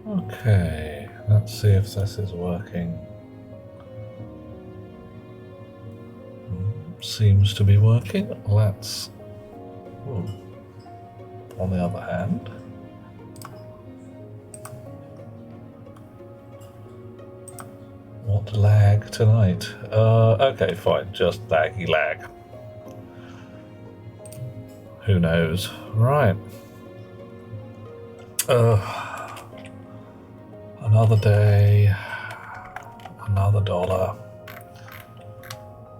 Okay, let's see if this is working. Seems to be working. Let's... On the other hand... What lag tonight? Okay, fine, just laggy lag. Who knows? Right. Another day, another dollar.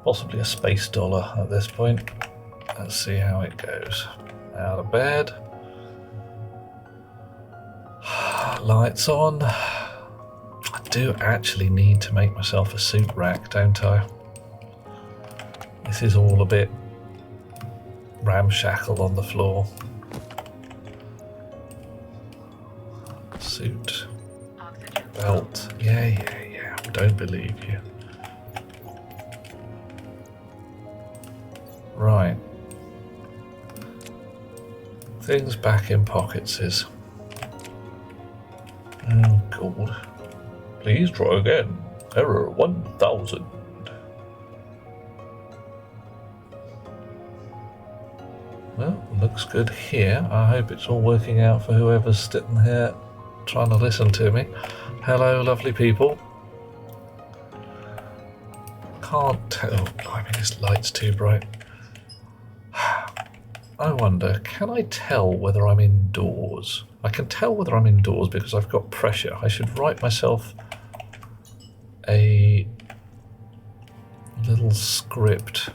Possibly a space dollar at this point. Let's see how it goes. Out of bed. Lights on. I do actually need to make myself a suit rack, don't I? This is all a bit ramshackle on the floor. Suit. Belt. Yeah. Don't believe you. Right. Things back in pockets is... Oh, God. Please try again. Error 1000. Well, looks good here. I hope it's all working out for whoever's sitting here trying to listen to me. Hello, lovely people. Can't tell. I mean, this light's too bright. I wonder, can I tell whether I'm indoors? I can tell whether I'm indoors because I've got pressure. I should write myself a little script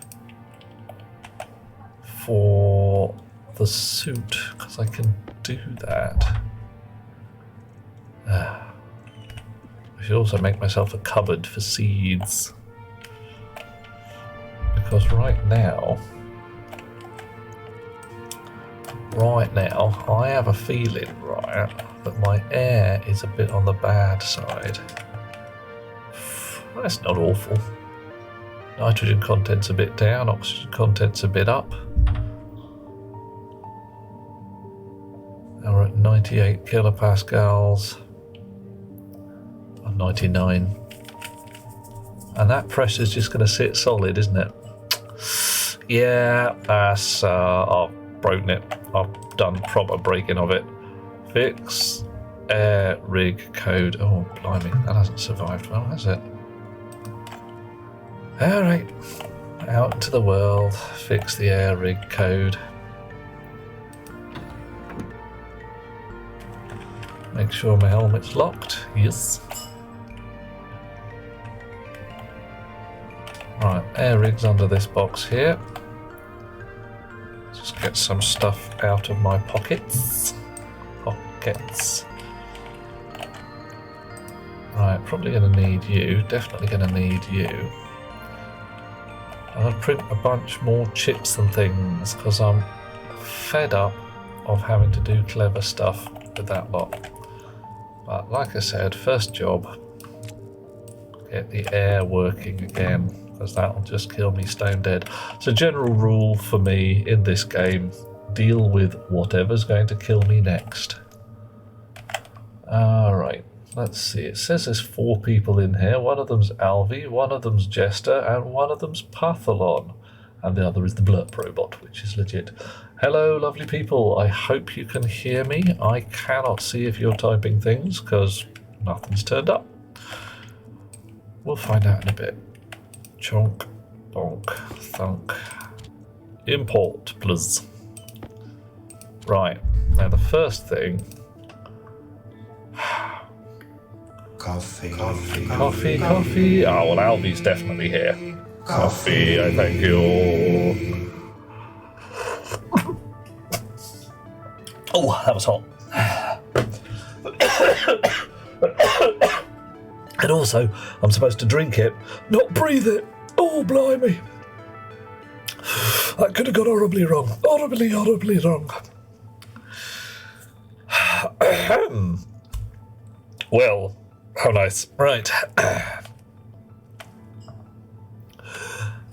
for the suit because I can do that. I should also make myself a cupboard for seeds because right now I have a feeling, that my air is a bit on the bad side. That's not awful. Nitrogen content's a bit down, oxygen content's a bit up. Now we're at 98 kilopascals. 99. And that pressure's just going to sit solid, isn't it? Yeah, that's... I've broken it. I've done proper breaking of it. Fix air rig code. Oh, blimey, that hasn't survived well, has it? Alright, out into the world. Fix the air rig code. Make sure my helmet's locked. Yes. Right, air rig's under this box here. Just get some stuff out of my pockets. Right, probably going to need you. Definitely going to need you. I'm going to print a bunch more chips and things because I'm fed up of having to do clever stuff with that lot. But like I said, first job, get the air working again, because that'll just kill me stone dead. It's a general rule for me in this game, deal with whatever's going to kill me next. Alright, let's see. It says there's 4 people in here. One of them's Alvi, one of them's Jester, and one of them's Pathalon. And the other is the Blurp robot, which is legit. Hello, lovely people. I hope you can hear me. I cannot see if you're typing things, because nothing's turned up. We'll find out in a bit. Chonk, bonk, thunk. Import, please. Right, now the first thing... Coffee. Coffee. Oh, well, Alvy's definitely here. Coffee, I thank you. Oh, that was hot. And also, I'm supposed to drink it, not breathe it. Oh, blimey. That could have gone horribly wrong. Horribly wrong. Well, how nice. Right.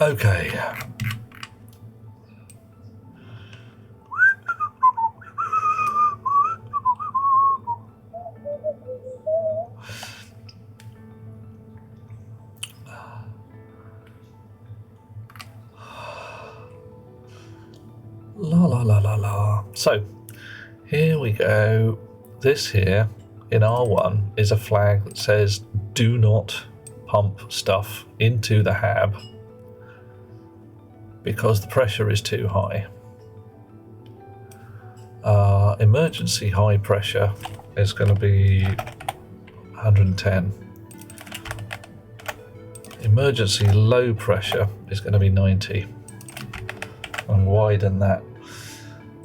Okay. la. So, here we go. This here, in R1, is a flag that says, do not pump stuff into the hab because the pressure is too high. Emergency high pressure is going to be 110. Emergency low pressure is going to be 90. And widen that.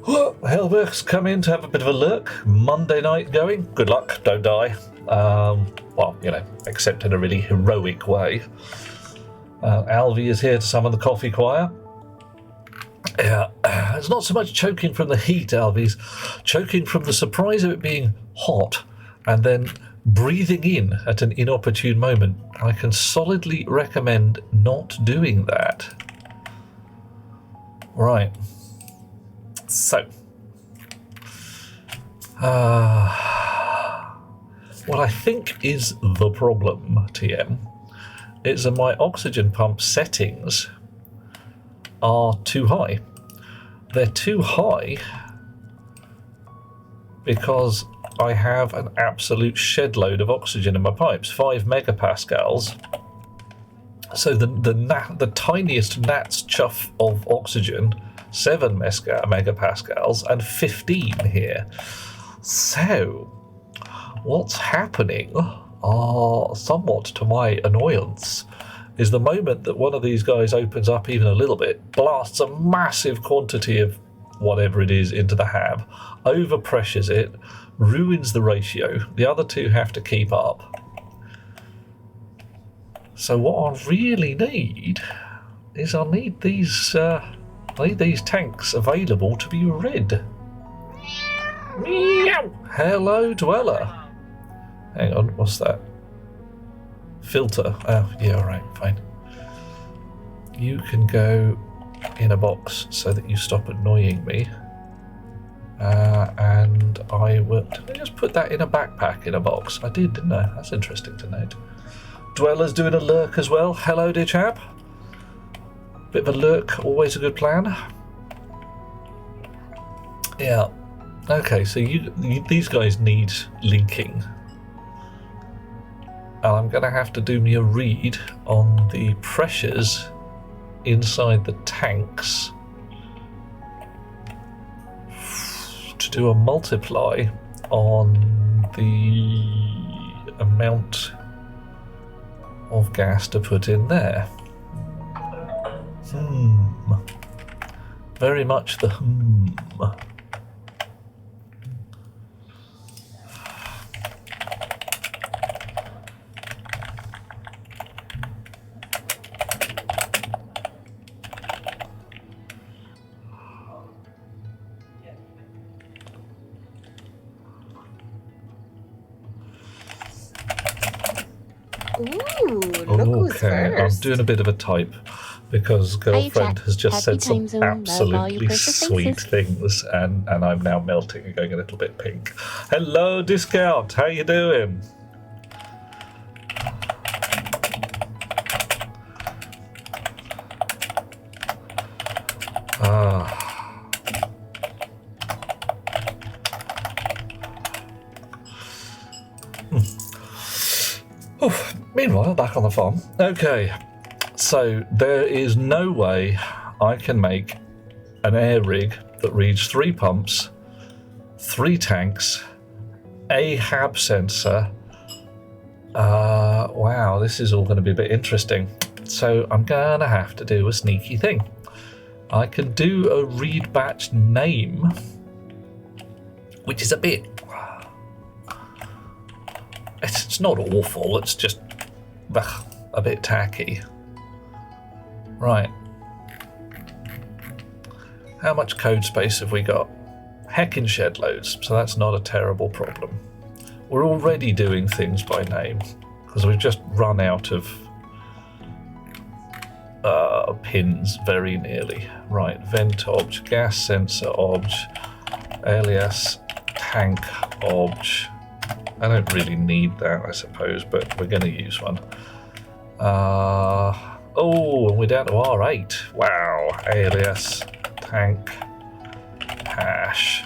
Helberg's come in to have a bit of a look. Monday night going. Good luck, don't die. Well, you know, except in a really heroic way. Alvy is here to summon the coffee choir. Yeah, it's not so much choking from the heat, Alvy's choking from the surprise of it being hot and then breathing in at an inopportune moment. I can solidly recommend not doing that. Right. So, what I think is the problem, TM, is that my oxygen pump settings are too high. They're too high because I have an absolute shed load of oxygen in my pipes, 5 megapascals. So the tiniest gnat's chuff of oxygen, 7 megapascals, and 15 here. So, what's happening, somewhat to my annoyance, is the moment that one of these guys opens up even a little bit, blasts a massive quantity of whatever it is into the hab, overpressures it, ruins the ratio. The other two have to keep up. So what I really need is I need these tanks available to be red. Meow. Hello, dweller. Hang on, what's that? Filter. Oh, yeah, alright, fine. You can go in a box so that you stop annoying me. And I will... Did I just put that in a backpack in a box? I did, didn't I? That's interesting to note. Dweller's doing a lurk as well. Hello, dear chap. Bit of a lurk, always a good plan. Yeah. Okay, so these guys need linking. And I'm going to have to do me a read on the pressures inside the tanks to do a multiply on the amount of gas to put in there. Very much the Ooh, look who's Okay, I'm first. doing a bit of a type because girlfriend has just said some absolutely sweet things, and I'm now melting and going a little bit pink. Hello, Discount. How you doing? Meanwhile, back on the farm. Okay, so there is no way I can make an air rig that reads 3 pumps, 3 tanks, a hab sensor. Wow, this is all going to be a bit interesting. So I'm going to have to do a sneaky thing. I can do a read batch name, which is a bit... It's not awful, it's just a bit tacky. Right. How much code space have we got? Heckin' shed loads, so that's not a terrible problem. We're already doing things by name, because we've just run out of pins very nearly. Right, vent obj, gas sensor obj, alias tank obj. I don't really need that, I suppose, but we're going to use one. Oh, and we're down to R8. Wow, alias tank hash.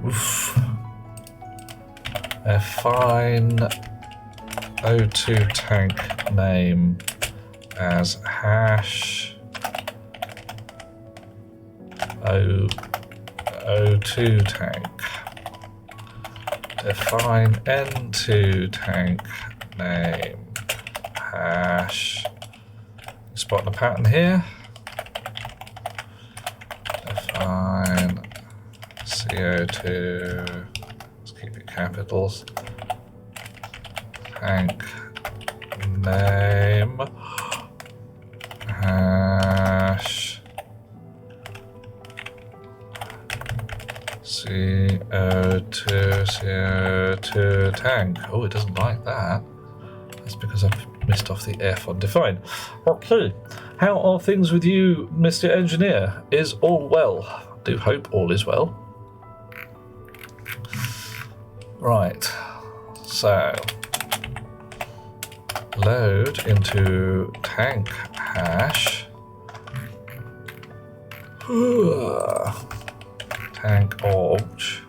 Oof. Define O2 tank name as hash O2 tank. Define N2 tank name hash. Spotting a pattern here. Define CO2. Let's keep it capitals. Tank name hash CO2 tank. Oh, it doesn't like that. That's because I've missed off the F on define. Okay, how are things with you, Mr. Engineer? Is all well? I do hope all is well. Right, so load into tank hash. Tank obj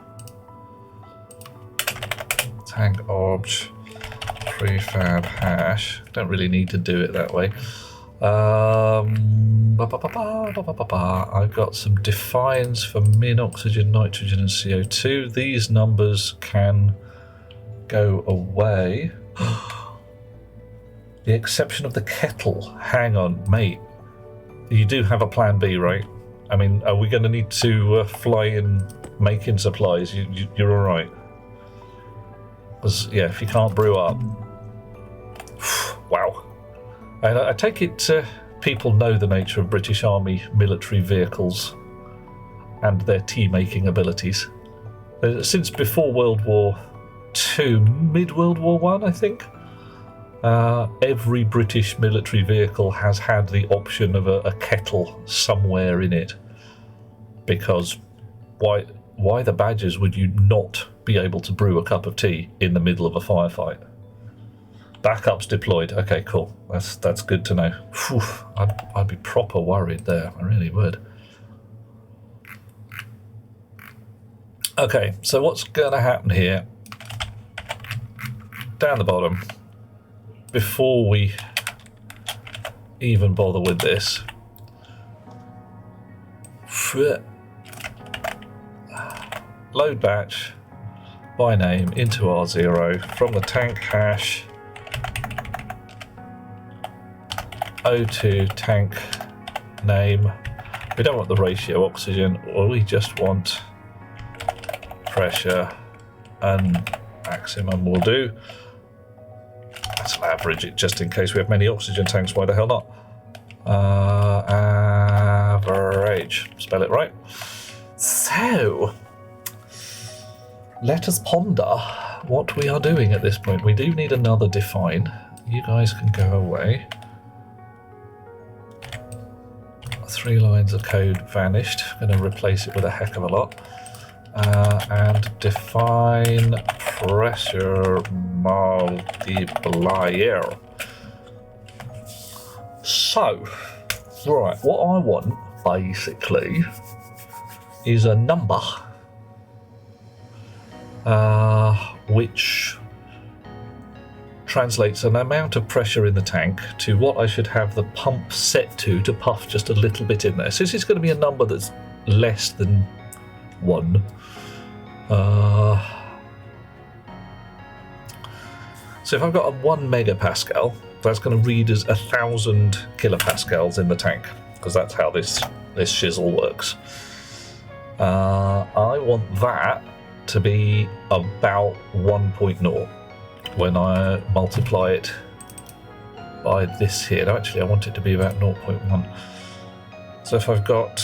prefab hash. Don't really need to do it that way. I've got some defines for min, oxygen, nitrogen, and CO2. These numbers can go away. The exception of the kettle. Hang on, mate. You do have a plan B, right? I mean, are we going to need to fly in making supplies? You're all right. Because, yeah, if you can't brew up. Wow. And I take it people know the nature of British Army military vehicles and their tea-making abilities. Since before World War II, mid-World War I, I think, every British military vehicle has had the option of a kettle somewhere in it. Because why the badgers would you not be able to brew a cup of tea in the middle of a firefight? Backups deployed. Okay, cool. That's good to know. Whew, I'd be proper worried there. I really would. Okay, so what's going to happen here? Down the bottom, before we even bother with this, load batch by name into R0 from the tank hash O2 tank name. We don't want the ratio oxygen, or we just want pressure, and maximum will do. That's an average, just in case we have many oxygen tanks. Why the hell not? Average. Spell it right. So, let us ponder what we are doing at this point. We do need another define. You guys can go away. 3 lines of code vanished. I'm going to replace it with a heck of a lot. And define pressure multiplier. So, right, what I want basically is a number which translates an amount of pressure in the tank to what I should have the pump set to puff just a little bit in there. So this is going to be a number that's less than 1. So if I've got a 1 megapascal, that's going to read as 1,000 kilopascals in the tank, because that's how this shizzle works. I want that to be about 1.0 when I multiply it by this here. No, actually, I want it to be about 0.1. So if I've got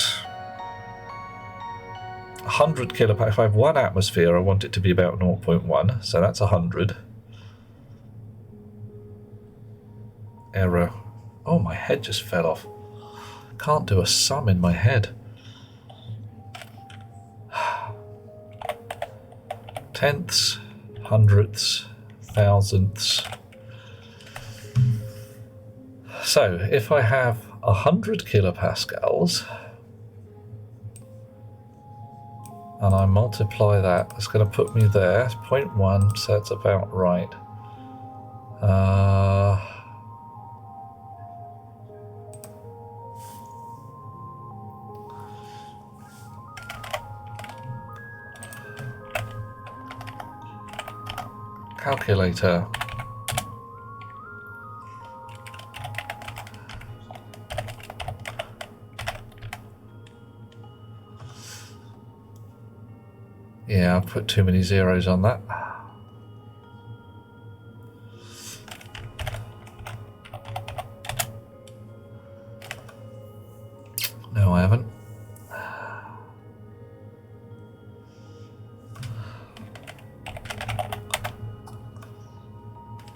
100 kilopascals, if I have 1 atmosphere, I want it to be about 0.1, so that's 100. Error. Oh, my head just fell off. Can't do a sum in my head. Tenths, hundredths, thousandths. So if I have 100 kilopascals, and I multiply that, it's going to put me there. It's 0.1, so that's about right. Calculator. Yeah, I've put too many zeros on that. No, I haven't.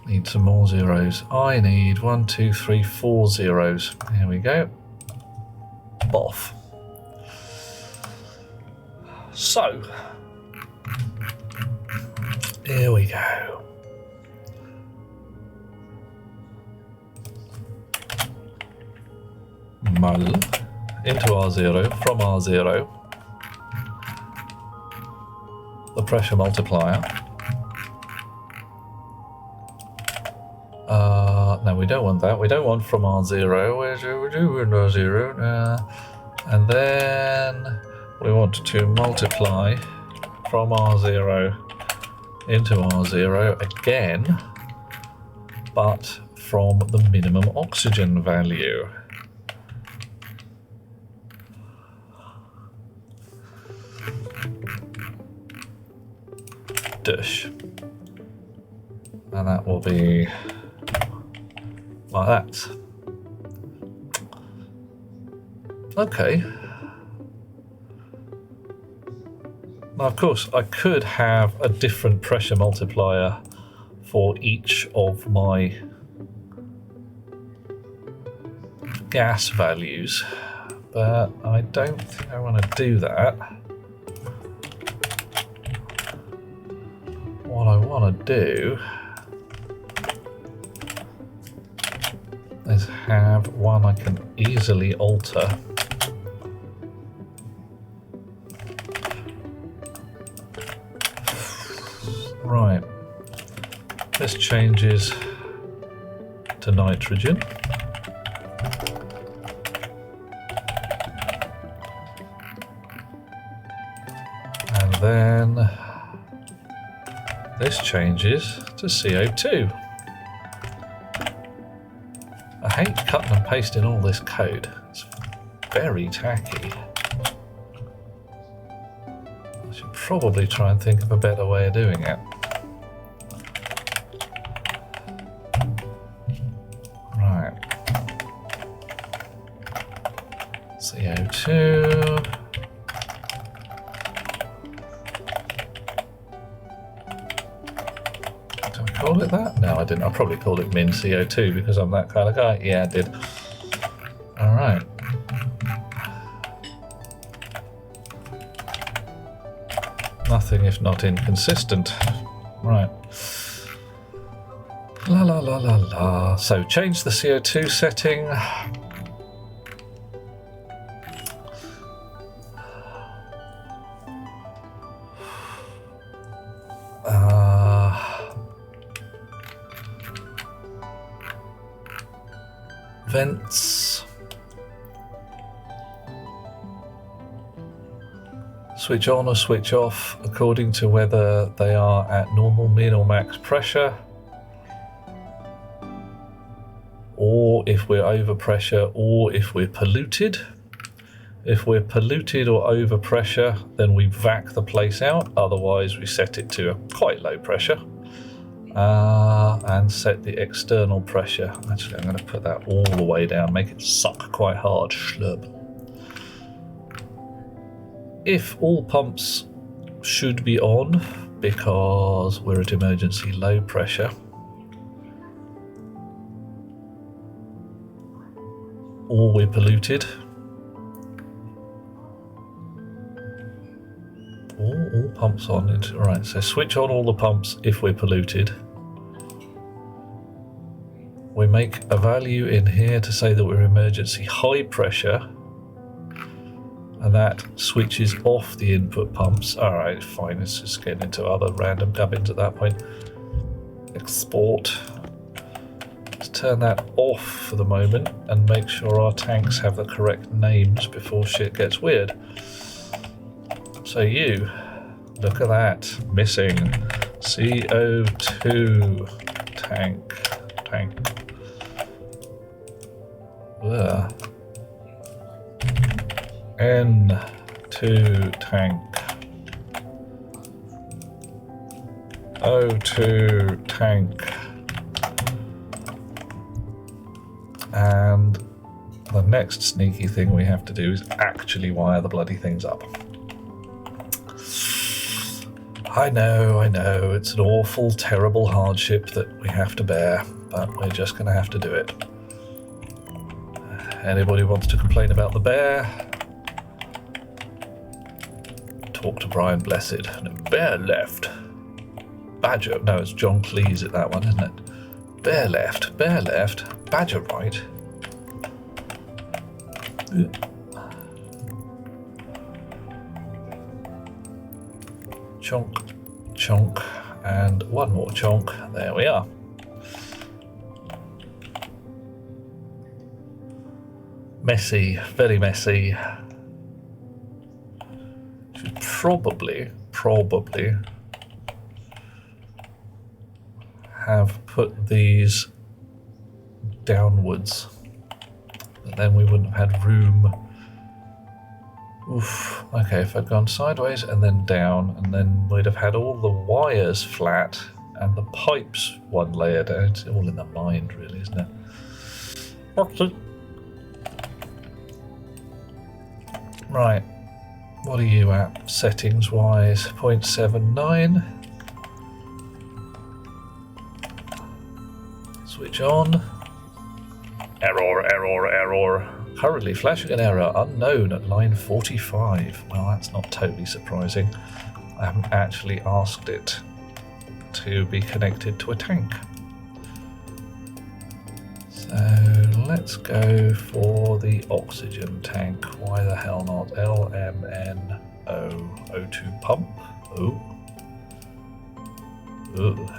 Need some more zeros. I need 1, 2, 3, 4 zeros. Here we go. Boff. So, here we go. Mul into R0 from R0. The pressure multiplier. No, we don't want that. We don't want from R0. Where's R0? And then we want to multiply from R0 into R0 again, but from the minimum oxygen value. Dish. And that will be like that. Okay. Now, of course, I could have a different pressure multiplier for each of my gas values, but I don't think I want to do that. What I want to do is have one I can easily alter. Right, this changes to nitrogen. And then this changes to CO2. I hate cutting and pasting all this code. It's very tacky. I should probably try and think of a better way of doing it. Right. CO2. Call it that? No, I didn't. I probably called it min CO2 because I'm that kind of guy. Yeah, I did. All right. Nothing if not inconsistent. Right. La la la la la. So change the CO2 setting. Vents. Switch on or switch off according to whether they are at normal, min or max pressure, or if we're over pressure, or if we're polluted. If we're polluted or over pressure, then we vac the place out, otherwise we set it to a quite low pressure. And set the external pressure. Actually, I'm going to put that all the way down, make it suck quite hard. Schlub. If all pumps should be on because we're at emergency low pressure, or we're polluted, all pumps on. Right, so switch on all the pumps if we're polluted. We make a value in here to say that we're emergency high pressure, And that switches off the input pumps. Alright, fine, it's just getting into other random gubbins at that point. Export. Let's turn that off for the moment and make sure our tanks have the correct names before shit gets weird. So you, look at that, missing CO2 tank. Ugh. N2 tank. O2 tank. And the next sneaky thing we have to do is actually wire the bloody things up. I know, it's an awful, terrible hardship that we have to bear, but we're just going to have to do it. Anybody wants to complain about the bear? Talk to Brian Blessed. No, bear left. Badger, no, it's John Cleese at that one, isn't it? Bear left, Badger right. Chonk, and one more chonk. There we are. Messy, very messy. Should probably have put these downwards, but then we wouldn't have had room. Oof. Okay, if I'd gone sideways and then down, and then we'd have had all the wires flat and the pipes one layer down. It's all in the mind, really, isn't it? Okay. Right. What are you at, settings-wise? 0.79. Switch on. Error. Currently flashing an error unknown at line 45. Well, that's not totally surprising. I haven't actually asked it to be connected to a tank. So let's go for the oxygen tank. Why the hell not? LMNO O2 pump. Oh,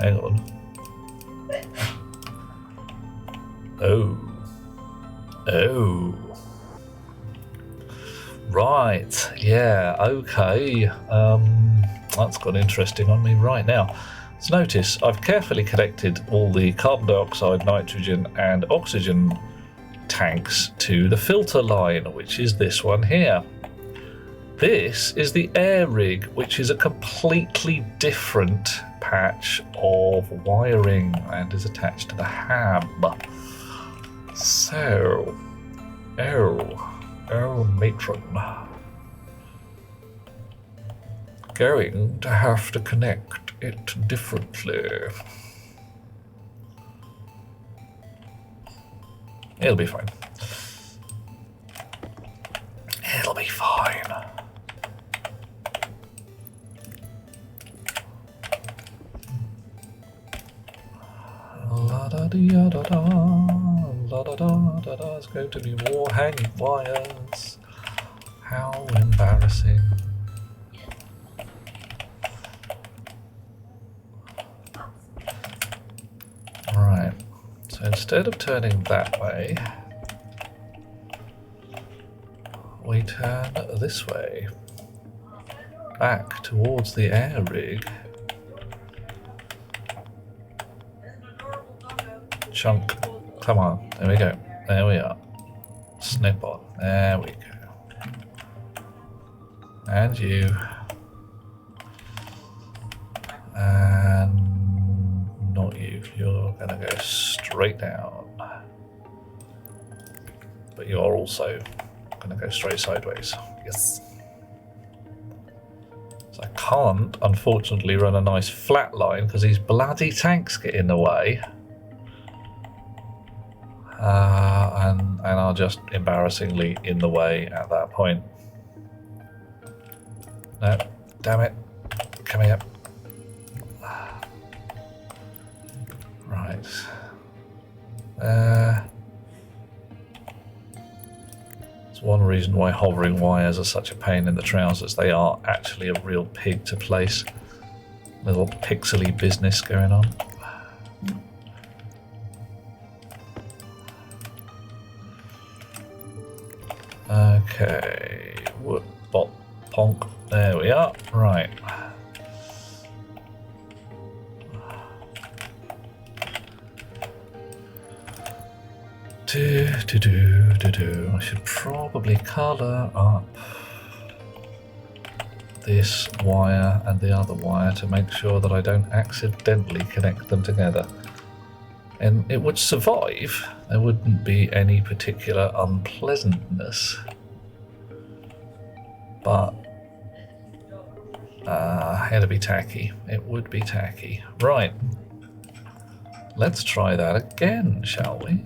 hang on. Oh. Right, yeah, okay. That's got interesting on me right now. So notice I've carefully connected all the carbon dioxide, nitrogen and oxygen tanks to the filter line, which is this one here. This is the air rig, which is a completely different patch of wiring and is attached to the hab. So, matron, going to have to connect it differently. It'll be fine. It'll be fine. La da da da da. La da da da da. It's going to be more hanging wires. How embarrassing. Right. So instead of turning that way, we turn this way. Back towards the air rig. Chunk. Come on. There we go. There we are. Snip on. There we go. And you. And not you. You're going to go straight down. But you're also going to go straight sideways. Yes. So I can't, unfortunately, run a nice flat line because these bloody tanks get in the way. And are just embarrassingly in the way at that point. No, damn it. Come here. Right. There's one reason why hovering wires are such a pain in the trousers. They are actually a real pig to place. Little pixely business going on. Okay, whoop, bop, ponk. There we are. Right. I should probably colour up this wire and the other wire to make sure that I don't accidentally connect them together. And it would survive. There wouldn't be any particular unpleasantness. But it'd be tacky. It would be tacky. Right. Let's try that again, shall we?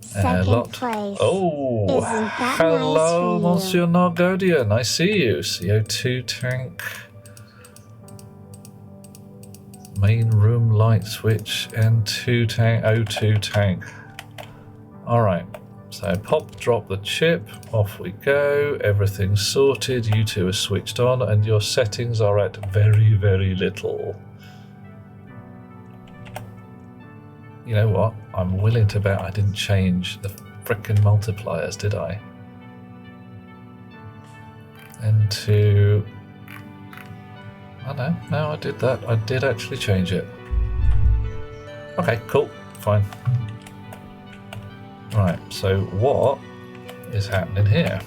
Second place. Oh, Isn't that hello, nice for you? Monsieur Nargodian. I see you. CO2 tank. Main room light switch and O2 tank. Alright, so pop, drop the chip, off we go, everything's sorted, you two are switched on, and your settings are at very, very little. You know what? I'm willing to bet I didn't change the frickin' multipliers, did I? Into... Oh no, I did that. I did actually change it. Okay, cool, fine. Right, so what is happening here?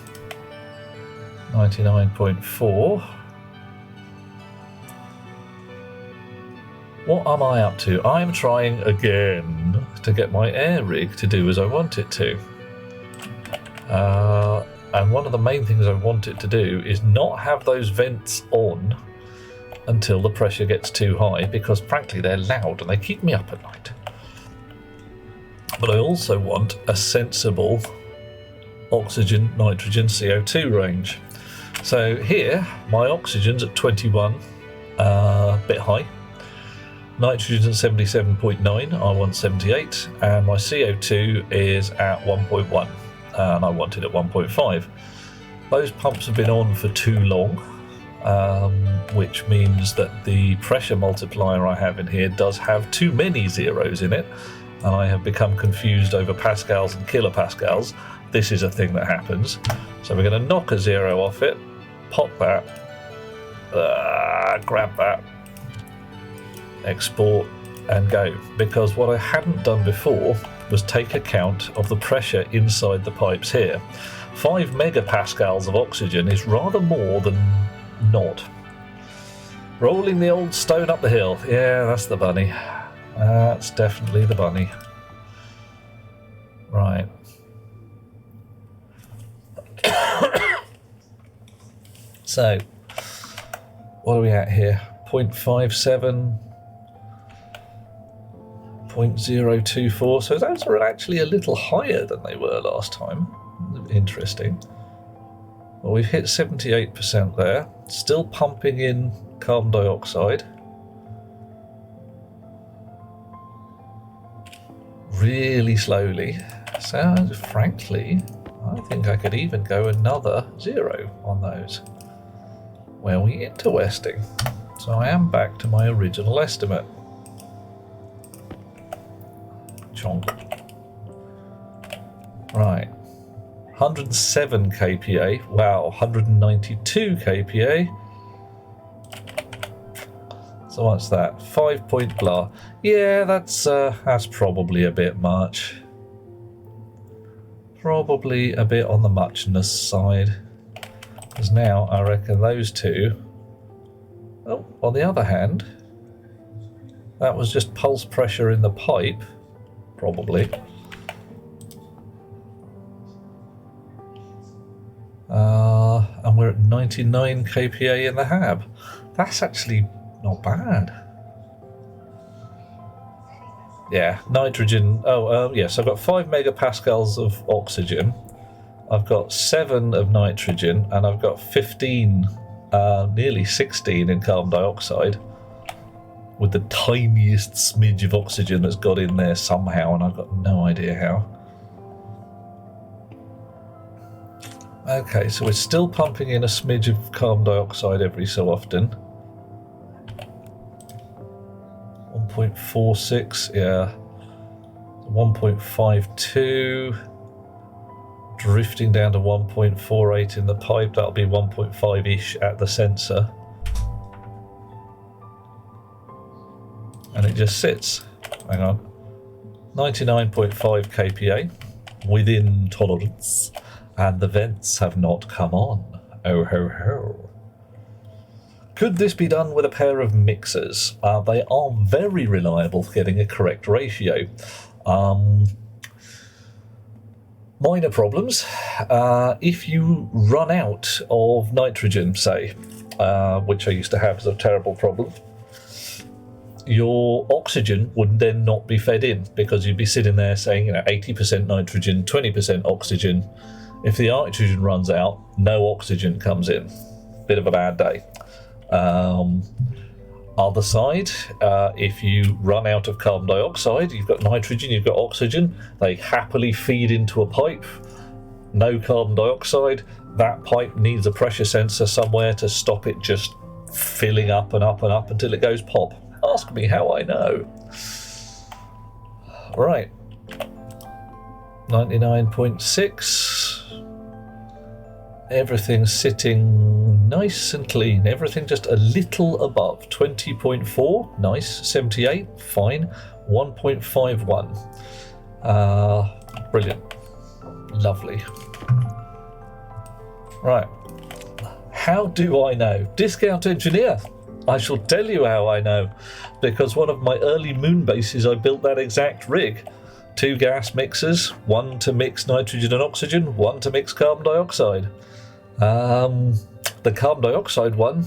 99.4. What am I up to? I'm trying again to get my air rig to do as I want it to. And one of the main things I want it to do is not have those vents on until the pressure gets too high, because frankly they're loud and they keep me up at night. But I also want a sensible oxygen, nitrogen, CO2 range. So here, my oxygen's at 21, bit high. Nitrogen's at 77.9, I want 78, and my CO2 is at 1.1, and I want it at 1.5. Those pumps have been on for too long. Which means that the pressure multiplier I have in here does have too many zeros in it, and I have become confused over pascals and kilopascals. This is a thing that happens. So we're going to knock a zero off it, pop that, grab that, export, and go. Because what I hadn't done before was take account of the pressure inside the pipes here. 5 megapascals of oxygen is rather more than not. Rolling the old stone up the hill. Yeah, that's the bunny. That's definitely the bunny. Right. So, what are we at here? 0.57, 0.024. So those are actually a little higher than they were last time. Interesting. Well, we've hit 78% there. Still pumping in carbon dioxide. Really slowly. So, frankly, I think I could even go another zero on those. Where are we interwesting? So I am back to my original estimate. Chonk. Right. 107 kPa. Wow, 192 kPa. So what's that? 5 point blah. Yeah, that's probably a bit much. Probably a bit on the muchness side. Because now I reckon those two. Oh, on the other hand, that was just pulse pressure in the pipe, probably. And we're at 99 kPa in the hab. That's actually not bad. Yeah, nitrogen. Yes, I've got 5 megapascals of oxygen. I've got 7 of nitrogen, and I've got 15, nearly 16 in carbon dioxide, with the tiniest smidge of oxygen that's got in there somehow, and I've got no idea how. Okay, so we're still pumping in a smidge of carbon dioxide every so often. 1.46, yeah. 1.52. Drifting down to 1.48 in the pipe. That'll be 1.5-ish at the sensor. And it just sits. Hang on. 99.5 kPa. Within tolerance. And the vents have not come on. Oh ho ho. Could this be done with a pair of mixers? They are very reliable for getting a correct ratio. Minor problems. If you run out of nitrogen, say, which I used to have as a terrible problem, your oxygen would then not be fed in because you'd be sitting there saying, 80% nitrogen, 20% oxygen. If the nitrogen runs out, no oxygen comes in. Bit of a bad day. Other side, if you run out of carbon dioxide, you've got nitrogen, you've got oxygen, they happily feed into a pipe. No carbon dioxide. That pipe needs a pressure sensor somewhere to stop it just filling up and up and up until it goes pop. Ask me how I know. Right. 99.6. Everything's sitting nice and clean. Everything just a little above. 20.4, nice. 78, fine. 1.51. Brilliant. Lovely. Right. How do I know? Discount engineer. I shall tell you how I know. Because one of my early moon bases, I built that exact rig. 2 gas mixers, 1 to mix nitrogen and oxygen, 1 to mix carbon dioxide. The carbon dioxide one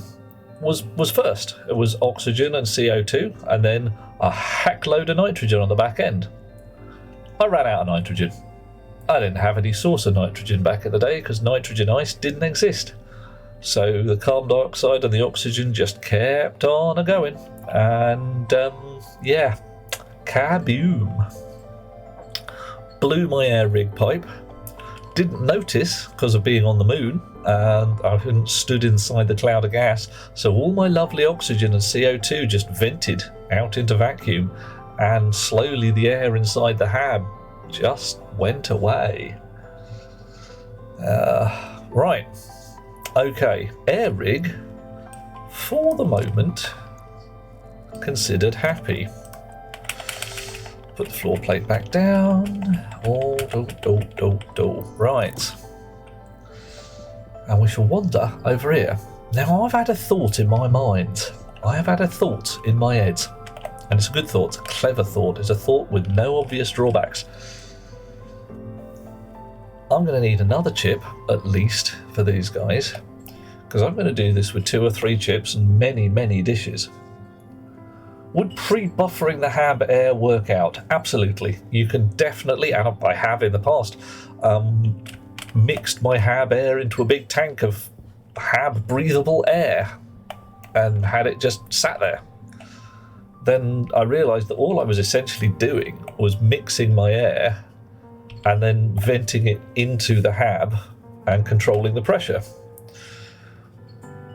was first. It was oxygen and CO2, and then a heck load of nitrogen on the back end. I ran out of nitrogen. I didn't have any source of nitrogen back in the day because nitrogen ice didn't exist. So the carbon dioxide and the oxygen just kept on a-going. And, yeah, kaboom. Blew my air rig pipe. Didn't notice because of being on the moon, and I hadn't stood inside the cloud of gas, so all my lovely oxygen and CO2 just vented out into vacuum, and slowly the air inside the hab just went away. Right. Okay, air rig, for the moment, considered happy. Put the floor plate back down. Right. And we shall wander over here. Now, I've had a thought in my mind. I have had a thought in my head. And it's a good thought, a clever thought. It's a thought with no obvious drawbacks. I'm going to need another chip, at least, for these guys. Because I'm going to do this with 2 or 3 chips and many, many dishes. Would pre-buffering the hab air work out? Absolutely. You can definitely, and I have in the past, mixed my hab air into a big tank of hab breathable air and had it just sat there. Then I realised that all I was essentially doing was mixing my air and then venting it into the hab and controlling the pressure.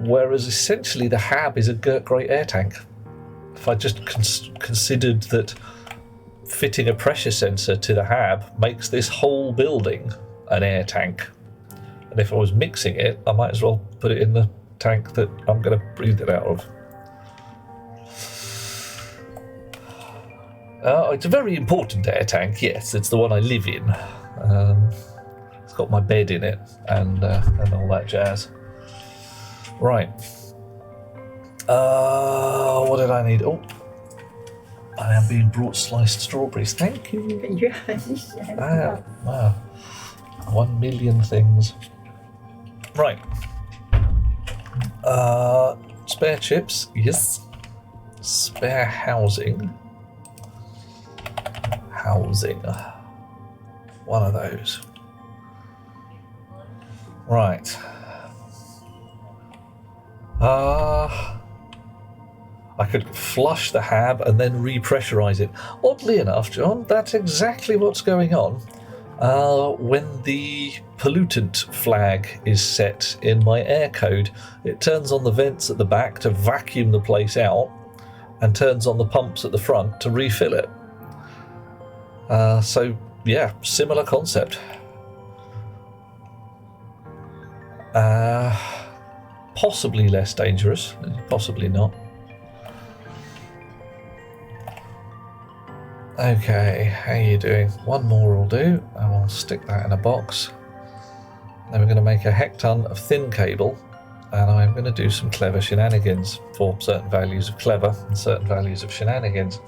Whereas essentially the hab is a great air tank. If I just considered that fitting a pressure sensor to the hab makes this whole building an air tank. And if I was mixing it, I might as well put it in the tank that I'm going to breathe it out of. It's a very important air tank, yes. It's the one I live in. It's got my bed in it and all that jazz. Right. What did I need? Oh, I am being brought sliced strawberries. Thank you. Wow. 1 million things. Right. Spare chips, yes. Spare housing. One of those. Right. I could flush the hab and then repressurize it. Oddly enough, John, that's exactly what's going on when the pollutant flag is set in my air code. It turns on the vents at the back to vacuum the place out and turns on the pumps at the front to refill it. So, yeah, similar concept. Possibly less dangerous, possibly not. Okay, how are you doing? One more will do, and we'll stick that in a box. Then we're going to make a hecton of thin cable, and I'm going to do some clever shenanigans for certain values of clever and certain values of shenanigans.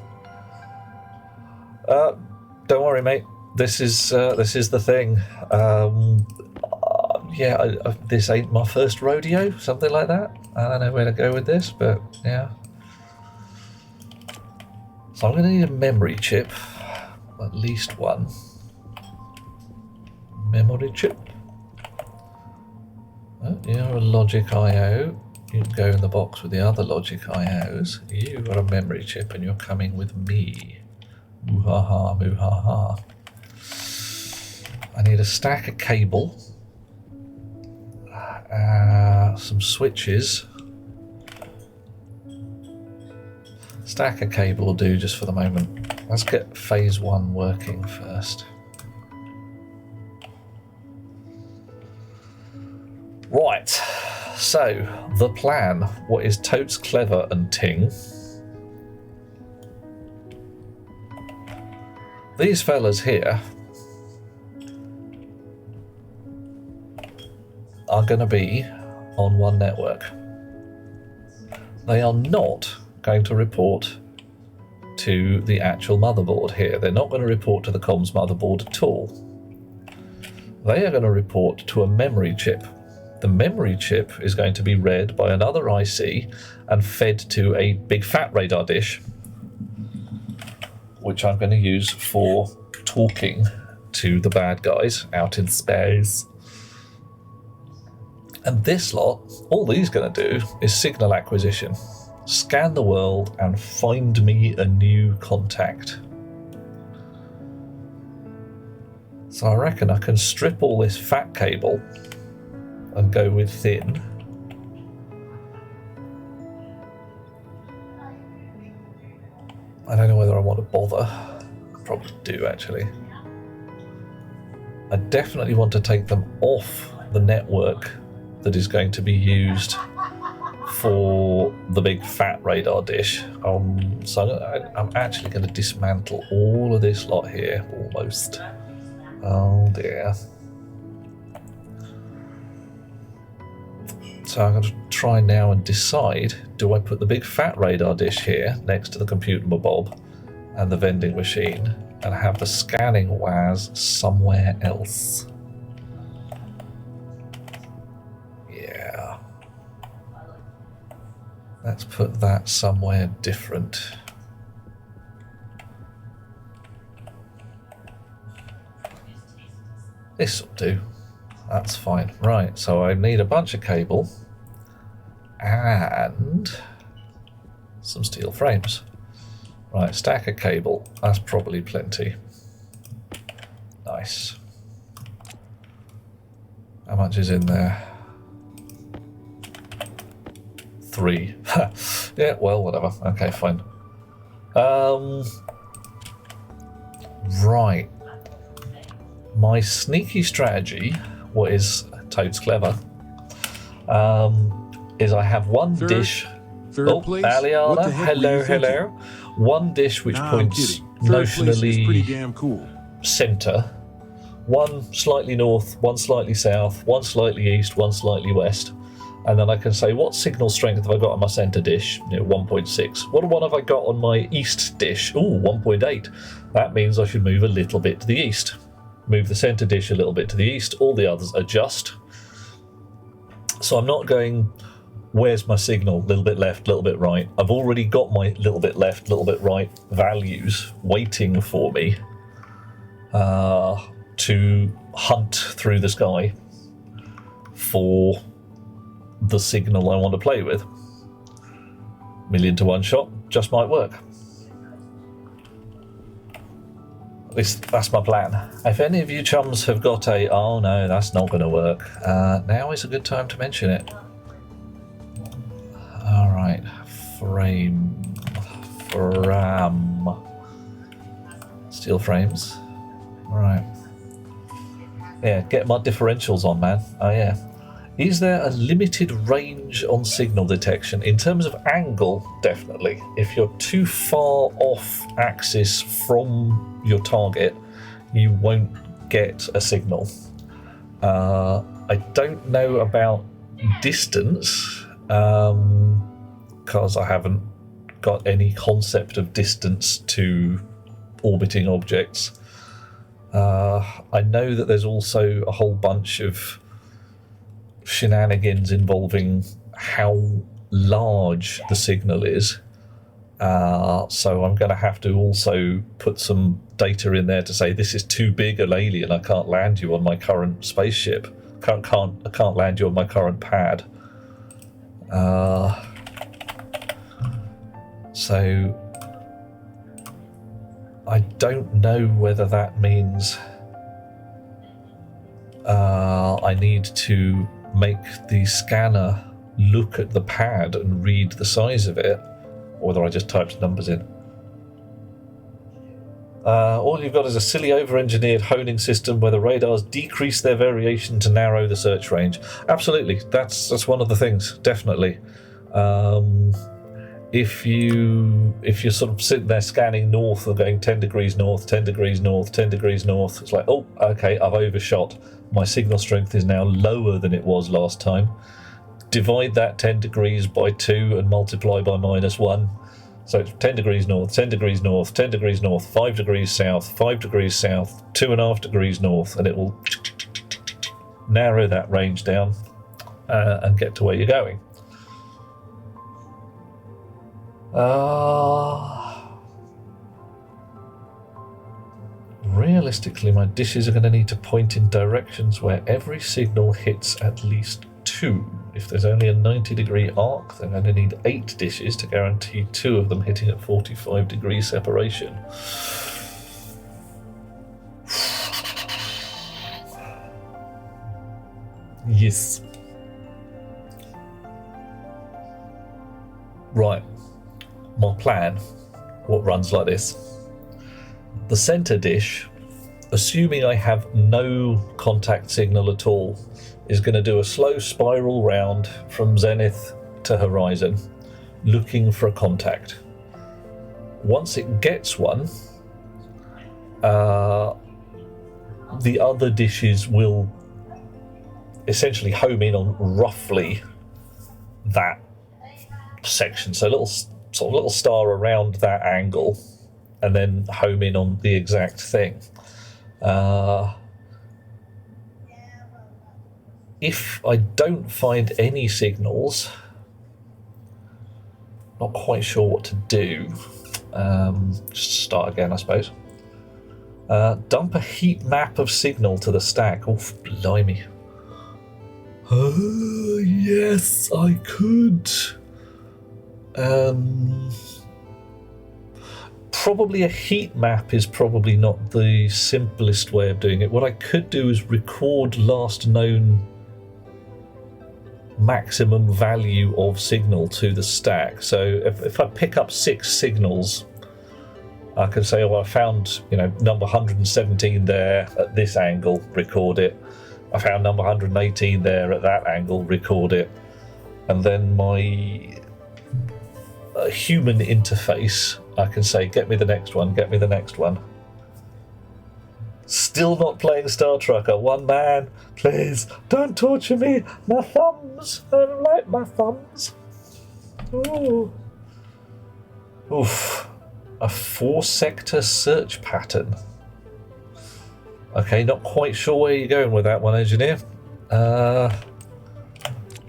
Don't worry, mate. This is the thing. This ain't my first rodeo, something like that. I don't know where to go with this, but yeah. So I'm going to need a memory chip, at least one. Memory chip. Oh, you're a logic I/O. You can go in the box with the other logic I/Os. You are a memory chip and you're coming with me. Moo-ha-ha, moo-ha-ha. I need a stack of cable. Some switches. Stack of cable will do just for the moment. Let's get phase 1 working first. Right, so the plan, what is totes clever and ting. These fellas here are going to be on one network. They are not going to report to the actual motherboard here. They're not going to report to the comms motherboard at all. They are going to report to a memory chip. The memory chip is going to be read by another IC and fed to a big fat radar dish, which I'm going to use for talking to the bad guys out in space. And this lot, all these going to do is signal acquisition. Scan the world and find me a new contact. So I reckon I can strip all this fat cable and go with thin. I don't know whether I want to bother. I probably do, actually. I definitely want to take them off the network that is going to be used for the big fat radar dish. So I'm actually going to dismantle all of this lot here, almost. Oh dear. So I'm going to try now and decide, do I put the big fat radar dish here next to the computer bob and the vending machine and have the scanning WAS somewhere else? Yeah. Let's put that somewhere different. This'll do. That's fine. Right, so I need a bunch of cable and some steel frames. Right, stack of cable. That's probably plenty. Nice. How much is in there? 3. Yeah, well, whatever. Okay, fine. Right. My sneaky strategy, what is totes clever, is I have one dish. Aliana, hello. One dish which points notionally pretty damn cool. Center. One slightly north, one slightly south, one slightly east, one slightly west. And then I can say, what signal strength have I got on my center dish? 1.6. What one have I got on my east dish? Ooh, 1.8. That means I should move a little bit to the east. Move the center dish a little bit to the east. All the others adjust. So I'm not going, where's my signal? A little bit left, a little bit right. I've already got my little bit left, little bit right values waiting for me to hunt through the sky for the signal I want to play with. million to one shot, just might work. At least that's my plan. If any of you chums have got a, oh no, that's not going to work, now is a good time to mention it. Alright, frame. Steel frames. Alright. Yeah, get my differentials on, man. Oh yeah. Is there a limited range on signal detection? In terms of angle, definitely. If you're too far off axis from your target, you won't get a signal. I don't know about distance, because I haven't got any concept of distance to orbiting objects. I know that there's also a whole bunch of shenanigans involving how large the signal is. So I'm going to have to also put some data in there to say this is too big an alien. I can't land you on my current spaceship. I can't land you on my current pad. So I don't know whether that means I need to make the scanner look at the pad and read the size of it, or whether I just typed numbers in. All you've got is a silly over-engineered honing system where the radars decrease their variation to narrow the search range. Absolutely, that's one of the things, definitely. If you're sort of sitting there scanning north or going 10 degrees north, 10 degrees north, 10 degrees north, it's like, oh, okay, I've overshot. My signal strength is now lower than it was last time. Divide that 10 degrees by 2 and multiply by -1. So it's 10 degrees north, 10 degrees north, 10 degrees north, 5 degrees south, 5 degrees south, 2.5 degrees north, and it will narrow that range down and get to where you're going. Realistically, my dishes are going to need to point in directions where every signal hits at least 2. If there's only a 90-degree arc, then I'm going to need 8 dishes to guarantee 2 of them hitting at 45-degree separation. Yes. Right. My plan, what runs like this. The center dish, assuming I have no contact signal at all, is going to do a slow spiral round from zenith to horizon, looking for a contact. Once it gets one, the other dishes will essentially home in on roughly that section. So little star around that angle, and then home in on the exact thing. If I don't find any signals, not quite sure what to do. Just start again, I suppose. Dump a heat map of signal to the stack. Oh, blimey. Yes, I could. Probably a heat map is probably not the simplest way of doing it. What I could do is record last known maximum value of signal to the stack. So if I pick up 6 signals, I could say, oh, I found number 117 there at this angle, record it. I found number 118 there at that angle, record it. And then my human interface, I can say, get me the next one, get me the next one. Still not playing Star Trucker. One man, please, don't torture me. My thumbs, I don't like my thumbs. Ooh. Oof. A 4-sector search pattern. Okay, not quite sure where you're going with that one, engineer.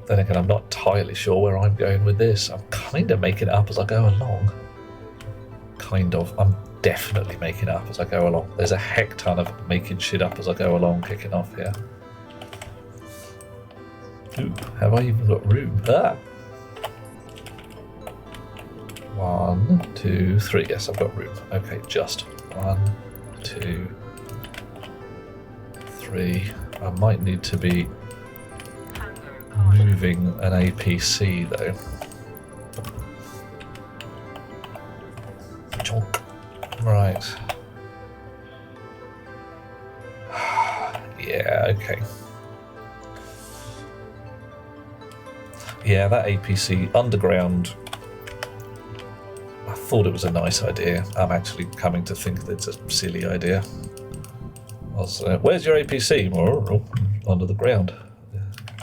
Then again, I'm not entirely sure where I'm going with this. I'm kind of making it up as I go along. Kind of. I'm definitely making it up as I go along. There's a heck ton of making shit up as I go along kicking off here. Ooh, have I even got room? Ah! 1, 2, 3. Yes, I've got room. Okay, just 1, 2, 3. I might need to be moving an APC though. Chonk. Right. Yeah, okay. Yeah, that APC underground, I thought it was a nice idea. I'm actually coming to think that it's a silly idea. Where's your APC? Oh, under the ground.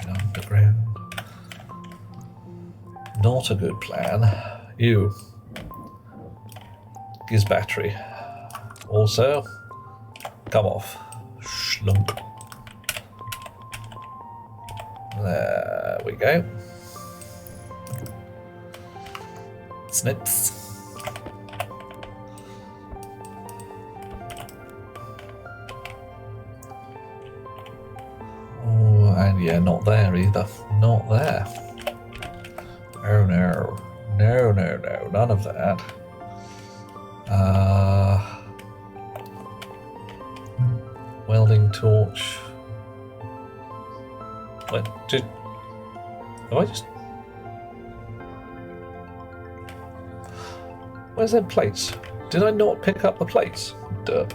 Underground. Not a good plan. You. Giz battery. Also, come off. Schlump. There we go. Snips. Oh, and yeah, not there either. Not there. Oh no. No, no, no. None of that. Welding torch. What did... Have I just... Where's them plates? Did I not pick up the plates? Derp.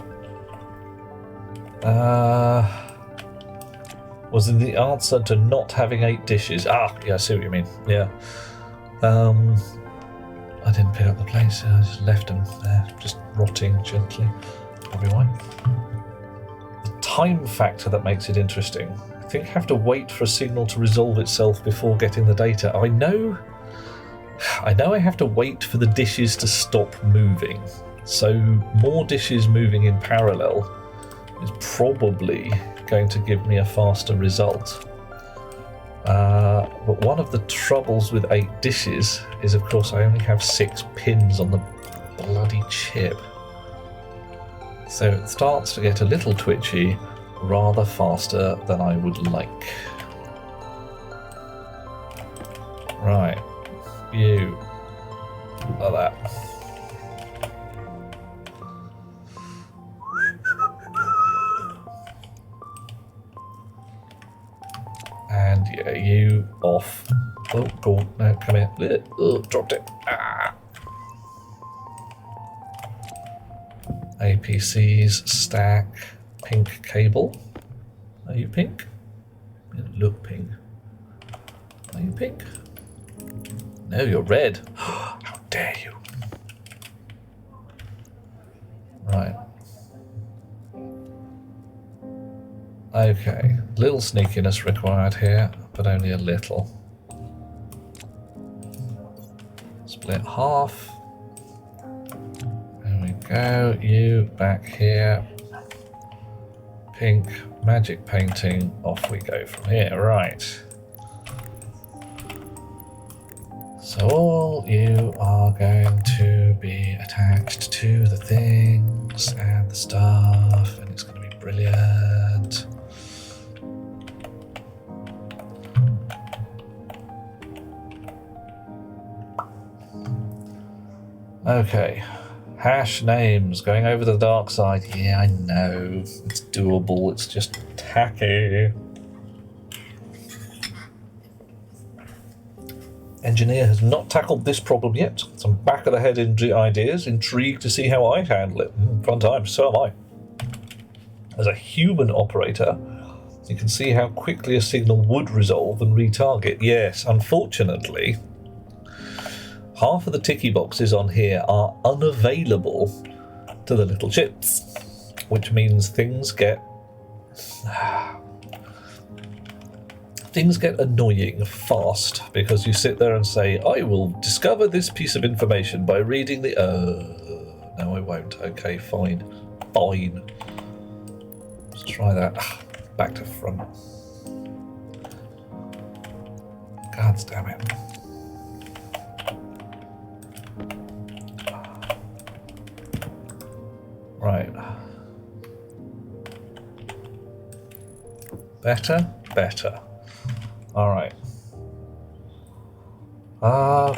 Was it the answer to not having 8 dishes? Ah, yeah, I see what you mean. Yeah. I didn't pick up the plates. I just left them there, just rotting gently. Probably why. The time factor that makes it interesting. I think I have to wait for a signal to resolve itself before getting the data. I know I have to wait for the dishes to stop moving. So more dishes moving in parallel is probably going to give me a faster result. But one of the troubles with 8 dishes is, of course, I only have 6 pins on the bloody chip. So it starts to get a little twitchy rather faster than I would like. Right. You. Like that. And yeah, you off. Oh, cool. No, come here. Oh, dropped it. Ah. APCs, stack, pink cable. Are you pink? You look pink. Are you pink? No, you're red. How dare you? Right. Okay, little sneakiness required here, but only a little. Split half. There we go. You back here. Pink, magic painting. Off we go from here. Right. So all you are going to be attached to the things and the stuff, and it's going to be brilliant. Okay, hash names, going over the dark side. Yeah, I know, it's doable, it's just tacky. Engineer has not tackled this problem yet. Some back of the head ideas, intrigued to see how I handle it. Fun times, so am I. As a human operator, you can see how quickly a signal would resolve and retarget. Yes, unfortunately, half of the ticky boxes on here are unavailable to the little chips, which means things get annoying fast because you sit there and say, I will discover this piece of information by reading the... no, I won't. Okay, fine. Fine. Let's try that. Back to front. God damn it. Right. Better? Better. Alright.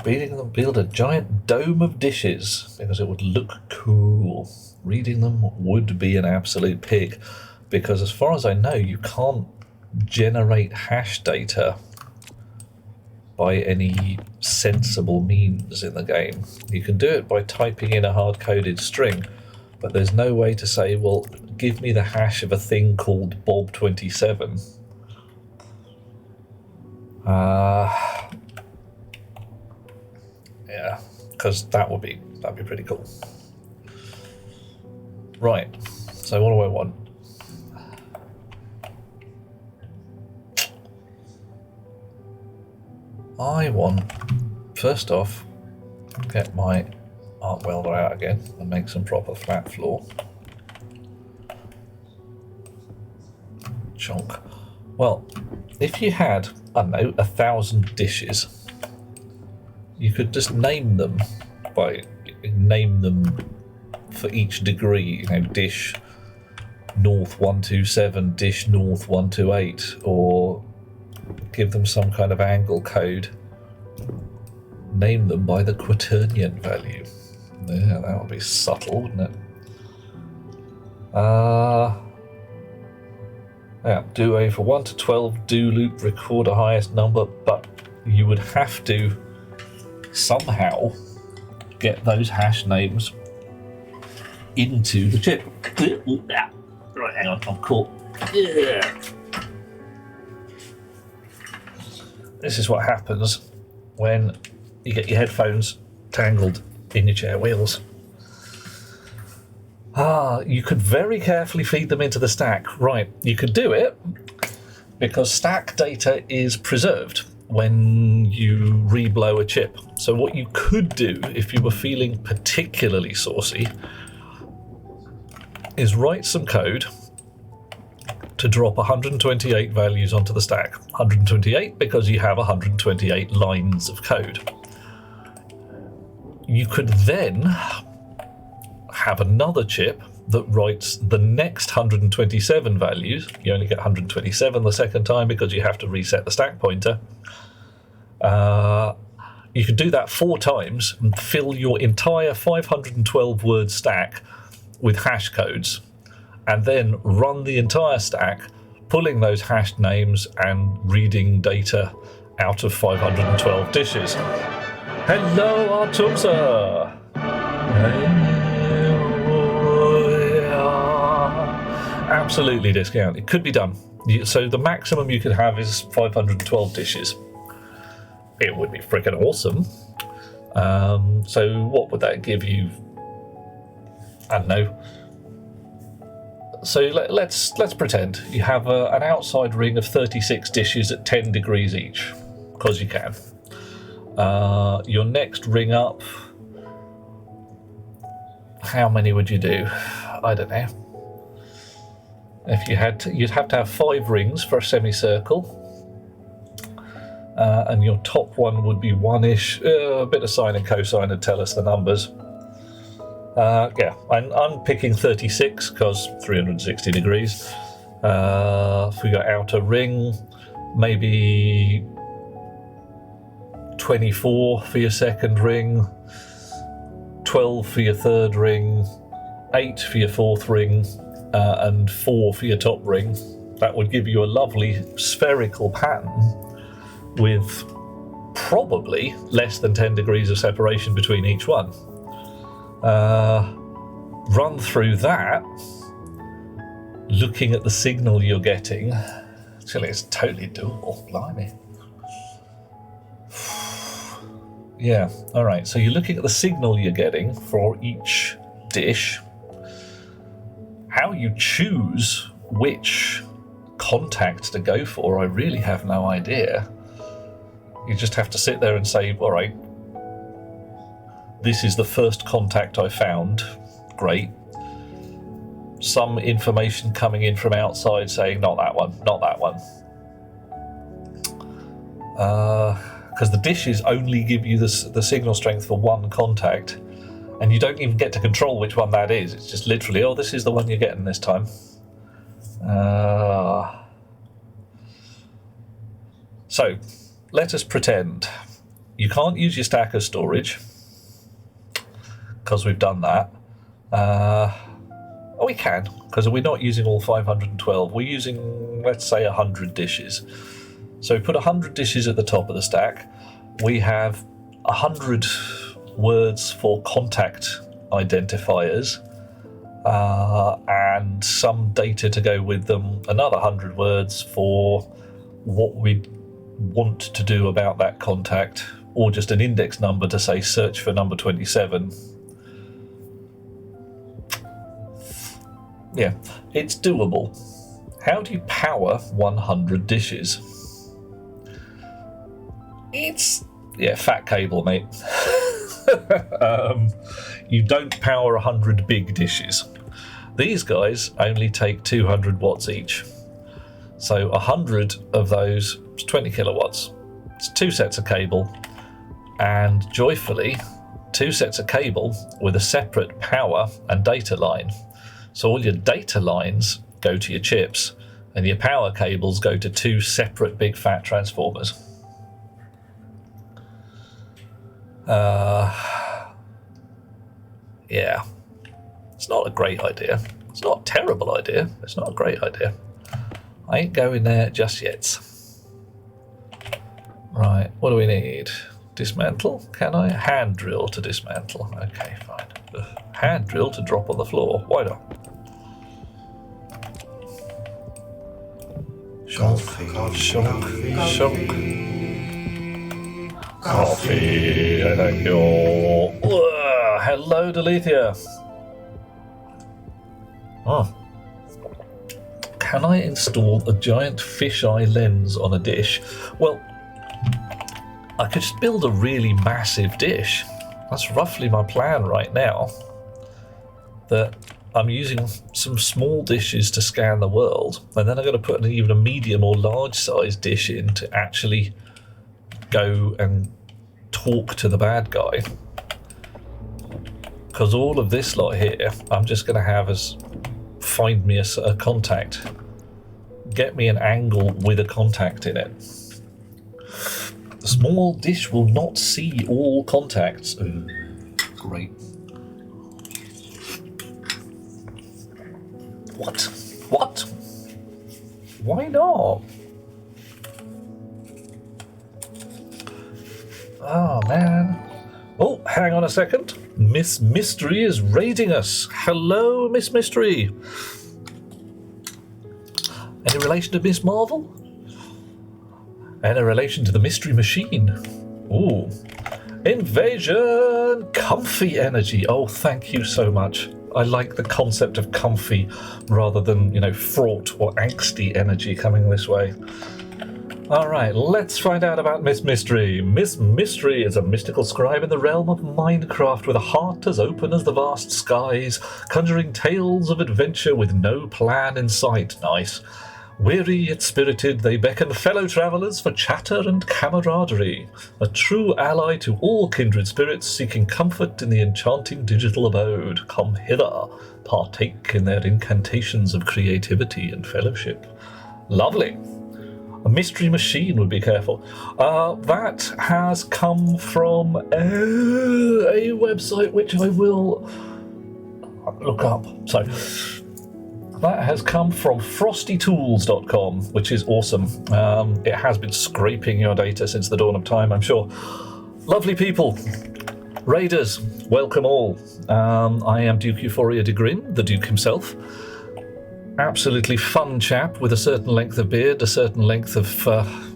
Beating them build a giant dome of dishes because it would look cool. Reading them would be an absolute pig because as far as I know you can't generate hash data by any sensible means in the game. You can do it by typing in a hard-coded string, but there's no way to say, well, give me the hash of a thing called Bob27. Yeah, because that'd be pretty cool. Right, so what do I want? I want, first off, get my arc welder out again and make some proper flat floor. Chonk. Well, if you had, I don't know, 1,000 dishes, you could just name them for each degree, you know, dish north 127, dish north 128, or give them some kind of angle code. Name them by the quaternion value. Yeah, that would be subtle, wouldn't it? Yeah, do a for 1 to 12 do loop, record a highest number, but you would have to somehow get those hash names into the chip. Right, hang on, I'm caught. Yeah. This is what happens when you get your headphones tangled in your chair wheels. You could very carefully feed them into the stack. Right, you could do it because stack data is preserved when you reblow a chip. So what you could do if you were feeling particularly saucy is write some code to drop 128 values onto the stack. 128 because you have 128 lines of code. You could then have another chip that writes the next 127 values. You only get 127 the second time because you have to reset the stack pointer. You could do that 4 times and fill your entire 512 word stack with hash codes, and then run the entire stack, pulling those hashed names and reading data out of 512 dishes. Hello, Artumsa! Absolutely discount. It could be done. So the maximum you could have is 512 dishes. It would be freaking awesome. So what would that give you? I don't know. So let's pretend you have an outside ring of 36 dishes at 10 degrees each, because you can. Your next ring up, how many would you do? I don't know. If you had to, you'd have to have 5 rings for a semicircle. And your top one would be 1-ish. A bit of sine and cosine would tell us the numbers. Yeah, I'm picking 36 because 360 degrees. If we got outer ring, maybe 24 for your second ring, 12 for your third ring, 8 for your fourth ring, and 4 for your top ring. That would give you a lovely spherical pattern with probably less than 10 degrees of separation between each one. Run through that, looking at the signal you're getting. Actually, it's totally doable, blimey. Yeah, alright, so you're looking at the signal you're getting for each dish. How you choose which contact to go for, I really have no idea. You just have to sit there and say, alright, this is the first contact I found. Great. Some information coming in from outside saying, not that one, not that one. Because the dishes only give you the signal strength for one contact, and you don't even get to control which one that is. It's just literally, oh, this is the one you're getting this time. So, let us pretend you can't use your stack as storage because we've done that. Oh, we can, because we're not using all 512. We're using, let's say, 100 dishes. So we put 100 dishes at the top of the stack. We have 100 words for contact identifiers, and some data to go with them, another 100 words for what we want to do about that contact, or just an index number to say search for number 27. Yeah, it's doable. How do you power 100 dishes? It's, yeah, fat cable, mate. You don't power 100 big dishes. These guys only take 200 watts each. So 100 of those is 20 kilowatts. It's 2 sets of cable, and joyfully 2 sets of cable with a separate power and data line. So all your data lines go to your chips, and your power cables go to 2 separate big fat transformers. Yeah, it's not a great idea. It's not a terrible idea. It's not a great idea. I ain't going there just yet. Right, what do we need? Dismantle? Can I? Hand drill to dismantle. Okay, fine. Hand drill to drop on the floor. Why not? Coffee. Coffee, thank you. Hello, Delethea. Oh. Can I install a giant fisheye lens on a dish? Well, I could just build a really massive dish. That's roughly my plan right now. That I'm using some small dishes to scan the world, and then I'm going to put even a medium or large size dish in to actually go and talk to the bad guy. Because all of this lot here, I'm just going to have as find me a contact. Get me an angle with a contact in it. The small dish will not see all contacts. Ooh, great. What? Why not? Oh, man. Oh, hang on a second. Miss Mystery is raiding us. Hello, Miss Mystery. Any relation to Miss Marvel? Any relation to the Mystery Machine? Ooh. Invasion! Comfy energy. Oh, thank you so much. I like the concept of comfy rather than, fraught or angsty energy coming this way. Alright, let's find out about Miss Mystery. Miss Mystery is a mystical scribe in the realm of Minecraft with a heart as open as the vast skies, conjuring tales of adventure with no plan in sight. Nice. Weary yet spirited, they beckon fellow travellers for chatter and camaraderie. A true ally to all kindred spirits seeking comfort in the enchanting digital abode. Come hither, partake in their incantations of creativity and fellowship. Lovely. A mystery machine would be careful. That has come from a website which I will look up. So that has come from frostytools.com, which is awesome. It has been scraping your data since the dawn of time, I'm sure. Lovely people. Raiders, welcome all. I am Duke Euphoria de Grin, the Duke himself. Absolutely fun chap with a certain length of beard, a certain length of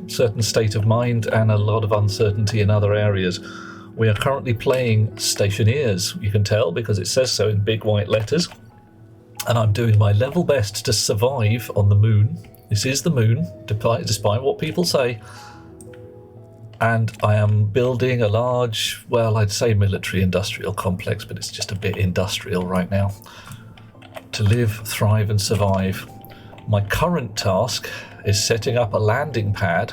certain state of mind, and a lot of uncertainty in other areas. We are currently playing Stationeers, you can tell because it says so in big white letters. And I'm doing my level best to survive on the moon. This is the moon, despite what people say. And I am building a large, well, I'd say military-industrial complex, but it's just a bit industrial right now. To live, thrive, and survive. My current task is setting up a landing pad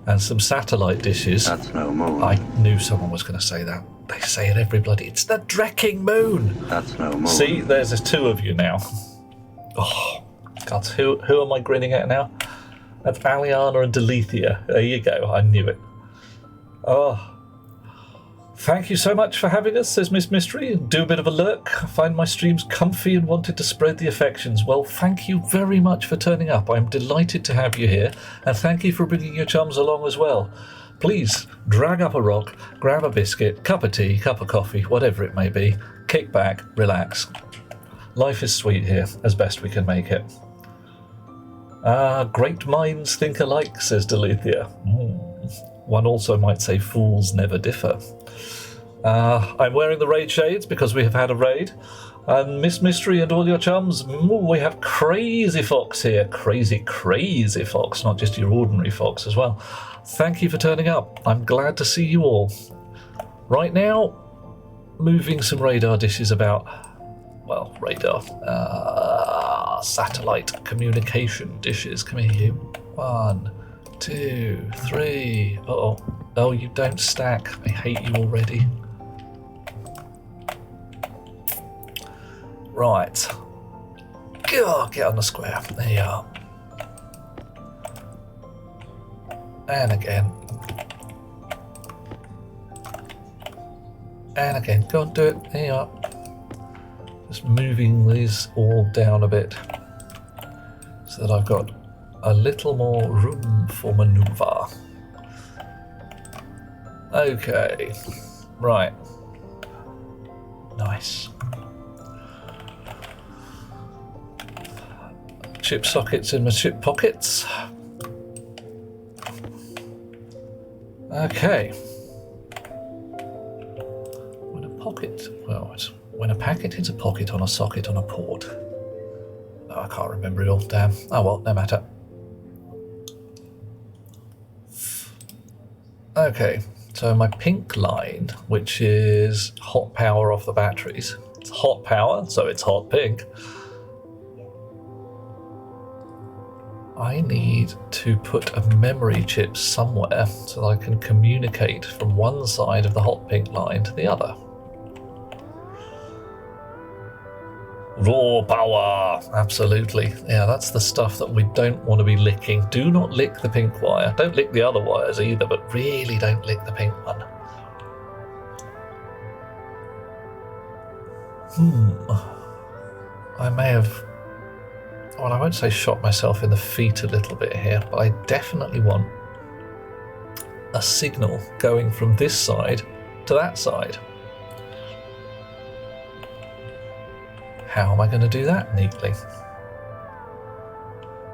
and some satellite dishes. That's no moon. I knew someone was going to say that. They say it every bloody... It's the Drecking Moon! That's no moon. See, there's 2 of you now. Oh, God, who am I grinning at now? That's Aliana and Delethea. There you go, I knew it. Oh, Thank you so much for having us, says Miss Mystery. Do a bit of a lurk. Find my streams comfy and wanted to spread the affections. Well, thank you very much for turning up. I'm delighted to have you here, and thank you for bringing your chums along as well. Please drag up a rock, grab a biscuit, cup of tea, cup of coffee, whatever it may be. Kick back, relax. Life is sweet here, as best we can make it. Great minds think alike, says Delethea. One also might say fools never differ. I'm wearing the raid shades because we have had a raid. And Miss Mystery and all your chums, we have Crazy Fox here. Crazy Fox, not just your ordinary fox as well. Thank you for turning up. I'm glad to see you all. Right now, moving some radar dishes about. Well, radar. Satellite communication dishes. Come here, you. 1, 2, 3. Uh-oh. Oh, you don't stack. I hate you already. Right. God, get on the square. There you are. And again. And again. Go on, do it. There you are. Just moving these all down a bit so that I've got a little more room for maneuver. Okay. Right. Nice. Chip sockets in my chip pockets. Okay. When a pocket, well, when a packet hits a pocket on a socket on a port. Oh, I can't remember it all. Damn. Oh well, no matter. Okay, so my pink line, which is hot power off the batteries. It's hot power, so it's hot pink. I need to put a memory chip somewhere so that I can communicate from one side of the hot pink line to the other. Raw power! Absolutely. Yeah, that's the stuff that we don't want to be licking. Do not lick the pink wire. Don't lick the other wires either, but really don't lick the pink one. I may have... Well, I won't say shot myself in the feet a little bit here, but I definitely want a signal going from this side to that side. How am I going to do that neatly?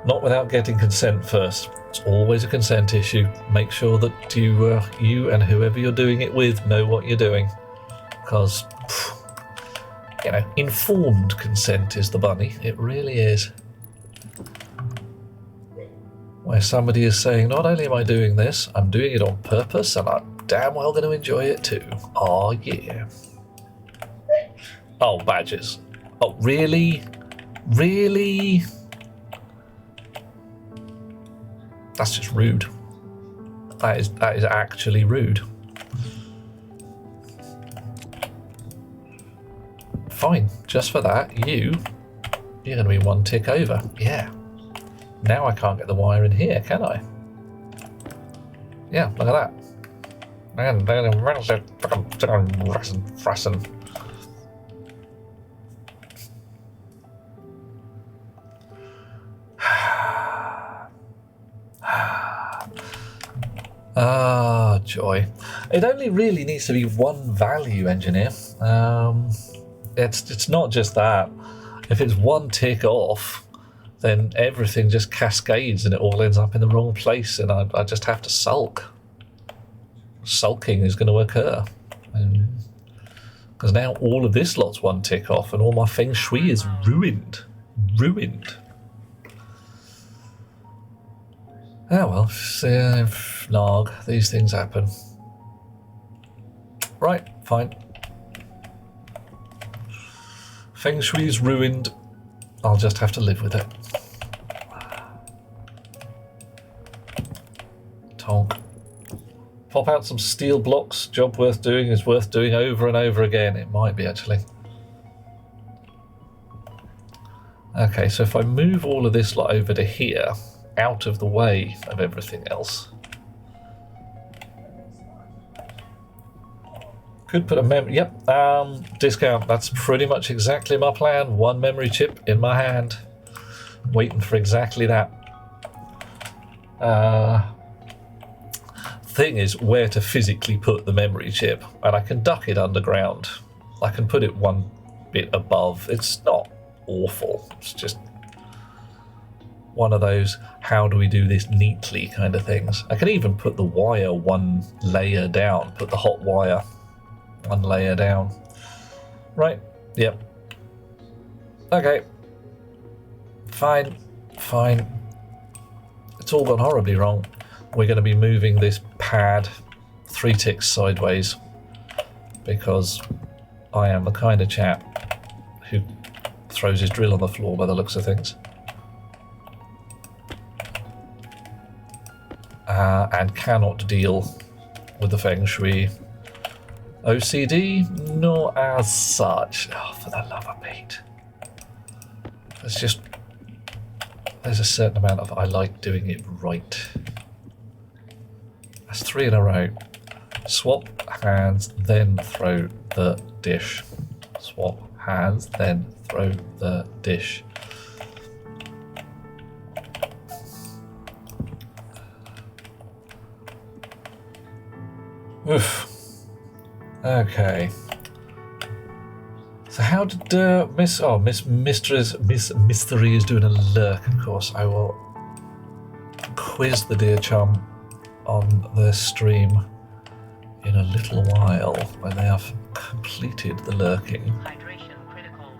Not without getting consent first. It's always a consent issue. Make sure that you and whoever you're doing it with know what you're doing. Because, informed consent is the bunny. It really is. Where somebody is saying, not only am I doing this, I'm doing it on purpose and I'm damn well going to enjoy it too. Oh, yeah. Oh, badges. Oh, really? Really? That's just rude. That is actually rude. Fine, just for that, you're going to be one tick over. Yeah. Now I can't get the wire in here, can I? Yeah, look at that. Ah, joy. It only really needs to be one value, engineer. It's not just that. If it's one tick off, then everything just cascades and it all ends up in the wrong place and I just have to sulk. Sulking is going to occur. Because now all of this lot's one tick off and all my feng shui is ruined. Ruined. Oh well, Narg, these things happen. Right, fine. Feng Shui's ruined. I'll just have to live with it. Tonk. Pop out some steel blocks. Job worth doing is worth doing over and over again. It might be, actually. Okay, so if I move all of this lot over to here, out of the way of everything else. Could put a memory. Yep. Discount. That's pretty much exactly my plan. One memory chip in my hand, waiting for exactly that. Thing is where to physically put the memory chip, and I can duck it underground. I can put it one bit above. It's not awful. It's just one of those how do we do this neatly kind of things. I can even put the wire one layer down, put the hot wire one layer down. Right, yep. Okay. Fine. It's all gone horribly wrong. We're going to be moving this pad 3 ticks sideways because I am the kind of chap who throws his drill on the floor by the looks of things. And cannot deal with the feng shui. OCD? Not as such. Oh, for the love of Pete. There's a certain amount of I like doing it right. That's 3 in a row. Swap hands, then throw the dish. Swap hands, then throw the dish. Oof. Okay. So how did Miss Mystery is doing a lurk, of course. I will quiz the dear chum on their stream in a little while when they have completed the lurking. Hydration critical.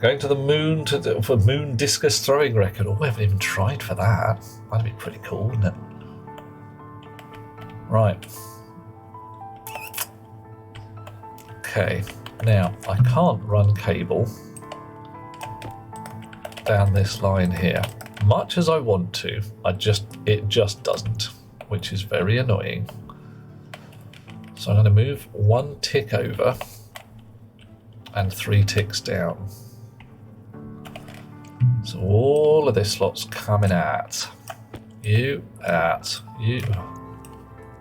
Going to the moon for moon discus throwing record. Oh, we haven't even tried for that. That'd be pretty cool, wouldn't it? Right. Okay. Now I can't run cable down this line here. Much as I want to, it just doesn't, which is very annoying. So I'm going to move 1 tick over and 3 ticks down. So all of this slot's coming out. You, out. You,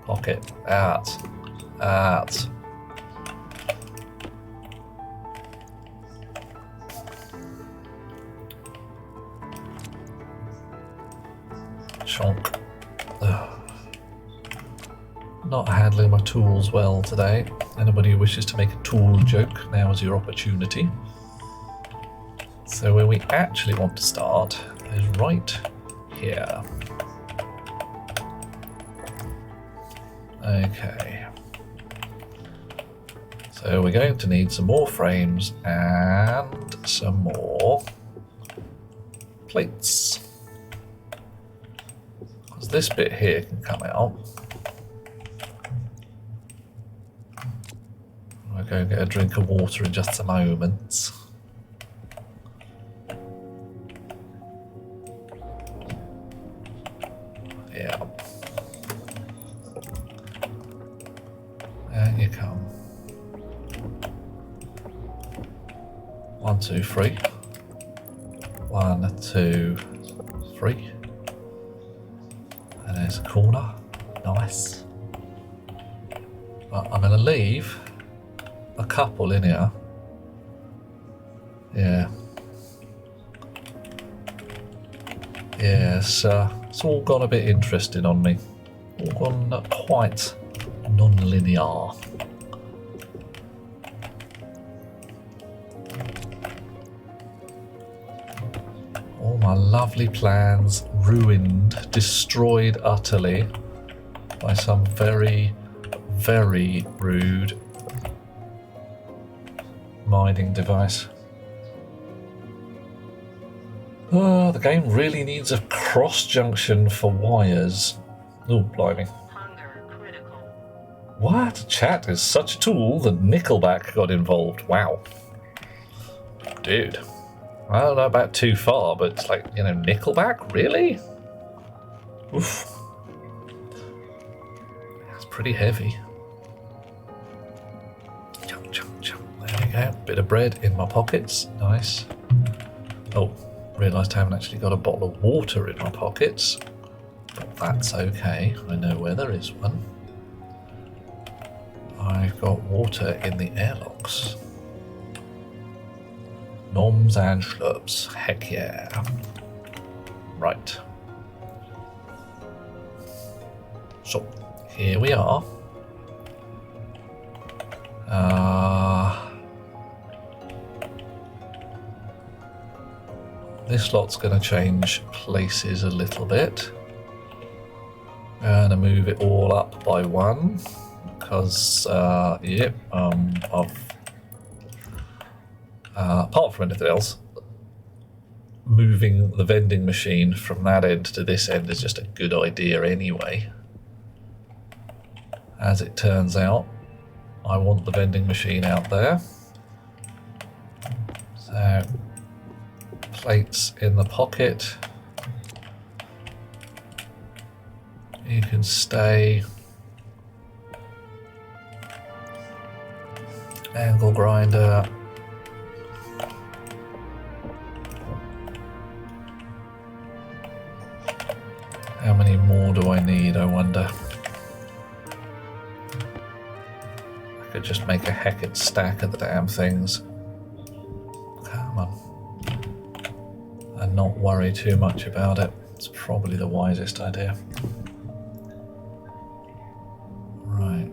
pocket, out. Out. Chonk. Ugh. Not handling my tools well today. Anybody who wishes to make a tool joke, now is your opportunity. So where we actually want to start is right here. Okay. So we're going to need some more frames and some more plates. Because this bit here can come out. I'll go and get a drink of water in just a moment. Yeah. There you come. 1, 2, 3. 1, 2, 3. And there's a corner. Nice. But I'm going to leave a couple in here. Yeah. Yeah, it's all gone a bit interesting on me. All gone quite non-linear. All my lovely plans ruined, destroyed utterly by some very, very rude mining device. Oh, the game really needs a cross junction for wires. Oh, blimey. Hunger critical. What? Chat is such a tool that Nickelback got involved. Wow. Dude. I don't know about too far, but it's like, Nickelback? Really? Oof. That's pretty heavy. Chunk, chunk, chunk. There we go. Bit of bread in my pockets. Nice. Oh, realised I haven't actually got a bottle of water in my pockets. But that's okay. I know where there is one. I've got water in the airlocks. Noms and schlurps. Heck yeah. Right. So, here we are. This lot's going to change places a little bit. Gonna move it all up by one because, apart from anything else, moving the vending machine from that end to this end is just a good idea anyway. As it turns out, I want the vending machine out there. So, plates in the pocket. You can stay. Angle grinder. How many more do I need, I wonder? I could just make a heckin' stack of the damn things. Come on. And not worry too much about it. It's probably the wisest idea. Right.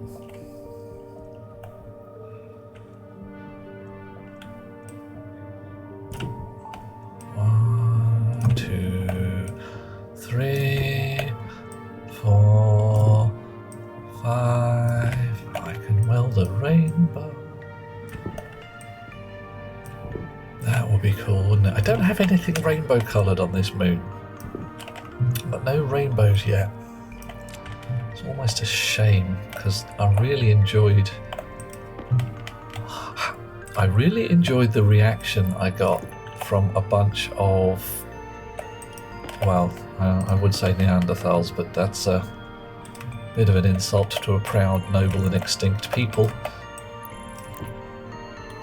One, two, three, 4, 5. I can weld a rainbow. That would be cool, wouldn't it? I don't have anything rainbow coloured on this moon. But no rainbows yet. It's almost a shame because I really enjoyed the reaction I got from a bunch of, well, I would say Neanderthals, but that's a bit of an insult to a proud, noble and extinct people.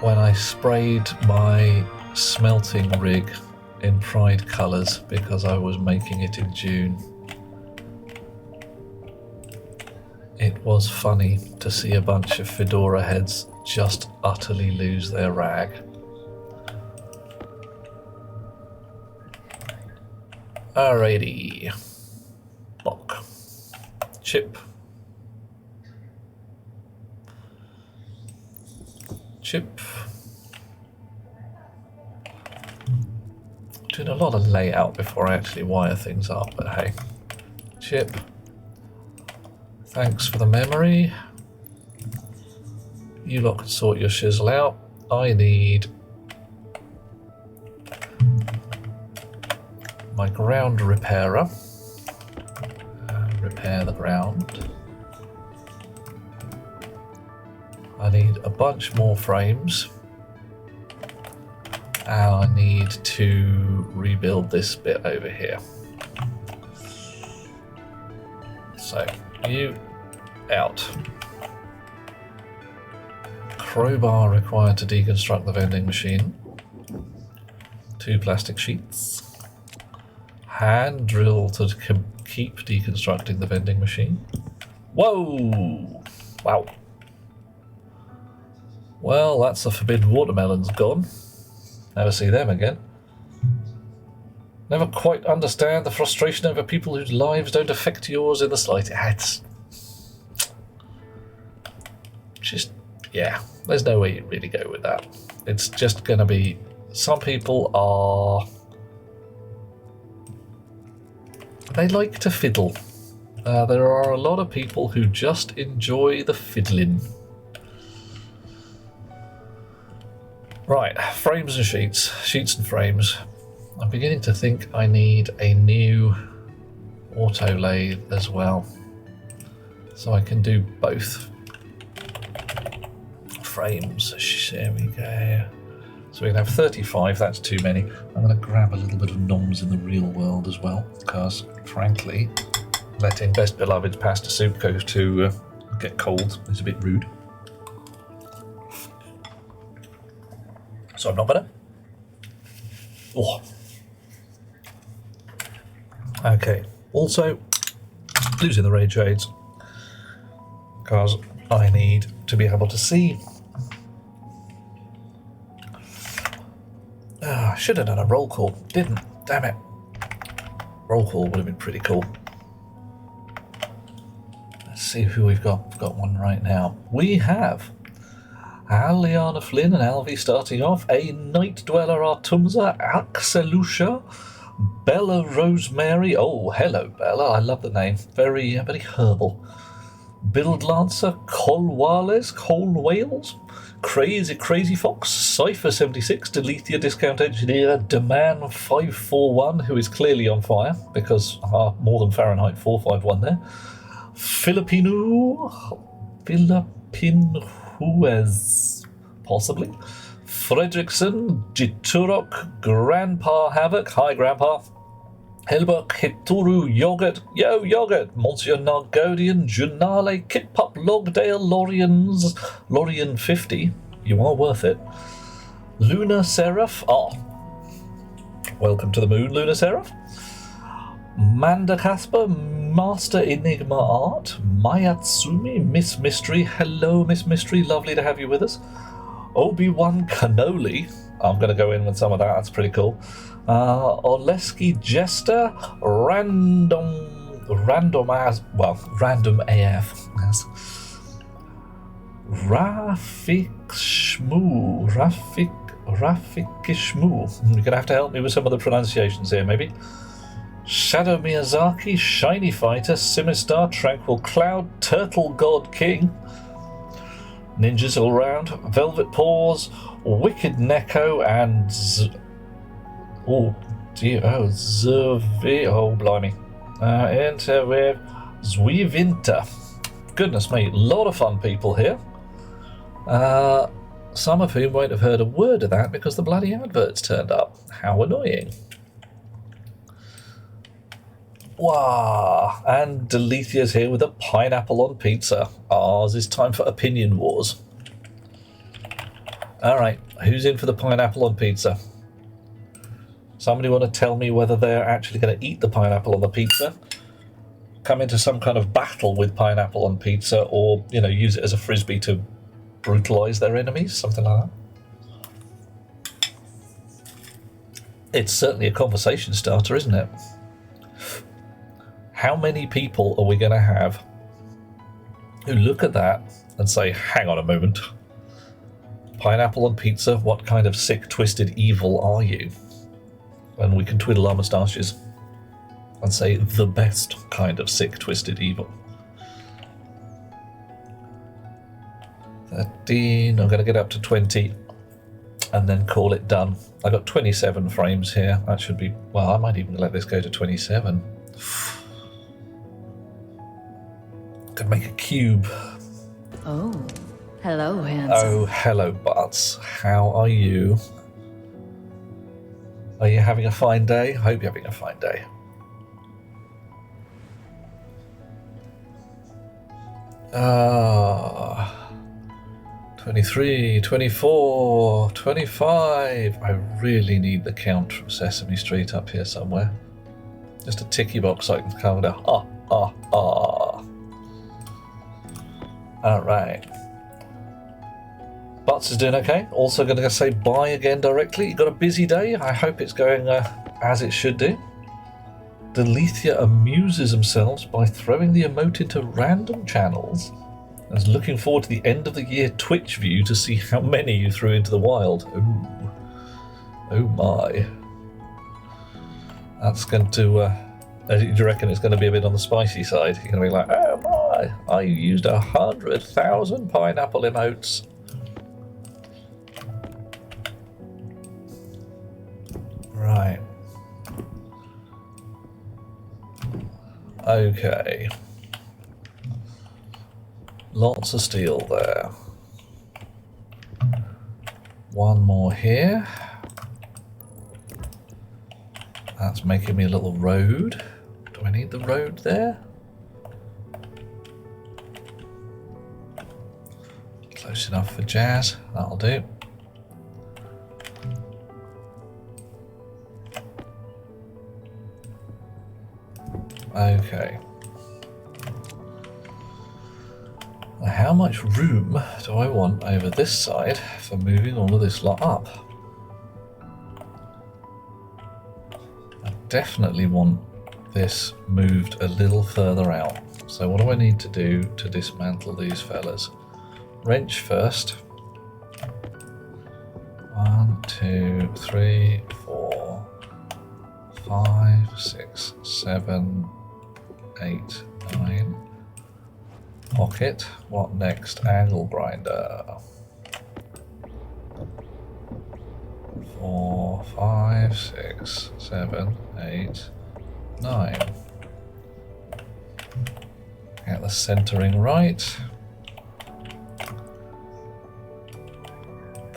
When I sprayed my smelting rig in pride colours because I was making it in June. It was funny to see a bunch of fedora heads just utterly lose their rag. Alrighty. Block. Chip. Chip. Doing a lot of layout before I actually wire things up, but hey. Chip. Thanks for the memory. You lot can sort your shizzle out. I need my ground repairer. Repair the ground. I need a bunch more frames. And I need to rebuild this bit over here. So, you out. Crowbar required to deconstruct the vending machine. 2 plastic sheets. Hand drill to keep deconstructing the vending machine. Whoa! Wow. Well, that's the forbidden watermelons gone. Never see them again. Never quite understand the frustration over people whose lives don't affect yours in the slightest. Just, yeah, there's no way you really go with that. It's just going to be, some people are, they like to fiddle. There are a lot of people who just enjoy the fiddling. Right, frames and sheets. Sheets and frames. I'm beginning to think I need a new auto lathe as well. So I can do both. Frames. There we go. So we can have 35, that's too many. I'm going to grab a little bit of noms in the real world as well, because frankly, letting Best Beloved's pasta soup go to get cold is a bit rude. So I'm not gonna. Oh. Okay. Also, losing the rage shades because I need to be able to see. I should have done a roll call. Didn't. Damn it. Roll call would have been pretty cool. Let's see who we've got. We've got one right now. We have Aliana Flynn and Alvi starting off. A Night Dweller Artumza, Axelusha, Bella Rosemary. Oh, hello, Bella. I love the name. Very herbal. Build Lancer, Colwales, Wales, Crazy Fox, Cypher 76, Delethea Discount Engineer, Deman 541, who is clearly on fire because more than Fahrenheit 451 there. Philippinuez, possibly. Fredrickson, Jiturok, Grandpa Havoc, hi Grandpa. Helbuk, Hituru, Yogurt, Yo Yogurt, Monsieur Nargodian, Junale, Kitpup, Logdale, Lorien 50, you are worth it. Luna Seraph, welcome to the moon, Luna Seraph. Manda Casper, Master Enigma Art, Mayatsumi, Miss Mystery, hello Miss Mystery, lovely to have you with us. Obi-Wan Cannoli, I'm going to go in with some of that, that's pretty cool. Oleski Jester, random AF. Yes. Rafik Shmoo. You're gonna have to help me with some of the pronunciations here, maybe. Shadow Miyazaki, Shiny Fighter, Simistar, Tranquil Cloud, Turtle God King, Ninjas all round, Velvet Paws, Wicked Neko, and blimey. Enter with Zwivinter. Goodness me, a lot of fun people here. Some of whom won't have heard a word of that because the bloody adverts turned up. How annoying. Wow, and Delethea's here with a pineapple on pizza. Ours is time for opinion wars. Alright, who's in for the pineapple on pizza? Somebody want to tell me whether they're actually going to eat the pineapple on the pizza, come into some kind of battle with pineapple on pizza, or, use it as a frisbee to brutalize their enemies, something like that. It's certainly a conversation starter, isn't it? How many people are we going to have who look at that and say, hang on a moment, pineapple on pizza, what kind of sick, twisted evil are you? And we can twiddle our moustaches and say the best kind of sick, twisted evil. 13, I'm going to get up to 20 and then call it done. I got 27 frames here. That should be, well, I might even let this go to 27. Could make a cube. Oh, hello, handsome. Oh, hello, Butts. How are you? Are you having a fine day? I hope you're having a fine day. Ah, 23, 24, 25. I really need the count from Sesame Street up here somewhere. Just a ticky box so I can count down. Alright. Butts is doing okay. Also going to say bye again directly. You got a busy day. I hope it's going as it should do. Delethea amuses themselves by throwing the emote into random channels and is looking forward to the end of the year Twitch view to see how many you threw into the wild. Ooh. Oh my. That's going to... do you reckon it's going to be a bit on the spicy side? You're going to be like, oh my, I used 100,000 pineapple emotes. Right. Okay. Lots of steel there. One more here. That's making me a little road. Do I need the road there? Close enough for jazz. That'll do. Okay. How how much room do I want over this side for moving all of this lot up? I definitely want this moved a little further out. So what do I need to do to dismantle these fellas? Wrench first. 1, 2, 3, 4, 5, 6, 7, 8, 9. Pocket. What next? Angle grinder. 4, 5, 6, 7, 8, 9. Get the centering right.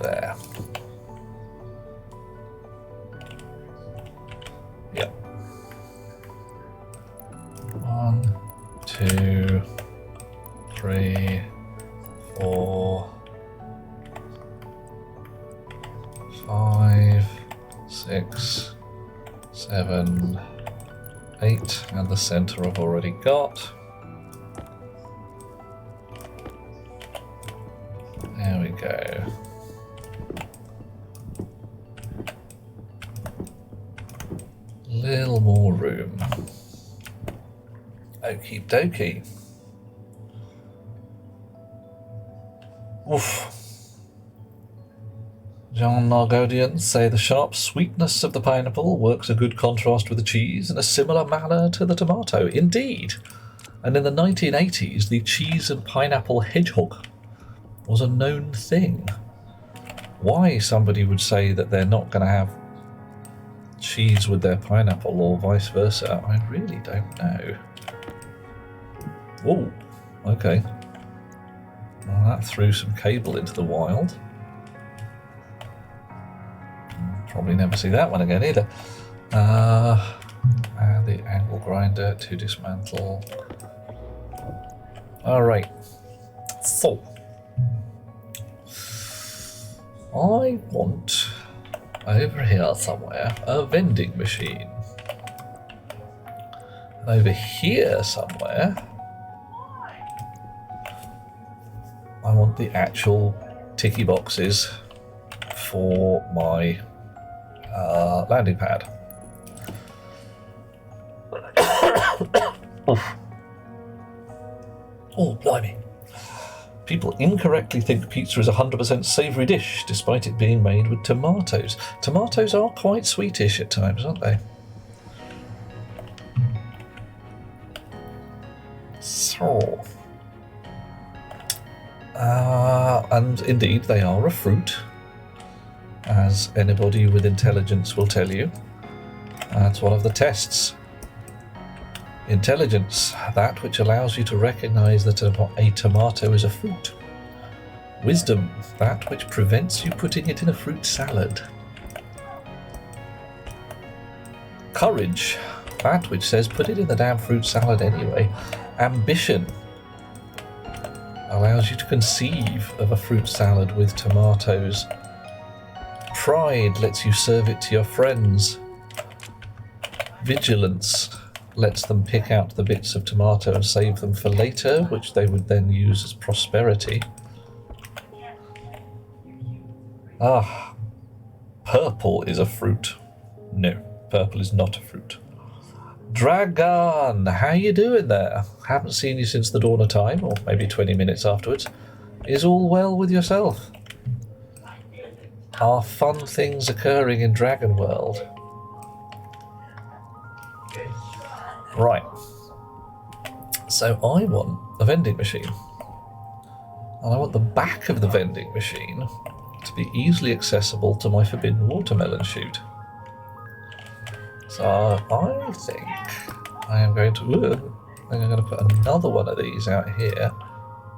There. Yep. 1, 2, 3, 4, 5, 6, 7, 8, and the center I've already got. There we go. Little more room. Okie dokie. Oof. Jean Nargodians say the sharp sweetness of the pineapple works a good contrast with the cheese in a similar manner to the tomato. Indeed. And in the 1980s, the cheese and pineapple hedgehog was a known thing. Why somebody would say that they're not going to have cheese with their pineapple or vice versa, I really don't know. Oh, okay. Well, that threw some cable into the wild. Probably never see that one again either. And the angle grinder to dismantle. Alright. So, I want, over here somewhere, a vending machine. And over here somewhere, I want the actual ticky boxes for my landing pad. Oh, blimey. People incorrectly think pizza is a 100% savoury dish, despite it being made with tomatoes. Tomatoes are quite sweetish at times, aren't they? So... and indeed, they are a fruit, as anybody with intelligence will tell you. That's one of the tests. Intelligence, that which allows you to recognize that a tomato is a fruit. Wisdom, that which prevents you putting it in a fruit salad. Courage, that which says put it in the damn fruit salad anyway. Ambition, allows you to conceive of a fruit salad with tomatoes. Pride lets you serve it to your friends. Vigilance lets them pick out the bits of tomato and save them for later, which they would then use as prosperity. Ah, purple is a fruit. No, purple is not a fruit. Dragon, how you doing there? Haven't seen you since the dawn of time, or maybe 20 minutes afterwards. Is all well with yourself? Are fun things occurring in Dragon World? Right. So I want a vending machine. And I want the back of the vending machine to be easily accessible to my forbidden watermelon shoot. So I think I am going to... I'm going to put another one of these out here,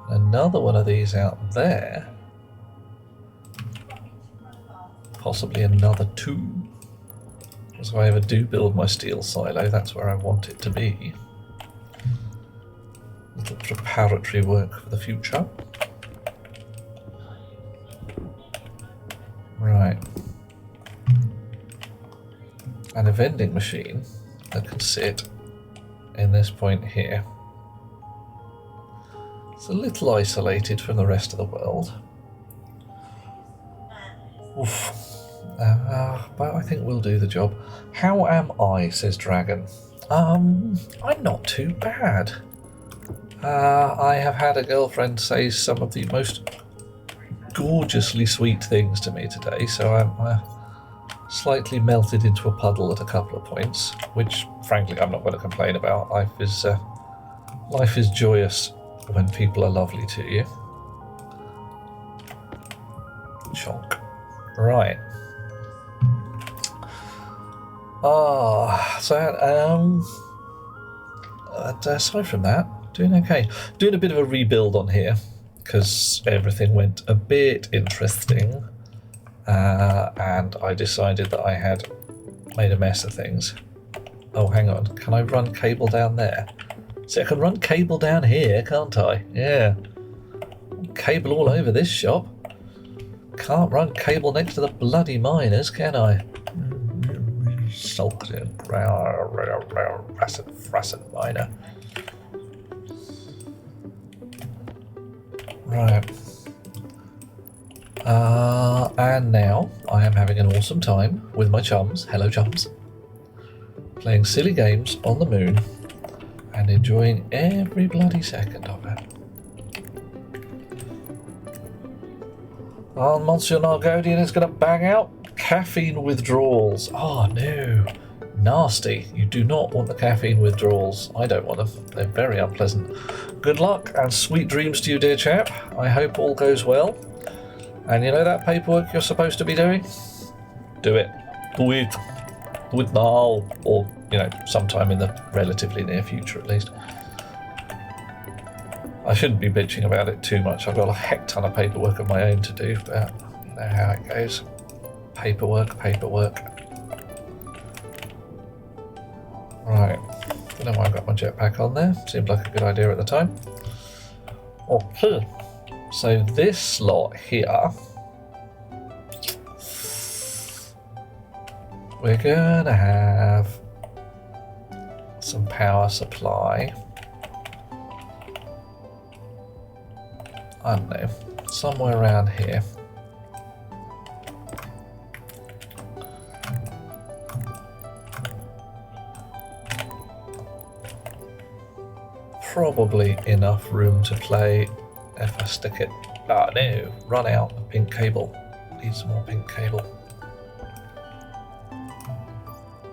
another one of these out there, possibly another two. Because if I ever do build my steel silo, that's where I want it to be. Little preparatory work for the future. Right. And a vending machine that can sit in this point here. It's a little isolated from the rest of the world. Oof. But I think we'll do the job. How am I, says Dragon. I'm not too bad. I have had a girlfriend say some of the most gorgeously sweet things to me today, so I'm slightly melted into a puddle at a couple of points, which frankly I'm not going to complain about. Life is joyous when people are lovely to you. Chonk. Right. Aside from that, doing okay. Doing a bit of a rebuild on here because everything went a bit interesting, and I decided that I had made a mess of things. Oh, hang on. Can I run cable down there? See, I can run cable down here, can't I? Yeah. Cable all over this shop. Can't run cable next to the bloody miners, can I? Sulking Fracet miner. Right. And now I am having an awesome time with my chums. Hello, chums. Playing silly games on the moon and enjoying every bloody second of it. Monsieur Nargodian is going to bang out caffeine withdrawals. Oh no, nasty. You do not want the caffeine withdrawals. I don't want them. They're very unpleasant. Good luck and sweet dreams to you, dear chap. I hope all goes well. And you know that paperwork you're supposed to be doing? Do it. Do it. Do it now. Or, sometime in the relatively near future at least. I shouldn't be bitching about it too much. I've got a heck ton of paperwork of my own to do, but you know how it goes. Paperwork. Right. I don't know why I've got my jetpack on there. Seemed like a good idea at the time. Okay. So this slot here, we're gonna have some power supply. I don't know, somewhere around here. Probably enough room to play if I stick it. Ah, no, run out of pink cable. Need some more pink cable.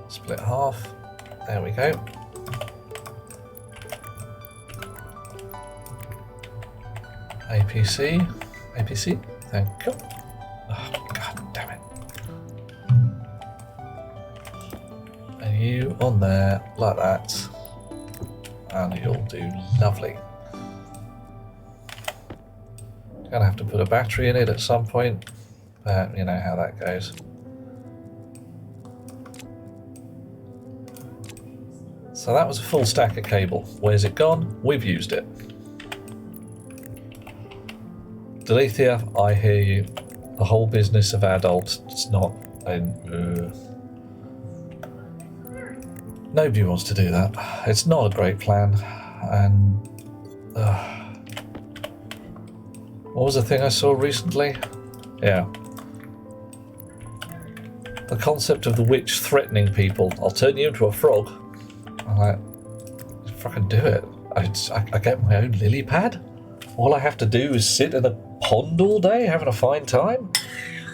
Split half. There we go. APC, thank you. Oh, god damn it. And you on there, like that. And you'll do lovely. Gonna have to put a battery in it at some point, but you know how that goes. So that was a full stack of cable. Where's it gone? We've used it. Delethea, I hear you. The whole business of adults, it's not... Nobody wants to do that. It's not a great plan. And... what was the thing I saw recently? Yeah. The concept of the witch threatening people. I'll turn you into a frog. I'm like, fucking do it. I get my own lily pad. All I have to do is sit in a pond all day having a fine time?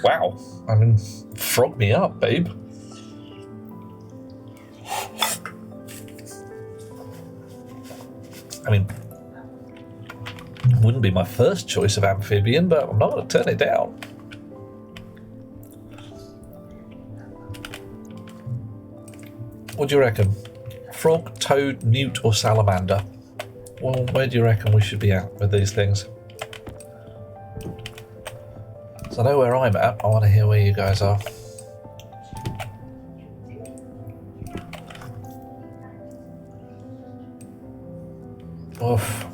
Wow. I mean, frog me up, babe. I mean, wouldn't be my first choice of amphibian, but I'm not going to turn it down. What do you reckon? Frog, toad, newt, or salamander? Well, where do you reckon we should be at with these things? So I know where I'm at. I want to hear where you guys are. Oof.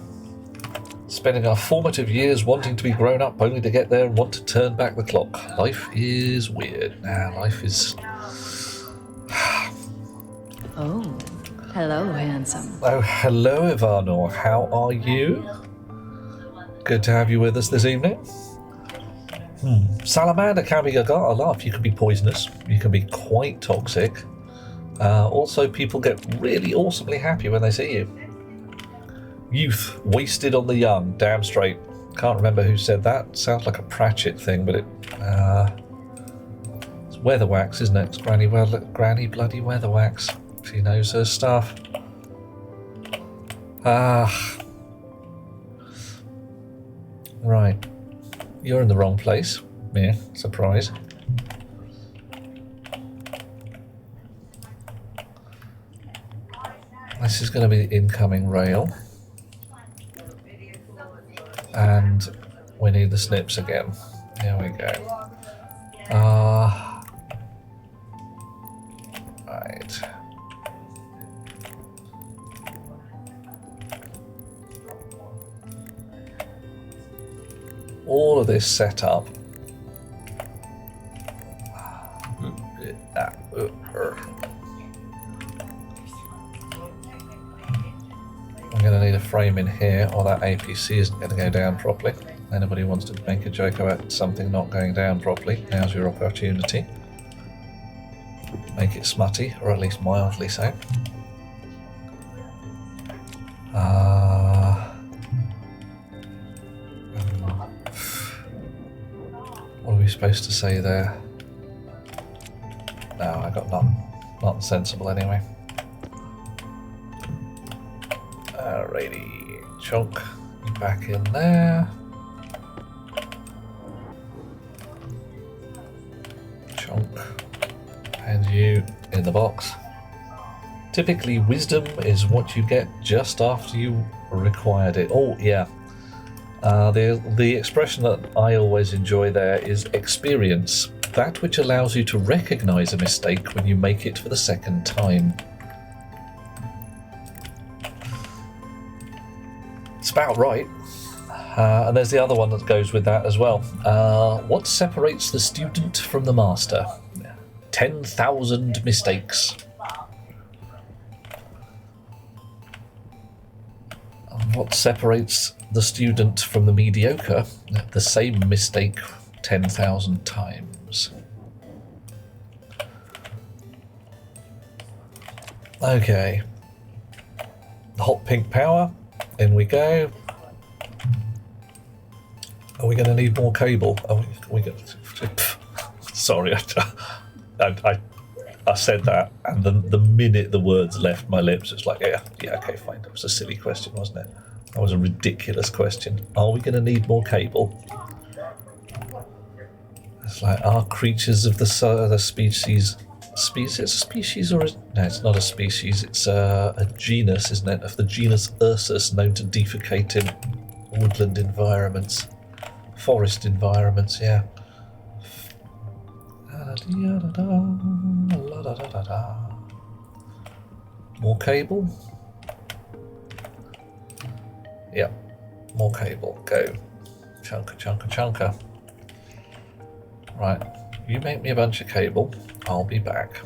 Spending our formative years wanting to be grown up only to get there and want to turn back the clock. Life is weird. Life is... Oh, hello, handsome. Oh, hello, Ivanor. How are you? Good to have you with us this evening. Salamander can be a laugh. You can be poisonous. You can be quite toxic. Also, people get really awesomely happy when they see you. Youth, wasted on the young. Damn straight. Can't remember who said that. Sounds like a Pratchett thing, but it's Weatherwax, isn't it? It's Granny bloody Weatherwax. She knows her stuff. Right. You're in the wrong place. Yeah, surprise. This is going to be the incoming rail. And we need the snips again. Here we go. Right. All of this set up. I'm going to need a frame in here, or that APC isn't going to go down properly. Anybody who wants to make a joke about something not going down properly, now's your opportunity. Make it smutty, or at least mildly so. What are we supposed to say there? No, I got none. Not sensible anyway. Alrighty, chunk back in there. Chunk, and you in the box. Typically, wisdom is what you get just after you required it. Oh yeah, the expression that I always enjoy there is experience. That which allows you to recognize a mistake when you make it for the second time. It's about right. And there's the other one that goes with that as well. What separates the student from the master? 10,000 mistakes. And what separates the student from the mediocre? The same mistake 10,000 times. Okay. Hot pink power. In we go. Are we going to need more cable? Are we going sorry, I said that, and the minute the words left my lips, it's like, yeah, okay, fine. That was a silly question, wasn't it? That was a ridiculous question. Are we going to need more cable? It's like, are creatures of the species? It's a species, or no? It's not a species. It's a genus, isn't it? Of the genus Ursus, known to defecate in woodland environments, forest environments. Yeah. More cable. Yep. More cable. Go. Chunker, chunker, chunker. Right. You make me a bunch of cable. I'll be back.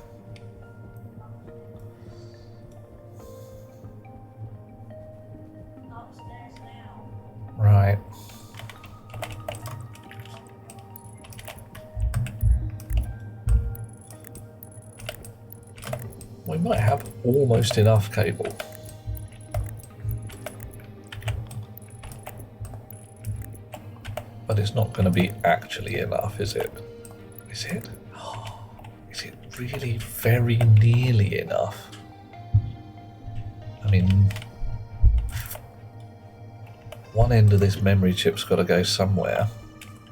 Right. We might have almost enough cable. But it's not going to be actually enough, is it? Is it? Is it really very nearly enough? I mean, one end of this memory chip's got to go somewhere.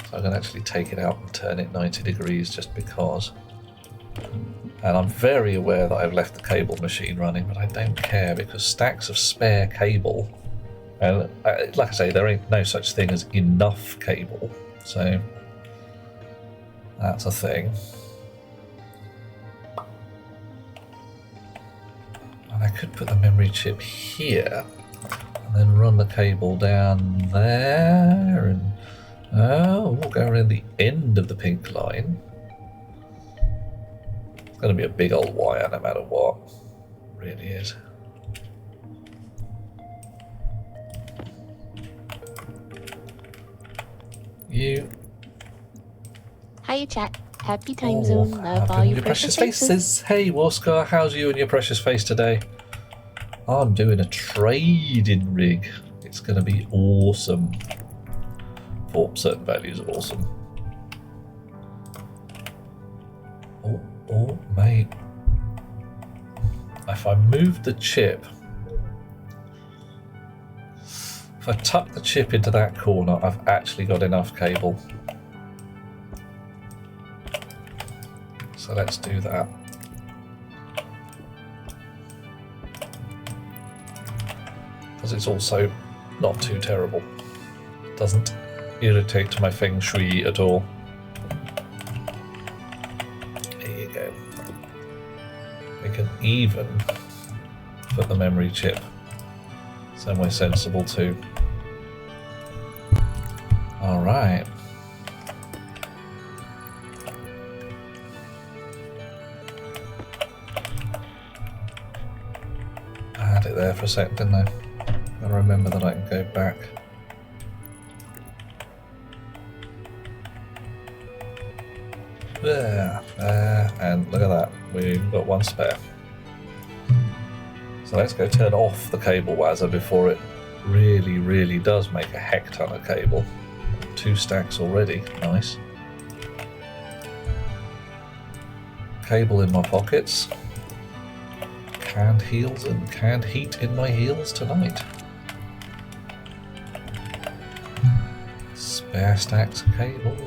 So I'm going to actually take it out and turn it 90 degrees just because. And I'm very aware that I've left the cable machine running, but I don't care because stacks of spare cable, and like I say, there ain't no such thing as enough cable, so that's a thing. And I could put the memory chip here and then run the cable down there, and we'll go around the end of the pink line. It's going to be a big old wire no matter what. It really is. You. Hiya, chat. Happy time Oh, zone. Love all your precious faces. Hey, Waskar, how's you and your precious face today? I'm doing a trading rig. It's going to be awesome. For certain values of awesome. Oh, mate. If I move the chip, if I tuck the chip into that corner, I've actually got enough cable. So let's do that. Because it's also not too terrible. Doesn't irritate my feng shui at all. There you go. We can even put the memory chip somewhere sensible too. Alright. I had it there for a second, didn't I? Gotta remember that I can go back. There, and look at that, we've got one spare. So let's go turn off the cable wazzer before it really does make a heck ton of cable. 2 stacks already, nice. Cable in my pockets. Canned heels and canned heat in my heels tonight. Spare stacks of cable.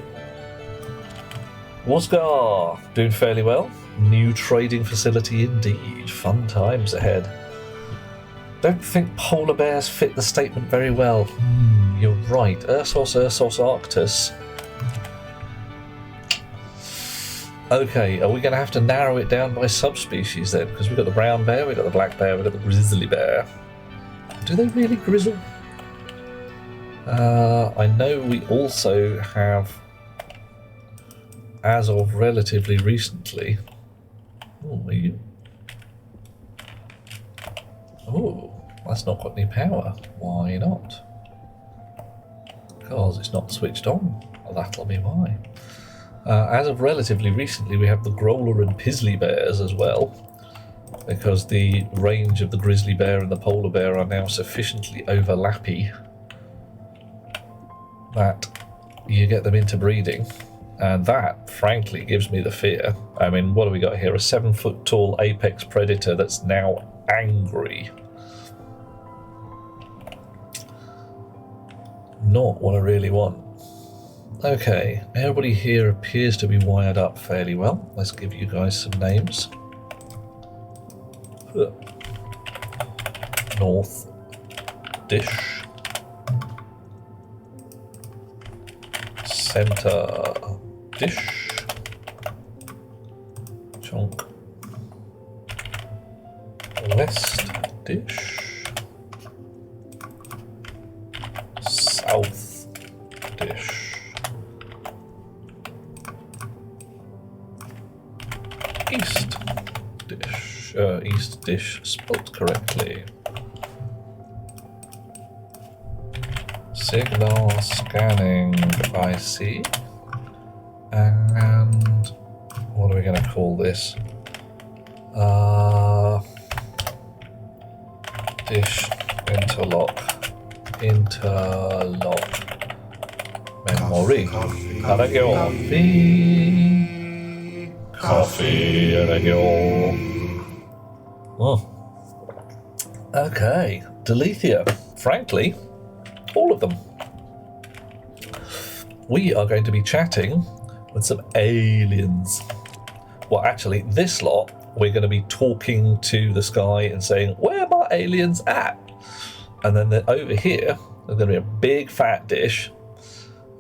Waskar, doing fairly well. New trading facility indeed. Fun times ahead. Don't think polar bears fit the statement very well. You're right. Ursos arctus. Okay, are we going to have to narrow it down by subspecies then? Because we've got the brown bear, we've got the black bear, we've got the grizzly bear. Do they really grizzle? I know we also have, as of relatively recently... Oh, are you? Oh, that's not got any power. Why not? Because it's not switched on. Well, that'll be why. As of relatively recently, we have the Growler and Pizzly bears as well, because the range of the grizzly bear and the polar bear are now sufficiently overlappy that you get them into breeding. And that, frankly, gives me the fear. I mean, what do we got here? A 7-foot tall apex predator that's now angry. Not what I really want. Okay, everybody here appears to be wired up fairly well. Let's give you guys some names. North dish. Center dish. Chunk. West dish. South dish. East dish spelled correctly. Signal scanning IC. And what are we going to call this? Dish interlock. Memory. How to go on? Coffee, and I go. Oh. Okay, Delethea. Frankly, all of them. We are going to be chatting with some aliens. Well, actually, this lot, we're going to be talking to the sky and saying, where are my aliens at? And then over here, there's going to be a big fat dish.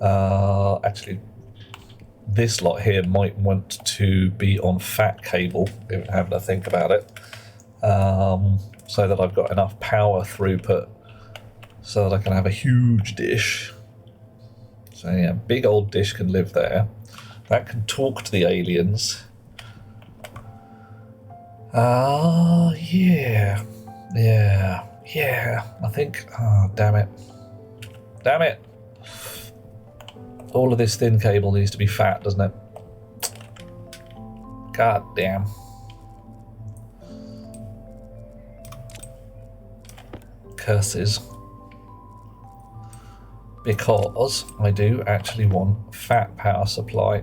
Actually, this lot here might want to be on fat cable, even having to think about it, so that I've got enough power throughput so that I can have a huge dish. So yeah, big old dish can live there. That can talk to the aliens. Yeah. I think, damn it. All of this thin cable needs to be fat, doesn't it? God damn. Curses. Because I do actually want fat power supply.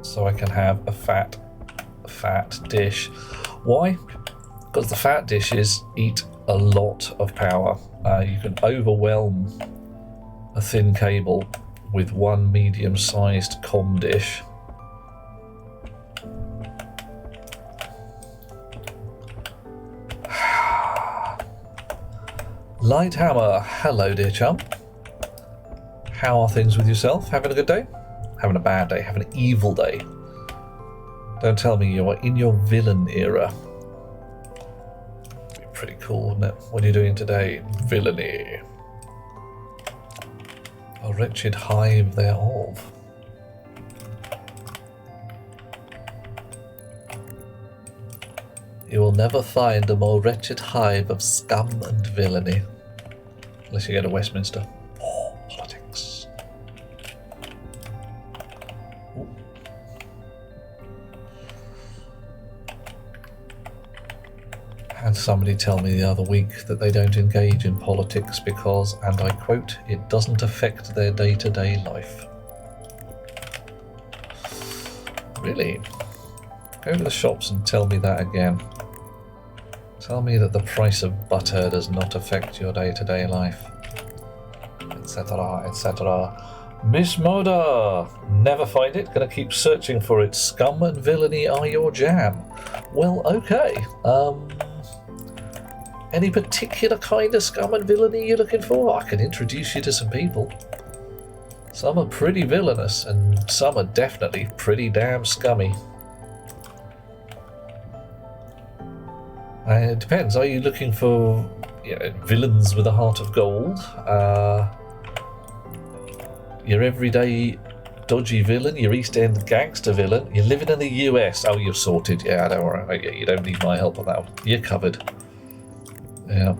So I can have a fat dish. Why? Because the fat dishes eat a lot of power. You can overwhelm a thin cable with one medium-sized comm dish. Lighthammer, hello dear chum. How are things with yourself? Having a good day? Having a bad day? Having an evil day? Don't tell me you are in your villain era. Be pretty cool, wouldn't it? What are you doing today? Villainy. A wretched hive thereof. You will never find a more wretched hive of scum and villainy. Unless you go to Westminster. Oh, politics. Ooh. Had somebody tell me the other week that they don't engage in politics because, and I quote, it doesn't affect their day-to-day life. Really? Go to the shops and tell me that again. Tell me that the price of butter does not affect your day-to-day life, etc., etc. Miss Moda, never find it. Gonna keep searching for it. Scum and villainy are your jam. Well, okay. Any particular kind of scum and villainy you're looking for? I can introduce you to some people. Some are pretty villainous, and some are definitely pretty damn scummy. It depends. Are you looking for villains with a heart of gold? Your everyday dodgy villain? Your East End gangster villain? You're living in the US? Oh, you're sorted. Yeah, don't worry. You don't need my help on that one. You're covered. Yeah.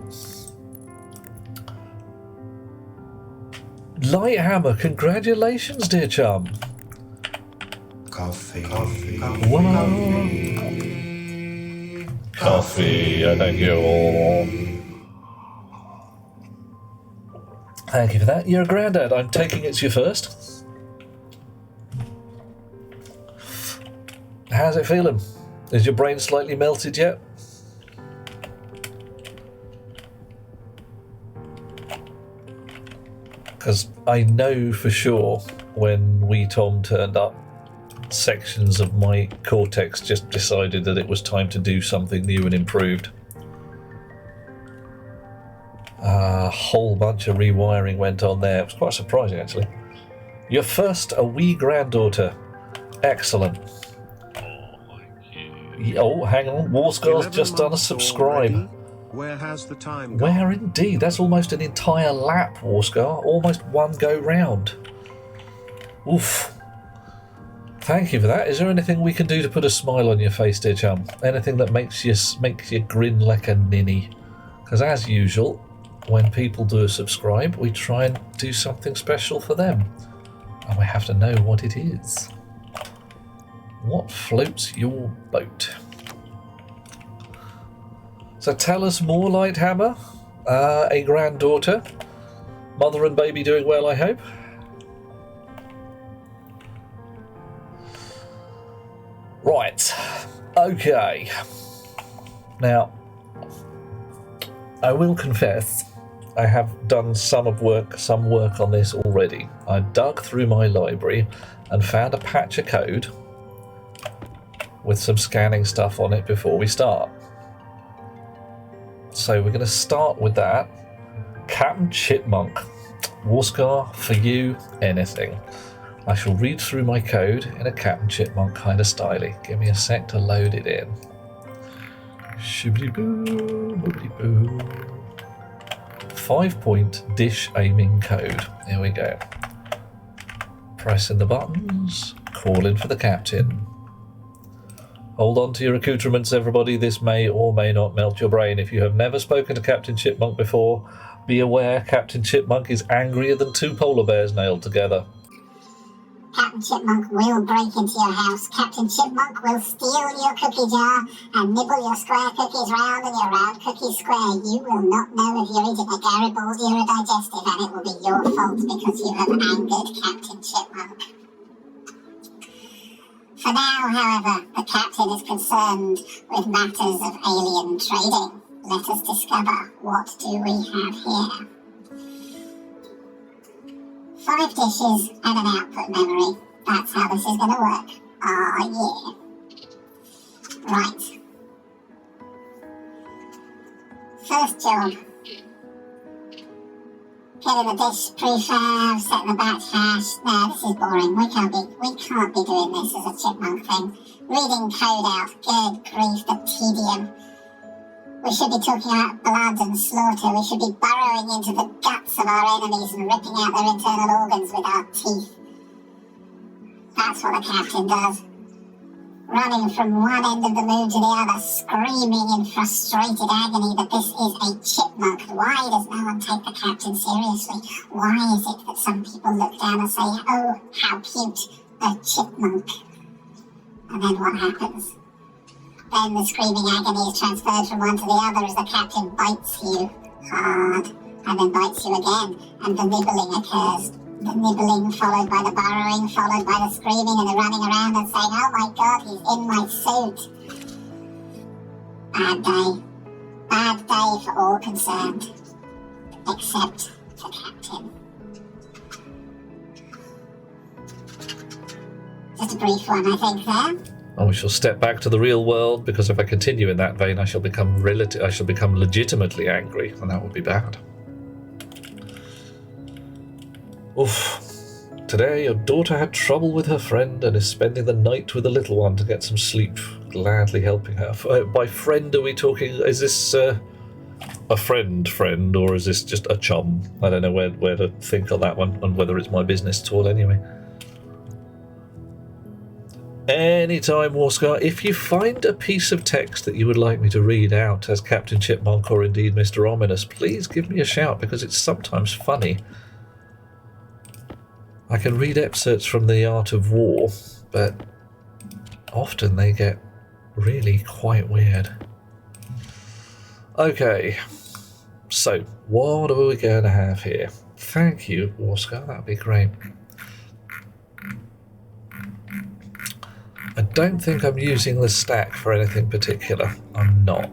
Lighthammer, congratulations, dear chum. Coffee. Coffee, thank you. Thank you for that. You're a granddad. I'm taking it's your first. How's it feeling? Is your brain slightly melted yet? Because I know for sure when wee Tom turned up, sections of my cortex just decided that it was time to do something new and improved. A whole bunch of rewiring went on there. It was quite surprising, actually. Your first, a wee granddaughter. Excellent. Oh, hang on. Warscar's just done a subscribe. Already? Where has the time gone? Where indeed? That's almost an entire lap, Warscar. Almost one go round. Oof. Thank you for that. Is there anything we can do to put a smile on your face, dear chum? Anything that makes you grin like a ninny? Because as usual, when people do a subscribe, we try and do something special for them. And we have to know what it is. What floats your boat? So tell us more, Lighthammer. A granddaughter. Mother and baby doing well, I hope. Right, okay. Now, I will confess, I have done some work on this already. I dug through my library and found a patch of code with some scanning stuff on it before we start. So we're going to start with that. Captain Chipmunk, Warscar, for you, anything. I shall read through my code in a Captain Chipmunk kind of styly. Give me a sec to load it in. Shibbity-boo, boopity-boo. 5-point dish aiming code. Here we go. Pressing the buttons. Calling for the captain. Hold on to your accoutrements, everybody. This may or may not melt your brain. If you have never spoken to Captain Chipmunk before, be aware Captain Chipmunk is angrier than two polar bears nailed together. Captain Chipmunk will break into your house. Captain Chipmunk will steal your cookie jar and nibble your square cookies round and your round cookies square. You will not know if you're eating a Garibaldi or a digestive, and it will be your fault because you have angered Captain Chipmunk. For now, however, the captain is concerned with matters of alien trading. Let us discover, what do we have here? 5 dishes and an output memory. That's how this is going to work. Ah, yeah. Right. First job. Getting the dish prefab, setting the batch hash. Nah, this is boring. We can't be doing this as a chipmunk thing. Reading code out. Good grief, the tedium. We should be talking about blood and slaughter. We should be burrowing into the guts of our enemies and ripping out their internal organs with our teeth. That's what the captain does. Running from one end of the moon to the other, screaming in frustrated agony that this is a chipmunk. Why does no one take the captain seriously? Why is it that some people look down and say, oh, how cute, a chipmunk? And then what happens? Then the screaming agony is transferred from one to the other as the captain bites you hard, and then bites you again, and the nibbling occurs. The nibbling followed by the burrowing, followed by the screaming and the running around and saying, oh my god, he's in my suit. Bad day. Bad day for all concerned. Except the captain. Just a brief one, I think, there. And we shall step back to the real world, because if I continue in that vein, I shall become legitimately angry, and that would be bad. Oof. Today, your daughter had trouble with her friend and is spending the night with the little one to get some sleep, gladly helping her. By friend, are we talking, is this a friend, or is this just a chum? I don't know where to think on that one, and whether it's my business at all anyway. Anytime, Warscar, if you find a piece of text that you would like me to read out as Captain Chipmunk or indeed Mr. Ominous, please give me a shout, because it's sometimes funny. I can read excerpts from The Art of War, but often they get really quite weird. Okay, so what are we going to have here? Thank you, Warscar, that'd be great. I don't think I'm using the stack for anything particular. I'm not.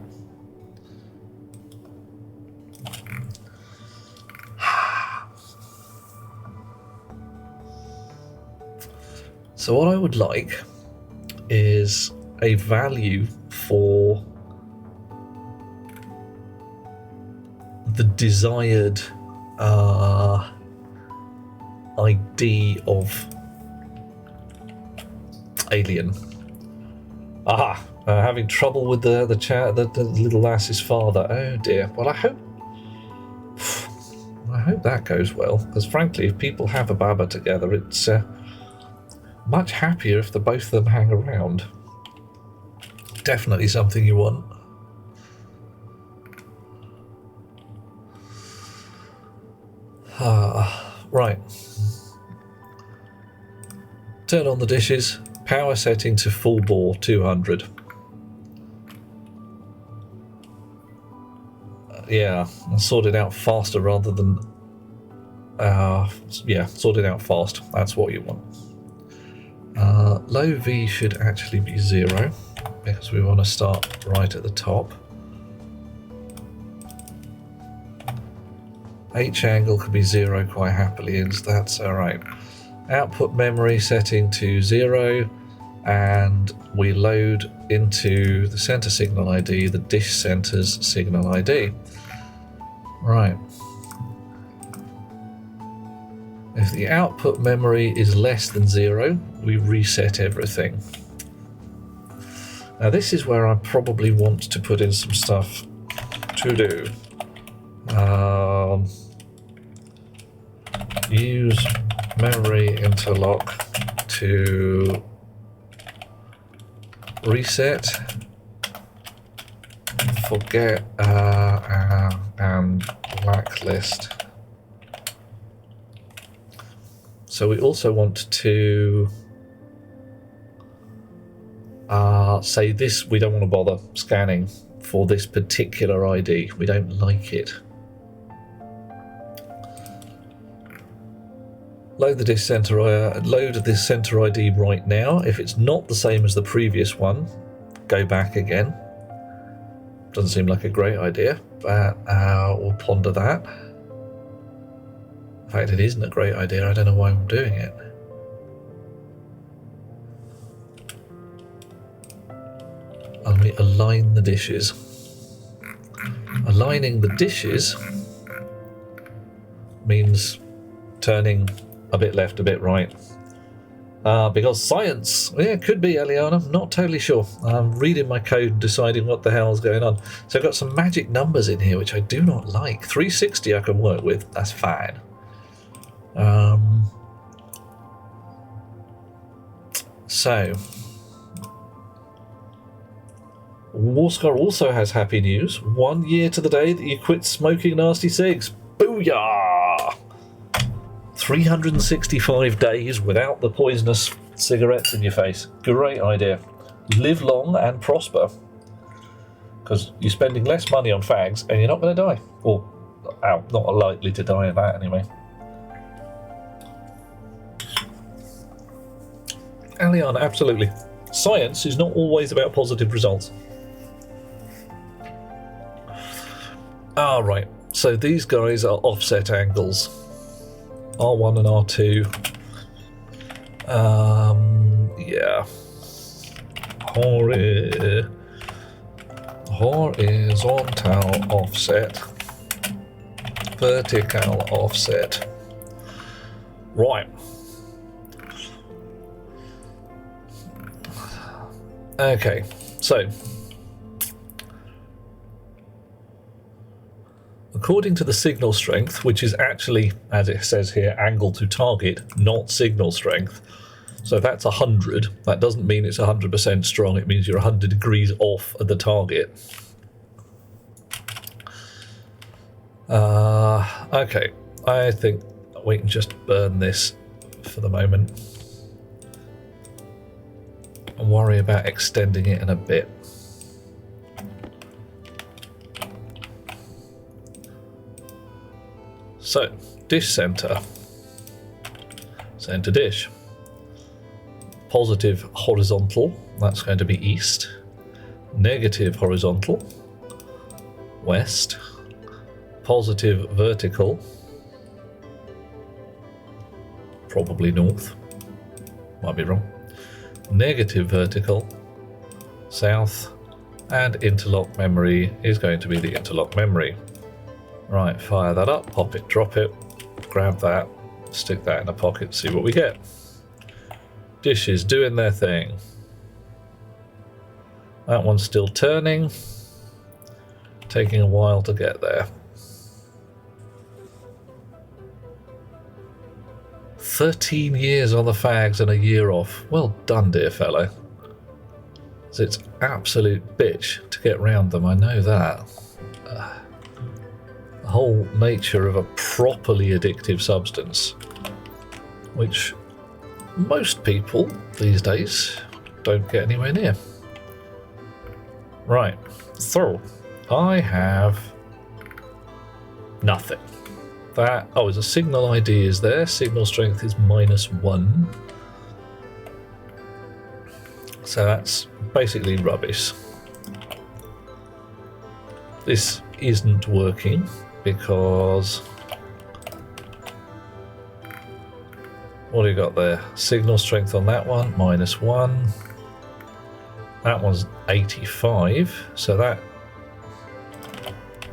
So what I would like is a value for the desired ID of alien. Aha! Having trouble with the little lass's father. Oh dear. Well, I hope that goes well, because frankly, if people have a baba together, it's much happier if the both of them hang around. Definitely something you want. Right. Turn on the dishes. Power setting to full bore, 200. Yeah, and sort it out faster rather than... yeah, sort it out fast. That's what you want. Low V should actually be 0, because we want to start right at the top. H angle could be 0 quite happily, and that's alright. Output memory setting to 0, and we load into the center signal ID, the dish center's signal ID. Right. If the output memory is less than 0, we reset everything. Now this is where I probably want to put in some stuff to do. Use memory interlock to reset, forget and blacklist So we also want to say this, we don't want to bother scanning for this particular ID. We don't like it. Load the dish center, load this center ID right now. If it's not the same as the previous one, go back again. Doesn't seem like a great idea, but we'll ponder that. In fact, it isn't a great idea. I don't know why I'm doing it. And we align the dishes. Aligning the dishes means turning a bit left, a bit right. Because science, yeah, it could be, Eliana, I'm not totally sure. I'm reading my code and deciding what the hell's going on. So I've got some magic numbers in here, which I do not like. 360 I can work with, that's fine. So, Warscar also has happy news. 1 year to the day that you quit smoking nasty cigs. Booyah! 365 days without the poisonous cigarettes in your face. Great idea. Live long and prosper. Because you're spending less money on fags and you're not going to die. Or, not likely to die of that anyway. Aliana, absolutely. Science is not always about positive results. Right. So these guys are offset angles. R1 and R2. Yeah. Horizontal offset. Vertical offset. Right. Okay, so according to the signal strength, which is actually, as it says here, angle to target, not signal strength. So that's 100. That doesn't mean it's 100% strong. It means you're 100 degrees off at the target. Okay, I think we can just burn this for the moment. And worry about extending it in a bit. So, dish center. Center dish. Positive horizontal, that's going to be east. Negative horizontal, west. Positive vertical, probably north. Might be wrong. Negative vertical, south, and interlock memory is going to be the interlock memory. Right, fire that up, pop it, drop it, grab that, stick that in a pocket, see what we get. Dishes doing their thing. That one's still turning, taking a while to get there. 13 years on the fags and a year off. Well done, dear fellow. It's absolute bitch to get round them, I know that. The whole nature of a properly addictive substance, which most people these days don't get anywhere near. Right, so I have nothing. That, oh, there's a signal ID is there. Signal strength is -1. So that's basically rubbish. This isn't working because what do you got there? Signal strength on that one, -1. That one's 85. So that,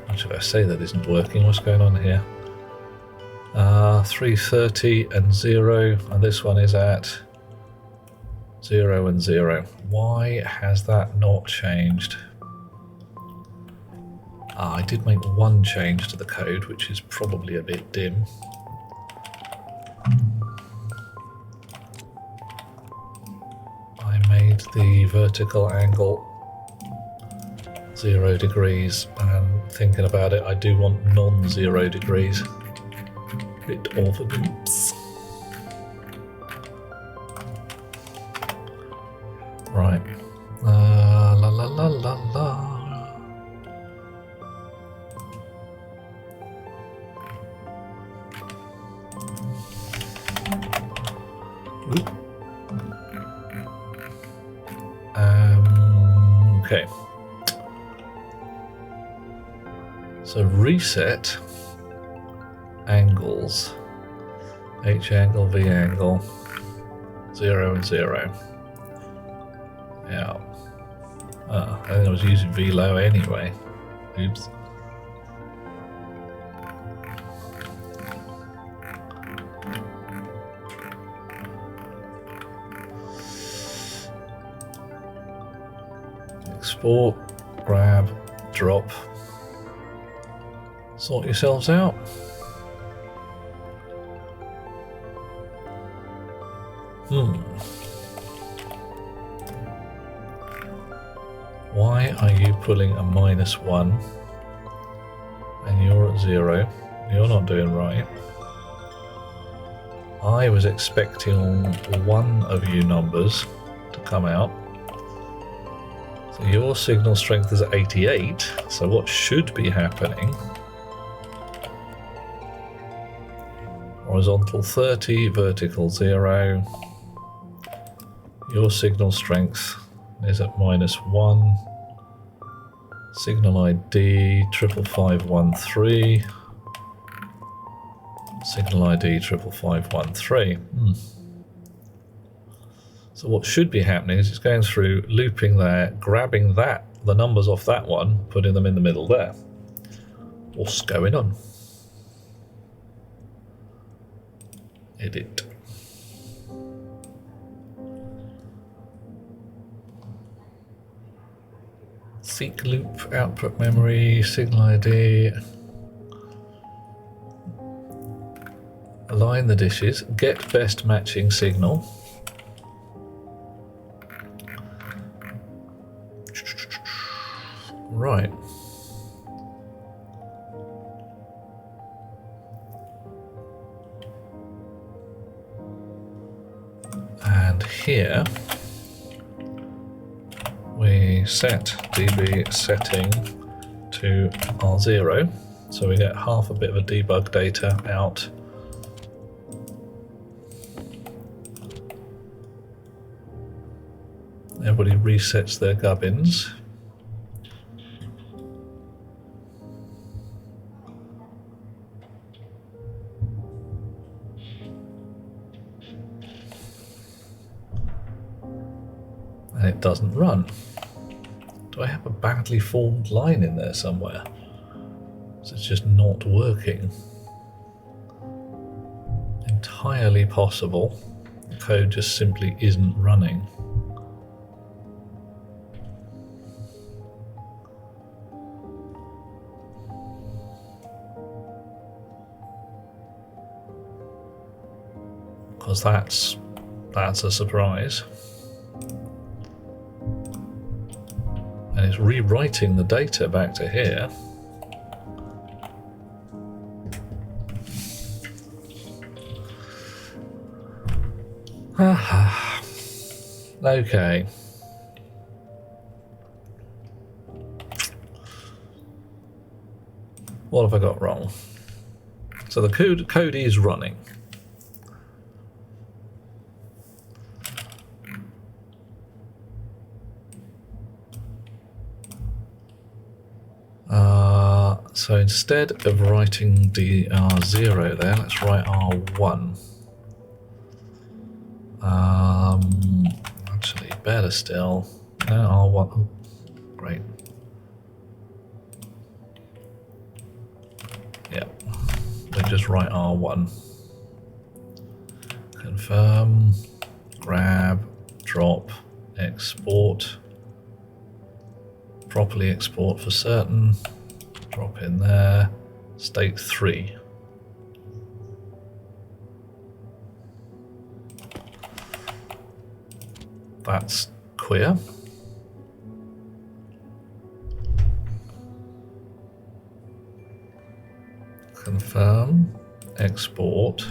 what should I say that isn't working? What's going on here? 330 and 0, and this one is at 0 and 0. Why has that not changed? I did make one change to the code, which is probably a bit dim. I made the vertical angle 0 degrees, and thinking about it, I do want non-0 degrees. Bit of a oops. Right. La la la la la. Okay. So reset angles. H angle, V angle, 0 and 0. Yeah. I think I was using V low anyway. Oops. Export, grab, drop. Sort yourselves out. Why are you pulling a -1 and you're at 0? You're not doing right. I was expecting one of you numbers to come out. So your signal strength is at 88. So what should be happening? Horizontal 30, vertical 0. Your signal strength is at -1. Signal ID 55513. Signal ID 55513. So what should be happening is it's going through, looping there, grabbing that, the numbers off that one, putting them in the middle there. What's going on? Edit. Seek loop, output memory, signal ID. Align the dishes, get best matching signal. Right. And here we set db setting to R0, so we get half a bit of a debug data out. Everybody resets their gubbins. And it doesn't run. Do I have a badly formed line in there somewhere? So it's just not working. Entirely possible. The code just simply isn't running. Because that's a surprise. And it's rewriting the data back to here. Okay. What have I got wrong? So the code is running. So instead of writing DR0 there, let's write R1. Actually, better still. No, R1. Oh, great. Yeah, we just write R1. Confirm, grab, drop, export. Properly export for certain. Drop in there. State 3. That's queer. Confirm, export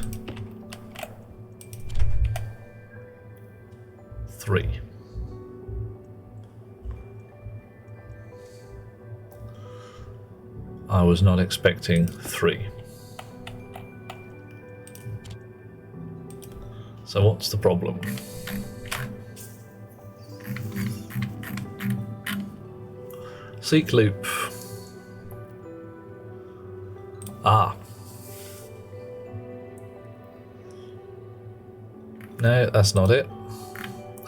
3. I was not expecting 3. So what's the problem? Seek loop. Ah. No, that's not it.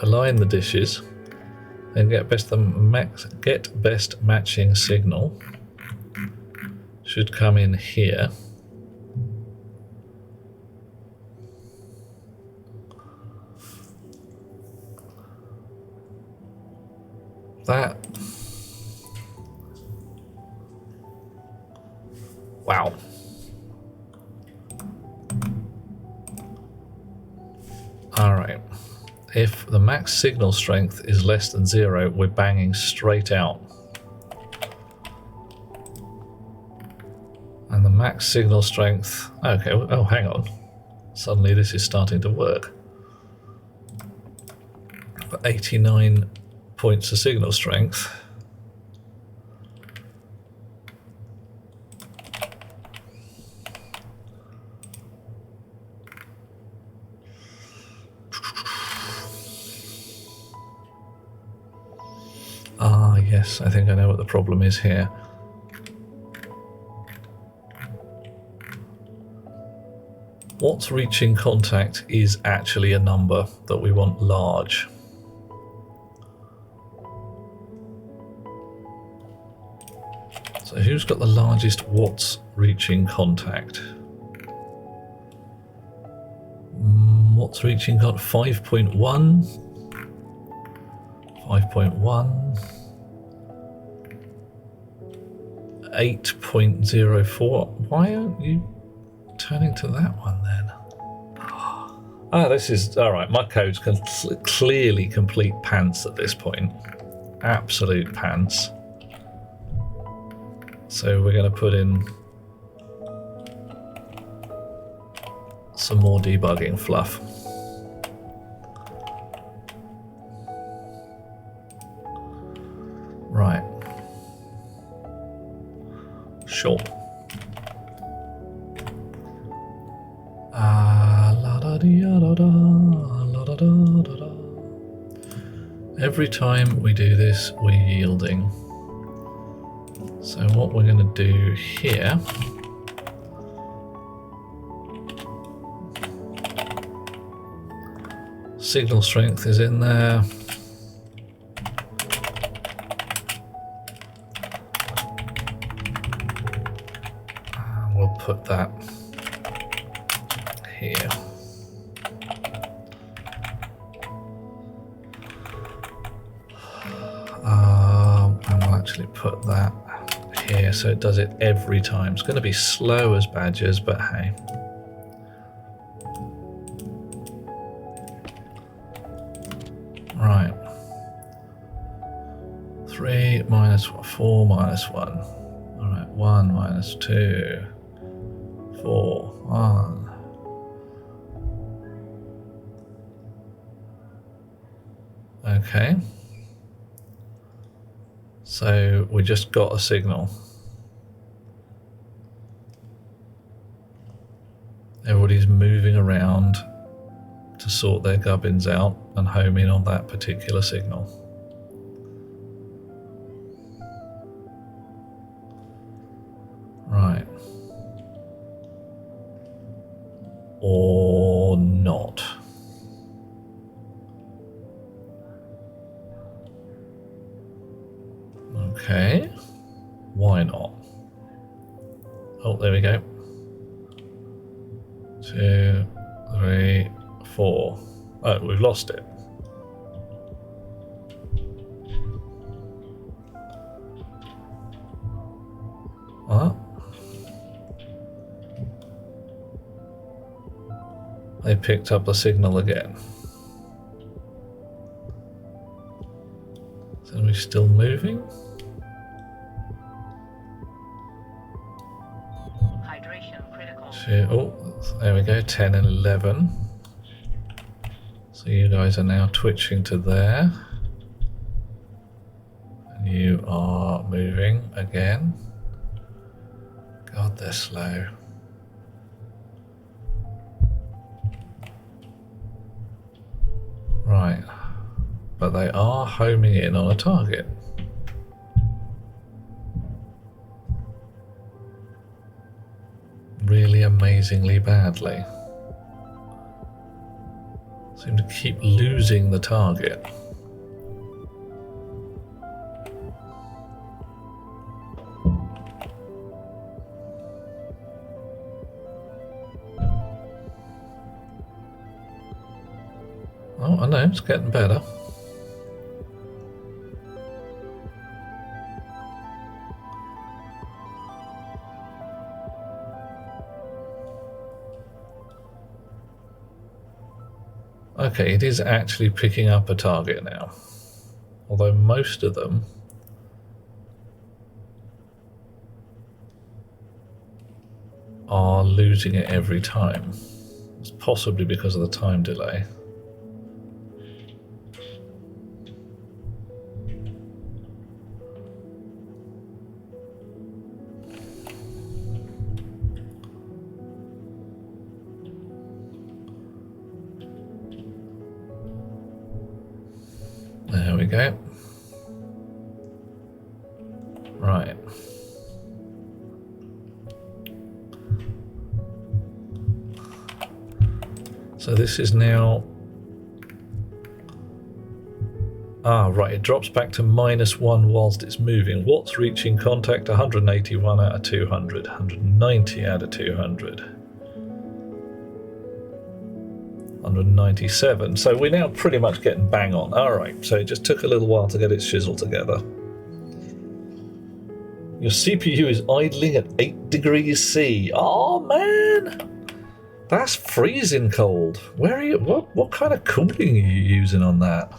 Align the dishes and get best matching signal. Should come in here. That. Wow. All right. If the max signal strength is less than 0, we're banging straight out. And the max signal strength... Okay, oh, hang on. Suddenly this is starting to work. 89 points of signal strength. Ah, yes, I think I know what the problem is here. What's reaching contact is actually a number that we want large. So who's got the largest watts reaching contact? Watts reaching contact? 5.1? 5.1? 8.04? Why aren't you turning to that one then? Ah, this is... Alright, my code's clearly complete pants at this point. Absolute pants. So we're going to put in some more debugging fluff. Right. Sure. Every time we do this, we're yielding. So what we're going to do here signal strength is in there. And we'll put that here. And we'll actually put that here so it does it every time. It's going to be slow as badgers, but hey. Right. 3 minus 4 minus 1. Alright, 1 minus 2. 4. 1. Okay. So we just got a signal. Everybody's moving around to sort their gubbins out and home in on that particular signal. Right. Or not. Okay. Why not? Oh, there we go. 2, 3, 4. Oh, we've lost it. What? They picked up the signal again. So are we still moving? Oh, there we go, 10 and 11. So you guys are now twitching to there. And you are moving again. God, they're slow. Right. But they are homing in on a target. Really amazingly badly. Seem to keep losing the target. Oh, I know, it's getting better. Okay, it is actually picking up a target now. Although most of them are losing it every time. It's possibly because of the time delay. There we go. Right. So this is now... Ah, right, it drops back to -1 whilst it's moving. What's reaching contact? 181 out of 200. 190 out of 200. 197. So we're now pretty much getting bang on. Alright, so it just took a little while to get its shizzle together. Your CPU is idling at 8 degrees C. Oh man! That's freezing cold. Where are you? What kind of cooling are you using on that?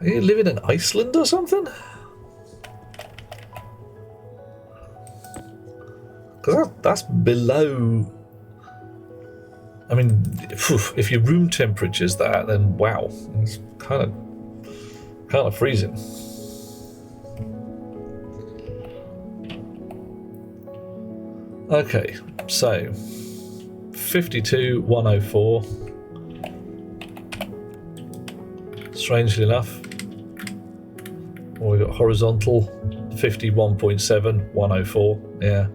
Are you living in Iceland or something? Because that's below... I mean, if your room temperature's that, then wow, it's kind of freezing. Okay, so 52,104. Strangely enough, well, we got horizontal 51.7, 104. Yeah,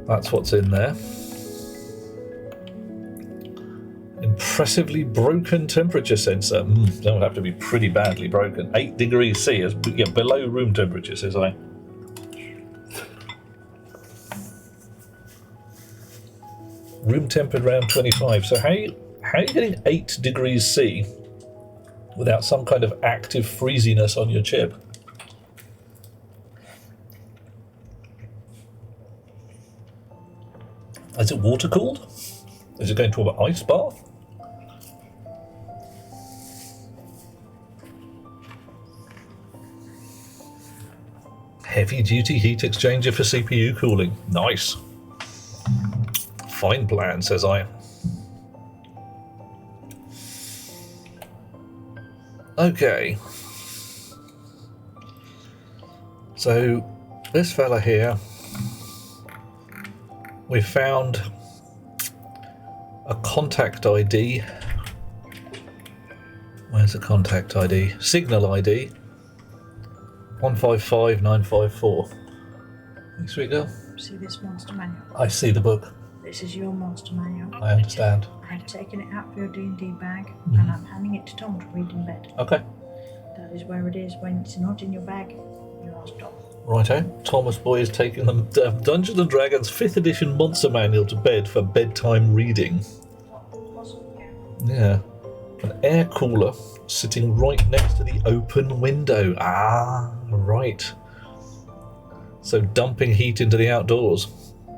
that's what's in there. Impressively broken temperature sensor. That would have to be pretty badly broken. 8 degrees C is below room temperature, says I. Room tempered around 25. So how are you getting 8 degrees C without some kind of active freeziness on your chip? Is it water cooled? Is it going to an ice bath? Heavy duty heat exchanger for CPU cooling. Nice. Fine plan, says I. Okay. So this fella here, we found a contact ID. Where's the contact ID? Signal ID 155954. Sweet girl. See this monster manual? I see the book. This is your monster manual. I understand. I have taken it out of your D&D bag and I'm handing it to Tom to read in bed. Okay. That is where it is. When it's not in your bag, you ask Tom. Righto. Thomas Boy is taking the Dungeons and Dragons 5th edition monster manual to bed for bedtime reading. Yeah. An air cooler sitting right next to the open window. Ah, right. So dumping heat into the outdoors.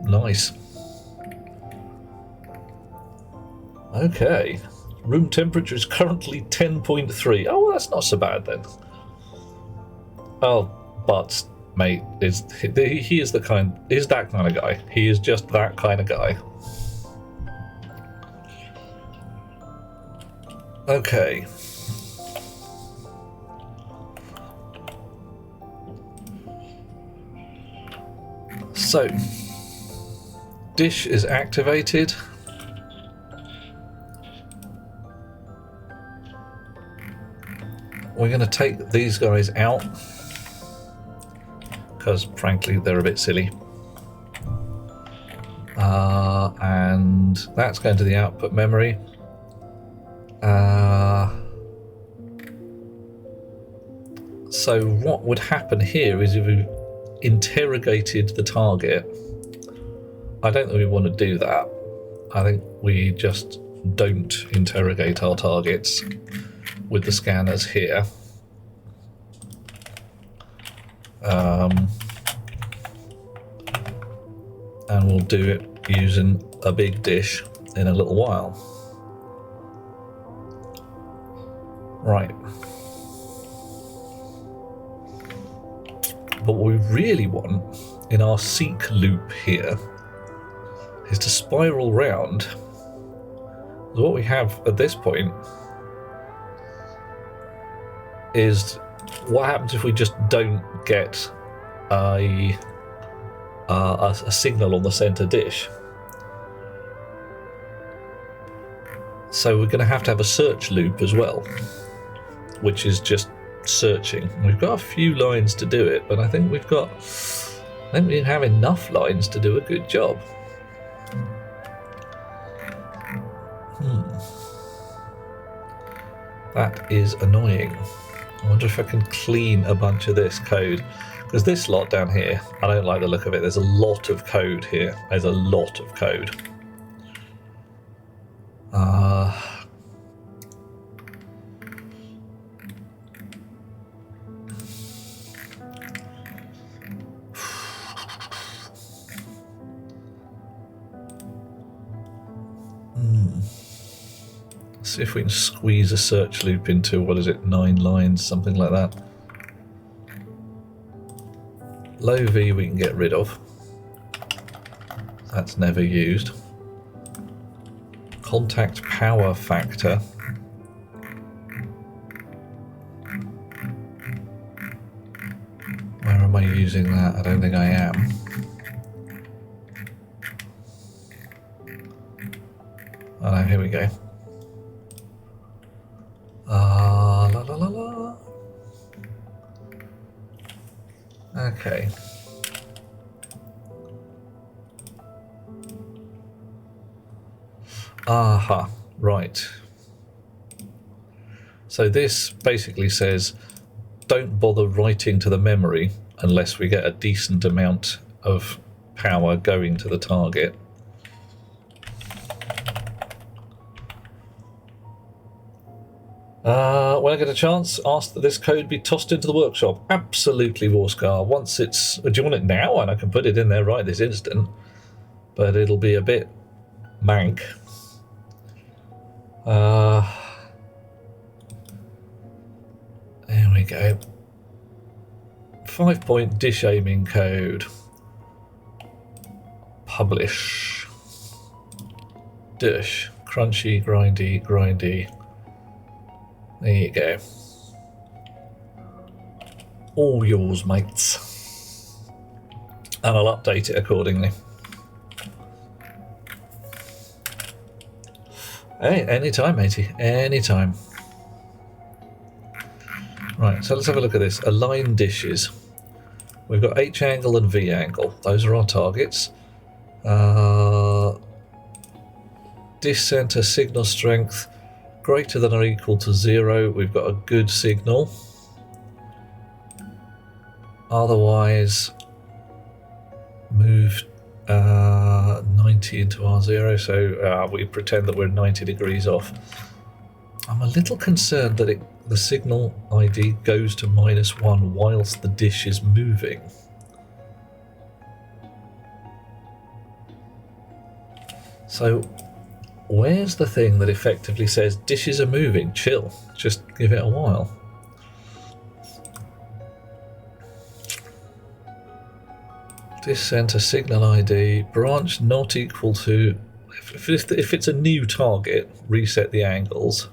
Nice. Okay. Room temperature is currently 10.3. Oh, well, that's not so bad then. Oh, but mate, he is that kind of guy. He is just that kind of guy. Okay. So, dish is activated. We're going to take these guys out because, frankly, they're a bit silly. And that's going to the output memory. So what would happen here is if we interrogated the target, I don't think we want to do that. I think we just don't interrogate our targets with the scanners here. And we'll do it using a big dish in a little while. Right. But what we really want in our seek loop here is to spiral round. So what we have at this point is what happens if we just don't get a signal on the center dish. So we're going to have a search loop as well, which is just searching. We've got a few lines to do it, but I think we have enough lines to do a good job. That is annoying. I wonder if I can clean a bunch of this code, because this lot down here, I don't like the look of it. There's a lot of code here. There's a lot of code. See if we can squeeze a search loop into, what is it, 9 lines, something like that. Low V we can get rid of. That's never used. Contact power factor. Where am I using that? I don't think I am. Oh no, here we go. La la la la. Okay. Aha, right. So this basically says don't bother writing to the memory unless we get a decent amount of power going to the target. When I get a chance, ask that this code be tossed into the workshop. Absolutely, Warscar. Once it's... Do you want it now? And I can put it in there right this instant. But it'll be a bit mank. There we go. 5-point dish aiming code. Publish. Dish. Crunchy, grindy, grindy. There you go. All yours, mates. And I'll update it accordingly. Hey, anytime, matey. Anytime. Right, so let's have a look at this. Align dishes. We've got H angle and V angle. Those are our targets. Dish center signal strength. Greater than or equal to 0, we've got a good signal. Otherwise, move 90 into R0, so we pretend that we're 90 degrees off. I'm a little concerned that the signal ID goes to -1 whilst the dish is moving. So, where's the thing that effectively says dishes are moving, chill, just give it a while? Dish center signal ID, branch not equal to, if it's a new target, reset the angles.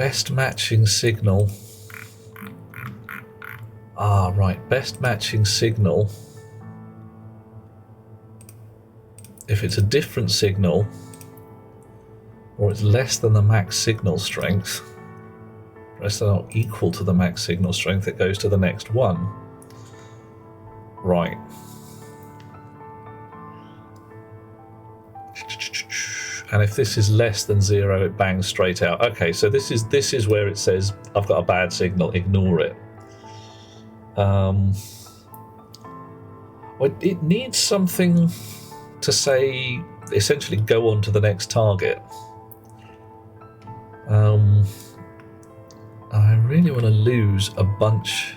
Best matching signal. Ah, right. Best matching signal. If it's a different signal, or it's less than the max signal strength, less than or equal to the max signal strength, it goes to the next one. Right. And if this is less than 0, it bangs straight out. Okay, so this is where it says I've got a bad signal, ignore it. Well, it needs something to say, essentially go on to the next target. I really want to lose a bunch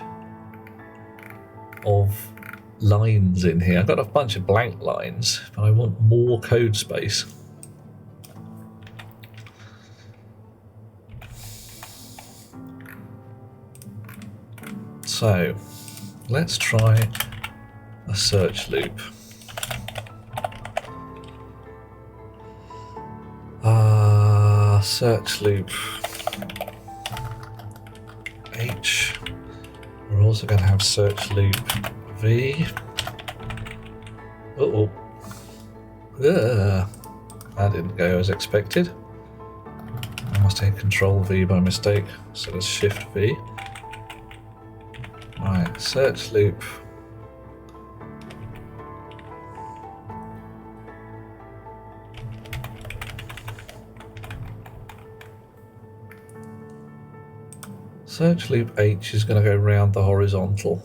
of lines in here. I've got a bunch of blank lines, but I want more code space. So let's try a search loop. Search loop H. We're also going to have search loop V. Uh-oh. That didn't go as expected. I must hit Control V by mistake, so let's Shift V. Right, search loop. Search loop H is going to go round the horizontal.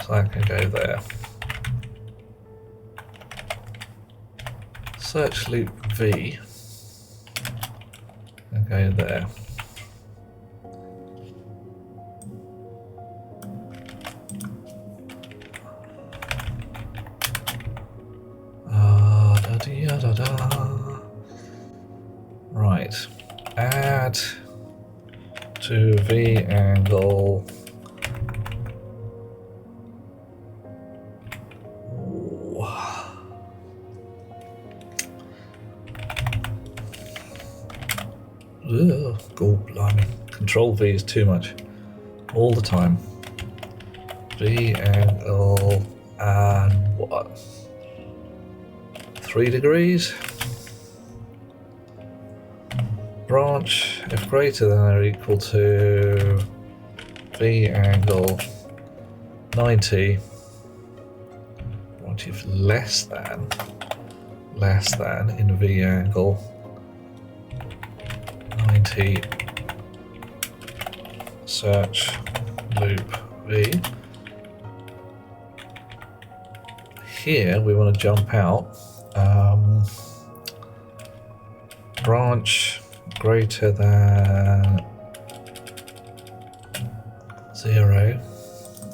So I can go there. Search loop V and go there. Right. Add to V angle. God, blimey. Control V is too much. All the time. V angle and what? 3 degrees. Branch, if greater than or equal to V angle 90. Branch if less than in V angle 90. Search loop V. Here we want to jump out. Branch greater than 0,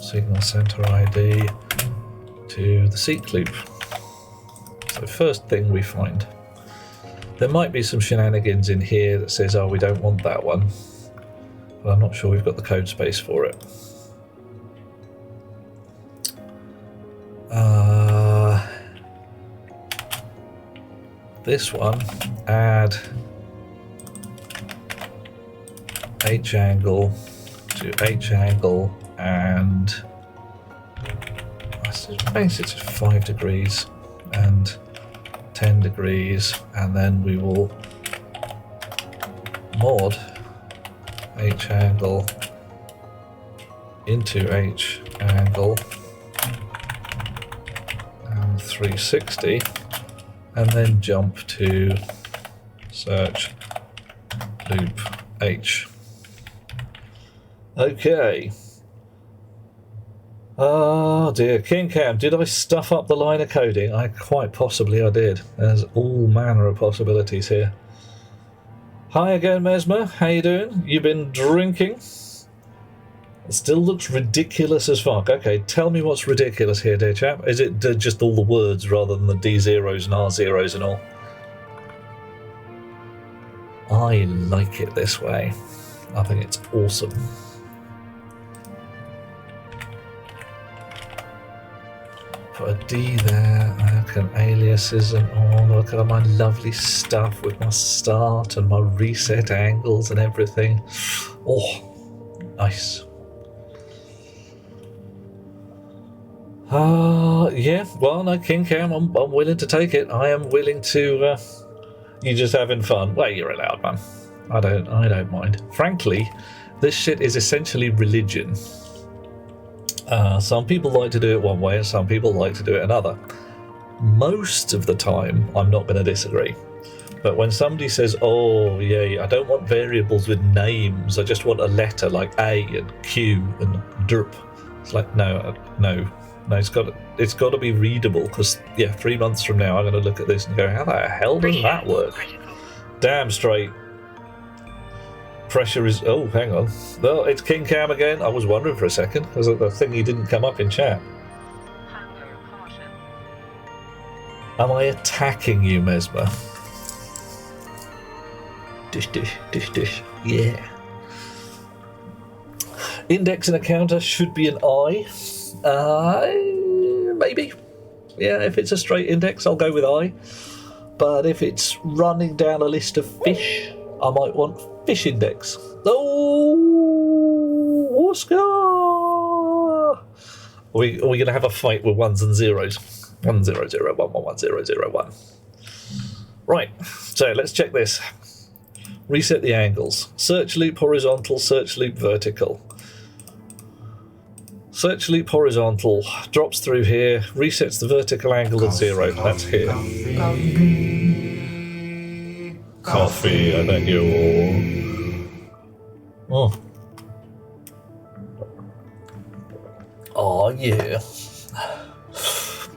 signal center ID to the seek loop. So first thing we find. There might be some shenanigans in here that says, oh, we don't want that one, but I'm not sure we've got the code space for it. This one, add H angle to H angle, and basically 5 degrees and 10 degrees, and then we will mod H angle into H angle and 360, and then jump to search loop H. Okay. Oh dear, King Cam, did I stuff up the line of coding? Quite possibly I did. There's all manner of possibilities here. Hi again, Mesmer. How you doing? You been drinking? It still looks ridiculous as fuck. Okay, tell me what's ridiculous here, dear chap. Is it just all the words rather than the D zeros and R zeros and all? I like it this way. I think it's awesome. Put a D there. I can aliases and all. Look at my lovely stuff with my start and my reset angles and everything. Oh, nice. Yeah, well, no, King Cam, I'm willing to take it. I am willing to. You just having fun? Well, you're allowed, man. I don't mind. Frankly, this shit is essentially religion. Some people like to do it one way, and some people like to do it another. Most of the time, I'm not going to disagree. But when somebody says, "Oh, yeah, I don't want variables with names. I just want a letter like A and Q and derp," it's like, no. It's got to be readable, because 3 months from now I'm going to look at this and go, how the hell does that work? Damn straight. Pressure is... Oh, hang on. Well, it's King Cam again. I was wondering for a second, because the thingy didn't come up in chat. Hunger caution. Am I attacking you, Mesmer? Dish. Yeah. Index in a counter should be an I. Maybe. Yeah, if it's a straight index, I'll go with I. But if it's running down a list of fish, I might want fish index. Oh, Oscar! Are we going to have a fight with ones and zeros? 1 0 0 1 1 1 0 0 1. Right, so let's check this. Reset the angles. Search loop horizontal, search loop vertical. Search loop horizontal, drops through here, resets the vertical angle at 0. That's here. Coffee, I thank you all. Oh, yeah.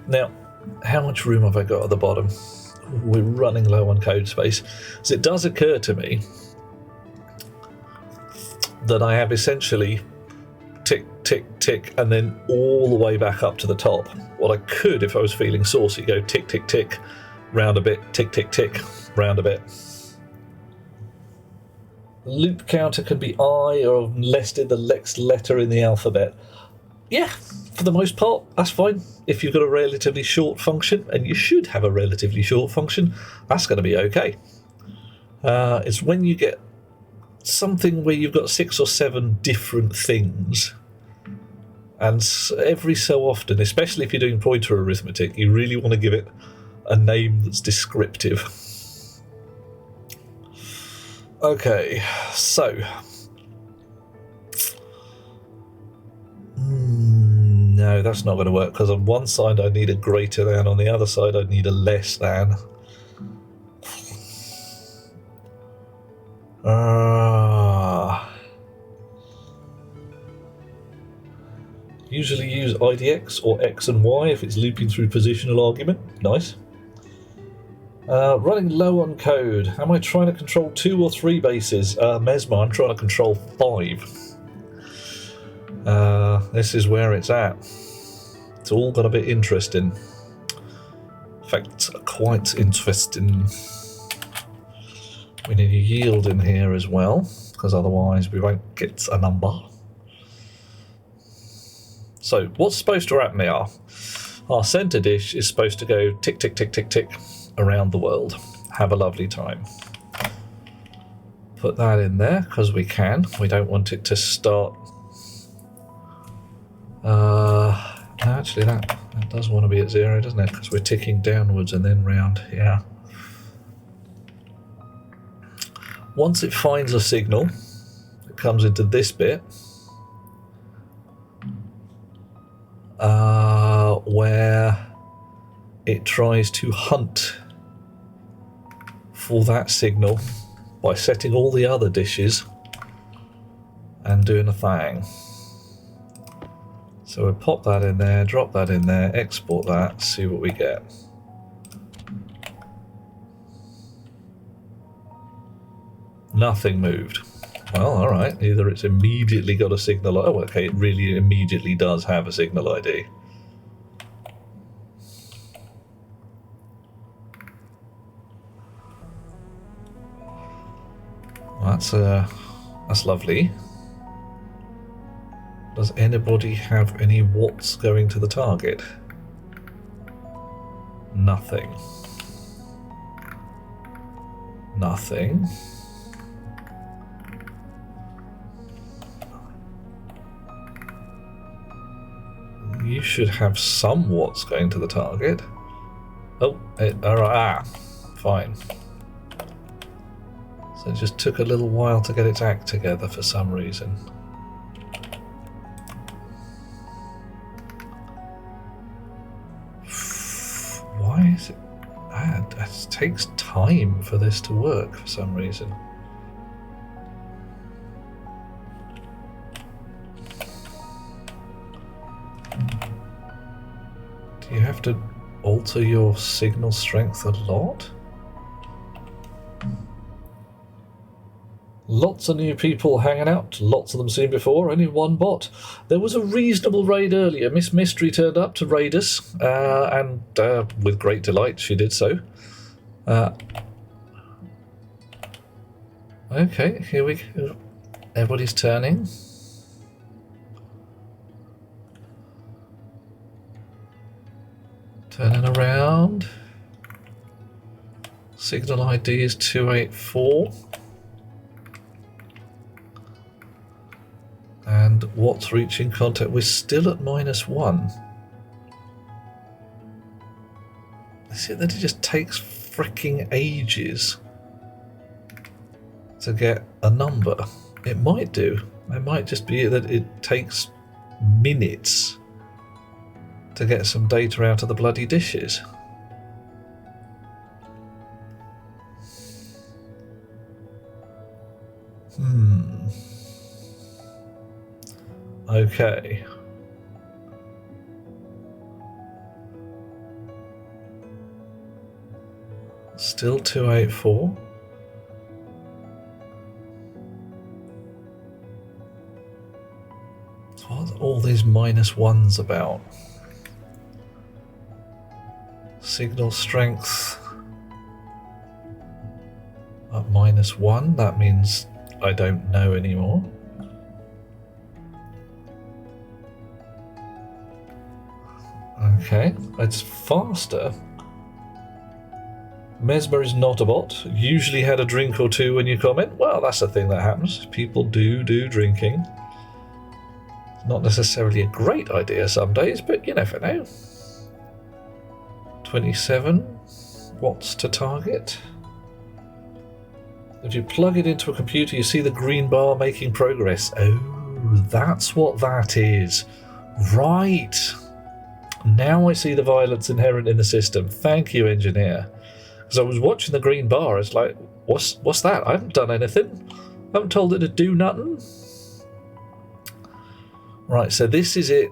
Now, how much room have I got at the bottom? We're running low on code space. So it does occur to me that I have essentially tick, tick, tick, and then all the way back up to the top. What I could, if I was feeling saucy, go tick, tick, tick, round a bit, tick, tick, tick, round a bit. Loop counter can be I, or listed the next letter in the alphabet. Yeah, for the most part, that's fine. If you've got a relatively short function, and you should have a relatively short function, that's going to be okay. It's when you get something where you've got 6 or 7 different things, and every so often, especially if you're doing pointer arithmetic, you really want to give it a name that's descriptive. Okay, so no, that's not going to work, because on one side I need a greater than, on the other side I need a less than. Usually use IDX or X and Y if it's looping through positional argument. Nice. Running low on code. Am I trying to control 2 or 3 bases? Mesmer, I'm trying to control 5. This is where it's at. It's all got a bit interesting. In fact, quite interesting. We need a yield in here as well, because otherwise we won't get a number. So, what's supposed to happen here? Our centre dish is supposed to go tick, tick, tick, tick, tick around the world. Have a lovely time. Put that in there, because we can. We don't want it to start... actually, that does want to be at 0, doesn't it? Because we're ticking downwards and then round. Yeah. Once it finds a signal, it comes into this bit, where it tries to hunt for that signal by setting all the other dishes and doing a thing. So we'll pop that in there, drop that in there, export that, see what we get. Nothing moved. Well, alright, either it's immediately got a signal... Oh, okay, it really immediately does have a signal ID. That's lovely. Does anybody have any watts going to the target? Nothing. Nothing. You should have some watts going to the target. Oh, fine. So it just took a little while to get its act together for some reason. Why is it bad? It takes time for this to work for some reason. Do you have to alter your signal strength a lot? Lots of new people hanging out, lots of them seen before, only one bot. There was a reasonable raid earlier. Miss Mystery turned up to raid us, and with great delight she did so. Okay, here we go. Everybody's turning. Turning around. Signal ID is 284. And what's reaching contact? We're still at -1. Is it that it just takes freaking ages to get a number? It might do. It might just be that it takes minutes to get some data out of the bloody dishes. Okay. Still 284. So what are all these -1s about? Signal strength at -1. That means I don't know anymore. Okay, it's faster. Mesmer is not a bot. Usually had a drink or two when you comment. Well, that's a thing that happens. People do drinking. Not necessarily a great idea some days, but you never know. 27 watts to target. If you plug it into a computer, you see the green bar making progress. Oh, that's what that is. Right. Now I see the violence inherent in the system. Thank you, engineer. Because I was watching the green bar, it's like, what's that? I haven't done anything. I haven't told it to do nothing. Right, so this is it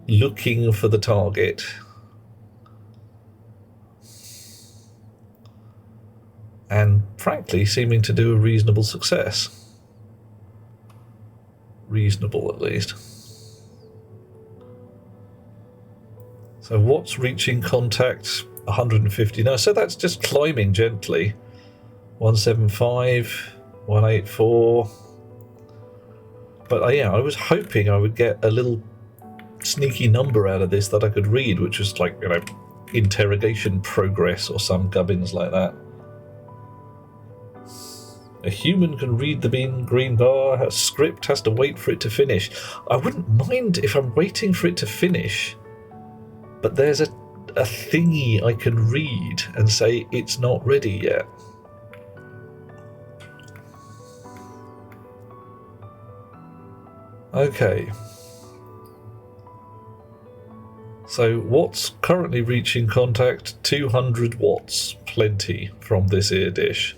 looking for the target. And frankly, seeming to do a reasonable success. Reasonable, at least. So what's reaching contact? 150. No, so that's just climbing gently. 175, 184. But yeah, I was hoping I would get a little sneaky number out of this that I could read, which was like, you know, interrogation progress or some gubbins like that. A human can read the green bar. A script has to wait for it to finish. I wouldn't mind if I'm waiting for it to finish, but there's a thingy I can read and say it's not ready yet. Okay. So what's currently reaching contact? 200 watts. Plenty from this ear dish.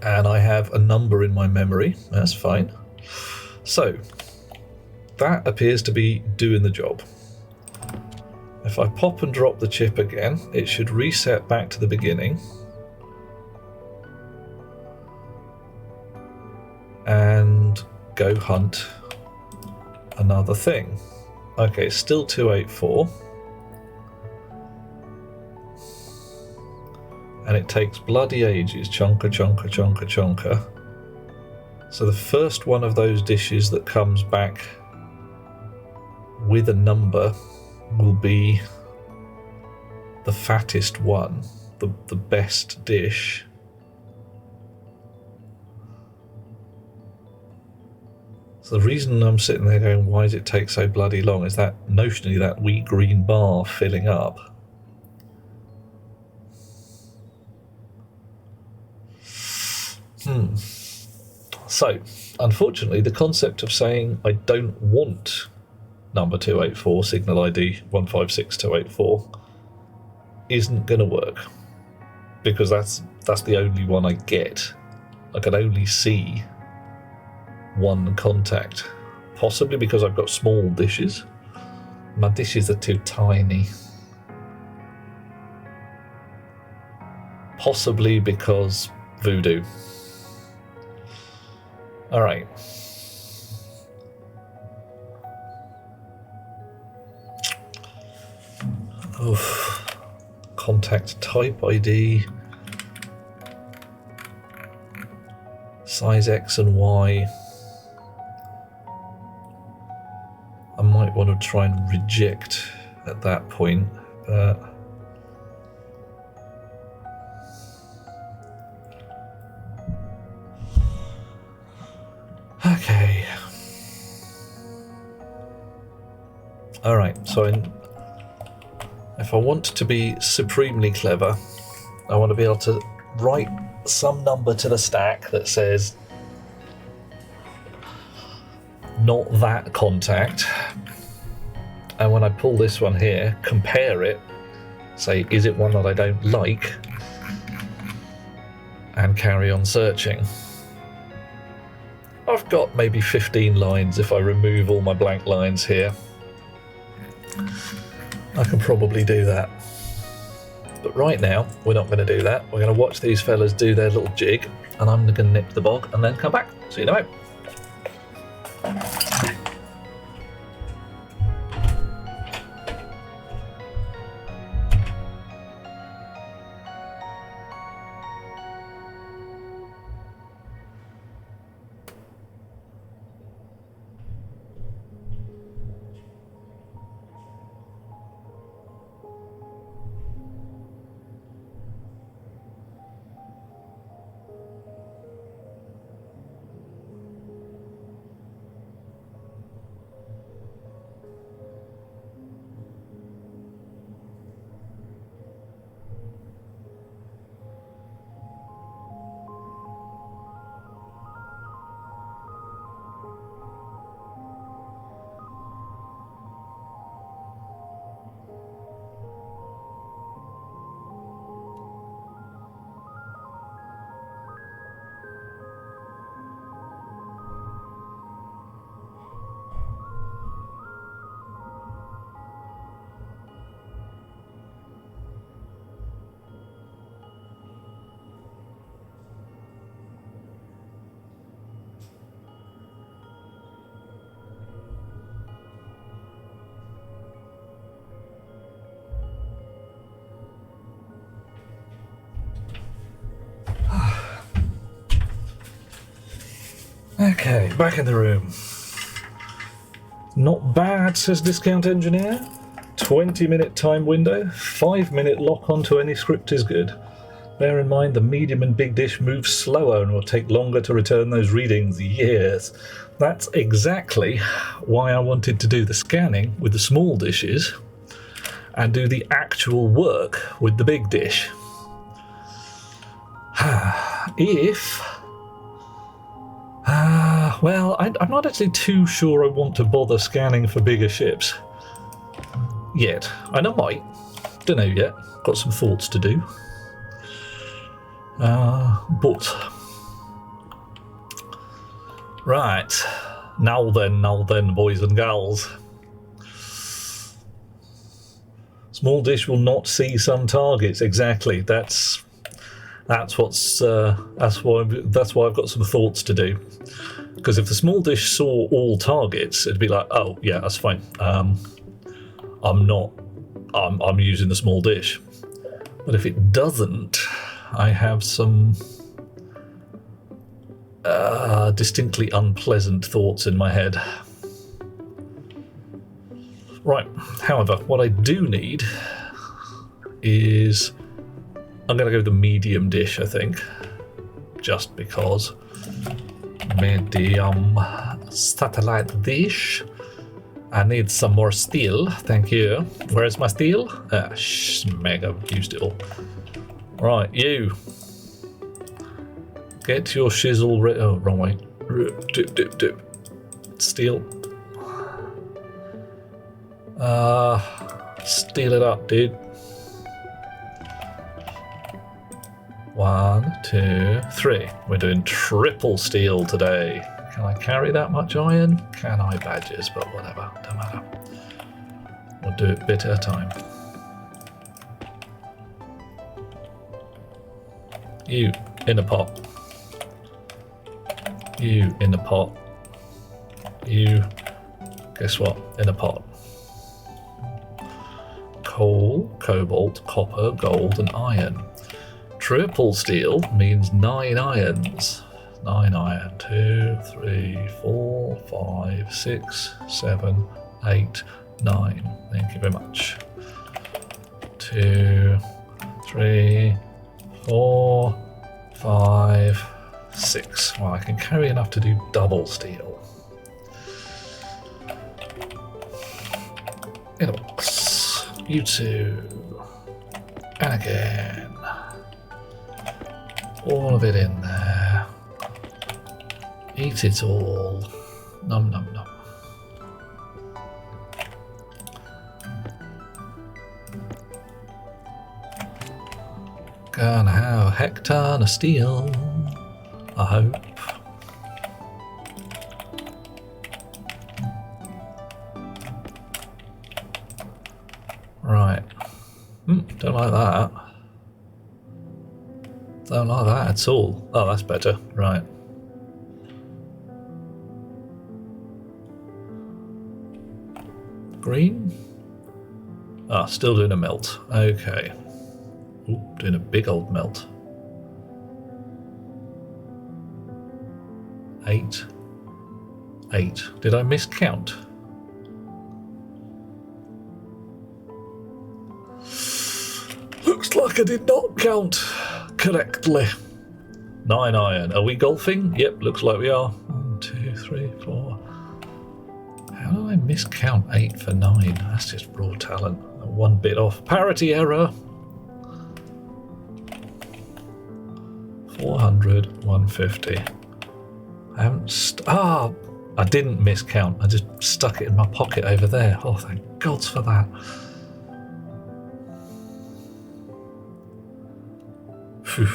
And I have a number in my memory. That's fine. So that appears to be doing the job. If I pop and drop the chip again, it should reset back to the beginning. And go hunt another thing. Okay, still 284. And it takes bloody ages. Chonka, chonka, chonka, chonka. So the first one of those dishes that comes back with a number will be the fattest one, the best dish. So the reason I'm sitting there going, why does it take so bloody long, is that notionally that wee green bar filling up. So, unfortunately, the concept of saying I don't want number 284, signal ID 156284, isn't going to work. Because that's the only one I get. I can only see one contact. Possibly because I've got small dishes. My dishes are too tiny. Possibly because voodoo. Alright. Oof. Contact type ID. Size X and Y. I might want to try and reject at that point, but okay. Alright, so if I want to be supremely clever, I want to be able to write some number to the stack that says not that contact, and when I pull this one here, compare it, say is it one that I don't like, and carry on searching. I've got maybe 15 lines if I remove all my blank lines here. I can probably do that. But right now, we're not going to do that. We're going to watch these fellas do their little jig, and I'm going to nip the bog and then come back. See you in a moment. Okay, back in the room. Not bad, says Discount Engineer. 20-minute time window, 5-minute lock onto any script is good. Bear in mind the medium and big dish move slower and will take longer to return those readings. Yes, that's exactly why I wanted to do the scanning with the small dishes and do the actual work with the big dish. Well, I'm not actually too sure I want to bother scanning for bigger ships yet. And I might. Don't know yet. Got some thoughts to do. But right. Now then, boys and gals. Small dish will not see some targets. Exactly. That's why I've got some thoughts to do. Because if the small dish saw all targets, it'd be like, oh yeah, that's fine. I'm using the small dish. But if it doesn't, I have some distinctly unpleasant thoughts in my head. Right, however, what I do need is... I'm going to go with the medium dish, I think. Just because. Medium satellite dish. I need some more steel, thank you. Where's my steel? Meg, I've used it all. Right, you. Get your shizzle ready. Oh, wrong way. Dip. Steel. Steal it up, dude. 1, 2, 3. We're doing triple steel today. Can I carry that much iron? Can I, badges? But whatever, don't matter. We'll do it bit at a time. You in a pot. You in a pot. You, guess what? In a pot. Coal, cobalt, copper, gold, and iron. Triple steel means 9 irons. 9 iron. 2, 3, 4, 5, 6, 7, 8, 9. Thank you very much. 2, 3, 4, 5, 6. Well, I can carry enough to do double steel. In a box. You two. And again. All of it in there. Eat it all. Num num num. Gonna have a heck ton of steel, I hope. Right. Don't like that. Don't like that at all. Oh, that's better. Right. Green? Ah, still doing a melt. Okay. Ooh, doing a big old melt. 8. 8. Did I miscount? Looks like I did not count correctly. 9 iron. Are we golfing? Yep, looks like we are. 1, 2, 3, 4. How do I miscount 8 for 9? That's just raw talent. 1 bit off. Parity error. 400, 150. I haven't. I didn't miscount. I just stuck it in my pocket over there. Oh, thank God for that. Phew.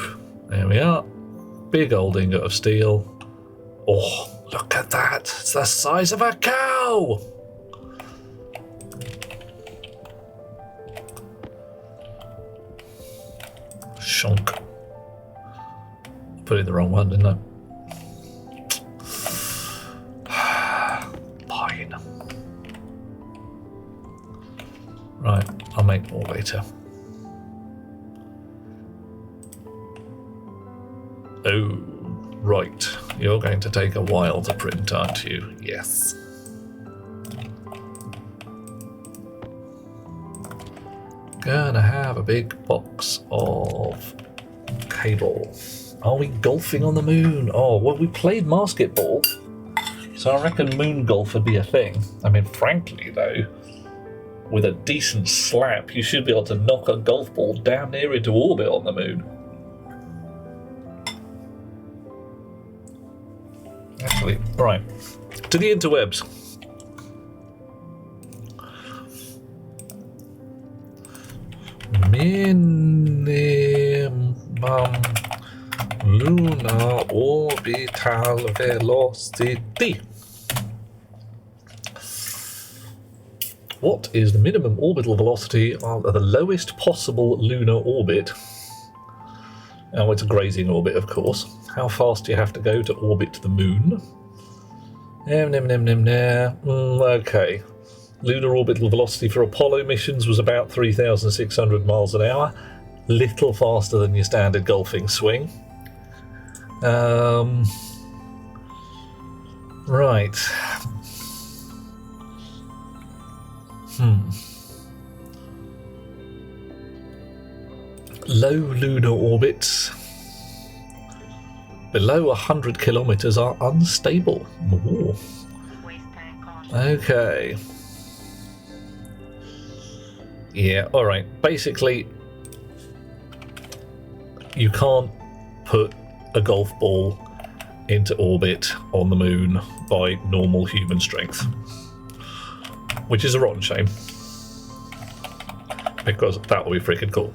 There we are. Big old ingot of steel. Oh, look at that. It's the size of a cow. Shonk. Put in the wrong one, didn't I? Fine. Right, I'll make more later. Oh, right. You're going to take a while to print, aren't you? Yes. Gonna have a big box of cable. Are we golfing on the moon? Oh, well, we played basketball, so I reckon moon golf would be a thing. I mean, frankly, though, with a decent slap, you should be able to knock a golf ball damn near into orbit on the moon. Actually, right, to the interwebs. Minimum lunar orbital velocity. What is the minimum orbital velocity of the lowest possible lunar orbit? Oh, it's a grazing orbit, of course. How fast do you have to go to orbit the moon? Okay. Lunar orbital velocity for Apollo missions was about 3,600 miles an hour. Little faster than your standard golfing swing. Right. Low lunar orbits below 100 kilometers are unstable. Ooh. Waste tank caution. Okay. Yeah, alright. Basically, you can't put a golf ball into orbit on the moon by normal human strength. Which is a rotten shame. Because that would be freaking cool.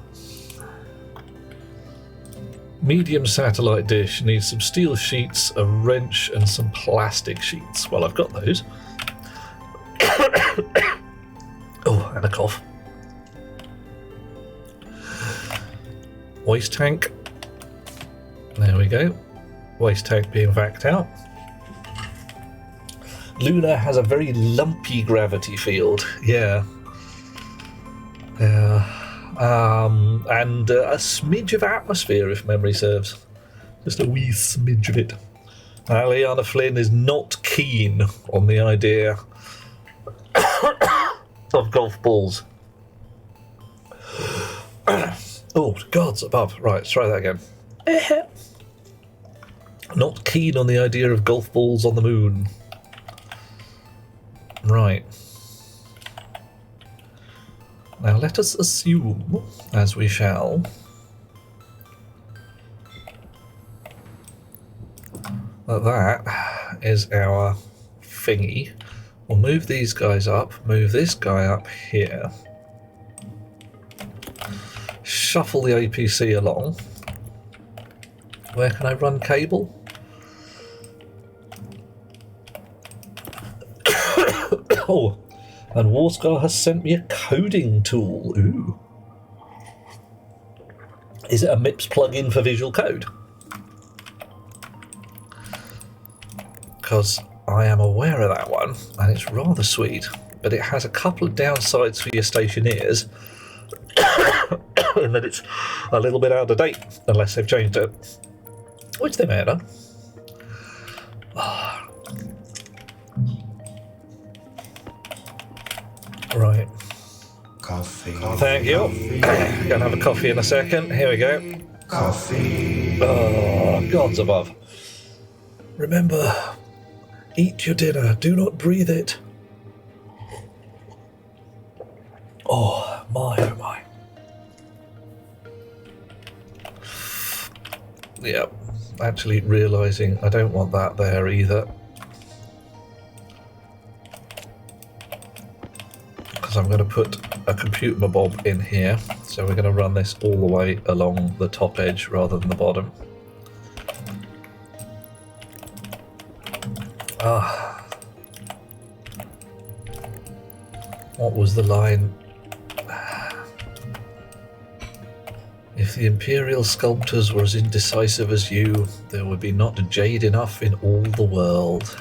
Medium satellite dish needs some steel sheets, a wrench, and some plastic sheets. Well, I've got those. Oh, and a cough. Waste tank. There we go. Waste tank being vacked out. Luna has a very lumpy gravity field. Yeah. And a smidge of atmosphere, if memory serves. Just a wee smidge of it. Liana Flynn is not keen on the idea of golf balls. Oh, gods above. Right, let's try that again. Not keen on the idea of golf balls on the moon. Right. Now let us assume, as we shall, that is our thingy. We'll move these guys up, move this guy up here, shuffle the APC along. Where can I run cable? Oh, and Warscar has sent me a coding tool. Ooh. Is it a MIPS plugin for Visual Code? Because I am aware of that one, and it's rather sweet, but it has a couple of downsides for your Stationeers, in that it's a little bit out of date, unless they've changed it. Which they may have done. Right. Coffee. Thank you. Gonna have a coffee in a second. Here we go. Coffee. Oh, gods above. Remember, eat your dinner. Do not breathe it. Oh, my, oh, my. Yep. Actually realising I don't want that there either. Because I'm going to put a computer bob in here. So we're going to run this all the way along the top edge rather than the bottom. Ah. What was the line? If the Imperial sculptors were as indecisive as you, there would be not jade enough in all the world.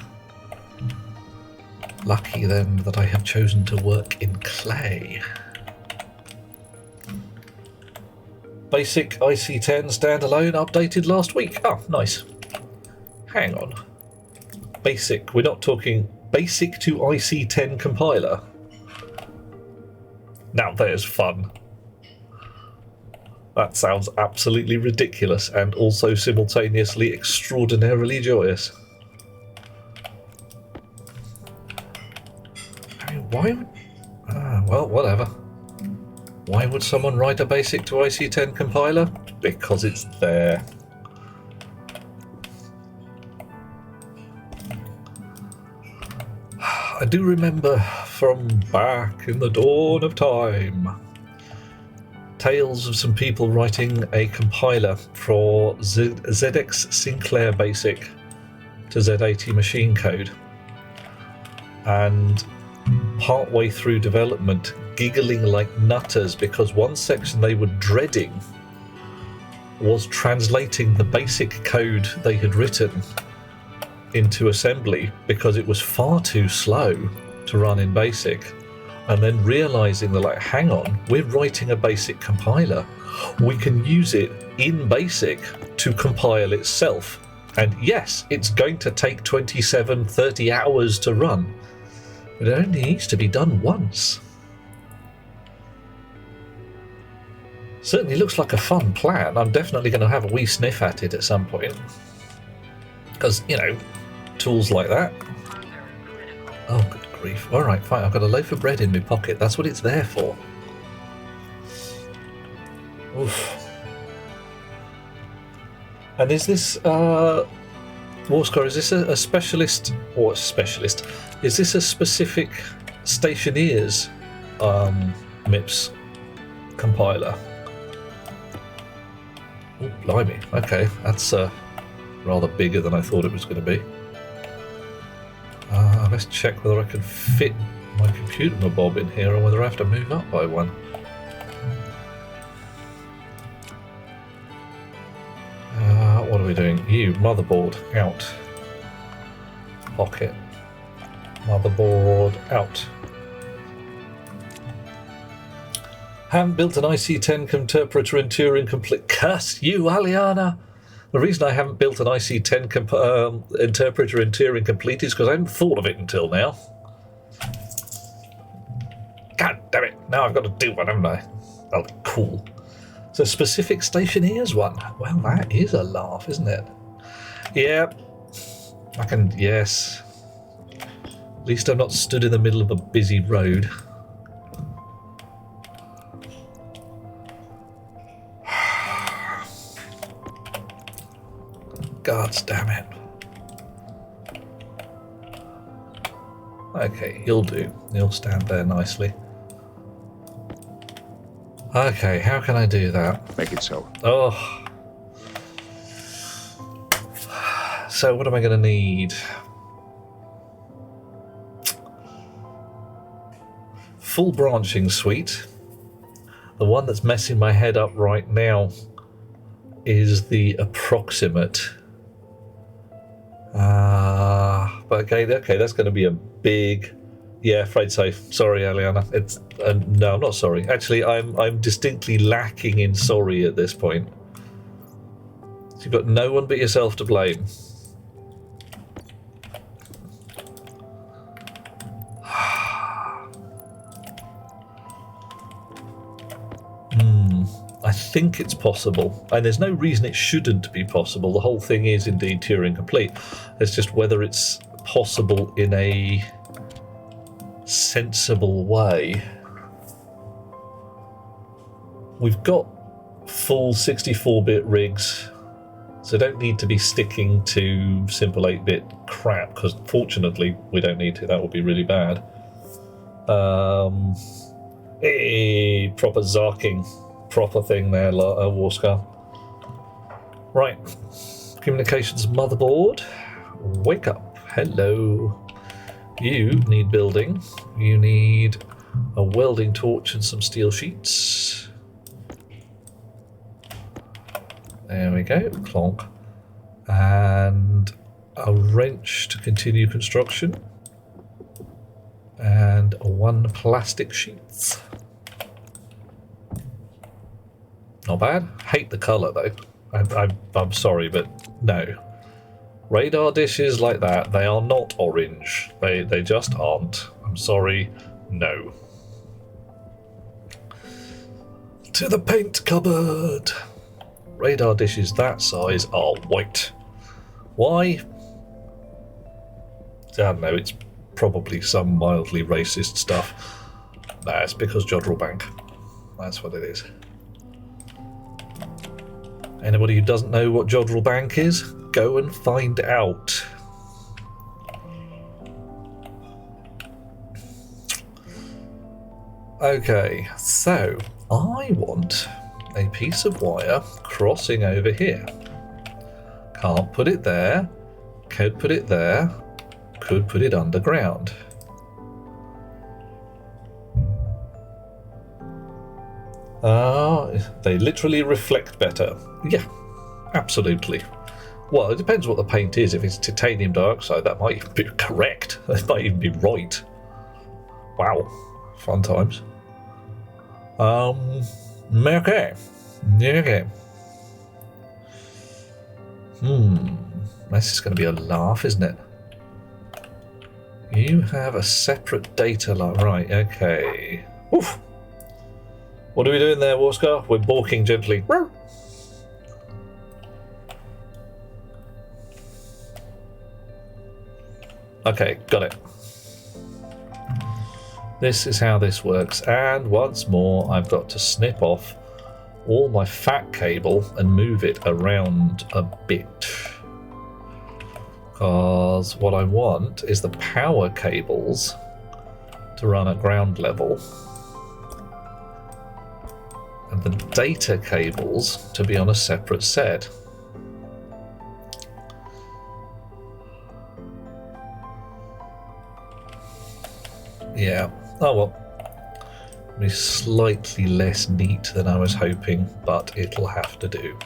Lucky then that I have chosen to work in clay. Basic IC10 standalone updated last week. Oh, nice. Hang on. Basic, we're not talking basic to IC10 compiler. Now there's fun. That sounds absolutely ridiculous and also simultaneously extraordinarily joyous. I mean, why would... well, whatever. Why would someone write a basic to IC10 compiler? Because it's there. I do remember from back in the dawn of time, tales of some people writing a compiler for ZX Sinclair Basic to Z80 machine code, and partway through development giggling like nutters because one section they were dreading was translating the basic code they had written into assembly because it was far too slow to run in basic. And then realizing that, like, hang on, we're writing a basic compiler. We can use it in basic to compile itself. And yes, it's going to take 27, 30 hours to run. But it only needs to be done once. Certainly looks like a fun plan. I'm definitely going to have a wee sniff at it at some point. Because, you know, tools like that. Oh, good grief. Alright, fine. I've got a loaf of bread in my pocket. That's what it's there for. Oof. And is this, Warscar, is this a specialist, or a specialist? Is this a specific Stationeers MIPS compiler? Oh, blimey. Okay, that's rather bigger than I thought it was going to be. Let's check whether I can fit my computer mabob in here or whether I have to move up by one. What are we doing? You, motherboard, out. Pocket. Motherboard, out. Haven't built an IC10 interpreter in Turing complete. Curse you, Aliana! The reason I haven't built an IC10 interpreter in Turing complete is because I hadn't thought of it until now. God damn it! Now I've got to do one, haven't I? Oh, cool. So specific Stationeers one. Well, that is a laugh, isn't it? Yeah. I can, yes. At least I'm not stood in the middle of a busy road. God damn it. Okay, he'll do. He'll stand there nicely. Okay, how can I do that? Make it so. Oh. So what am I going to need? Full branching suite. The one that's messing my head up right now is the approximate. But okay, that's going to be a big... Yeah, afraid so. Sorry, Aliana. It's no, I'm not sorry. Actually, I'm distinctly lacking in sorry at this point. So you've got no one but yourself to blame. I think it's possible, and there's no reason it shouldn't be possible. The whole thing is indeed Turing complete. It's just whether it's possible in a sensible way. We've got full 64-bit rigs, so don't need to be sticking to simple 8-bit crap, because fortunately we don't need to. That would be really bad. Hey, proper zarking. Proper thing there, Warscar. Right. Communications motherboard. Wake up. Hello. You need building. You need a welding torch and some steel sheets. There we go. Clonk. And a wrench to continue construction. And 1 plastic sheet. Not bad. Hate the colour though. I'm sorry, but no. Radar dishes like that, they are not orange. They just aren't. I'm sorry, no. To the paint cupboard. Radar dishes that size are white. Why? I don't know, it's probably some mildly racist stuff. Nah, it's because Jodrell Bank. That's what it is. Anybody who doesn't know what Jodrell Bank is, go and find out. Okay, so I want a piece of wire crossing over here. Can't put it there, could put it there, could put it underground. They literally reflect better. Yeah, absolutely. Well, it depends what the paint is. If it's titanium dioxide, that might even be correct. That might even be right. Wow, fun times. Okay. Okay. This is going to be a laugh, isn't it? You have a separate data line. Right, okay. Oof. What are we doing there, Warscar? We're balking gently. Okay, got it. This is how this works. And once more, I've got to snip off all my fat cable and move it around a bit. Because what I want is the power cables to run at ground level. And the data cables to be on a separate set. Yeah, oh well. It'll be slightly less neat than I was hoping, but it'll have to do.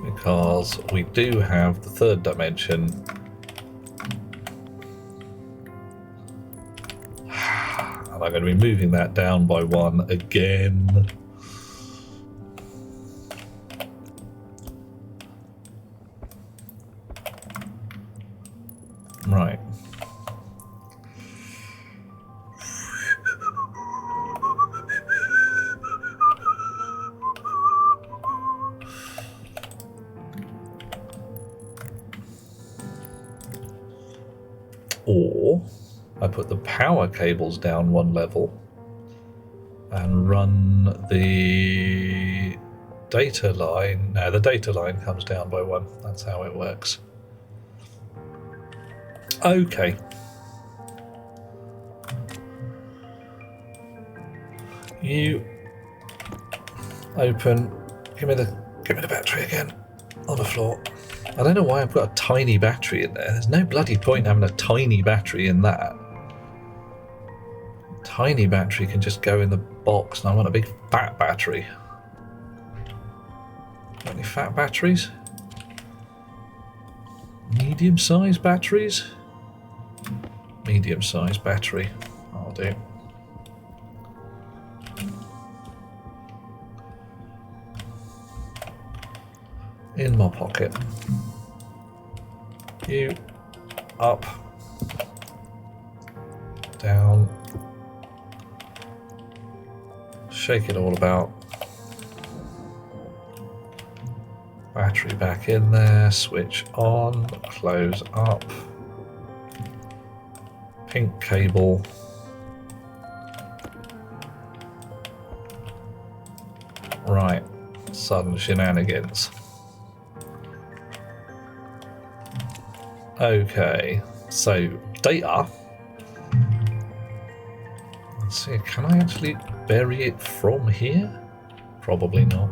Because we do have the third dimension. And I'm going to be moving that down by 1 again. Right. Or I put the power cables down 1 level and run the data line. No, the data line comes down by 1. That's how it works. Okay. You open. Give me the battery again on the floor. I don't know why I've got a tiny battery in there. There's no bloody point having a tiny battery in that. Tiny battery can just go in the box, and I want a big fat battery. Got any fat batteries? Medium-sized batteries? Medium-sized battery. I'll do. In my pocket. You up, down, shake it all about. Battery back in there, switch on, close up. Pink cable. Right, sudden shenanigans. Okay, so data. Let's see, can I actually bury it from here? Probably not.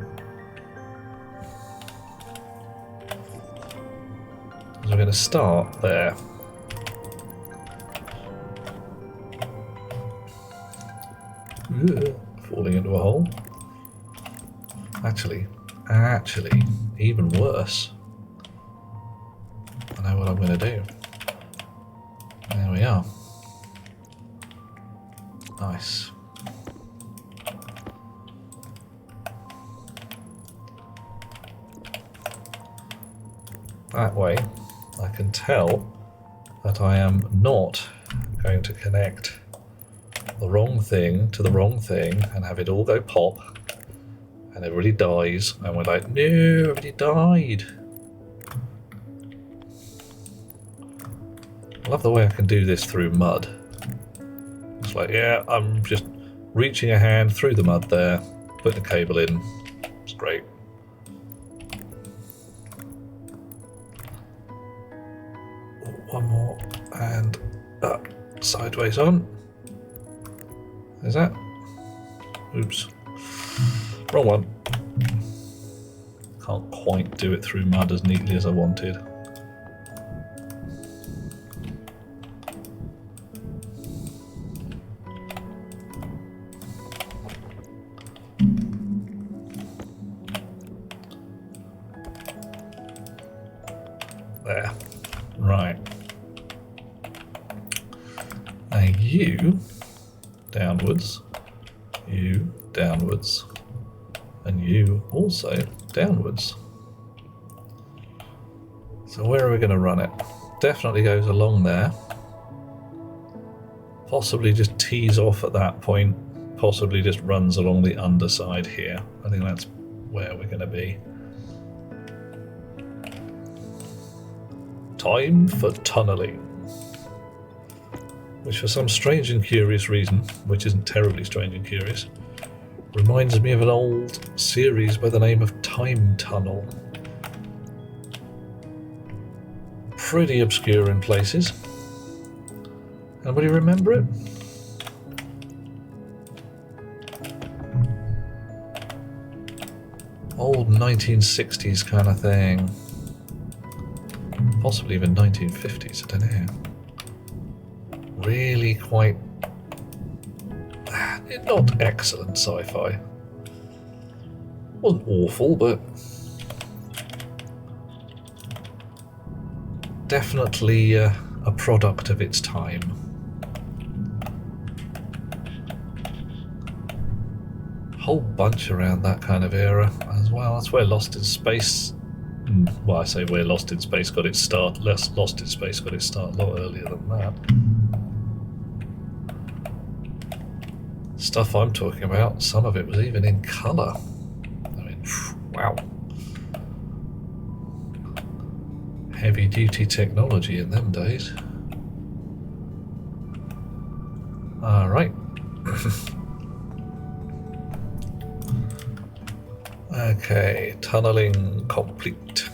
So we're going to start there. Ugh, falling into a hole. Actually, even worse. I know what I'm going to do. There we are. Nice. That way, I can tell that I am not going to connect the wrong thing to the wrong thing and have it all go pop and everybody dies and we're like, no, everybody died. I love the way I can do this through mud. It's like, yeah, I'm just reaching a hand through the mud there, putting the cable in. It's great. One more, and sideways on. Is that? Oops. Wrong one. Can't quite do it through mud as neatly as I wanted. There. Right. Now you downwards. You downwards. And you also downwards. So where are we going to run it? Definitely goes along there. Possibly just tees off at that point. Possibly just runs along the underside here. I think that's where we're going to be. Time for tunnelling. Which for some strange and curious reason, which isn't terribly strange and curious, reminds me of an old series by the name of Time Tunnel. Pretty obscure in places. Anybody remember it? Old 1960s kind of thing. Possibly even 1950s, I don't know. Really quite... not excellent sci-fi. Wasn't awful, but... definitely a product of its time. Whole bunch around that kind of era as well. That's where Lost in Space... well, I say where Lost in Space got its start. Lost in Space got its start a lot earlier than that. Stuff I'm talking about, some of it was even in colour. I mean, wow. Heavy duty technology in them days. Alright. Okay, tunnelling complete.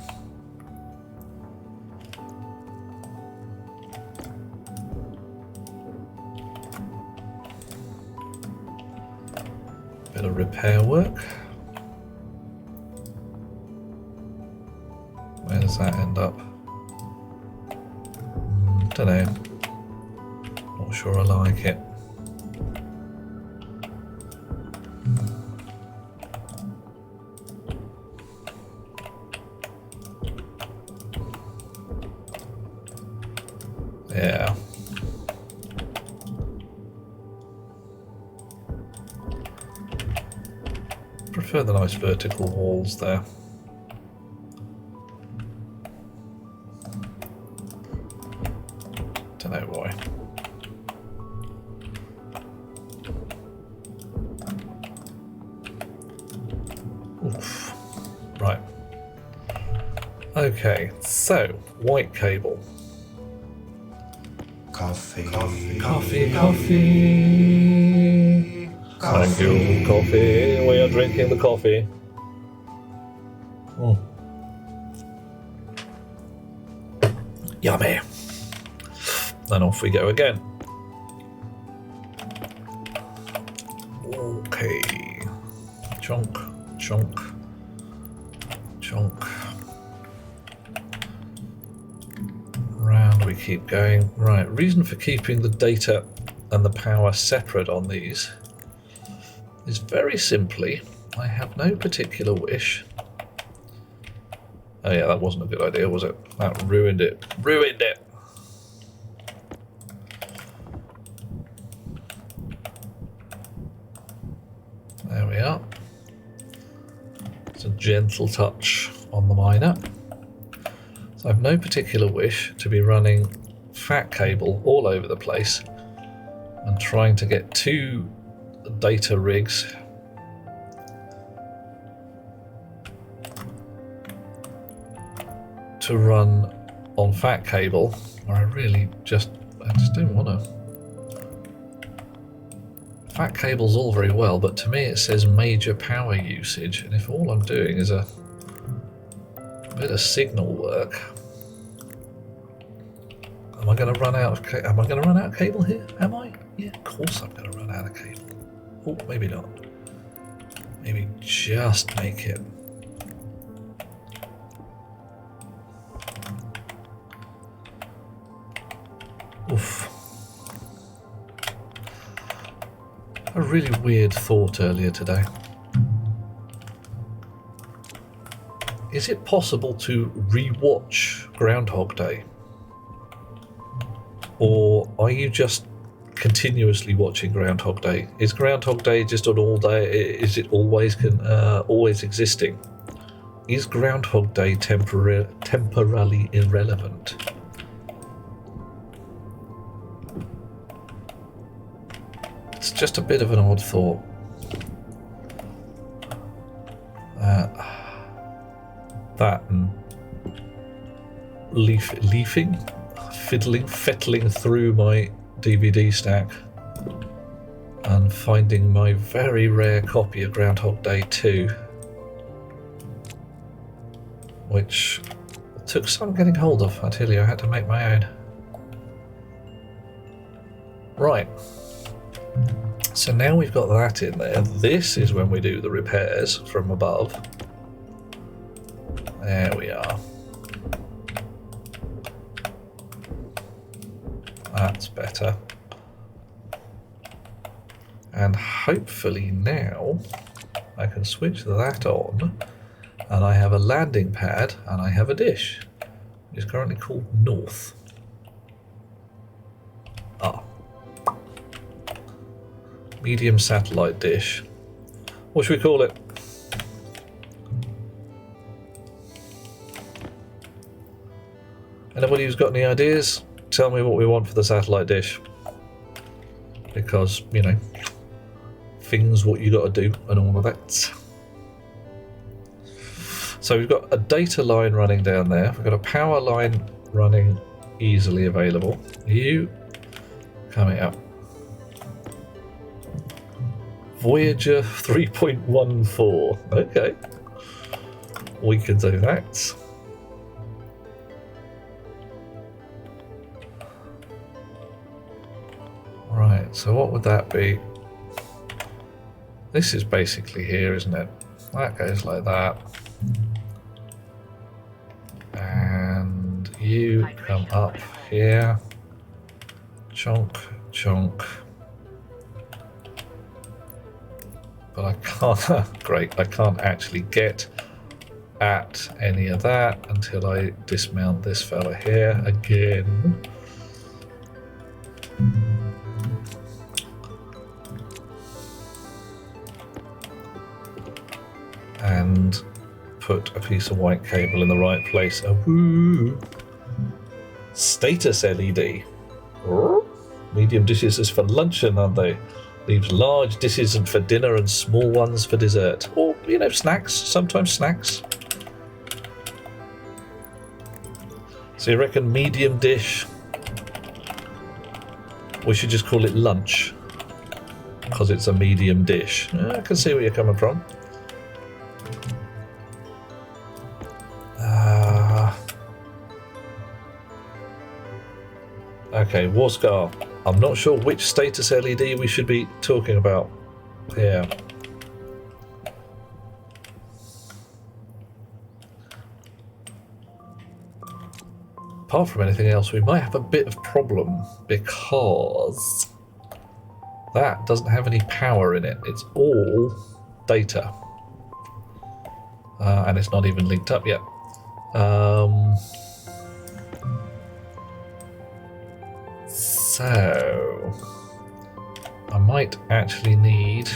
Bit of repair work. Where does that end up? Don't know. Not sure I like it. Yeah. Prefer the nice vertical walls there. Don't know why. Oof. Right. Okay, so white cable. Coffee. Coffee, coffee. Thank you, coffee. We are drinking the coffee. Yummy. And off we go again. Okay. Chunk, chunk, chunk. Round we keep going. Right, reason for keeping the data and the power separate on these is very simply, I have no particular wish. Oh yeah, that wasn't a good idea, was it? That ruined it. Ruined it! There we are. It's a gentle touch on the miner. So I have no particular wish to be running fat cable all over the place and trying to get two data rigs to run on fat cable, where I just don't want to. Fat cable's all very well, but to me it says major power usage, and if all I'm doing is a bit of signal work, am I going to run out of cable here? Am I? Yeah, of course I'm going to run out of cable. Oh, maybe not. Maybe just make it. Oof. A really weird thought earlier today. Is it possible to re-watch Groundhog Day? Or are you just continuously watching Groundhog Day? Is Groundhog Day just on all day? Is it always always existing? Is Groundhog Day temporarily irrelevant? It's just a bit of an odd thought. That and fettling through my DVD stack and finding my very rare copy of Groundhog Day 2, which took some getting hold of. I tell you, I had to make my own. Right. So now we've got that in there. This is when we do the repairs from above. There we are. That's better. And hopefully now I can switch that on and I have a landing pad and I have a dish. It's currently called North. Ah. Medium satellite dish. What should we call it? Anybody who's got any ideas, tell me what we want for the satellite dish. Because, you know, things what you got to do and all of that. So we've got a data line running down there. We've got a power line running easily available. You coming up. Voyager 3.14. Okay. We can do that. Right, so what would that be? This is basically here, isn't it? That goes like that. And you come up here. Chonk, chonk. But I can't, great, I can't actually get at any of that until I dismount this fella here again. And put a piece of white cable in the right place. Woo! Status LED. Medium dishes is for luncheon, aren't they? Leaves large dishes for dinner and small ones for dessert. Or, you know, snacks. Sometimes snacks. So you reckon medium dish? We should just call it lunch. Because it's a medium dish. I can see where you're coming from. Okay, Warscar. I'm not sure which status LED we should be talking about here. Apart from anything else, we might have a bit of problem because that doesn't have any power in it. It's all data. And it's not even linked up yet. So I might actually need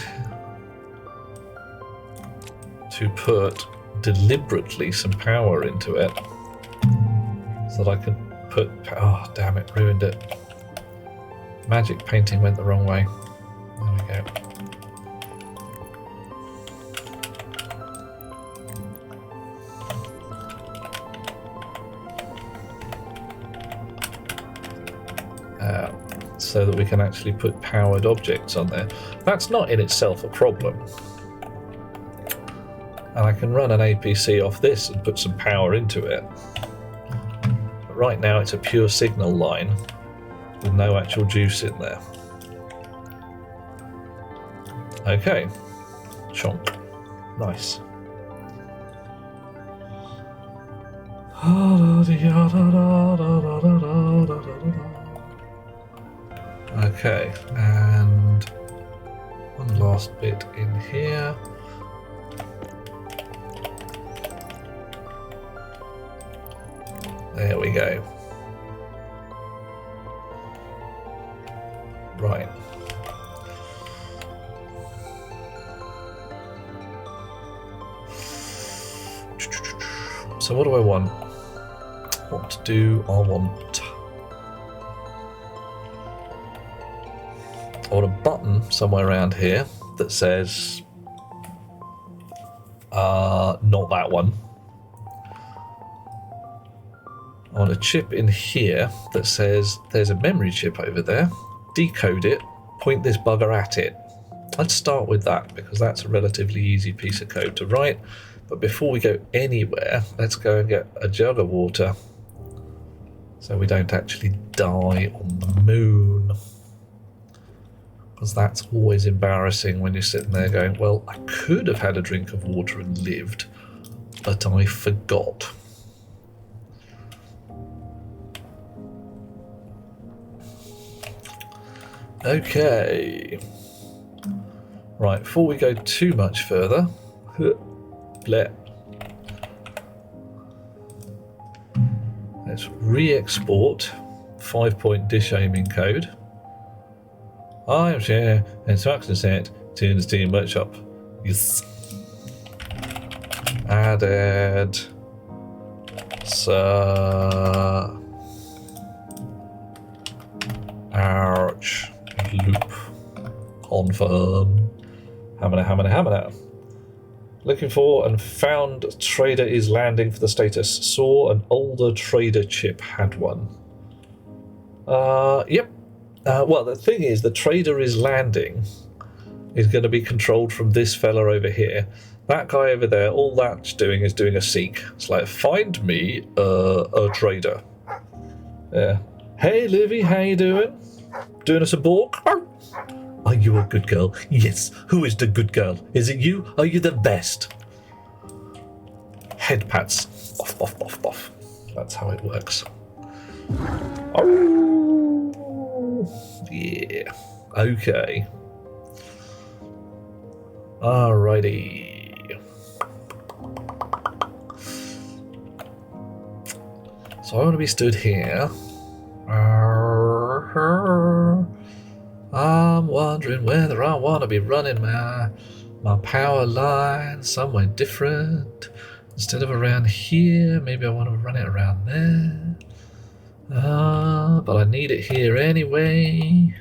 to put deliberately some power into it so that I can put, oh damn it, ruined it. Magic painting went the wrong way. There we go. So that we can actually put powered objects on there. That's not in itself a problem. And I can run an APC off this and put some power into it. But right now it's a pure signal line with no actual juice in there. Okay. Chonk. Nice. Okay, and one last bit in here. There we go. Right. So what do I want? What do I want? I want a button somewhere around here that says not that one. I want a chip in here that says there's a memory chip over there. Decode it, point this bugger at it. Let's start with that because that's a relatively easy piece of code to write. But before we go anywhere, let's go and get a jug of water so we don't actually die on the moon. Because that's always embarrassing when you're sitting there going, well, I could have had a drink of water and lived, but I forgot. Okay. Right, before we go too much further, let's re-export 5-point dish aiming code. I am share instruction set to the Steam Workshop. Yes. Added. Arch loop. Confirm. Hammer. Looking for and found trader is landing for the status. Saw an older trader chip had one. Yep. Well, the thing is, the trader is landing is going to be controlled from this fella over here. That guy over there, all that's doing is doing a seek. It's like, find me a trader. Yeah. Hey, Livy, how you doing? Doing us a balk? Are you a good girl? Yes. Who is the good girl? Is it you? Are you the best? Head pats. Off. That's how it works. Oh. Yeah. Okay. Alrighty. So I want to be stood here. I'm wondering whether I want to be running my power line somewhere different. Instead of around here, maybe I want to run it around there. But I need it here anyway.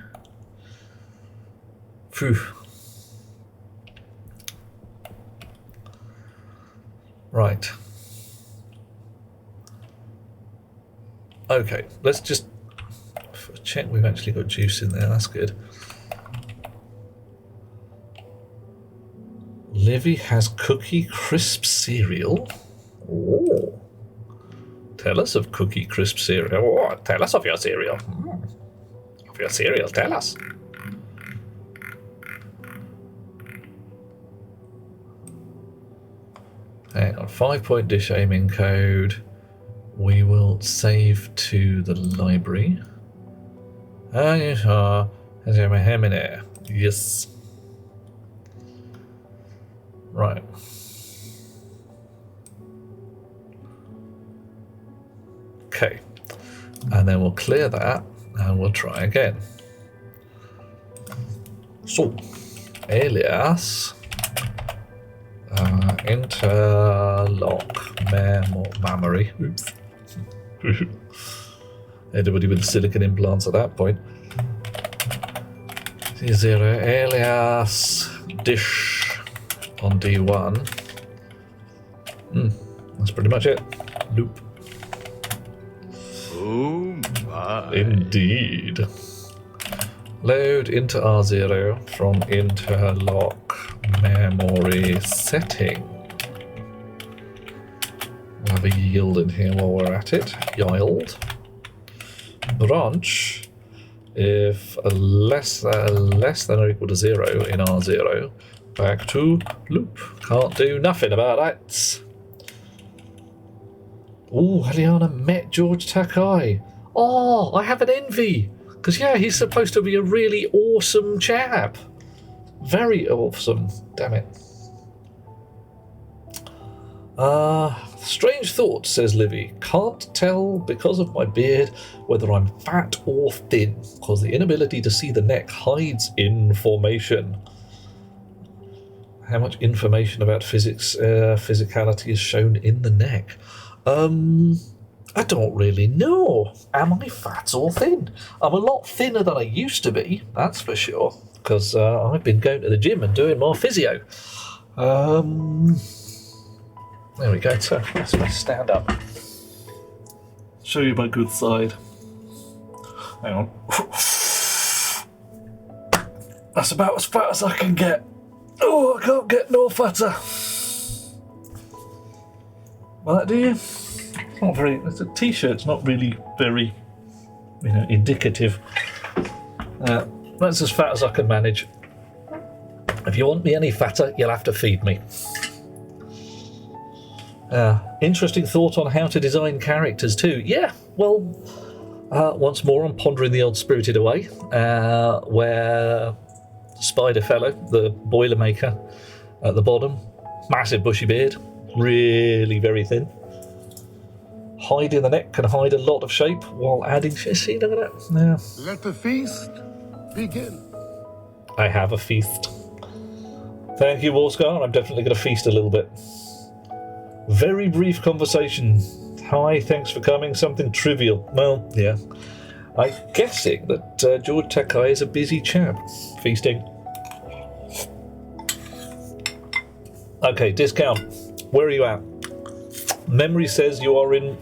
Phew. Right. Okay, let's just check we've actually got juice in there. That's good. Livy has Cookie Crisp cereal. Oh. Tell us of Cookie Crisp cereal. Oh, tell us of your cereal. Of your cereal, tell us. Hang on, 5-point dish aiming code. We will save to the library. Yes. Right. Okay. And then we'll clear that and we'll try again. So, alias interlock memory. Oops. Anybody with silicon implants at that point. 0 alias dish on D1. That's pretty much it. Loop. Oh my. Indeed. Load into R0 from interlock memory setting. We'll have a yield in here while we're at it. Yield. Branch. If less than or equal to 0 in R0, back to loop. Can't do nothing about that. Oh, Eliana met George Takai. Oh, I have an envy. Because, yeah, he's supposed to be a really awesome chap. Very awesome. Damn it. Strange thought, says Livy. Can't tell because of my beard whether I'm fat or thin, because the inability to see the neck hides information. How much information about physicality is shown in the neck? I don't really know. Am I fat or thin? I'm a lot thinner than I used to be, that's for sure, because I've been going to the gym and doing more physio. There we go, so let's stand up. Show you my good side. Hang on. That's about as fat as I can get. Oh, I can't get no fatter. Well, do you? It's not very. It's a t-shirt's not really very, indicative. That's as fat as I can manage. If you want me any fatter, you'll have to feed me. Interesting thought on how to design characters too. Yeah, well, once more I'm pondering the old Spirited Away, where Spider Fellow, the Boilermaker, at the bottom, massive bushy beard, really very thin. Hiding the neck can hide a lot of shape while adding... See, look at that. Yeah. Let the feast begin. I have a feast. Thank you, Warscar. I'm definitely going to feast a little bit. Very brief conversation. Hi, thanks for coming. Something trivial. Well, yeah. I'm guessing that George Takai is a busy chap. Feasting. Okay, discount. Where are you at? Memory says you are in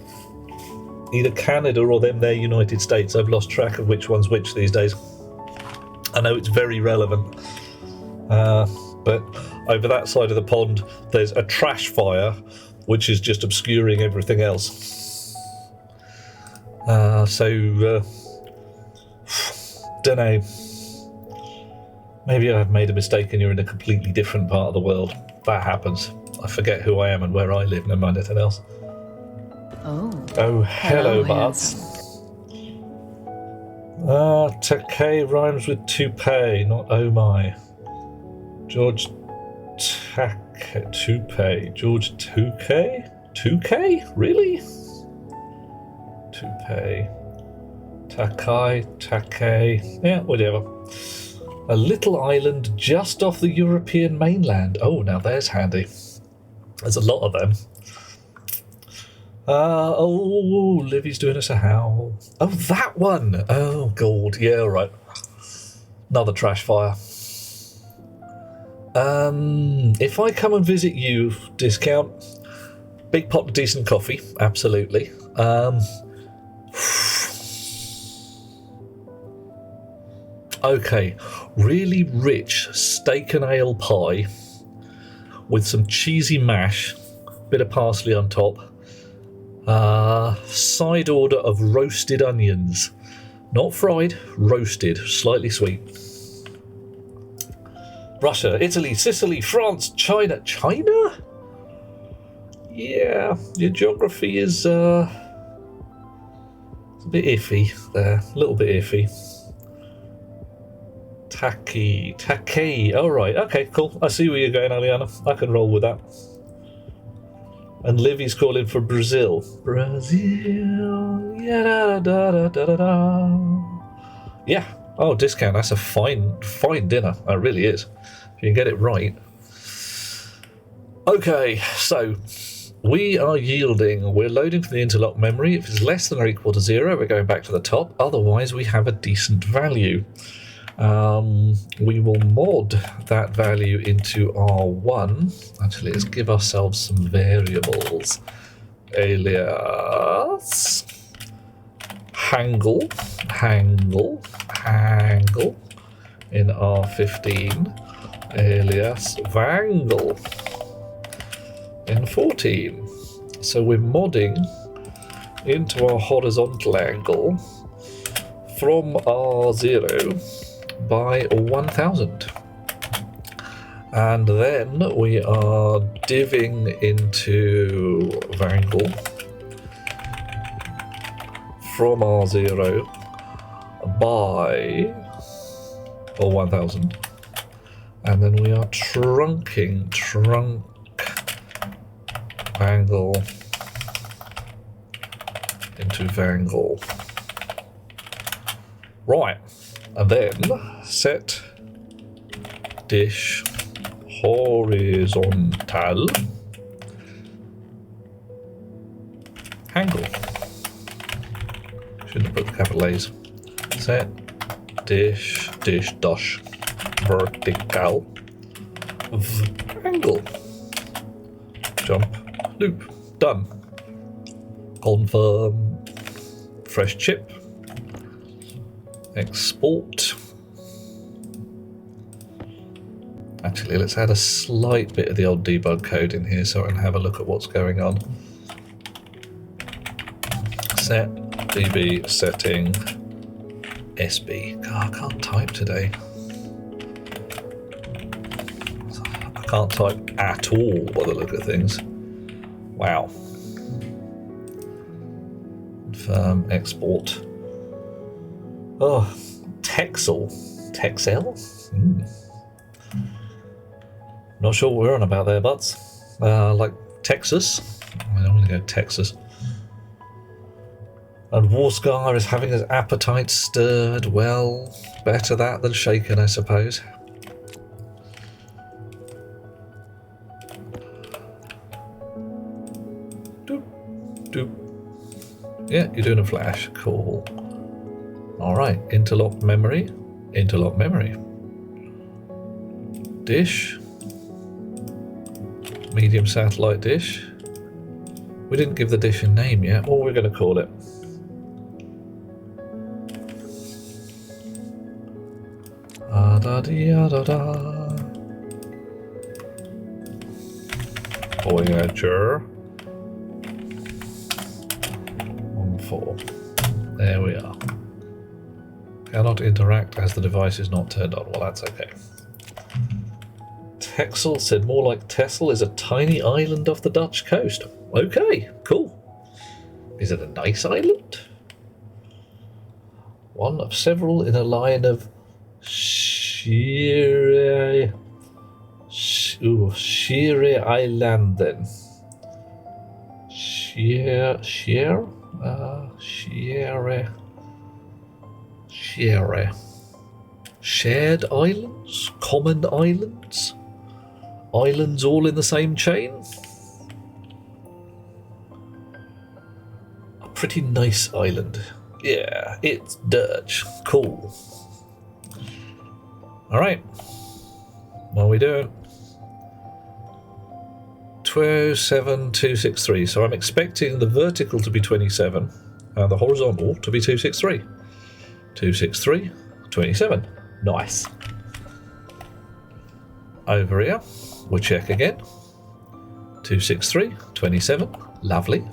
either Canada or them their United States. I've lost track of which one's which these days. I know it's very relevant. But over that side of the pond, there's a trash fire, which is just obscuring everything else. Dunno. Maybe I've made a mistake and you're in a completely different part of the world. That happens. I forget who I am and where I live, never mind anything else. Oh, hello, Barts. Takei rhymes with toupee, not oh my. George Toupee. George Touquet? Touquet? Really? Toupee. Takei. Yeah, whatever. A little island just off the European mainland. Oh, now there's handy. There's a lot of them. Livy's doing us a howl. Oh, that one! Oh, God. Yeah, right. Another trash fire. If I come and visit you, discount, big pot of decent coffee, absolutely. Okay, really rich steak and ale pie with some cheesy mash, bit of parsley on top. Side order of roasted onions, not fried, roasted, slightly sweet. Russia, Italy, Sicily, France, China. China? Yeah, your geography is it's a bit iffy there, a little bit iffy. Taki. All right, okay, cool. I see where you're going, Aliana. I can roll with that. And Livy's calling for Brazil. Brazil, yeah, da da da da da. Yeah. Oh, discount. That's a fine dinner. It really is. If you can get it right. Okay, so we are yielding. We're loading for the interlock memory. If it's less than or equal to 0, we're going back to the top. Otherwise, we have a decent value. We will mod that value into R1. Actually, let's give ourselves some variables. Alias Hangle in R15, alias Wangle in 14. So we're modding into our horizontal angle from R0 by 1000. And then we are diving into Wangle from R0 by 1000, and then we are trunking Vangle into Vangle. Right, and then set dish horizontal angle. Shouldn't have put the capital A's. Set dish dash vertical angle. Jump loop. Done. Confirm. Fresh chip. Export. Actually, let's add a slight bit of the old debug code in here so I can have a look at what's going on. Set db setting SB. God, I can't type today. I can't type at all by the look of things. Wow. Confirm export. Oh, Texel. Texel? Not sure what we're on about there, buds. Like Texas. I don't want to go Texas. And Warscar is having his appetite stirred. Well, better that than shaken, I suppose. Doop, doop. Yeah, you're doing a flash. Cool. Alright, interlock memory. Interlock memory. Dish. Medium satellite dish. We didn't give the dish a name yet. What are we going to call it? Da-da-dee-da-da. Voyager 1-4. There we are. Cannot interact as the device is not turned on. Well, that's okay. Texel said more like Texel is a tiny island off the Dutch coast. Okay, cool. Is it a nice island? One of several in a line of Shire Island then. Shire? Shared islands? Common islands? Islands all in the same chain? A pretty nice island. Yeah, it's Dutch. Cool. Alright. What are we doing? 27263. So I'm expecting the vertical to be 27 and the horizontal to be 263. 263, 27. Nice. Over here, we'll check again. 263, 27. Lovely.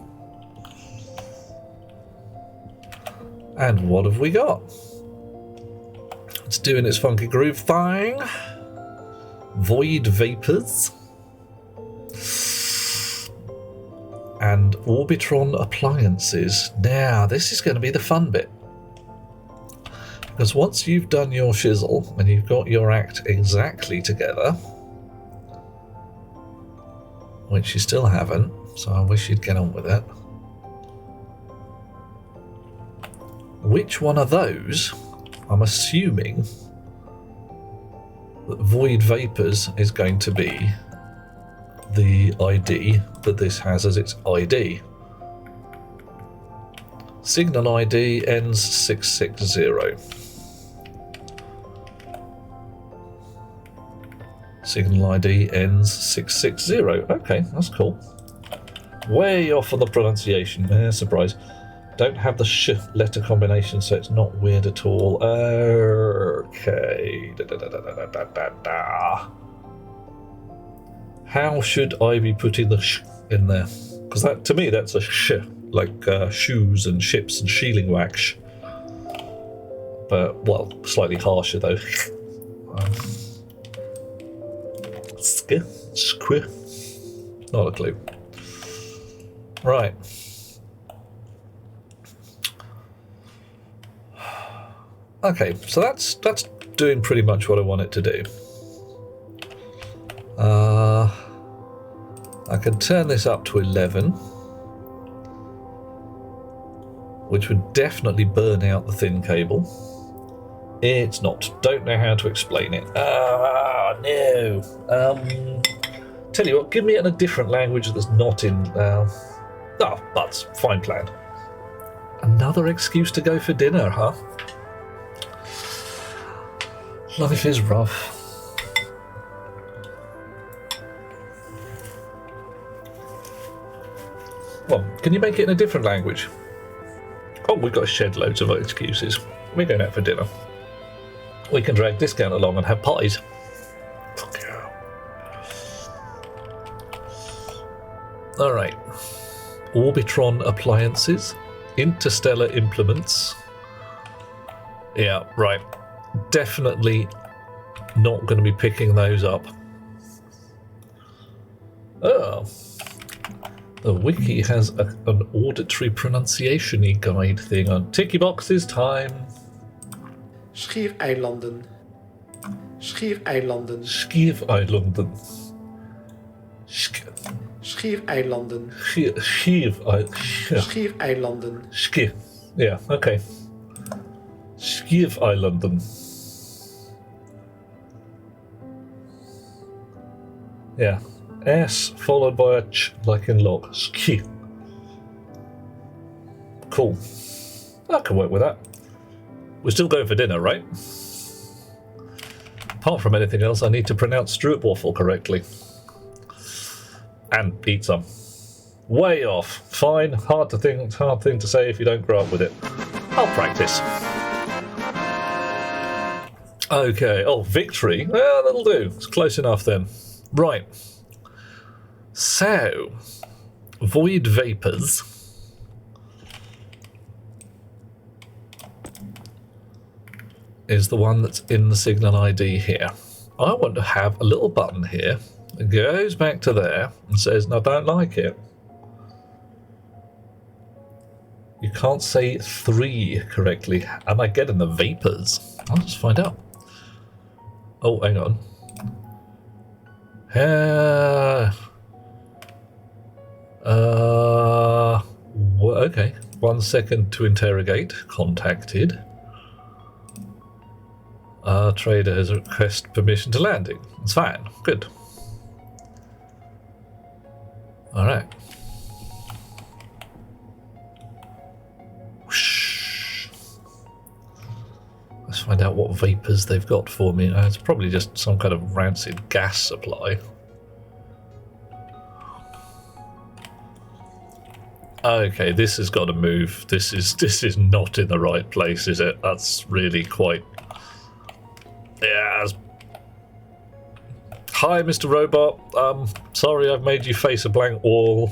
And what have we got? It's doing its funky groove thing. Void vapors. And Orbitron appliances. Now, this is going to be the fun bit. Because once you've done your shizzle and you've got your act exactly together, which you still haven't, so I wish you'd get on with it. Which one of those, I'm assuming that Void Vapors is going to be the ID that this has as its ID. Signal ID ends 660. Signal ID ends 660. Okay, that's cool. Way off on the pronunciation. Surprise. Don't have the sh letter combination, so it's not weird at all. Okay. How should I be putting the sh in there? Because that, to me, that's a sh, like shoes and ships and shieling wax. But, well, slightly harsher though. Not a clue. Right. Okay, so that's doing pretty much what I want it to do. I can turn this up to 11, which would definitely burn out the thin cable. It's not. Don't know how to explain it. Ah, no. Tell you what, give me it in a different language that's not in... but fine plan. Another excuse to go for dinner, huh? Life is rough. Well, can you make it in a different language? Oh, we've got to shed loads of excuses. We're going out for dinner. We can drag Discount along and have pies. Fuck yeah. Alright. Orbitron appliances. Interstellar implements. Yeah, right. Definitely not going to be picking those up. Oh. The wiki has an auditory pronunciation-y guide thing on. Ticky boxes time. Schiereilanden. Schiereilanden. Schiereilanden. Schiereilanden. Schiereilanden. Schiereilanden. Yeah, okay. Schiereilanden. Yeah. S followed by a ch, like in log. Ski. Cool. I can work with that. We're still going for dinner, right? Apart from anything else, I need to pronounce stroopwafel correctly. And eat some. Way off. Fine. Hard thing to say if you don't grow up with it. I'll practice. Okay. Oh, victory. Well, that'll do. It's close enough then. Right. So, void vapors is the one that's in the signal ID here. I want to have a little button here that goes back to there and says, no, I don't like it. You can't say 3 correctly. Am I getting the vapors? I'll just find out. Oh, hang on. Okay. 1 second to interrogate. Contacted. Trader has requested permission to landing. It's fine. Good. Alright. Let's find out what vapors they've got for me. It's probably just some kind of rancid gas supply. Okay, this has got to move. This is not in the right place, is it? That's really quite... Yeah. Hi, Mr. Robot. Sorry I've made you face a blank wall.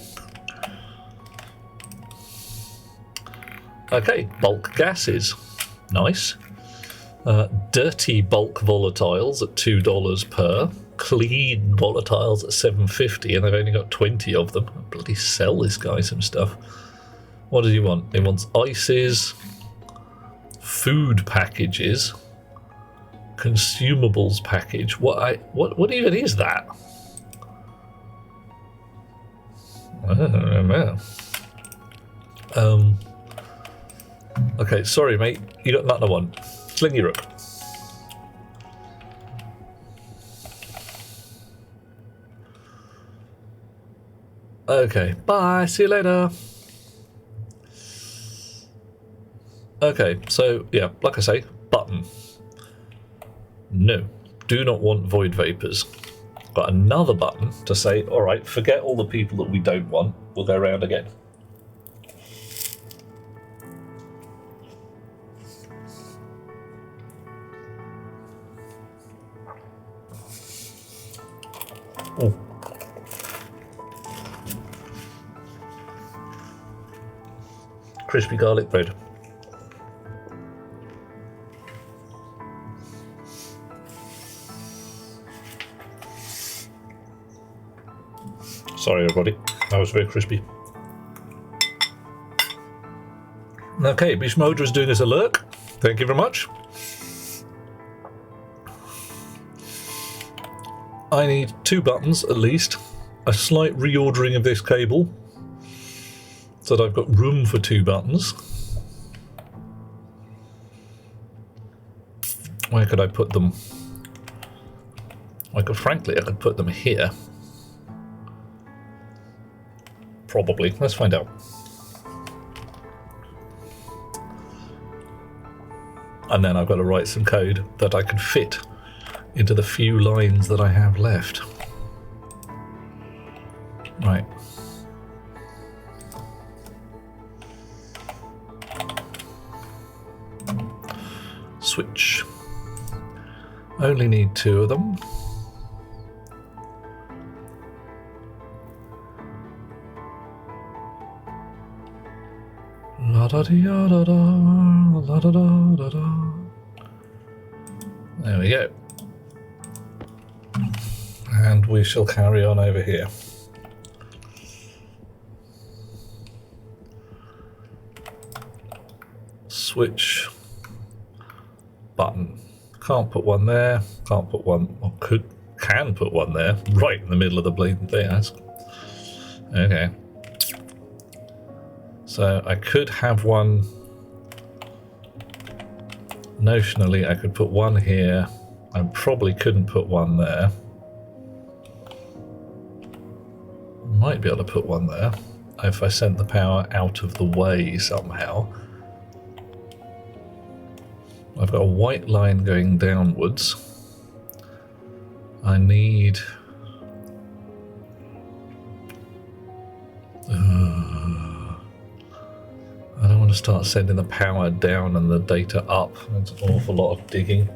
Okay, bulk gases. Nice. Dirty bulk volatiles at $2 per. Clean volatiles at $7.50, and they've only got 20 of them. I'll bloody sell this guy some stuff. What does he want? He wants ices, food packages, consumables package. What even is that? I don't know. Okay, sorry mate, you got another one. Sling your rook. Okay, bye, see you later. Okay, so yeah, like I say, button. No, do not want void vapors. Got another button to say, alright, forget all the people that we don't want, we'll go round again. Oh. Crispy garlic bread. Sorry everybody, that was very crispy. Okay, Bishmodra is doing us a lurk. Thank you very much. I need 2 buttons at least. a slight reordering of this cable so that I've got room for 2 buttons. Where could I put them? Frankly, I could put them here. Probably. Let's find out. And then I've got to write some code that I can fit into the few lines that I have left. Right. Switch. Only need 2 of them. La da da da da, la da da da da. There we go. And we shall carry on over here. Switch button. Can't put one there. Can't put one. Or can put one there, right in the middle of the bleeding thing. Okay. So I could have one. Notionally, I could put one here. I probably couldn't put one there. Might be able to put one there if I sent the power out of the way somehow. I've got a white line going downwards. I need... I don't want to start sending the power down and the data up. That's an awful lot of digging.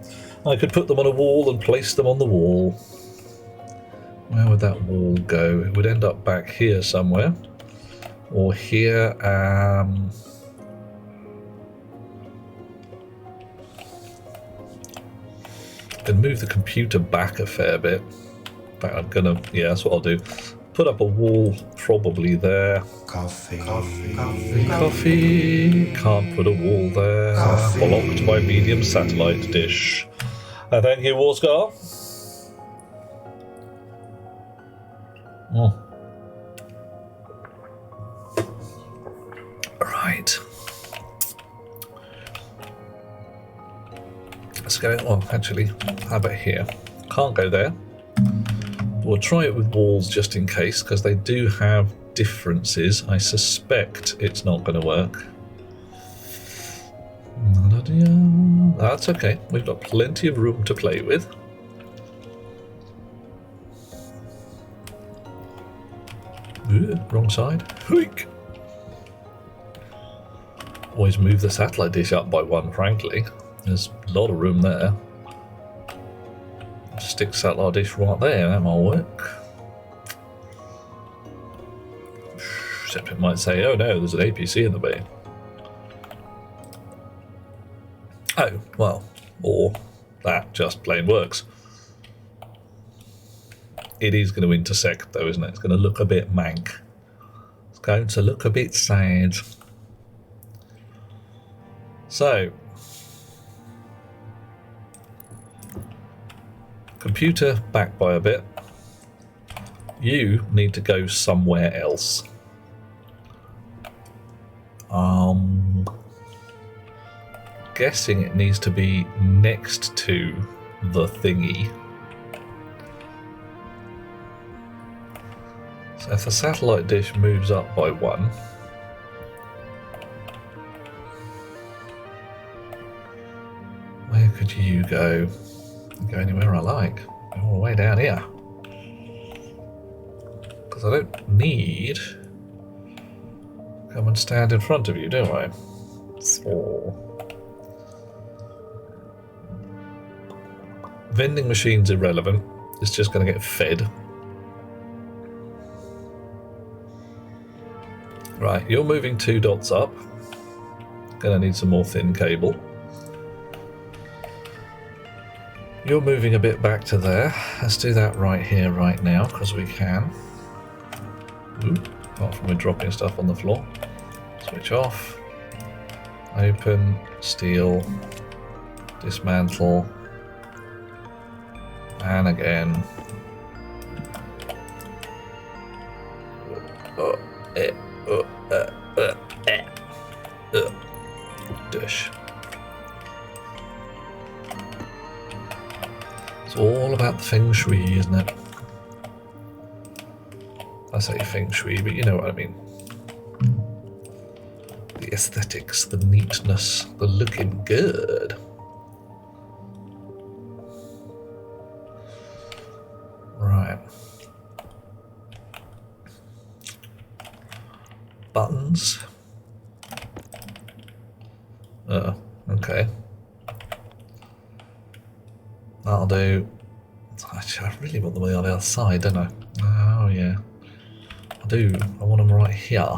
I could put them on a wall and place them on the wall. Where would that wall go? It would end up back here somewhere. Or here. Can move the computer back a fair bit. In fact, I'm gonna, yeah, that's what I'll do. Put up a wall probably there. Coffee. Can't put a wall there. Blocked by medium satellite dish. Thank you, Warscar. Right. Let's go. Well, actually, how about here? Can't go there. We'll try it with walls just in case, because they do have differences. I suspect it's not going to work. That's okay. We've got plenty of room to play with. Ooh, wrong side. Hoik. Always move the satellite dish up by 1, frankly. There's a lot of room there. Stick satellite dish right there, that might work. Except it might say, oh no, there's an APC in the way. Oh, well, or that just plain works. It is going to intersect though, isn't it? It's going to look a bit mank. It's going to look a bit sad. So, computer back by a bit. You need to go somewhere else. Guessing it needs to be next to the thingy. So if the satellite dish moves up by 1, where could you go? Go anywhere I like. Go all the way down here. Because I don't need to come and stand in front of you, do I? Oh. Vending machine's irrelevant. It's just going to get fed. Right, you're moving 2 dots up. Going to need some more thin cable. You're moving a bit back to there. Let's do that right here, right now, because we can. Ooh, apart from we're dropping stuff on the floor. Switch off. Open, steal, dismantle, and again. Dish. It's all about the feng shui, isn't it? I say feng shui, but you know what I mean. The aesthetics, the neatness, the looking good. Right. Buttons. Oh, okay. That'll do. Actually, I really want them on the other side, don't I? Oh, yeah. I do. I want them right here.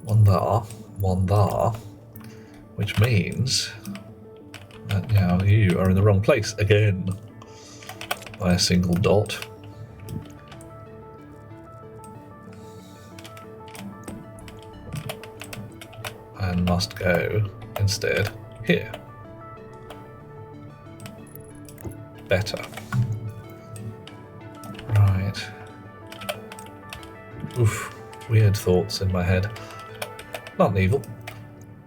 One there, which means that now you are in the wrong place again by a single dot. And must go instead here. Better. Right. Oof. Weird thoughts in my head. Not evil.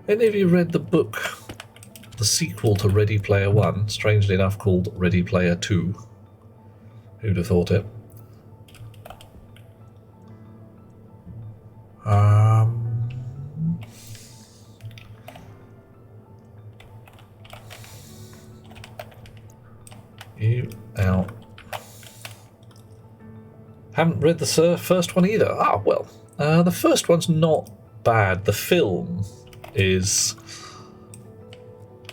Any of you read the book, the sequel to Ready Player One, strangely enough called Ready Player 2? Who'd have thought it? You out. Haven't read the first one either. Ah, well. The first one's not bad. The film is...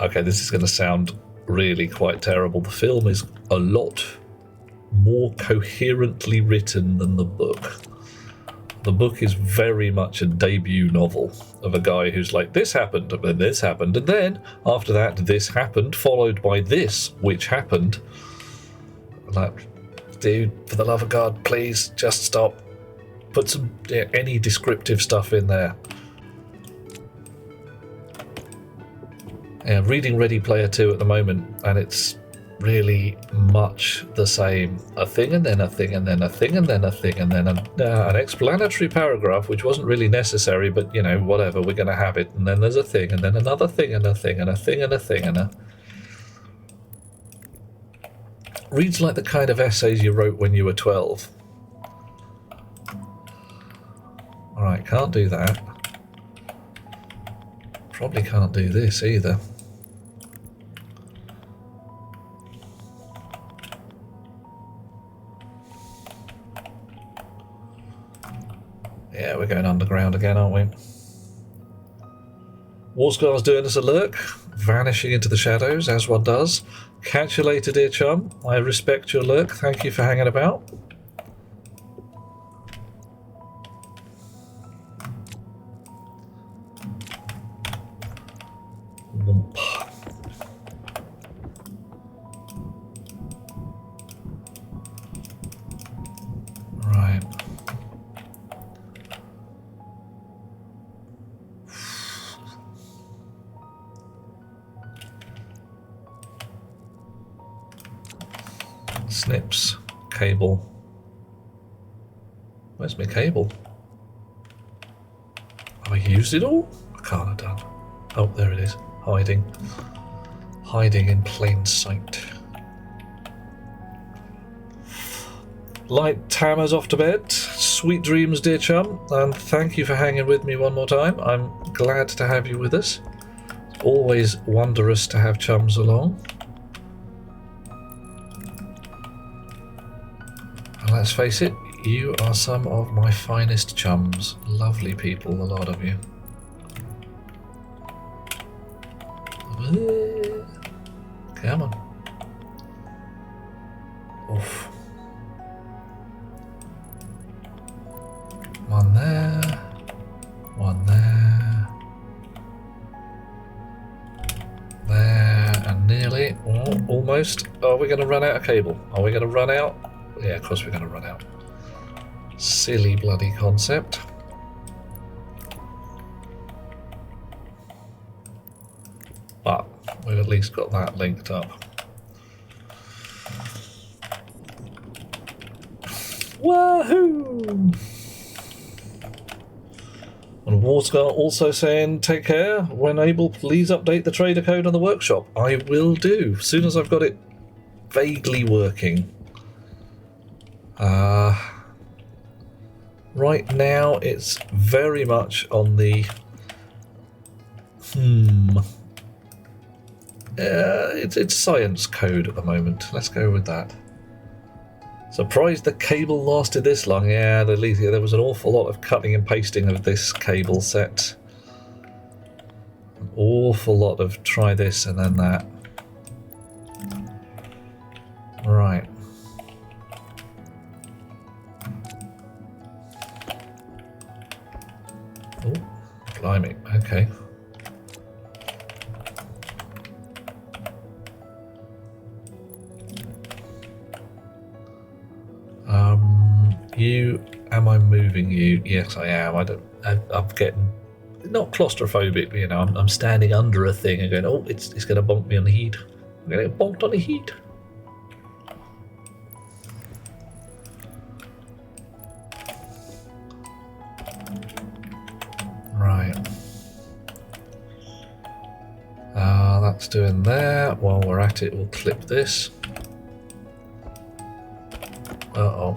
Okay, this is going to sound really quite terrible. The film is a lot more coherently written than the book. The book is very much a debut novel of a guy who's like, this happened, and then this happened, and then after that this happened, followed by this, which happened. Like, dude, for the love of God, please just stop. Put some any descriptive stuff in there. Yeah, reading Ready Player 2 at the moment, and it's really much the same. A thing and then a thing and then a thing and then a thing and then an explanatory paragraph, which wasn't really necessary, but you know, whatever, we're going to have it. And then there's a thing and then another thing and a thing and a thing and a thing and a... Reads like the kind of essays you wrote when you were 12. Alright, can't do that. Probably can't do this either. Yeah, we're going underground again, aren't we? Warscar's doing us a lurk, vanishing into the shadows, as one does. Catch you later, dear chum. I respect your lurk. Thank you for hanging about. Whoomp. Right. Snips. Cable. Where's my cable? Have I used it all? I can't have done. Oh, there it is. Hiding. Hiding in plain sight. Light Tamers off to bed. Sweet dreams, dear chum. And thank you for hanging with me one more time. I'm glad to have you with us. It's always wondrous to have chums along. And let's face it, you are some of my finest chums. Lovely people, a lot of you. Come on. Oof. One there. One there. There, and nearly. Oh, almost. Are we going to run out of cable? Are we going to run out? Yeah, of course we're going to run out. Silly bloody concept. But we've at least got that linked up. Wahoo! And Warscar also saying, take care. When able, please update the trader code on the workshop. I will do, as soon as I've got it vaguely working. Right now, it's very much on the... it's science code at the moment. Let's go with that. Surprised the cable lasted this long. Yeah, there was an awful lot of cutting and pasting of this cable set. An awful lot of try this and then that. Right. Oh, blimey. Okay. Am I moving you? Yes, I am. I'm getting not claustrophobic, but, you know, I'm standing under a thing and going, oh, it's going to bonk me on the heat. I'm going to get bonked on the heat. Right. That's doing that. While we're at it, we'll clip this. Uh-oh.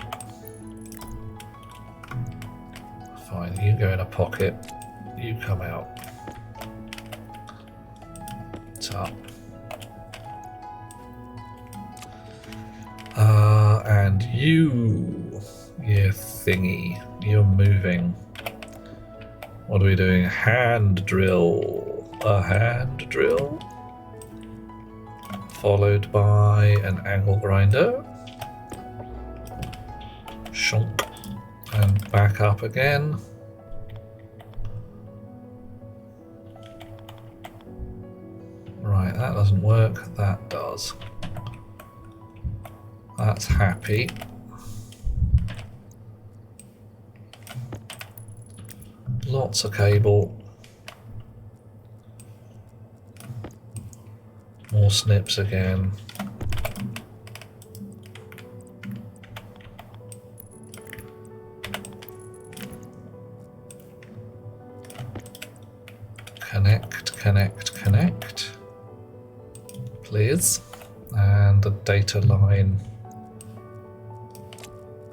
Fine, you go in a pocket. You come out. Top. And you thingy, you're moving. What are we doing? Hand drill. A hand drill. Followed by an angle grinder. Shunk. And back up again. Right, that doesn't work. That does. That's happy. Lots of cable. More snips again. Connect, connect, connect. Please. And the data line.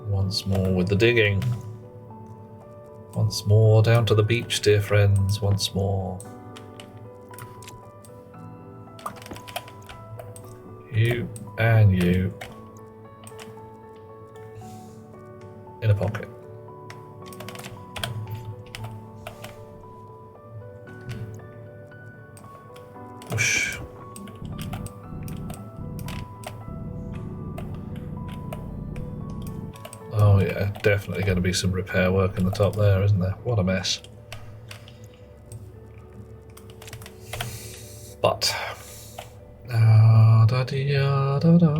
Once more with the digging. Once more down to the beach, dear friends. Once more. You and you. In a pocket. Whoosh. Oh yeah, definitely going to be some repair work in the top there, isn't there? What a mess. But da da da da da,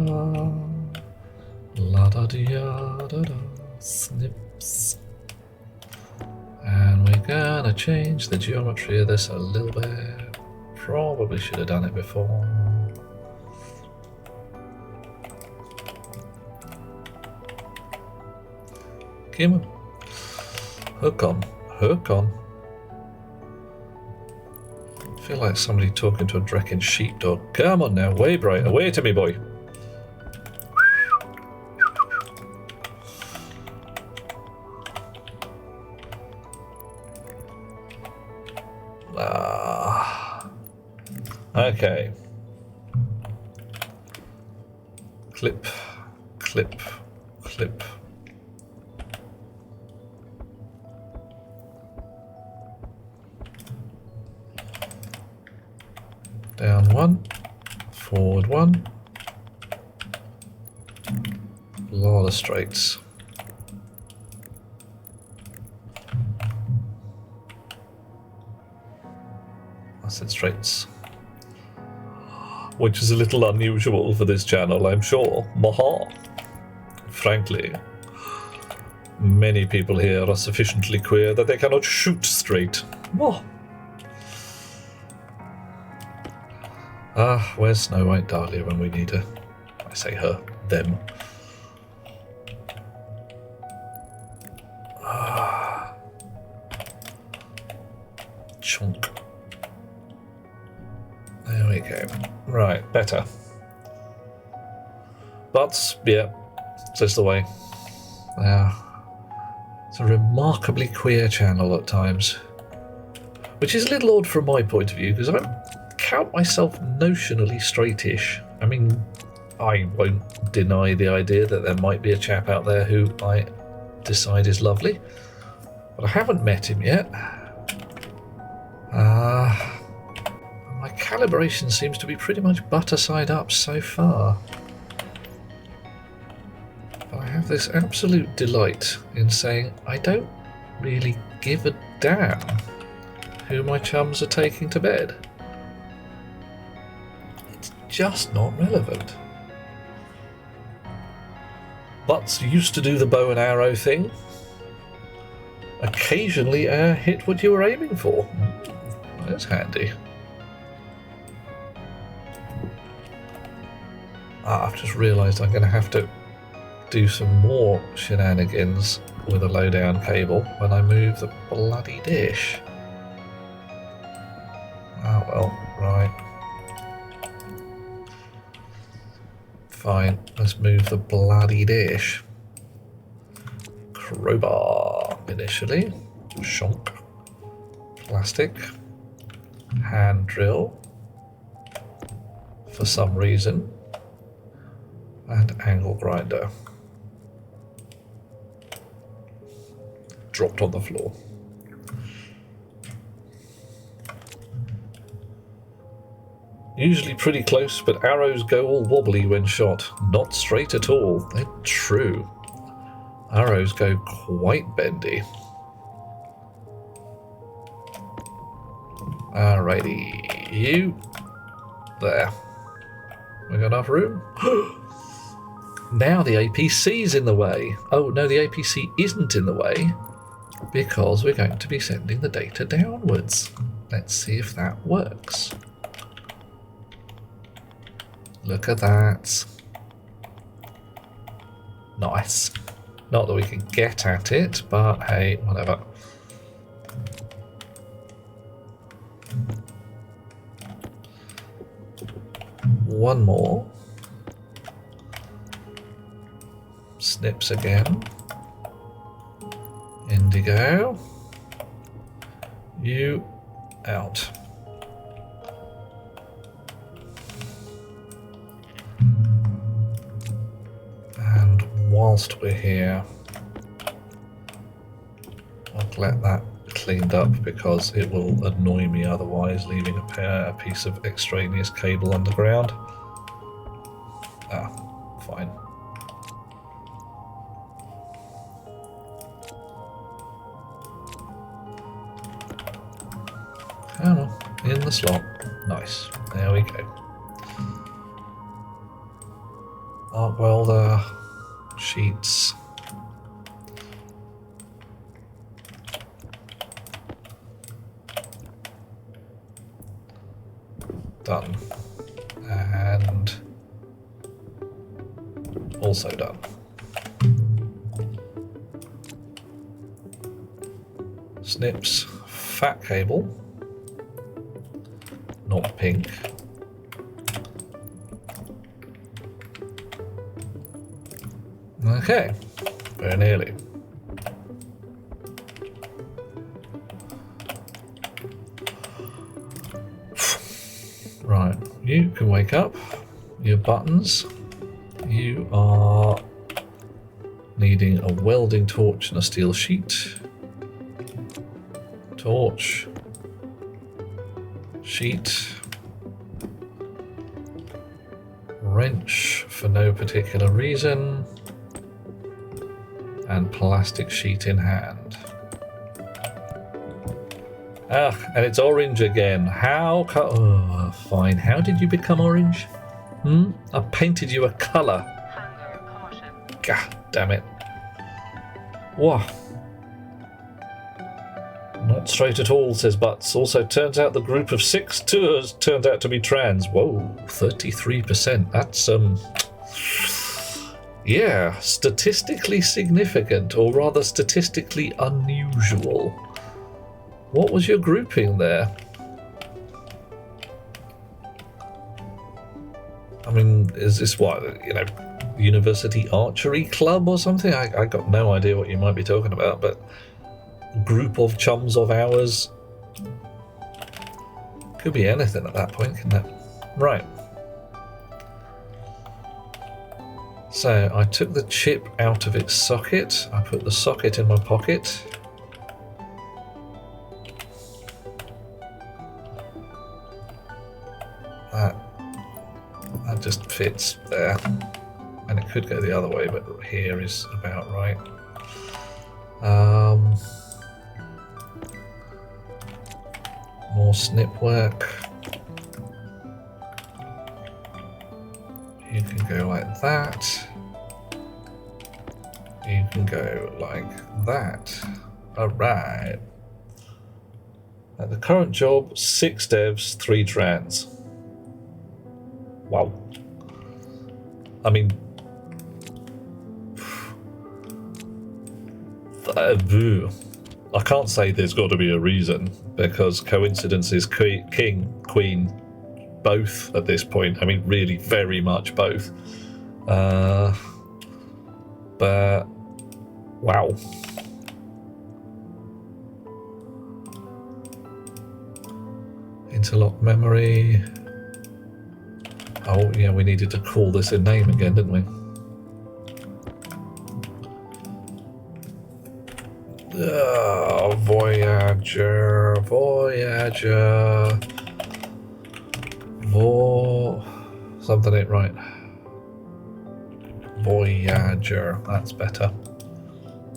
la da da da da, snips. And we're gonna change the geometry of this a little bit. Probably should have done it before. Come on. Hook on. Hook on. I feel like somebody talking to a Drekken sheepdog. Come on now, way bright. Away to me, boy. Okay. Clip, clip, clip. Down one, forward one. A lot of straights. I said straights. Which is a little unusual for this channel, I'm sure. Maha. Frankly, many people here are sufficiently queer that they cannot shoot straight. Oh. Ah, where's Snow White Dahlia when we need her? I say her, them. There we go. Right, better. But, yeah, that's the way. It's a remarkably queer channel at times. Which is a little odd from my point of view, because I count myself notionally straightish. I mean, I won't deny the idea that there might be a chap out there who I decide is lovely. But I haven't met him yet. My calibration seems to be pretty much butter side up so far. But I have this absolute delight in saying I don't really give a damn who my chums are taking to bed. It's just not relevant. Butts used to do the bow and arrow thing. Occasionally hit what you were aiming for. That's handy. I've just realised I'm going to have to do some more shenanigans with a low-down cable when I move the bloody dish. Oh well, right. Fine, let's move the bloody dish. Crowbar initially. Shonk. Plastic. Hand drill. For some reason. And angle grinder. Dropped on the floor. Usually pretty close, but arrows go all wobbly when shot. Not straight at all. They're true. Arrows go quite bendy. Alrighty, you. There. We got enough room? Now the APC's in the way. Oh, no, the APC isn't in the way because we're going to be sending the data downwards. Let's see if that works. Look at that. Nice. Not that we can get at it, but hey, whatever. One more. Snips again. Indigo. You out. And whilst we're here, I'll let that cleaned up because it will annoy me otherwise, leaving a piece of extraneous cable underground. Fine. Oh, in the slot. Nice. There we go. Arc welder, sheets. Done. And also done. Snips, fat cable, not pink. Okay, very nearly. Right, you can wake up. Your buttons. You are needing a welding torch and a steel sheet. Torch. Sheet. Wrench for no particular reason. And plastic sheet in hand. Ah, and it's orange again. How fine. How did you become orange? I painted you a colour. Hunger, caution. God damn it. Whoa. Not straight at all, says Butts. Also, turns out the group of 6 tours turned out to be trans. Whoa, 33%. That's, yeah, statistically significant, or rather statistically unusual. What was your grouping there? I mean, is this what, you know, University Archery Club or something? I got no idea what you might be talking about, but group of chums of ours. Could be anything at that point, couldn't it? Right. So I took the chip out of its socket. I put the socket in my pocket. That just fits there. And it could go the other way, but here is about right. More snip work. You can go like that. You can go like that. Alright. At the current job, 6 devs, 3 trans. Wow. I mean, I can't say there's got to be a reason, because coincidence is king, queen, both at this point. I mean, really, very much both. But wow. Interlock memory. Oh yeah, we needed to call this a name again, didn't we? Voyager, Voyager, something ain't right. Voyager, that's better.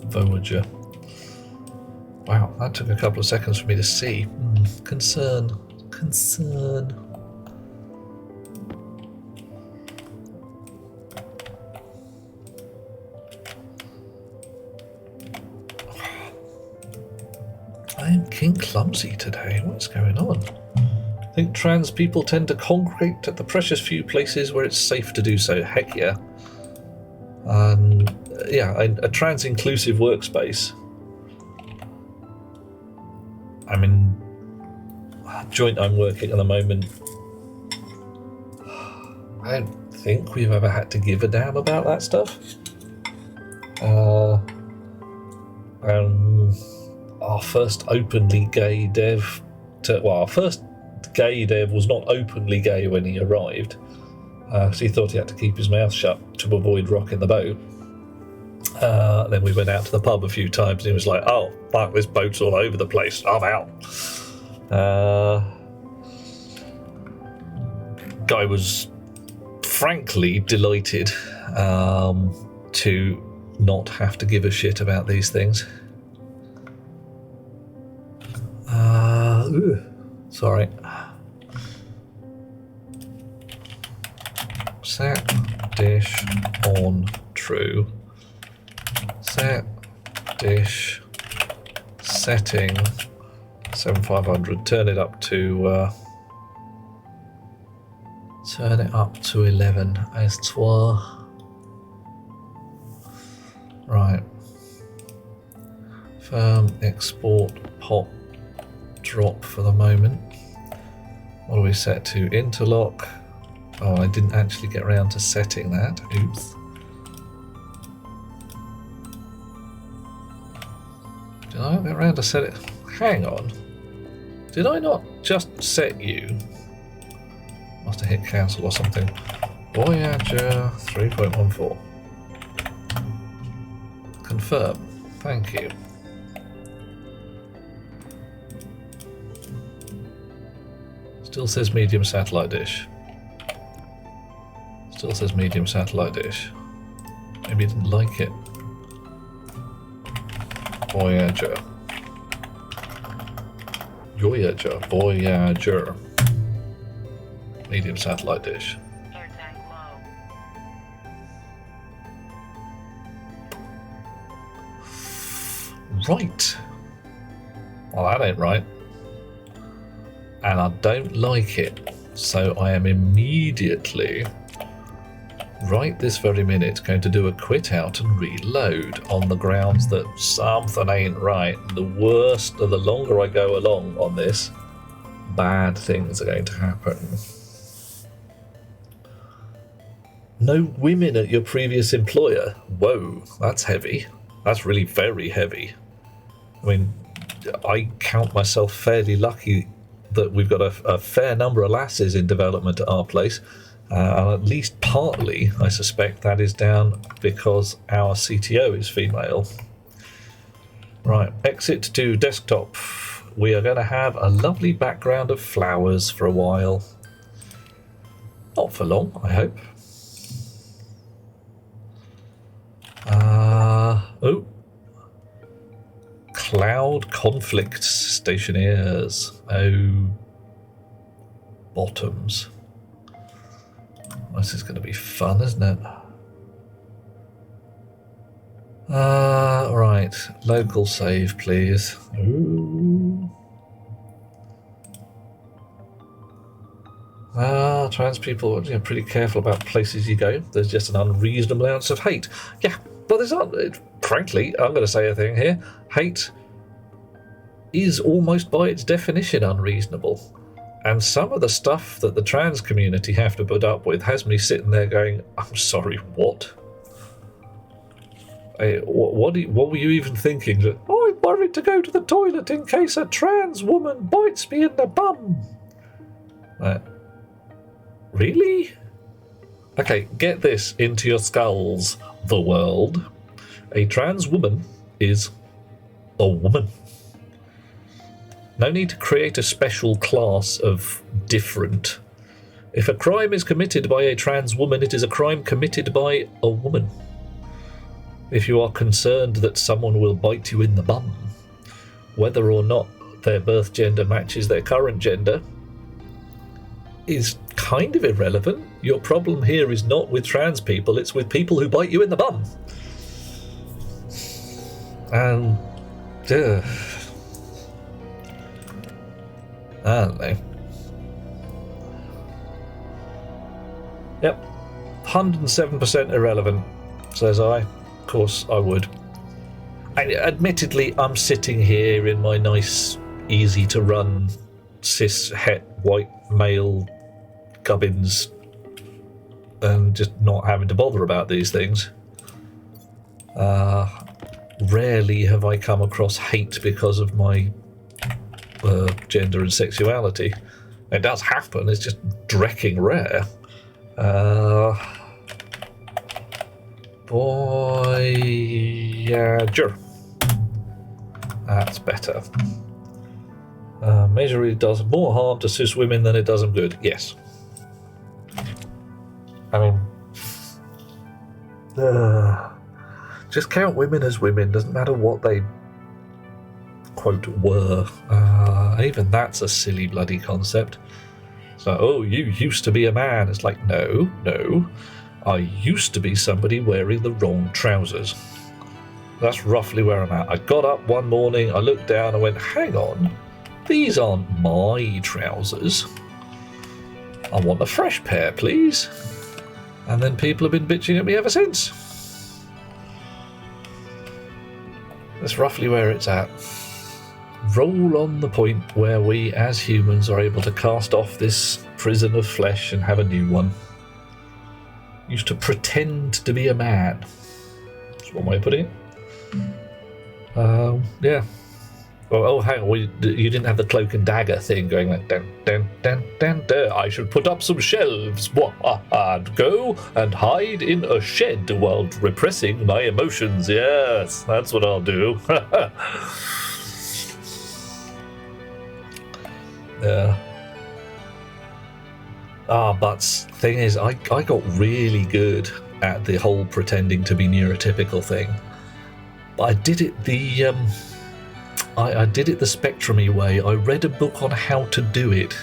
Voyager. Wow, that took a couple of seconds for me to see. Concern. I am king clumsy today. What's going on? I think trans people tend to congregate at the precious few places where it's safe to do so. Heck yeah. Yeah, a trans-inclusive workspace. I mean, joint I'm working at the moment. I don't think we've ever had to give a damn about that stuff. Our first openly gay dev, our first gay dev was not openly gay when he arrived, because he thought he had to keep his mouth shut to avoid rocking the boat. Then we went out to the pub a few times and he was like, oh, fuck, this boat's all over the place, I'm out. Guy was frankly delighted to not have to give a shit about these things. Sorry. Set dish on true. Set dish setting 7500. Turn it up to 11 as 12. Right. Firm export pop drop for the moment. What do we set to? Interlock. Oh, I didn't actually get around to setting that. Oops. Did I not get around to set it? Hang on. Did I not just set you? Must have hit cancel or something. Voyager 3.14. Confirm. Thank you. Still says medium satellite dish. Still says medium satellite dish. Maybe you didn't like it. Voyager. Voyager. Voyager. Medium satellite dish. Air tank low. Right. Well, that ain't right. And I don't like it. So I am immediately, right this very minute, going to do a quit out and reload on the grounds that something ain't right. The worst, or the longer I go along on this, bad things are going to happen. No women at your previous employer. Whoa, that's heavy. That's really very heavy. I mean, I count myself fairly lucky that we've got a fair number of lasses in development at our place. And at least partly, I suspect that is down because our CTO is female. Right, exit to desktop. We are going to have a lovely background of flowers for a while. Not for long, I hope. Oh. Cloud conflict stationeers. Oh. Bottoms. This is going to be fun, isn't it? Right. Local save, please. Ooh. Trans people are pretty careful about places you go. There's just an unreasonable ounce of hate. Yeah, but there's not. Frankly, I'm going to say a thing here. Hate is almost by its definition unreasonable. And some of the stuff that the trans community have to put up with has me sitting there going, I'm sorry, what? What were you even thinking? Oh, I'm worried to go to the toilet in case a trans woman bites me in the bum. Really? Okay, get this into your skulls, the world. A trans woman is a woman. No need to create a special class of different. If a crime is committed by a trans woman, it is a crime committed by a woman. If you are concerned that someone will bite you in the bum, whether or not their birth gender matches their current gender is kind of irrelevant. Your problem here is not with trans people, it's with people who bite you in the bum. And I don't know. Yep, 107% irrelevant, says I. Of course I would. And admittedly, I'm sitting here in my nice, easy-to-run, cis-het, white male gubbins and just not having to bother about these things. Rarely have I come across hate because of my gender and sexuality. It does happen, it's just drecking rare. Voyager. That's better. Majorly does more harm to cis women than it does them good. Yes. I mean, just count women as women. Doesn't matter what they quote were. Even that's a silly bloody concept. So, oh, you used to be a man. It's like, no. I used to be somebody wearing the wrong trousers. That's roughly where I'm at. I got up one morning, I looked down and went, hang on, these aren't my trousers. I want a fresh pair, please. And then people have been bitching at me ever since. That's roughly where it's at. Roll on the point where we, as humans, are able to cast off this prison of flesh and have a new one. Used to pretend to be a man. That's one way of putting it. Yeah. Oh, hang on. You didn't have the cloak and dagger thing going like, dun, dun, dun, dun, dun. I should put up some shelves. And go and hide in a shed while repressing my emotions. Yes, that's what I'll do. Yeah. But thing is, I got really good at the whole pretending to be neurotypical thing. But I did it I did it the Spectrum-y way. I read a book on how to do it.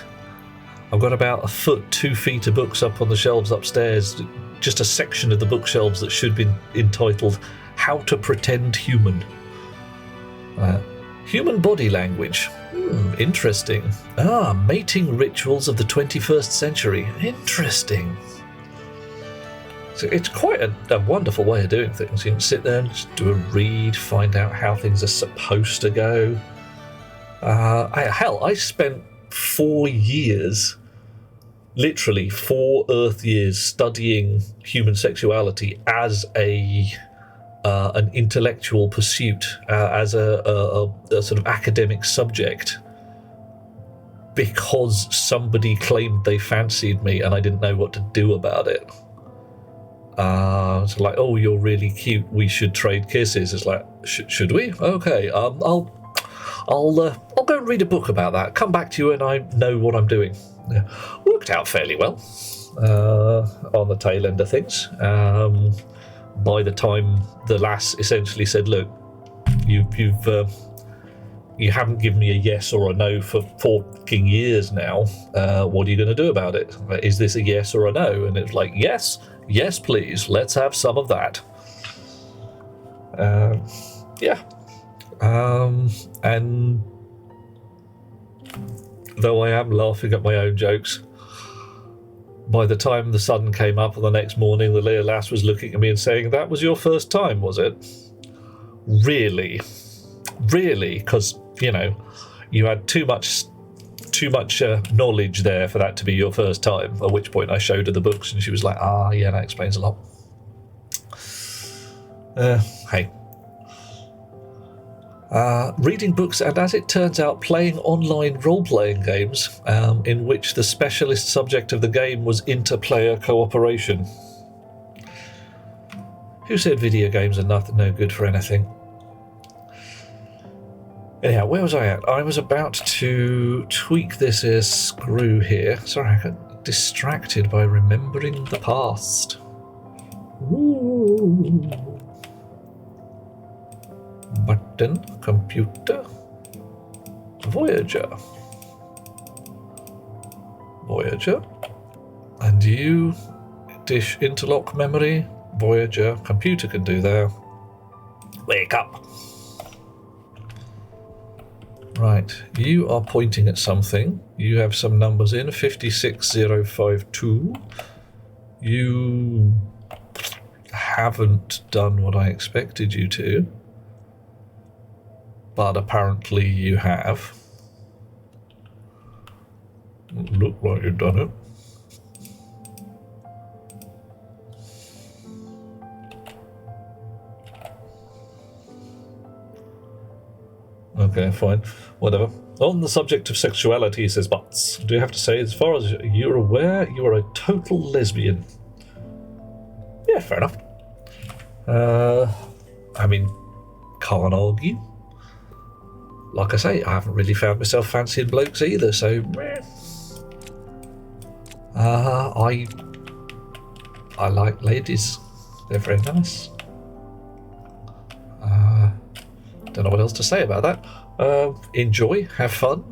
I've got about 2 feet of books up on the shelves upstairs, just a section of the bookshelves that should be entitled How to Pretend Human. Human body language. Interesting. Mating rituals of the 21st century. Interesting. So it's quite a wonderful way of doing things. You can sit there and just do a read, find out how things are supposed to go. I spent 4 years literally 4 Earth years studying human sexuality as an intellectual pursuit, as a sort of academic subject, because somebody claimed they fancied me and I didn't know what to do about it. So like, oh, you're really cute, we should trade kisses. It's like, should we? Okay, I'll go and read a book about that, come back to you when I know what I'm doing. Yeah. Worked out fairly well on the tail end of things. By the time the lass essentially said, look, you haven't given me a yes or a no for 14 years now, what are you going to do about it? Is this a yes or a no? And it's like, yes please, let's have some of that. And though I am laughing at my own jokes, by the time the sun came up on the next morning, the little lass was looking at me and saying, that was your first time, was it? Really? Because, you had too much knowledge there for that to be your first time, at which point I showed her the books and she was like, yeah, that explains a lot. Hey. Reading books and, as it turns out, playing online role-playing games in which the specialist subject of the game was inter-player cooperation. Who said video games are no good for anything? Anyhow, where was I at? I was about to tweak this here screw here. Sorry, I got distracted by remembering the past. Ooh. Button, computer, Voyager, and you, dish interlock memory, Voyager, computer can do there. Wake up. Right, you are pointing at something. You have some numbers in, 56052. You haven't done what I expected you to. But apparently you have. Look like you've done it. Okay, fine. Whatever. On the subject of sexuality, he says, but do you have to say, as far as you're aware, you are a total lesbian? Yeah, fair enough. I mean, can't argue. Like I say, I haven't really found myself fancying blokes either, so I like ladies. They're very nice. Don't know what else to say about that. Enjoy, have fun.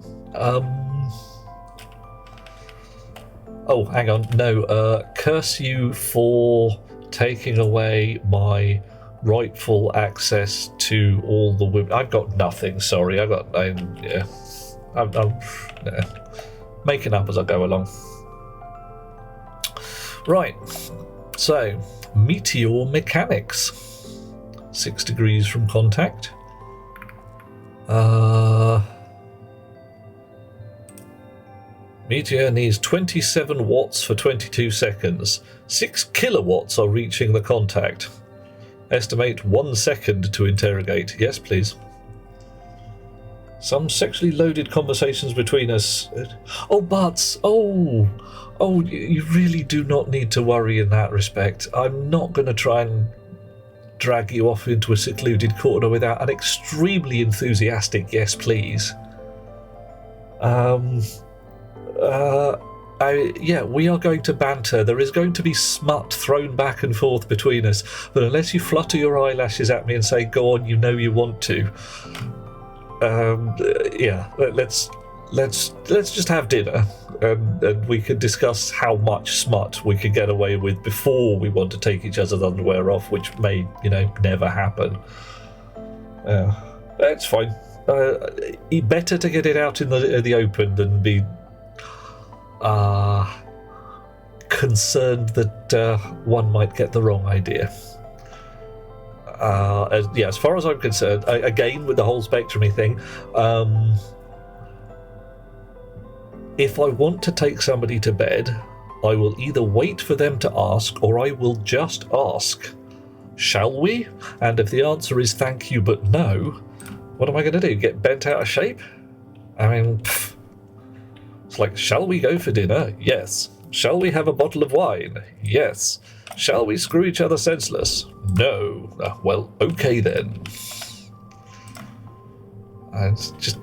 Oh, hang on. No, curse you for taking away my rightful access to all the women. I've got nothing, sorry. I'm making up as I go along. Right, so meteor mechanics. 6 degrees from contact. Meteor needs 27 watts for 22 seconds. 6 kilowatts are reaching the contact. Estimate 1 second to interrogate. Yes, please. Some sexually loaded conversations between us. Oh, butts. Oh, you really do not need to worry in that respect. I'm not going to try and drag you off into a secluded corner without an extremely enthusiastic yes, please. Yeah, we are going to banter. There is going to be smut thrown back and forth between us, but unless you flutter your eyelashes at me and say, go on, you know you want to. Yeah, let's just have dinner, and we can discuss how much smut we can get away with before we want to take each other's underwear off, which may, never happen. That's fine. Better to get it out in the open than be concerned that one might get the wrong idea. As far as I'm concerned, again with the whole spectrumy thing, if I want to take somebody to bed, I will either wait for them to ask or I will just ask. Shall we? And if the answer is thank you but no, what am I going to do? Get bent out of shape? I mean, it's like, shall we go for dinner? Yes. Shall we have a bottle of wine? Yes. Shall we screw each other senseless? No. Well, okay then. And it's just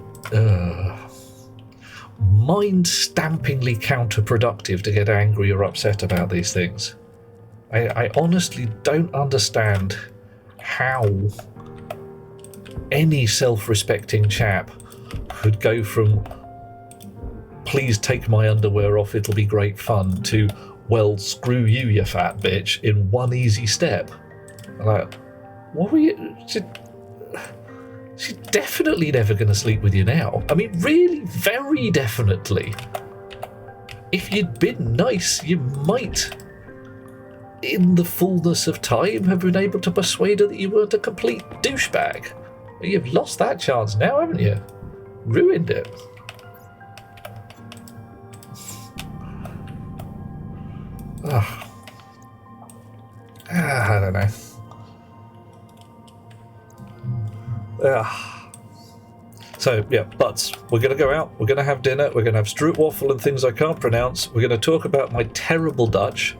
mind-stampingly counterproductive to get angry or upset about these things. I honestly don't understand how any self-respecting chap could go from please take my underwear off, it'll be great fun, to well, screw you, you fat bitch, in one easy step. Like, what were you... She's definitely never going to sleep with you now. I mean, really, very definitely. If you'd been nice, you might, in the fullness of time, have been able to persuade her that you weren't a complete douchebag. But you've lost that chance now, haven't you? Ruined it. I don't know. So, yeah, butts. We're going to go out, we're going to have dinner, we're going to have stroopwafel and things I can't pronounce, we're going to talk about my terrible Dutch.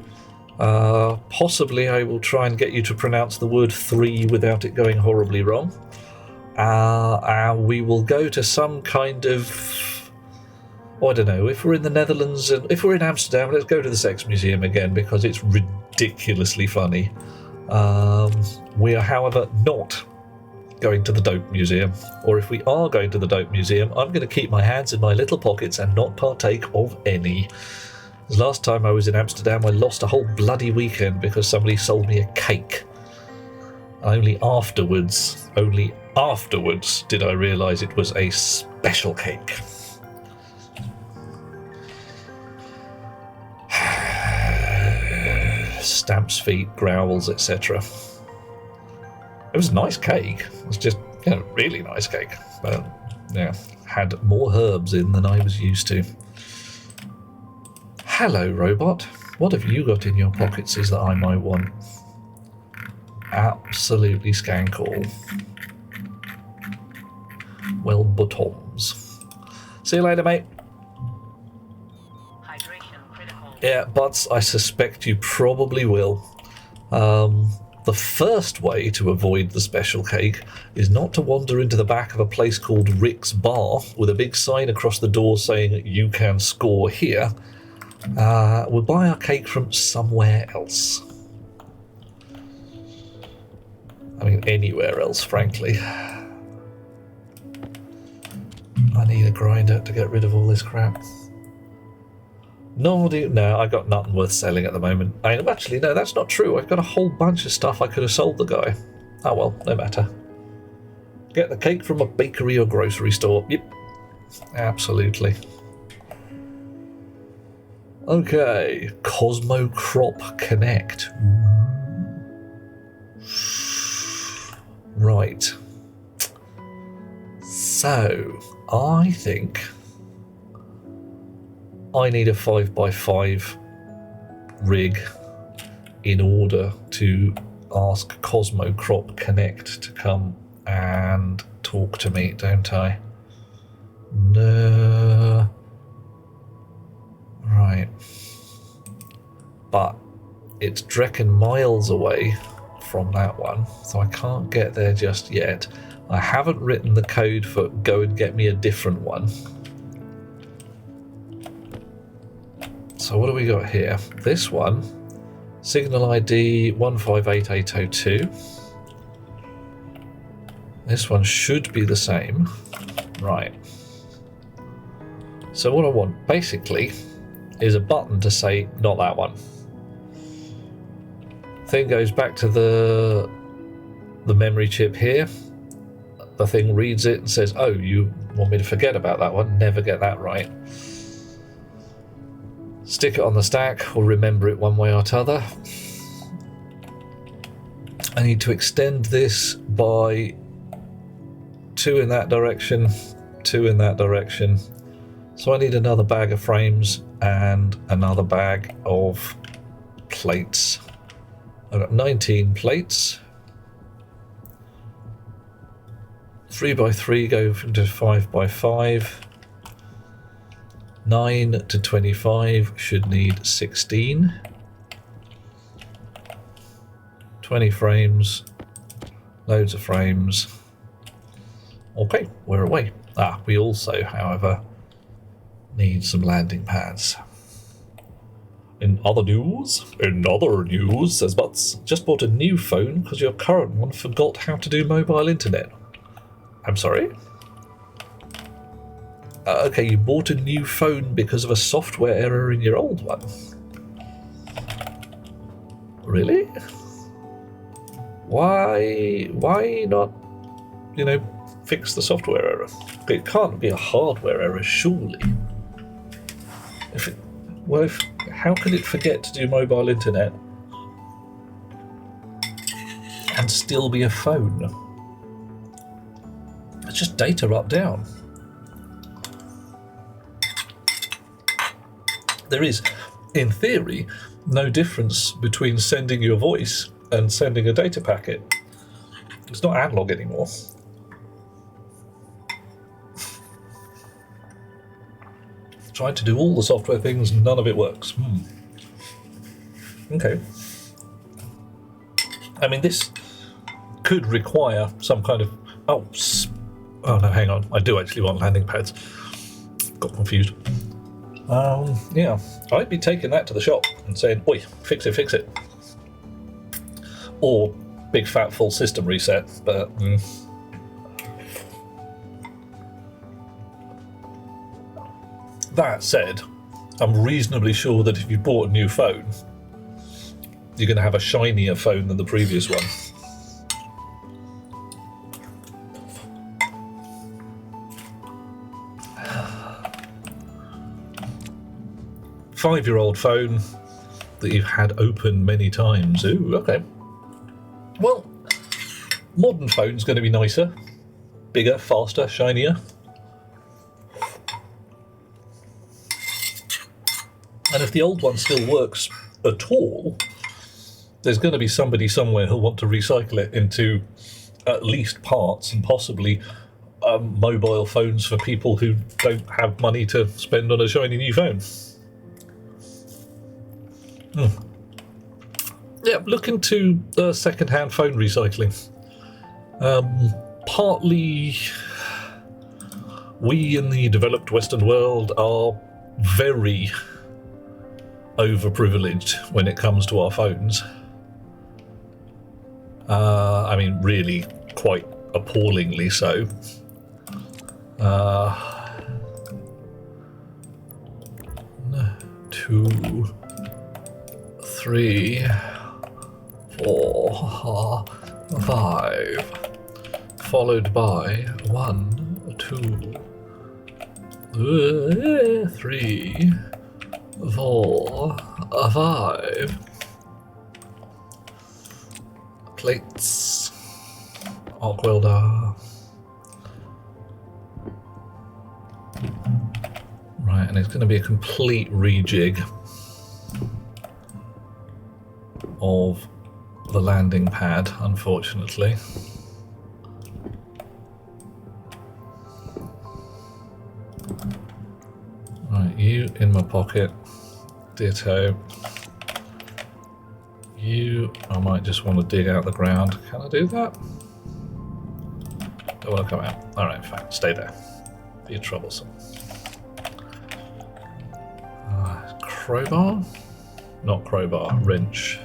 Possibly I will try and get you to pronounce the word 3 without it going horribly wrong. We will go to some kind of... I don't know, if we're in the Netherlands and if we're in Amsterdam, let's go to the Sex Museum again because it's ridiculously funny. We are, however, not going to the Dope Museum, or if we are going to the Dope Museum, I'm going to keep my hands in my little pockets and not partake of any. Last time I was in Amsterdam, I lost a whole bloody weekend because somebody sold me a cake. Only afterwards did I realise it was a special cake. Stamps, feet, growls, etc. It was a nice cake. It was just, really nice cake. But, yeah, had more herbs in than I was used to. Hello, robot. What have you got in your pockets that I might want? Absolutely skank all. Well, bottoms. See you later, mate. Hydration critical. Yeah, but I suspect you probably will. The first way to avoid the special cake is not to wander into the back of a place called Rick's Bar with a big sign across the door saying you can score here. We'll buy our cake from somewhere else. I mean, anywhere else, frankly. I need a grinder to get rid of all this crap. No, I got nothing worth selling at the moment. Actually, no, that's not true. I've got a whole bunch of stuff I could have sold the guy. Oh well, no matter. Get the cake from a bakery or grocery store. Yep, absolutely. Okay, Cosmo Crop Connect. Right. So, I think I need a 5x5 rig in order to ask Cosmo Crop Connect to come and talk to me, don't I? No. Right. But it's Drecken miles away from that one, so I can't get there just yet. I haven't written the code for go and get me a different one. So what do we got here? This one, signal ID 158802. This one should be the same. Right. So what I want, basically, is a button to say, not that one. Thing goes back to the memory chip here. The thing reads it and says, oh, you want me to forget about that one? Never get that right. Stick it on the stack or remember it one way or t'other. I need to extend this by 2 in that direction, 2 in that direction. So I need another bag of frames and another bag of plates. I've got 19 plates. 3x3 go into 5x5. 9 to 25 should need 16. 20 frames. Loads of frames. Okay, we're away. We also, however, need some landing pads. In other news, says Butts, just bought a new phone because your current one forgot how to do mobile internet. I'm sorry? Okay, you bought a new phone because of a software error in your old one. Really? Why not, fix the software error? It can't be a hardware error, surely. How can it forget to do mobile internet and still be a phone? It's just data up down. There is, in theory, no difference between sending your voice and sending a data packet. It's not analog anymore. Tried to do all the software things, none of it works. Okay. I mean, this could require some kind of... Oh no, hang on. I do actually want landing pads. Got confused. Yeah. I'd be taking that to the shop and saying, oi, fix it. Or big fat full system reset, but... That said, I'm reasonably sure that if you bought a new phone, you're going to have a shinier phone than the previous one. Five-year-old phone that you've had open many times. Ooh, okay. Well, modern phone's going to be nicer, bigger, faster, shinier. And if the old one still works at all, there's going to be somebody somewhere who'll want to recycle it into at least parts and possibly mobile phones for people who don't have money to spend on a shiny new phone. Yeah, look into second-hand phone recycling. Partly, we in the developed Western world are very overprivileged when it comes to our phones. I mean, really quite appallingly so. 2, 3, 4, 5, followed by 1, 2, 3, 4, 5 plates, arc welder. Right, and it's going to be a complete rejig of the landing pad, unfortunately. Right, you in my pocket. Ditto. You, I might just want to dig out the ground. Can I do that? Don't want to come out. Alright, fine. Stay there. Be troublesome. Crowbar? Not crowbar, wrench.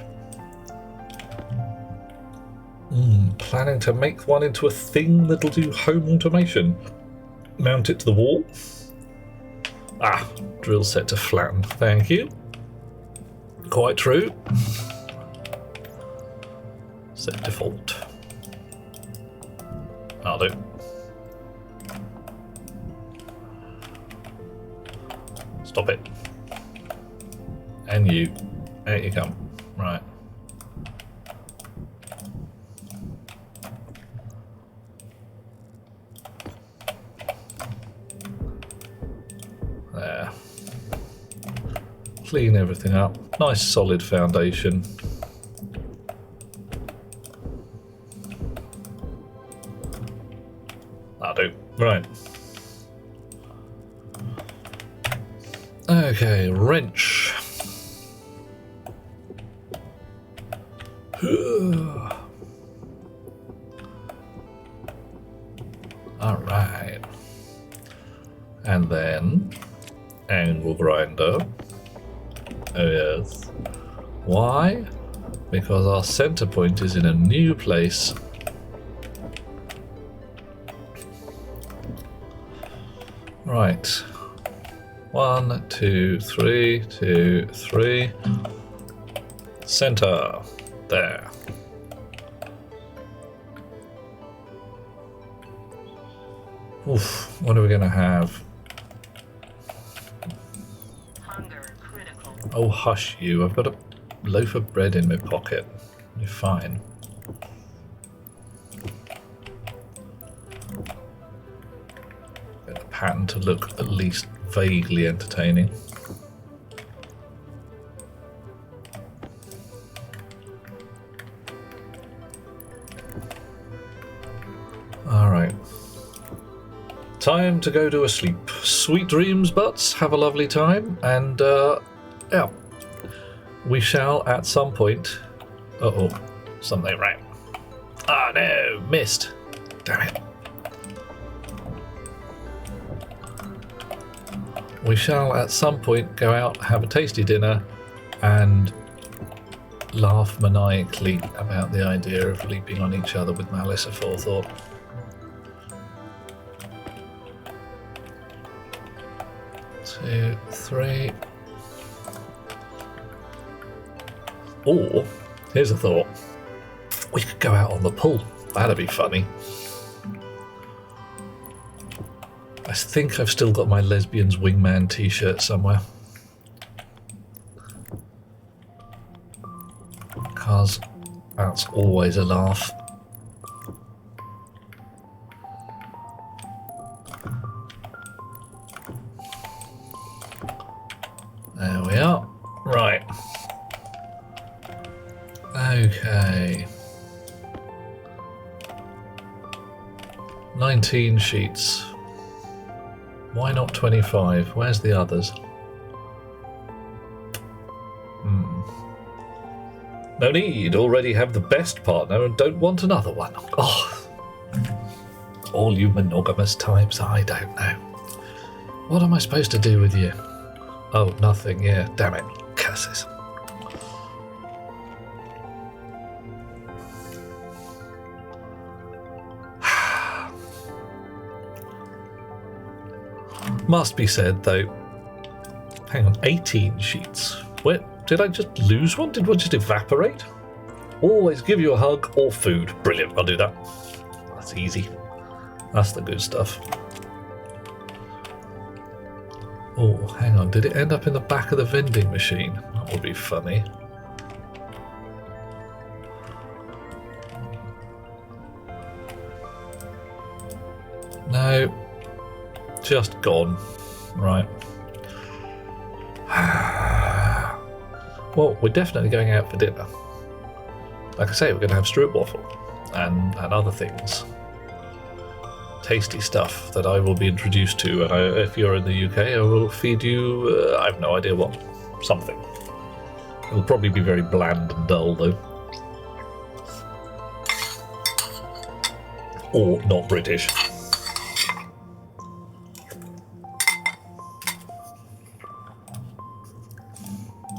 Planning to make one into a thing that'll do home automation. Mount it to the wall. Drill set to flatten. Thank you. Quite true. Set default. I'll do. Stop it. And you. There you come. Right. There. clean everything up. Nice solid foundation. That'll do. Right. Okay, wrench. Alright. And then angle grinder. Oh yes. Why? Because our center point is in a new place. Right. 1, 2, 3, 2, 3. Center. There. Oof, what are we gonna have? Hunger critical. Oh, hush you. I've got a loaf of bread in my pocket. You're fine. Get the pattern to look at least vaguely entertaining. Alright. Time to go to a sleep. Sweet dreams, butts. Have a lovely time. And, yeah. We shall at some point... Uh-oh. Something right. Ah, no. Missed. Damn it. We shall at some point go out, have a tasty dinner, and laugh maniacally about the idea of leaping on each other with malice aforethought. Two, three. Or, here's a thought. We could go out on the pool. That'd be funny. I think I've still got my Lesbians Wingman t-shirt somewhere. Because that's always a laugh. There we are. Right. Okay. 19 sheets. Why not 25? Where's the others? No need. Already have the best partner and don't want another one. Oh. All you monogamous types, I don't know. What am I supposed to do with you? Oh, nothing. Yeah, damn it. Curses. Must be said, though. Hang on, 18 sheets. Where did I just lose one? Did one just evaporate? Always give you a hug or food. Brilliant, I'll do that. That's easy. That's the good stuff. Oh, hang on, did it end up in the back of the vending machine? That would be funny. No. Just gone. Right. Well, we're definitely going out for dinner. Like I say, we're going to have stroopwafel and other things. Tasty stuff that I will be introduced to, and if you're in the UK, I will feed you, I have no idea what. Something. It'll probably be very bland and dull, though. Or not British.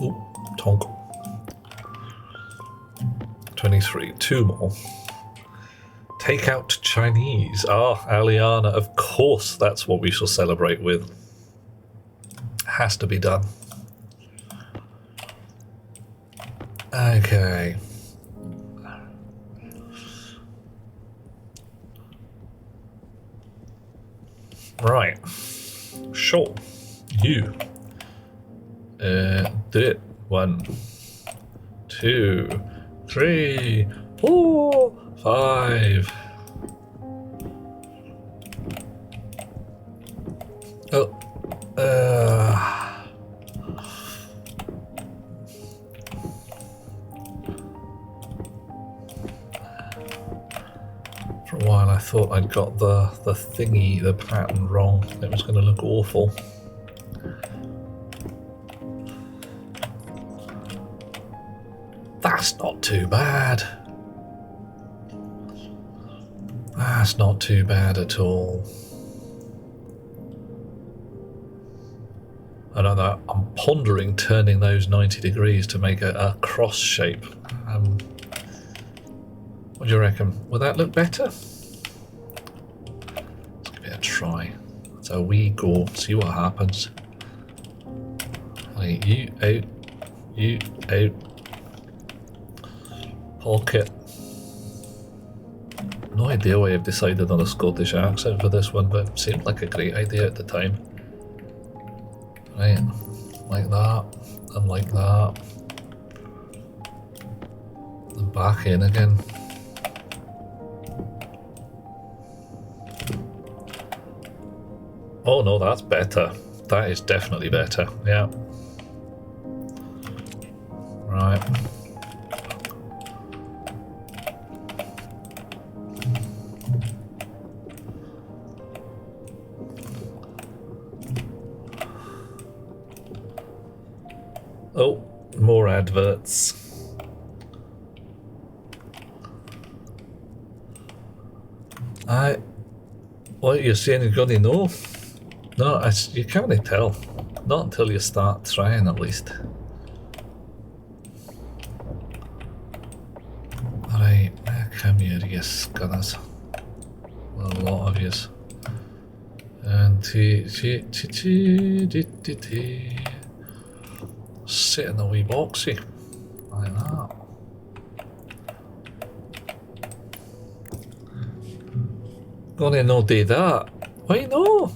Ooh, tonk. 23, 2 more. Take out Chinese. Ah, Aliana, of course that's what we shall celebrate with. Has to be done. Okay. Right. Sure. You. Do it. 1, 2, 3, 4, 5. Oh. For a while I thought I'd got the thingy, the pattern wrong. It was going to look awful. That's not too bad. That's not too bad at all. I know that I'm pondering turning those 90 degrees to make a cross shape. What do you reckon? Will that look better? Let's give it a try. So we go, see what happens. Right, you out, you out. Pocket. No idea why I've decided on a Scottish accent for this one, but it seemed like a great idea at the time. Right, like that, and like that. And back in again. Oh no, that's better. That is definitely better, yeah. Right. Oh, more adverts. What you're saying you're gonna know? No, you can't tell. Not until you start trying, at least. Alright, come here, you scanners. A lot of yous. And sit in the wee boxy. Like that. Gonna no do that. Why no?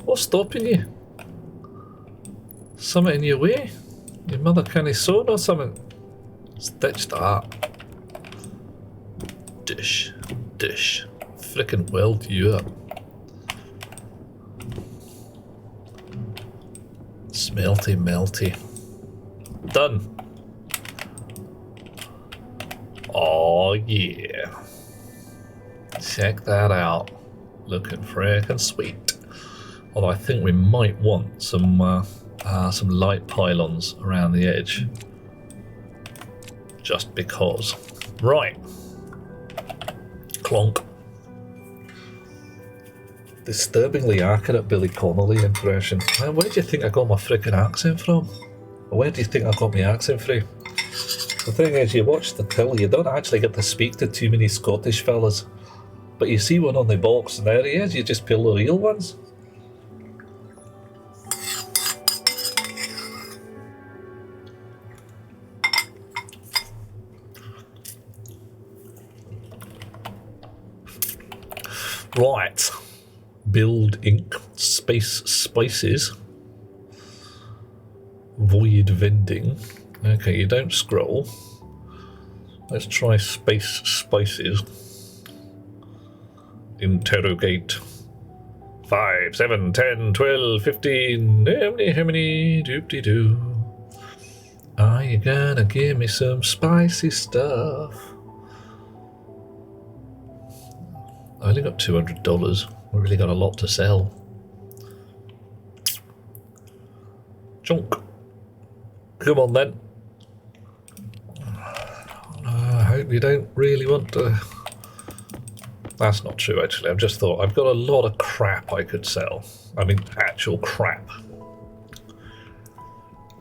What's stopping you? Something in your way? Your mother can't sew or something? Stitch that. Dish. Frickin' weld you up. Smelty melty. Done. Oh yeah. Check that out. Looking frickin' sweet. Although I think we might want some light pylons around the edge. Just because. Right. Clonk. Disturbingly accurate Billy Connolly impression. Man, where do you think I got my frickin' accent from? Or where do you think I got my accent from? The thing is, you watch the telly, you don't actually get to speak to too many Scottish fellas. But you see one on the box and there he is, you just pull the real ones. Right. Build ink. Space spices. Void vending. Okay, you don't scroll. Let's try space spices. Interrogate. 5, 7, 10, 12, 15. How many? Doop-de-doo. Are you gonna give me some spicy stuff? I only got $200. We really got a lot to sell. Chunk. Come on then. I hope you don't really want to... That's not true actually, I've just thought I've got a lot of crap I could sell. I mean actual crap.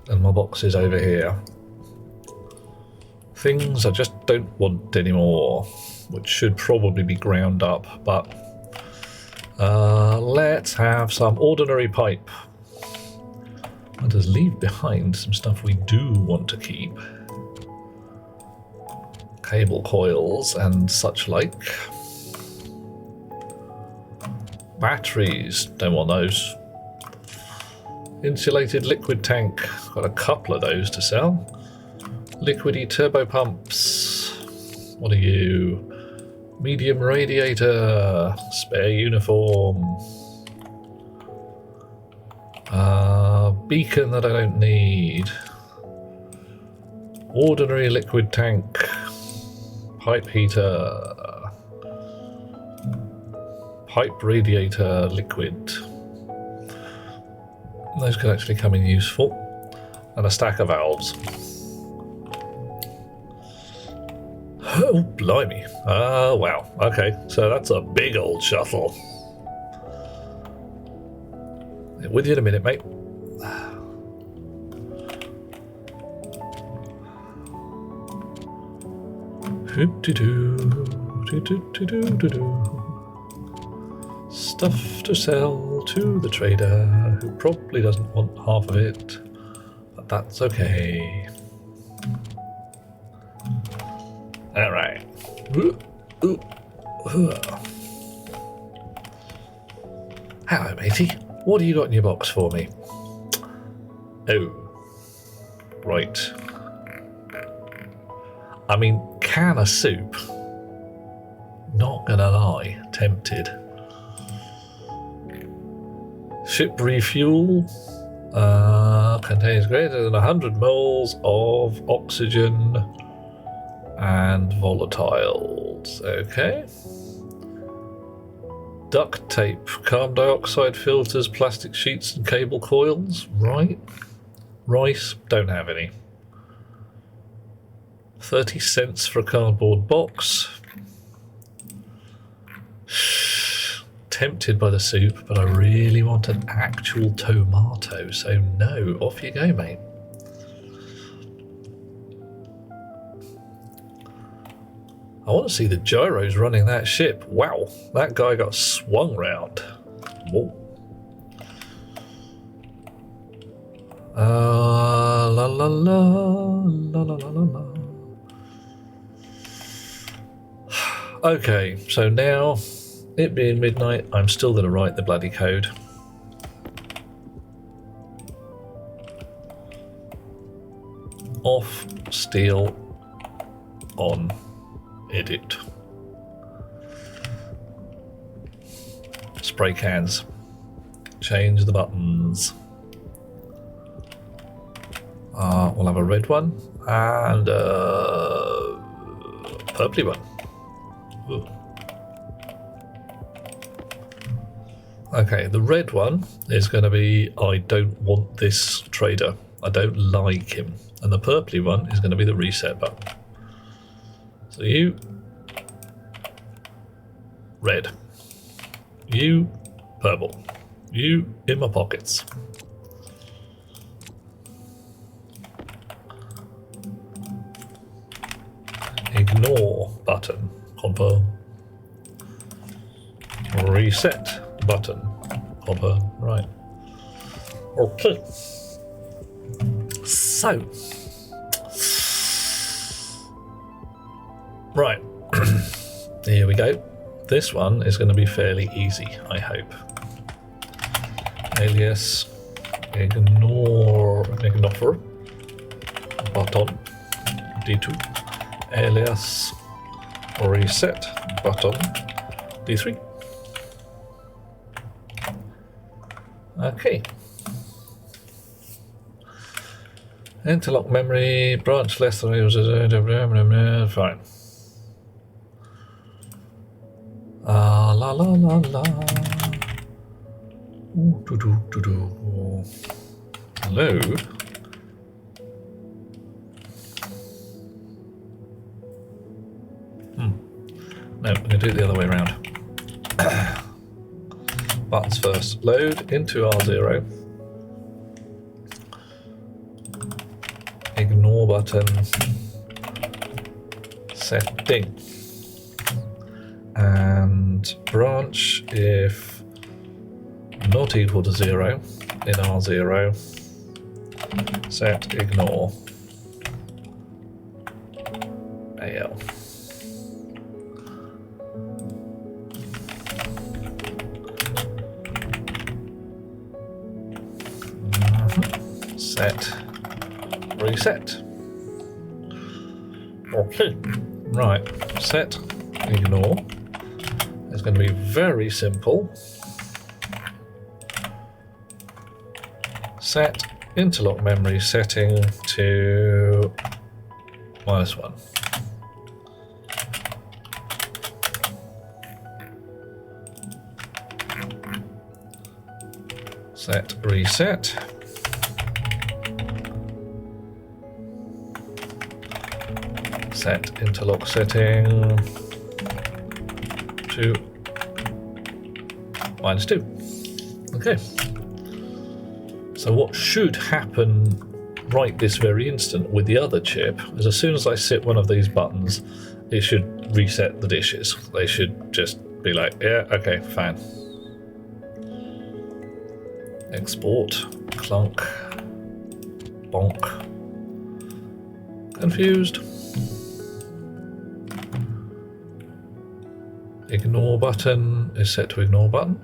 And my box is over here. Things I just don't want anymore, which should probably be ground up, but let's have some ordinary pipe. Let us leave behind some stuff we do want to keep. Cable coils and such like. Batteries, don't want those. Insulated liquid tank, got a couple of those to sell. Liquidy turbo pumps, what are you? Medium radiator, spare uniform. Beacon that I don't need. Ordinary liquid tank. Pipe heater. pipe radiator liquid. Those could actually come in useful. And a stack of valves. Oh, blimey. Wow. Okay, so that's a big old shuffle. With you in a minute, mate. Stuff to sell to the trader, who probably doesn't want half of it, but that's okay. All right. Hello, matey. What have you got in your box for me? Oh, right. I mean, can of soup. Not gonna lie, tempted. Ship refuel contains greater than 100 moles of oxygen and volatiles. Okay. Duct tape, carbon dioxide filters, plastic sheets and cable coils. Right. Rice, don't have any. 30 cents for a cardboard box. Tempted by the soup, but I really want an actual tomato, so no, off you go, mate. I want to see the gyros running that ship. Wow, that guy got swung round. Whoa. La la la la la la la. Okay, so now, it being midnight, I'm still going to write the bloody code. Off, steel, on, edit. Spray cans. Change the buttons. We'll have a red one and a purpley one. Ooh. Okay, the red one is going to be I don't want this trader. I don't like him. And the purpley one is going to be the reset button. So you, red. You, purple. You, in my pockets. Ignore button. Confirm. Reset button. Confirm. Right. Okay. So. Right. Here we go. This one is going to be fairly easy, I hope. Alias. Ignore button. D2. Alias reset button D3. Okay. Interlock memory, branch less than fine. La la la la. Ooh, do do do do. Load. No, I'm going to do it the other way around. Buttons first. Load into R0. Ignore button. Setting. And branch if not equal to 0 in R0. Set ignore. AL. Set, reset. Okay, right, set, ignore. It's going to be very simple. Set interlock memory setting to -1. Set, reset. Set interlock setting to -2. Okay. So what should happen right this very instant with the other chip is as soon as I sit one of these buttons, it should reset the dishes. They should just be like, yeah, okay, fine. Export, clunk, bonk. Confused. Ignore button is set to ignore button.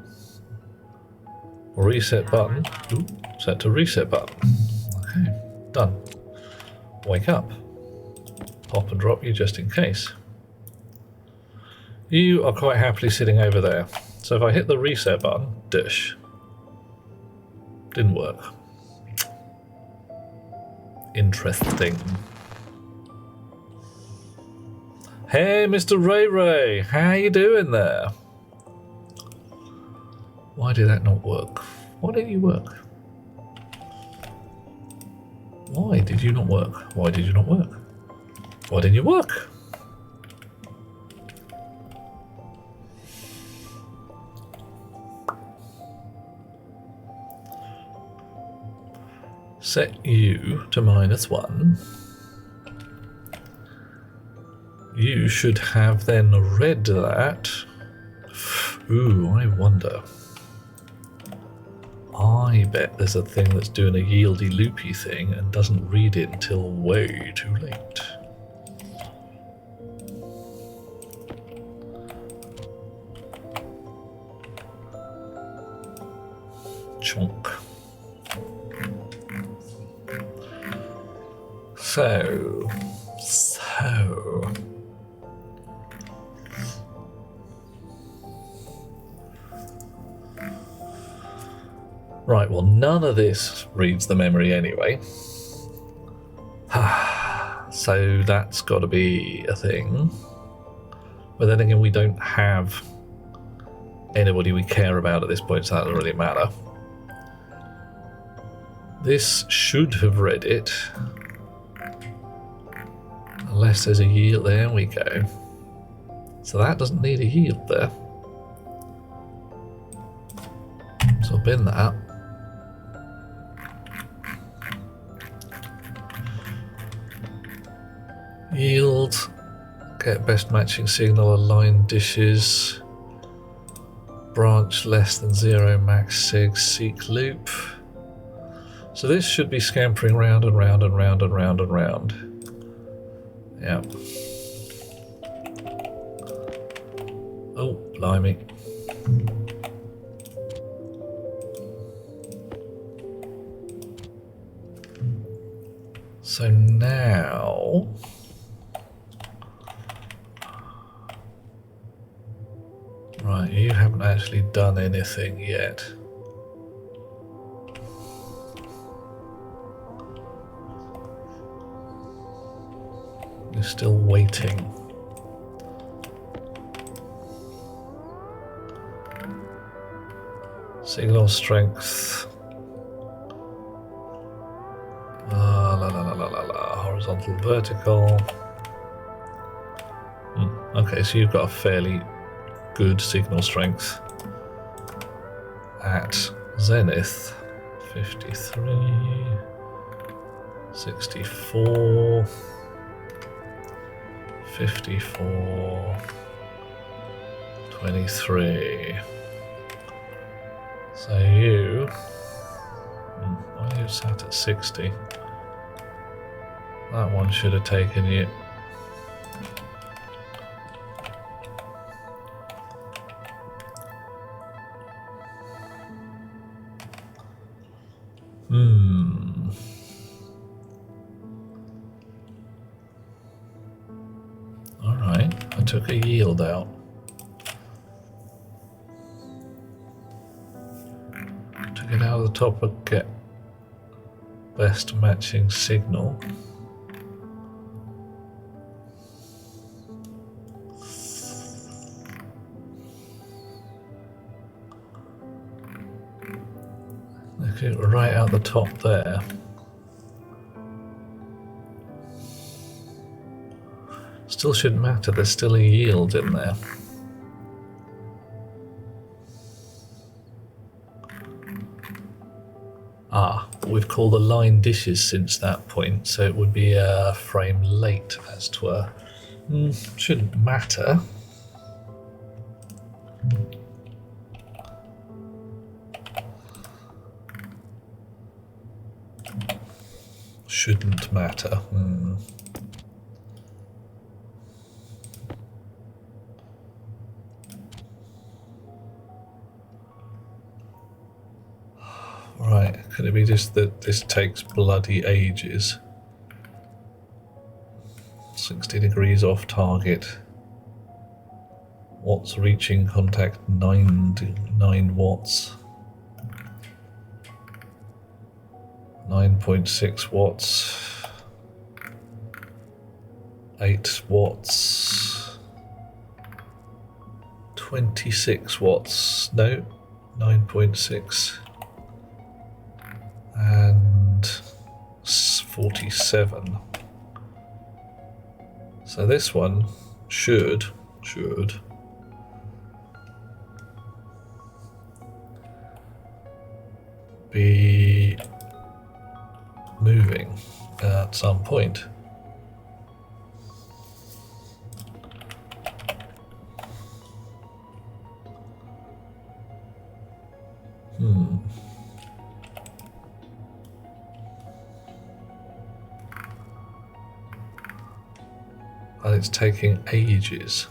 Reset button, ooh, set to reset button. Okay, done. Wake up. Pop and drop you just in case. You are quite happily sitting over there. So if I hit the reset button, dish. Didn't work. Interesting. Hey, Mr. Ray Ray, how you doing there? Why did that not work? Why didn't you work? Why did you not work? Why did you not work? Why didn't you work? Set you to -1. You should have then read that. Ooh, I wonder. I bet there's a thing that's doing a yieldy loopy thing and doesn't read it until way too late. Chunk. So. Right, well, none of this reads the memory anyway. So that's got to be a thing. But then again, we don't have anybody we care about at this point, so that doesn't really matter. This should have read it. Unless there's a yield. There we go. So that doesn't need a yield there. So I'll bin that. Yield. Get best matching signal, align dishes. Branch less than 0, max sig, seek loop. So this should be scampering round and round and round and round and round. Yeah. Oh, blimey. So now... Right, you haven't actually done anything yet. You're still waiting. Signal strength. Horizontal, vertical. Okay, so you've got a fairly good signal strength at zenith. 53, 64, 54, 23. So you, why are you sat at 60? That one should have taken you. Alright, I took a yield out. Took it out of the top of get best matching signal. do it right out the top there. Still shouldn't matter, there's still a yield in there. Ah, we've called the line dishes since that point, so it would be a frame late, as 'twere. Shouldn't matter. Shouldn't matter. Right, could it be just that this takes bloody ages? 60 degrees off target. Watts reaching contact 9 watts. 9.6 watts. 8 watts. 26 watts. No, 9.6. And 47. So this one should be moving at some point. And it's taking ages.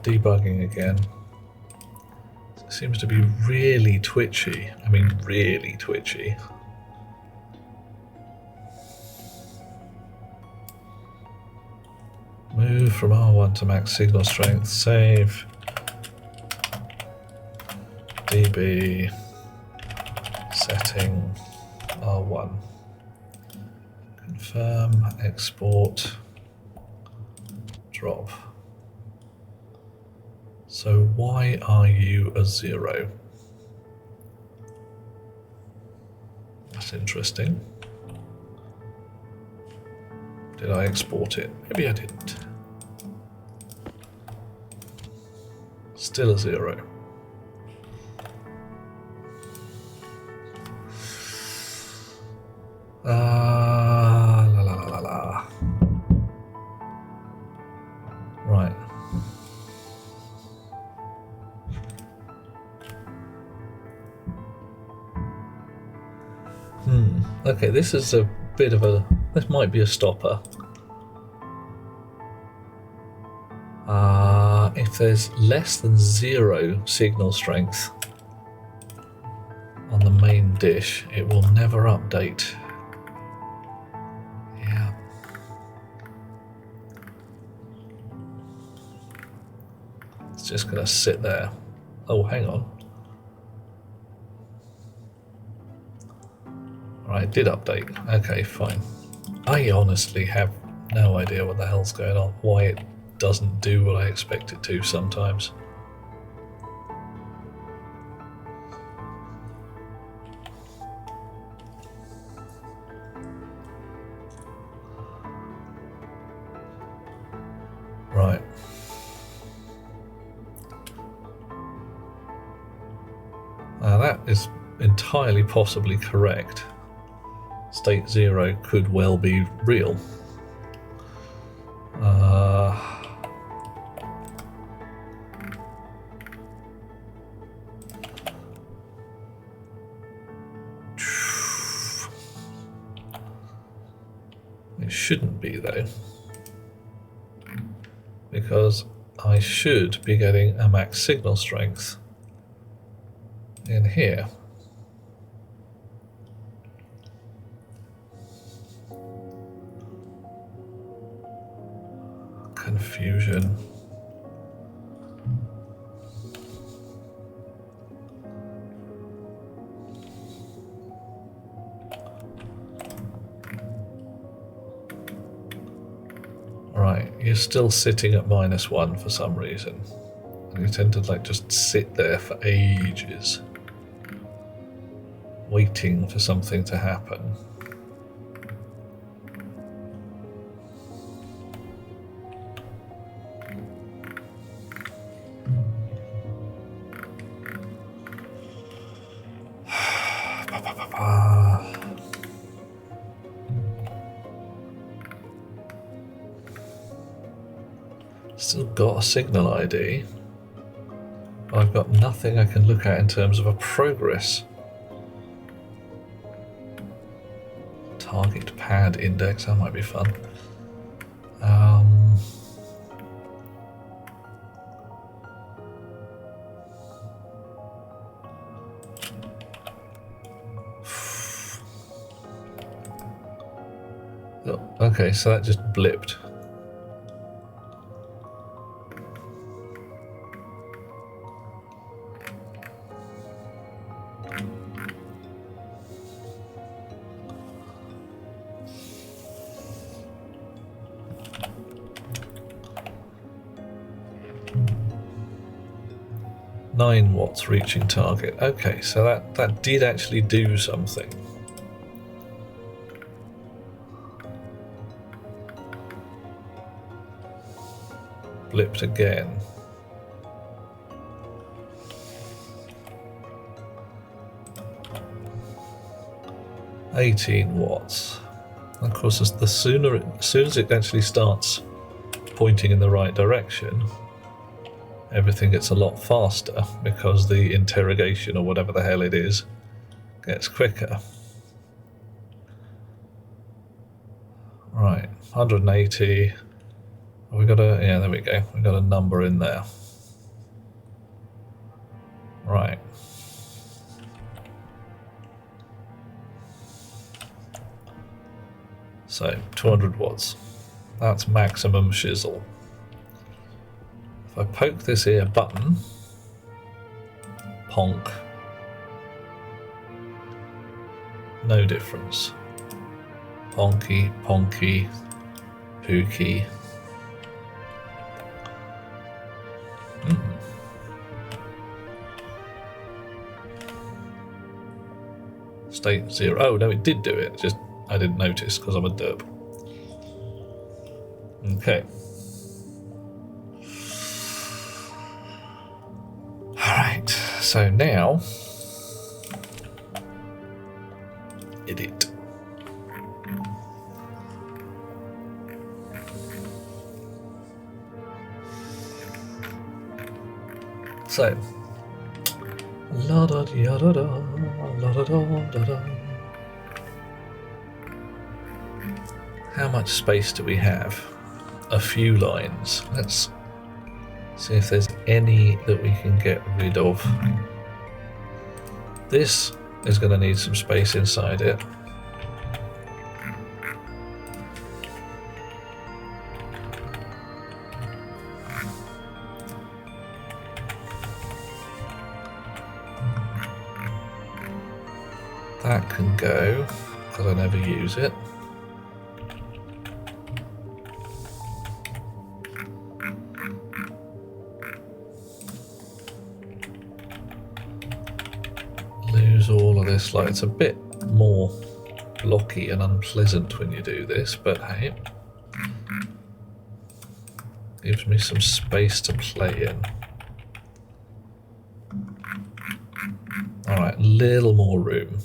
Debugging again. It seems to be really twitchy. I mean, really twitchy. Move from R1 to max signal strength. Save. DB. Setting R1. Confirm. Export. Drop. So why are you a 0? That's interesting. Did I export it? Maybe I didn't. Still a 0. La la la la la. Right. Okay, this is a bit of a... This might be a stopper. If there's less than 0 signal strength on the main dish, it will never update. Yeah. It's just going to sit there. Oh, hang on. Right, it did update. Okay, fine. I honestly have no idea what the hell's going on. Why it doesn't do what I expect it to sometimes. Right. Now that is entirely possibly correct. State 0 could well be real. It shouldn't be though, because I should be getting a max signal strength in here. Confusion. you're still sitting at -1 for some reason. And you tend to like just sit there for ages, waiting for something to happen. Still got a signal ID, but I've got nothing I can look at in terms of a progress. Target pad index, that might be fun. Oh, okay, so that just blipped. Watts reaching target. Okay, so that did actually do something. Blipped again. $18. Of course, as soon as it actually starts pointing in the right direction, everything gets a lot faster because the interrogation or whatever the hell it is gets quicker. Right, 180. We got a, yeah, there we go. We got a number in there. Right. So 200 watts. That's maximum shizzle. If I poke this here button, ponk, no difference. Ponky, ponky, pooky. State 0. Oh no, it did do it. Just I didn't notice because I'm a derp. Okay. Alright, so now edit. So la da da da da la da da da. How much space do we have? A few lines. Let's see if there's any that we can get rid of. This is going to need some space inside it. That can go, because I never use it. Lose all of this, like it's a bit more blocky and unpleasant when you do this, but hey, gives me some space to play in. Alright, little more room.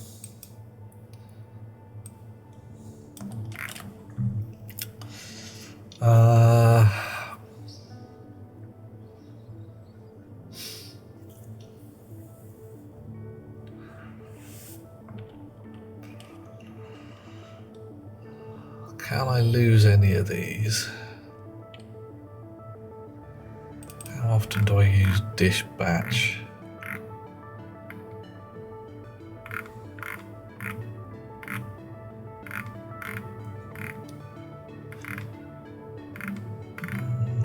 Can I lose any of these? How often do I use dish batch?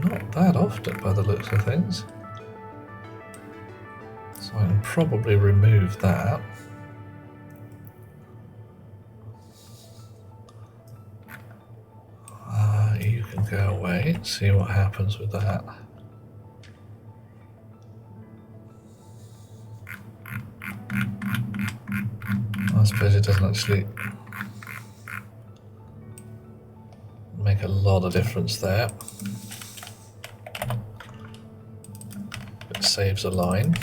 Not that often by the looks of things. So I can probably remove that. You can go away. Okay, see what happens with that. I suppose it doesn't actually make a lot of difference there. It saves a line.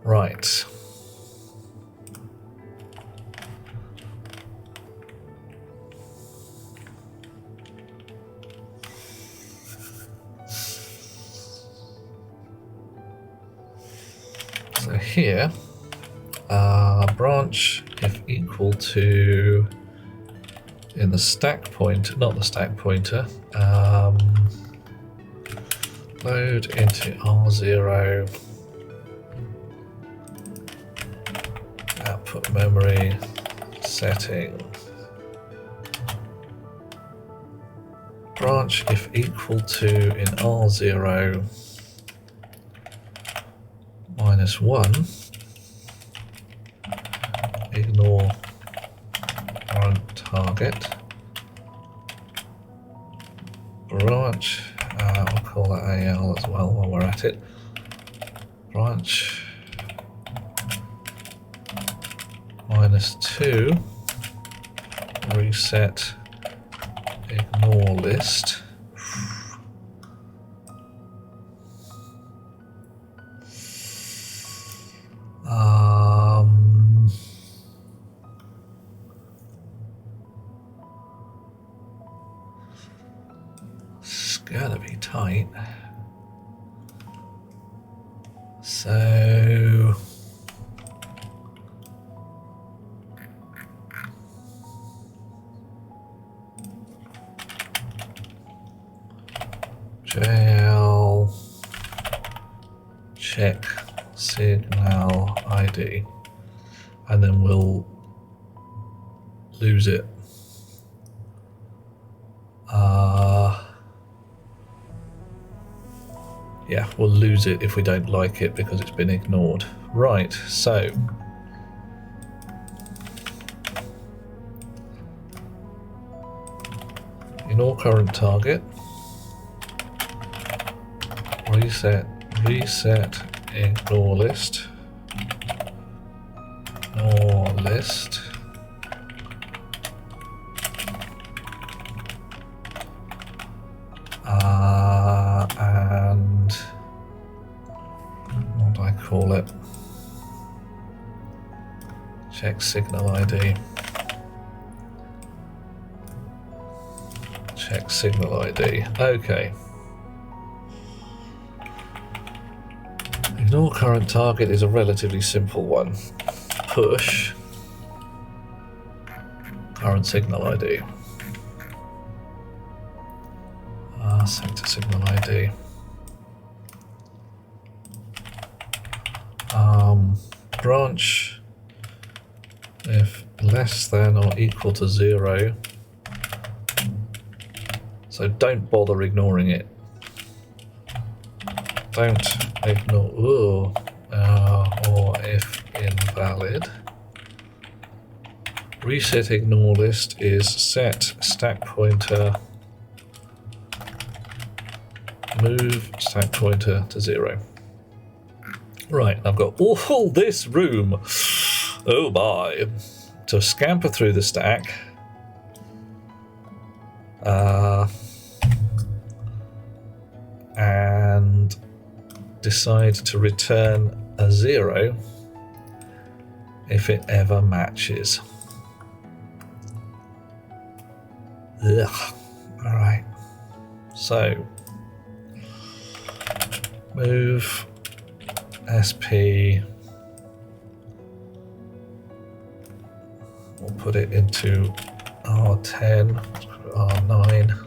Right. So here, branch if equal to, in the stack point, not the stack pointer, load into R0, output memory, setting, branch if equal to in R0 -1, ignore current target, branch, I'll call that AL as well while we're at it, branch -2, reset ignore list, it's gonna be tight. So JL check signal ID, and then we'll lose it. Yeah, we'll lose it if we don't like it because it's been ignored. Right, so ignore current target, reset ignore list, ignore list, and what do I call it? Check signal ID. Check signal ID. Okay. Ignore current target is a relatively simple one. Push current signal ID. Set to signal ID. Branch if less than or equal to 0. So don't bother ignoring it. Don't ignore, or if invalid. Reset ignore list is set stack pointer, move stack pointer to 0. Right, I've got all this room, oh my, to scamper through the stack. And decide to return a 0 if it ever matches. Ugh. Alright, so move SP, we'll put it into R10, R9.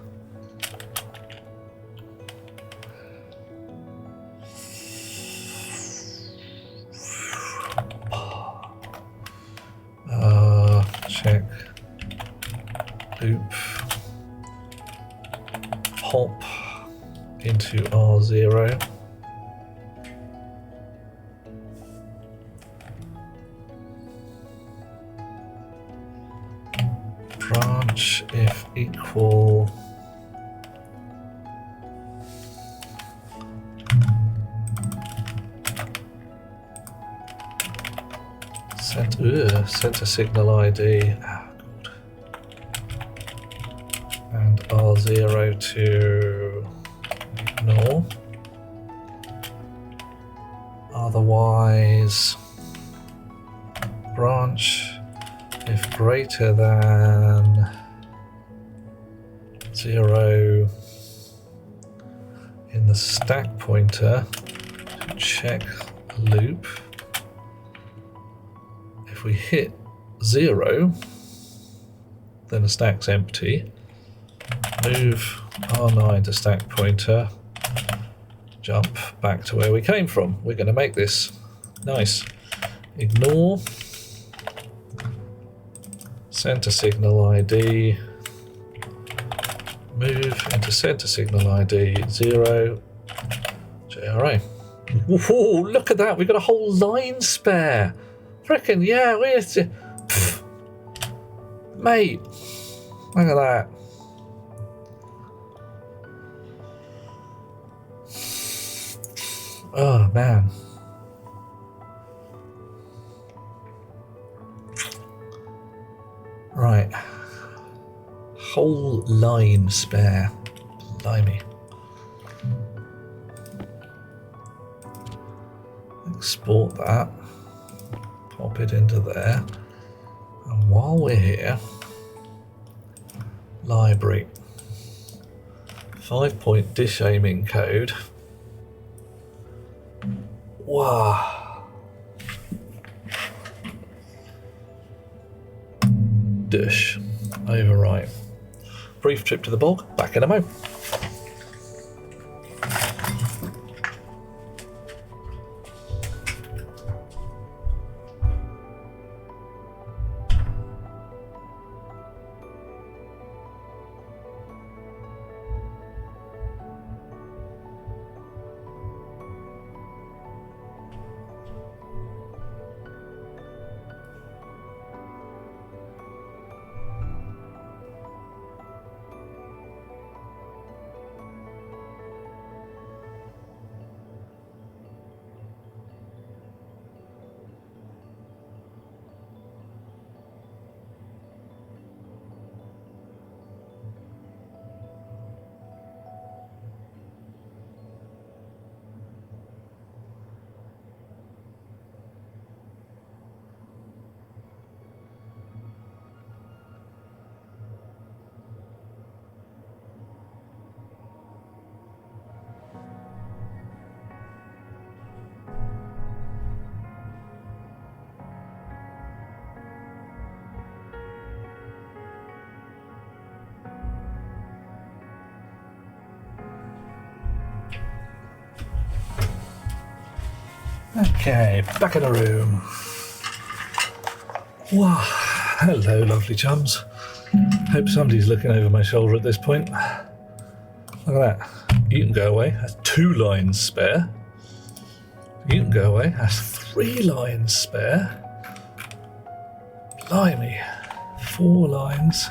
Check loop pop into R0. if equal center signal ID and R0 to ignore. Otherwise, branch if greater than 0 in the stack pointer, check loop. If we hit 0, then the stack's empty. Move R9 to stack pointer, jump back to where we came from. We're going to make this nice. Ignore center signal ID, move into center signal ID 0, JRA. Whoa, look at that, we've got a whole line spare. Frickin' yeah, mate, look at that. Oh man. Right. Whole line spare. Blimey. Export that. Pop it into there. And while we're here, library. 5-point dish aiming code. Wow. Dish. Overwrite. Brief trip to the bog. Back in a mo. Okay, back in the room. Wow, hello lovely chums. Hope somebody's looking over my shoulder at this point. Look at that. You can go away. That's 2 lines spare. You can go away. That's 3 lines spare. Blimey. 4 lines.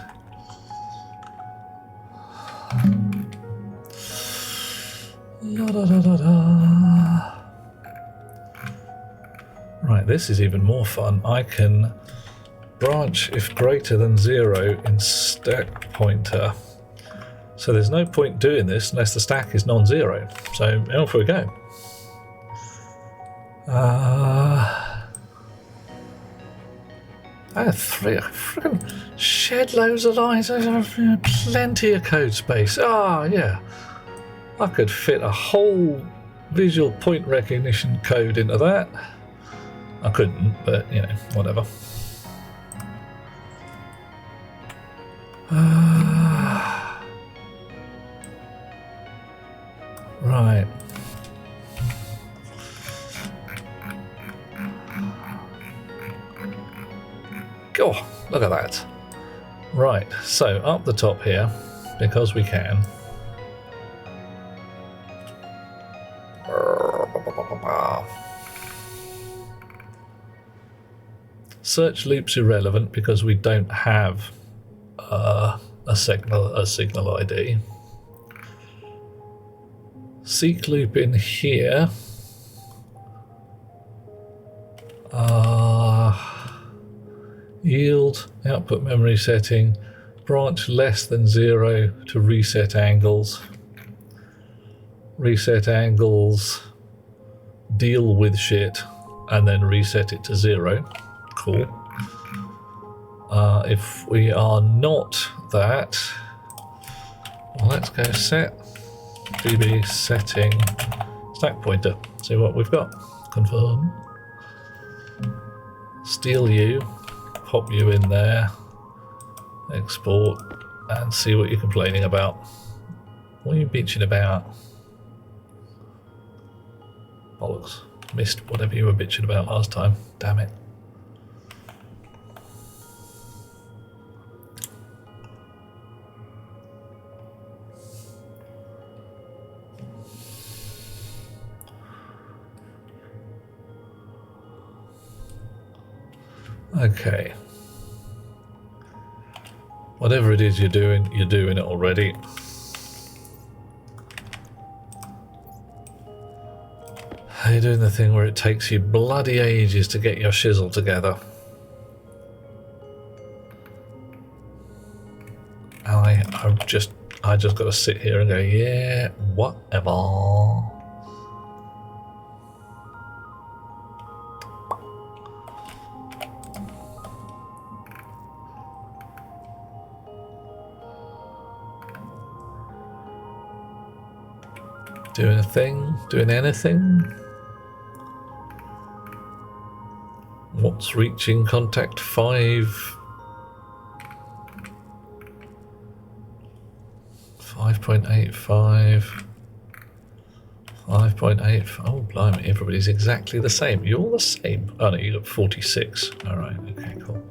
La da da da da. Right, this is even more fun. I can branch if greater than 0 in stack pointer. So there's no point doing this unless the stack is non-zero. So off we go. I have 3. I freaking shed loads of lines. I have plenty of code space. Yeah. I could fit a whole visual point recognition code into that. I couldn't, but you know, whatever. Right. God, look at that. Right, so up the top here, because we can. Search loop's irrelevant because we don't have a signal ID. Seek loop in here. Yield, output memory setting, branch less than 0 to reset angles. Reset angles, deal with shit, and then reset it to 0. Cool. If we are not that, well, let's go set db setting stack pointer. See what we've got. Confirm. Steal you, pop you in there, export, and see what you're complaining about. What are you bitching about? Bollocks. Missed whatever you were bitching about last time. Damn it. Okay. Whatever it is you're doing it already. You're doing the thing where it takes you bloody ages to get your shizzle together. And I just got to sit here and go, yeah, whatever. Doing a thing? Doing anything? What's reaching contact 5? 5.85. 5.8. Oh, blimey, everybody's exactly the same. You're all the same. Oh, no, you got 46. Alright, okay, cool.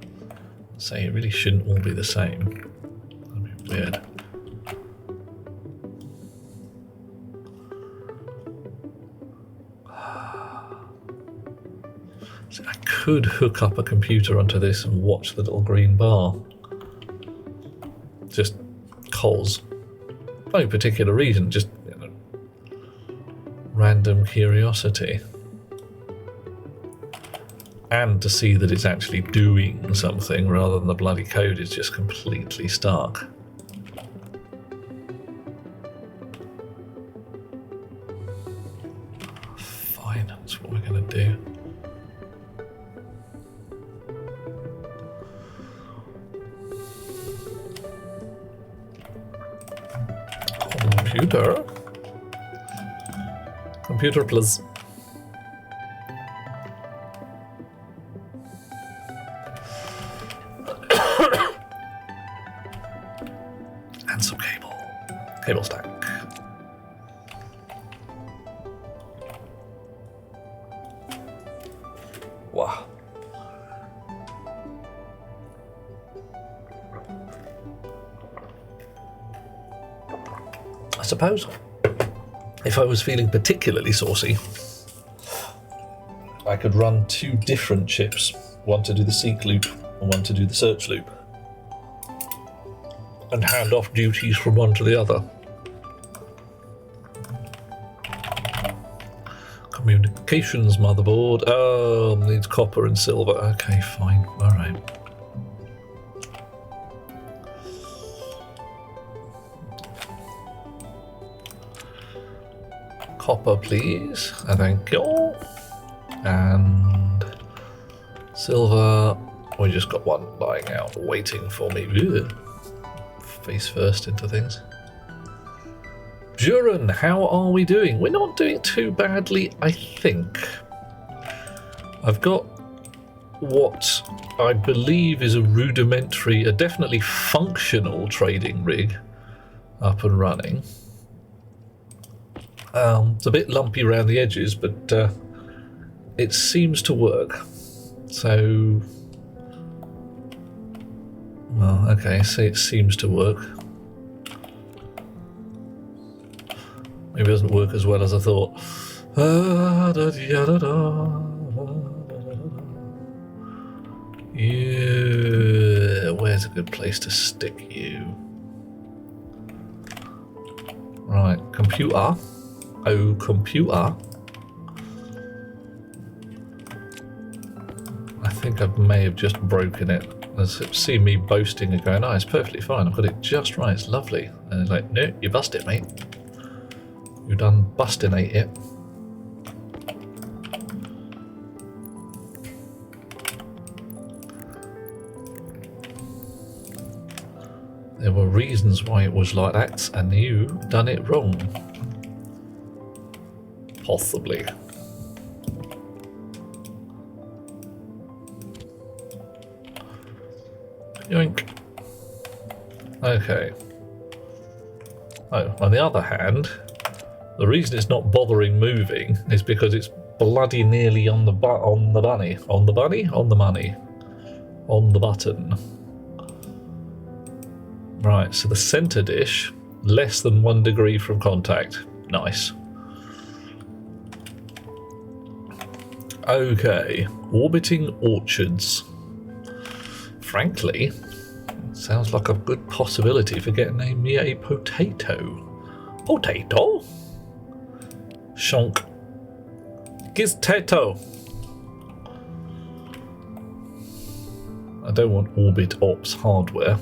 So you really shouldn't all be the same. That'd be weird. So I could hook up a computer onto this and watch the little green bar. Just cause. No particular reason, just random curiosity. And to see that it's actually doing something rather than the bloody code is just completely stark. Fine, that's what we're going to do. Computer, please. And some cable stack. Wow. I suppose if I was feeling particularly saucy, I could run 2 different chips, one to do the seek loop and one to do the search loop, and hand off duties from one to the other. Communications motherboard. Oh, needs copper and silver. Okay, fine. All right. Copper, please. Thank you. And silver. We just got one lying out, waiting for me. Ugh. Face first into things. Buren, how are we doing? We're not doing too badly, I think. I've got what I believe is a rudimentary, a definitely functional trading rig up and running. It's a bit lumpy around the edges, but it seems to work. So, well, okay, so it seems to work. Maybe it doesn't work as well as I thought. Yeah, where's a good place to stick you? Right, computer. Oh, computer. I think I may have just broken it. See me boasting and going, oh, it's perfectly fine. I've got it just right. It's lovely. And it's like, no, you bust it, mate. You done bustinate it. There were reasons why it was like that, and you done it wrong. Possibly. Yoink. Okay. Oh, on the other hand, the reason it's not bothering moving is because it's bloody nearly on the bunny. On the bunny? On the money. On the button. Right, so the centre dish, less than 1 degree from contact. Nice. Okay, orbiting orchards. Frankly, sounds like a good possibility for getting me a potato. Potato? Shonk. Giztato. I don't want Orbit Ops hardware.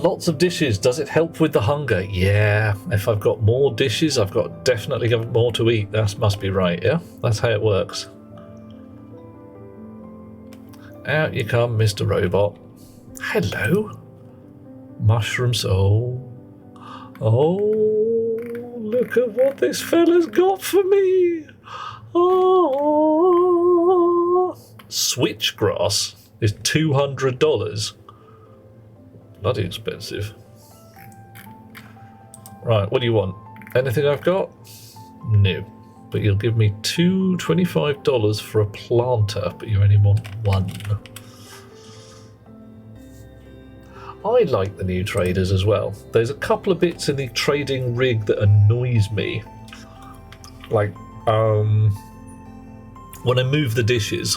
Lots of dishes. Does it help with the hunger? Yeah. If I've got more dishes, I've got definitely got more to eat. That must be right, yeah? That's how it works. Out you come, Mr. Robot. Hello. Mushrooms. Oh, look at what this fella's got for me. Oh, switchgrass is $200. Bloody expensive. Right, what do you want? Anything I've got? No. But you'll give me $25 for a planter, but you only want 1. I like the new traders as well. There's a couple of bits in the trading rig that annoys me. Like, when I move the dishes,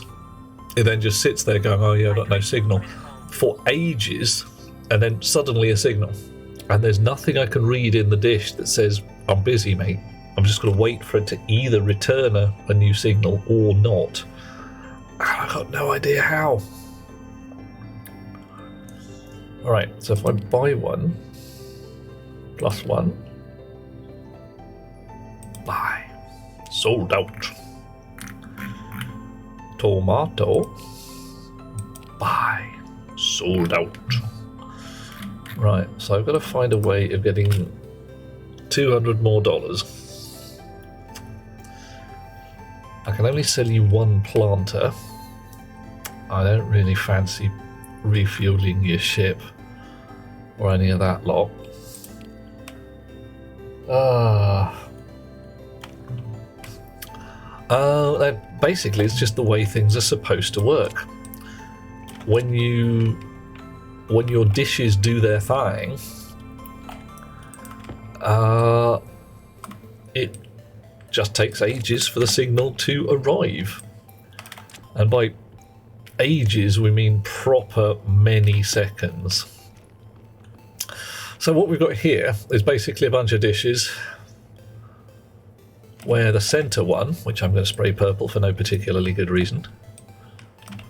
it then just sits there going, oh yeah, I've got no signal, for ages, and then suddenly a signal. And there's nothing I can read in the dish that says, I'm busy, mate. I'm just going to wait for it to either return a new signal or not. I've got no idea how. Alright, so if I buy 1, plus 1, buy, sold out. Tomato, buy, sold out. Right, so I've got to find a way of getting $200 more. I can only sell you 1 planter. I don't really fancy refueling your ship or any of that lot. Basically, it's just the way things are supposed to work. When your dishes do their thing, it just takes ages for the signal to arrive. And by ages, we mean proper many seconds. So what we've got here is basically a bunch of dishes where the centre one, which I'm going to spray purple for no particularly good reason,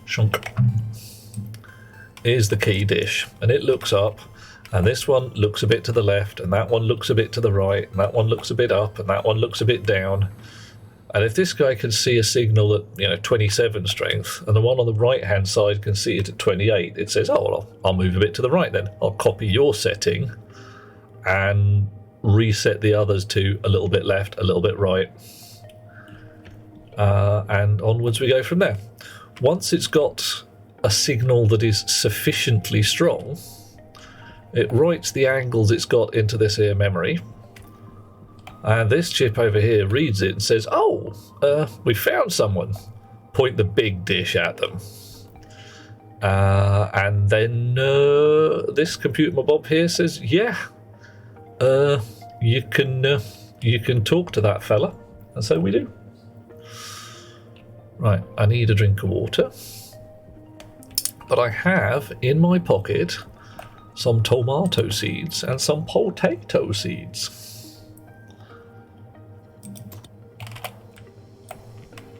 shunk, is the key dish. And it looks up, and this one looks a bit to the left, and that one looks a bit to the right, and that one looks a bit up, and that one looks a bit down. And if this guy can see a signal at 27 strength, and the one on the right hand side can see it at 28, it says, oh, well, I'll move a bit to the right then. I'll copy your setting and reset the others to a little bit left, a little bit right, and onwards we go from there. Once it's got a signal that is sufficiently strong, it writes the angles it's got into this here memory, and this chip over here reads it and says, oh, we found someone. Point the big dish at them. And then this computer mob here says, yeah, you can talk to that fella. And so we do. Right, I need a drink of water. But I have in my pocket some tomato seeds, and some potato seeds.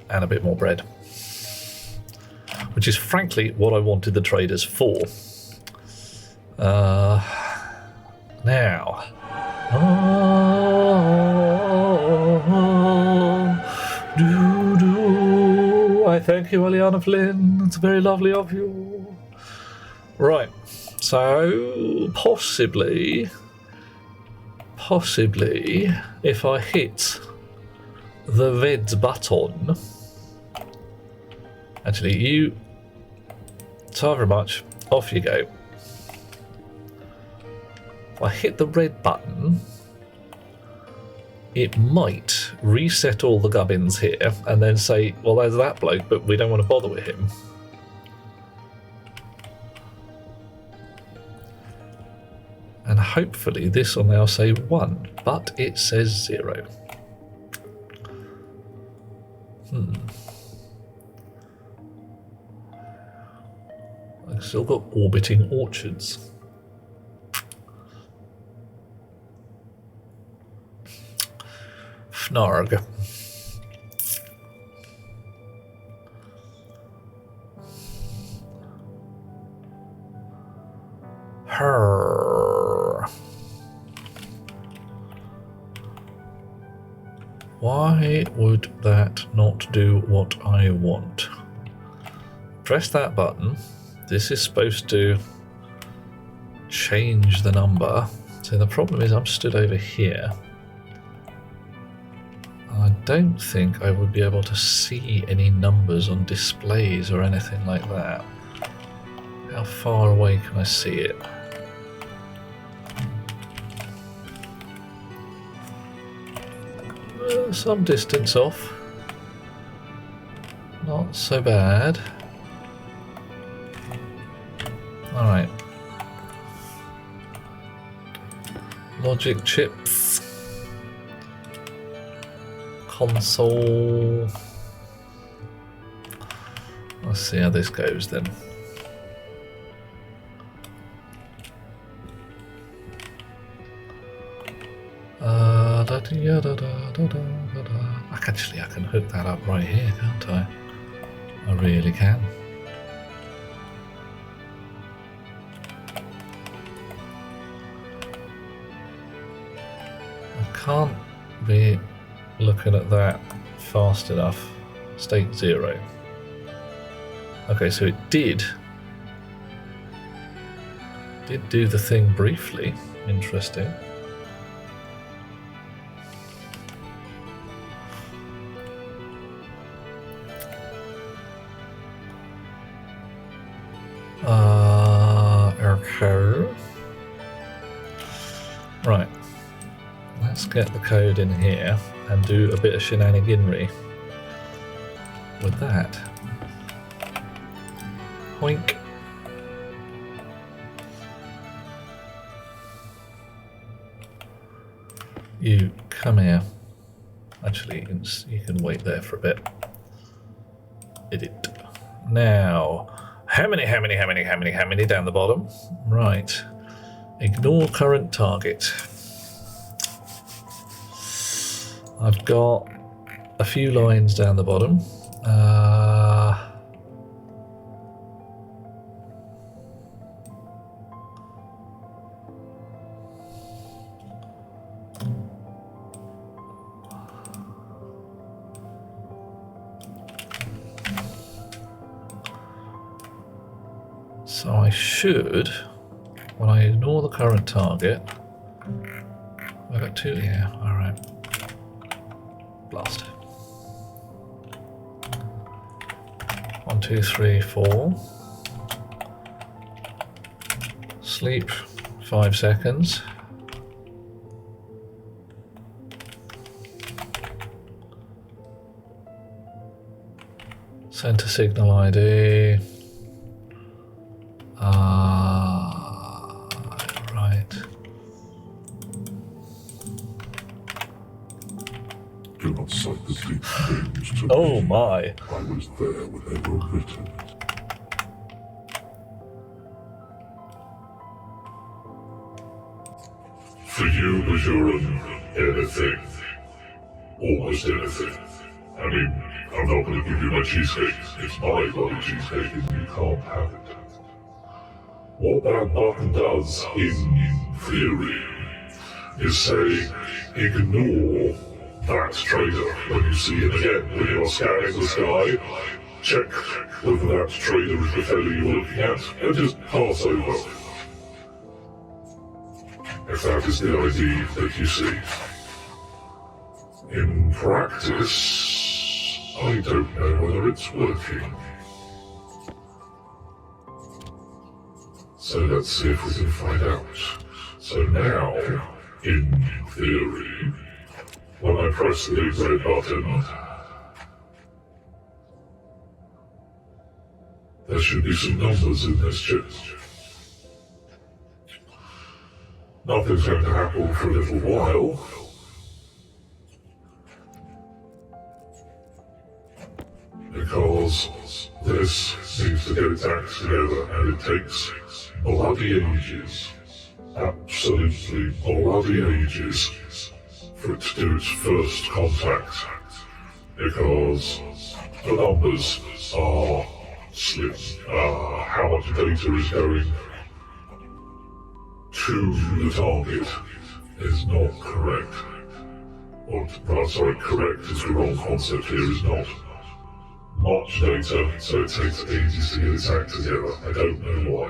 And a bit more bread. Which is frankly what I wanted the traders for. Now. I thank you, Eliana Flynn. It's very lovely of you. Right. So, possibly, if I hit the red button, actually, you, so very much, off you go. If I hit the red button, it might reset all the gubbins here and then say, well, there's that bloke, but we don't want to bother with him. And hopefully this will now say 1, but it says 0. I've still got orbiting orchards. Fnarg. Her. Why would that not do what I want? Press that button. This is supposed to change the number. So the problem is I'm stood over here. I don't think I would be able to see any numbers on displays or anything like that. How far away can I see it? Some distance off. Not so bad. Alright. Logic chips. Console. Let's see how this goes then. Actually, I can hook that up right here, can't I? I really can. I can't be looking at that fast enough. State 0. Okay, so it did do the thing briefly. Interesting. Okay. Right. Let's get the code in here and do a bit of shenaniganry with that. Hoink. You come here. Actually, you can wait there for a bit. Edit. Now, how many down the bottom? Right. Ignore current target. I've got a few lines down the bottom. So I should, when I ignore the current target, I've got 2, yeah, alright. Blast. 1, 2, 3, 4. Sleep 5 seconds. Center signal ID. Right. Do not cite the deep things to Oh me. my. I was there when they were written. For you, Bajoran, anything. Almost anything. I mean, I'm not going to give you my cheesecake. It's my bloody cheesecake and you can't have it. What that button does, in theory, is say, ignore that trader when you see it again. When you are scanning the sky, check whether that trader is the fellow you're looking at, and just pass over. If that is the ID that you see. In practice, I don't know whether it's working. So let's see if we can find out. So now, in theory, when I press the big red button, there should be some numbers in this chip. Nothing's going to happen for a little while. Because this needs to get its acts together, and it takes bloody ages, absolutely bloody ages, for it to do its first contact. Because the numbers are slim. How much data is going to the target is not correct. Or, sorry, correct is the wrong concept here, is not much data, so it takes ages to get its act together. I don't know why.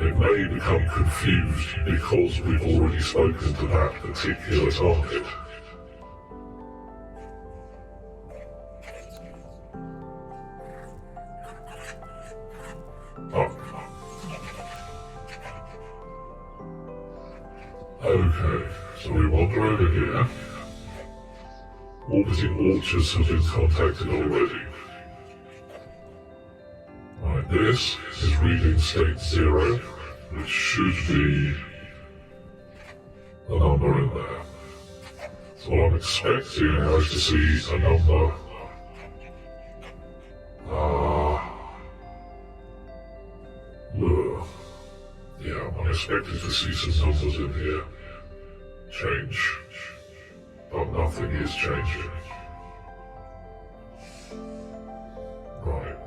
It may become confused because we've already spoken to that particular target. Okay, so we wander over here. Orbiting Orchards have been contacted already. Right, this is reading state 0, which should be the number in there. So what I'm expecting now is to see a number. Yeah, I'm expecting to see some numbers in here change, but nothing is changing. Right.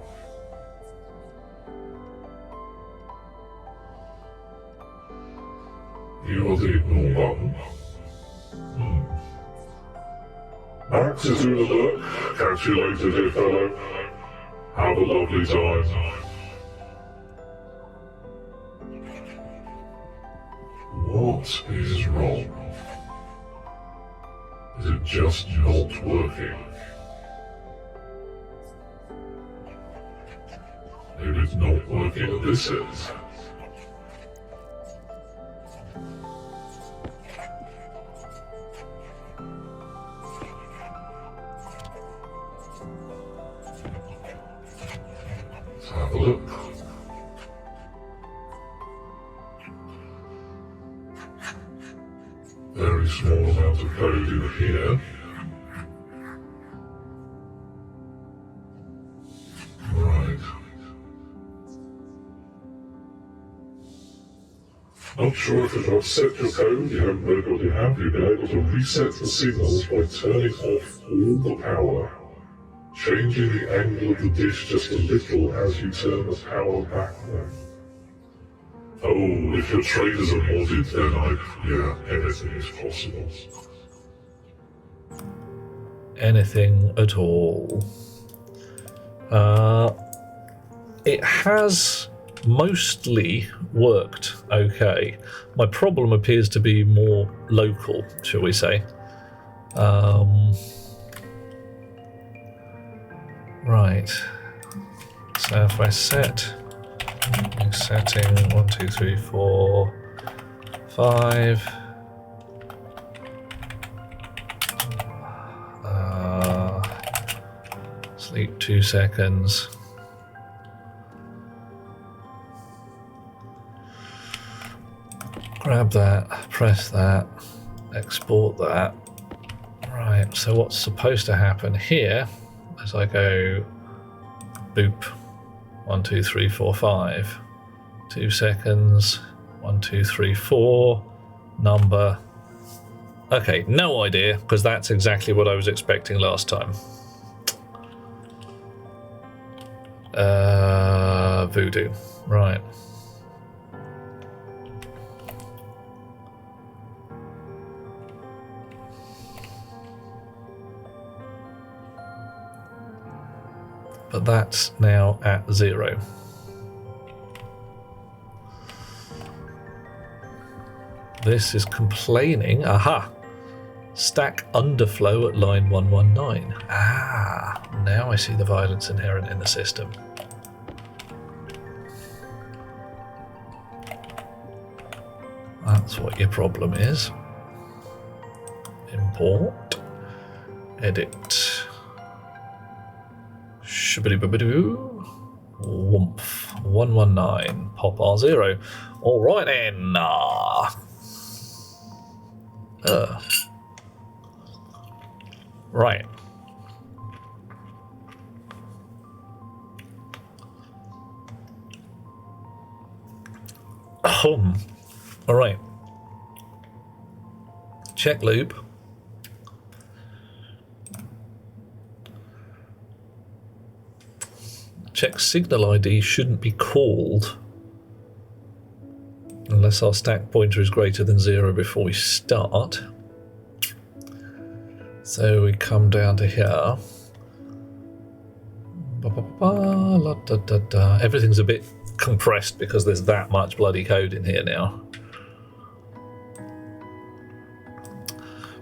You are the ignore button. Max is doing the work. Catch you later, dear fellow. Have a lovely time. What is wrong? Is it just not working? Maybe it's not working at this end. Let's have a look. Very small amount of code in here. Right. Not sure if it upset your code, you haven't read what you have. You've been able to reset the signals by turning off all the power, changing the angle of the dish just a little as you turn the power backward. Oh, if your traders are modded, then anything is possible. Anything at all. It has mostly worked okay. My problem appears to be more local, shall we say. Right. Southwest set. Setting 1, 2, 3, 4, 5. Sleep 2 seconds. Grab that, press that, export that. Right, so what's supposed to happen here as I go boop, 1, 2, 3, 4, 5. 2 seconds. 1, 2, 3, 4. Number. Okay, no idea, because that's exactly what I was expecting last time. Voodoo. Right. But that's now at 0. This is complaining. Aha! Stack underflow at line 119. Ah, now I see the violence inherent in the system. That's what your problem is. Import. Edit. Shibbity-bibbity-boo. Woomph. 119. Pop R0. Alright then. Right. Alright. Check loop. Check signal ID shouldn't be called unless our stack pointer is greater than 0 before we start. So we come down to here. Everything's a bit compressed because there's that much bloody code in here now.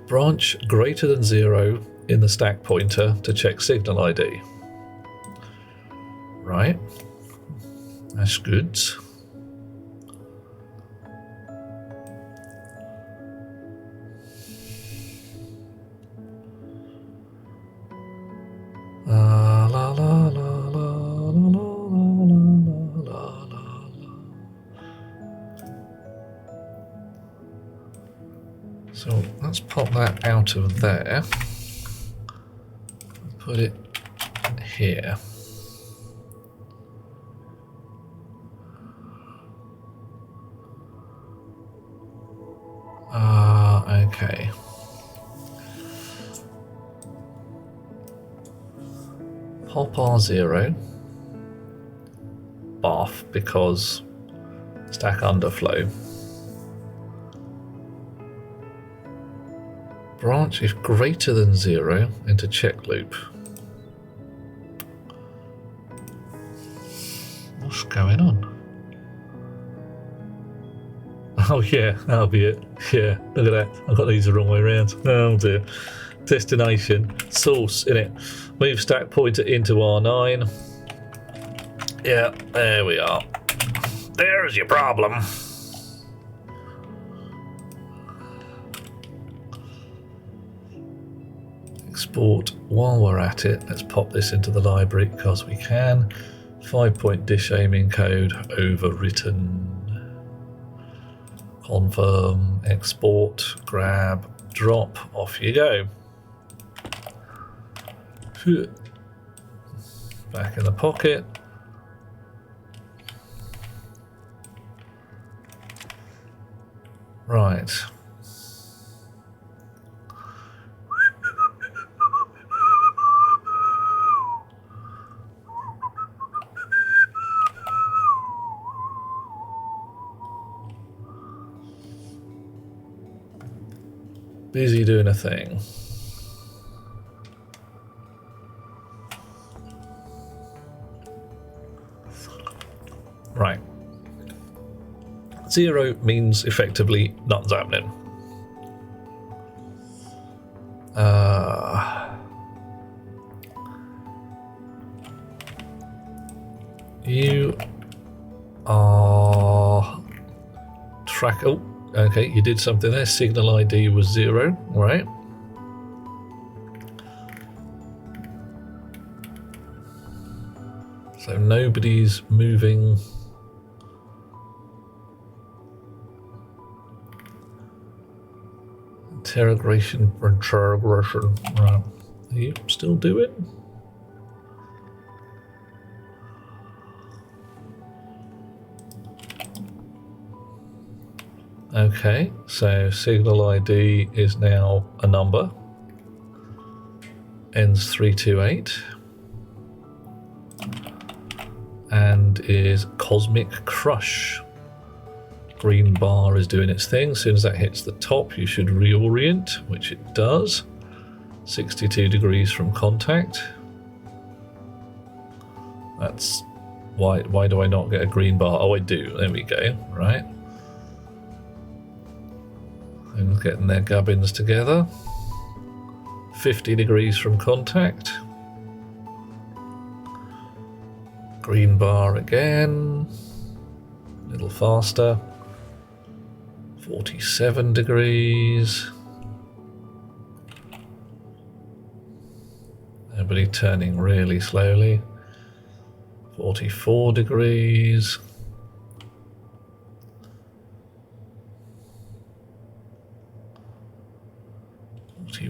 Branch greater than 0 in the stack pointer to check signal ID. Right. That's good. So let's pop that out of there. Put it here. Okay. Pop R0. Bath because stack underflow. Branch if greater than 0 into check loop. What's going on? Oh yeah, that'll be it. Yeah, look at that. I've got these the wrong way around. Oh dear. Destination. Source, innit? Move stack pointer into R9. Yeah, there we are. There's your problem. Export. While we're at it, let's pop this into the library because we can. 5-point dish aiming code overwritten. Confirm, export, grab, drop, off you go. Back in the pocket. Right. Busy doing a thing. Right. 0 means effectively nothing's happening. You are track. Oh, okay, you did something there. Signal ID was 0, right? So nobody's moving. Interrogation. Right. Are you still doing? Okay, so signal ID is now a number. Ends 328. And is Cosmic Crush. Green bar is doing its thing. As soon as that hits the top, you should reorient, which it does. 62 degrees from contact. That's why do I not get a green bar? Oh, I do. There we go. Right. Things getting their gubbins together. 50 degrees from contact. Green bar again. A little faster. 47 degrees. Everybody turning really slowly. 44 degrees.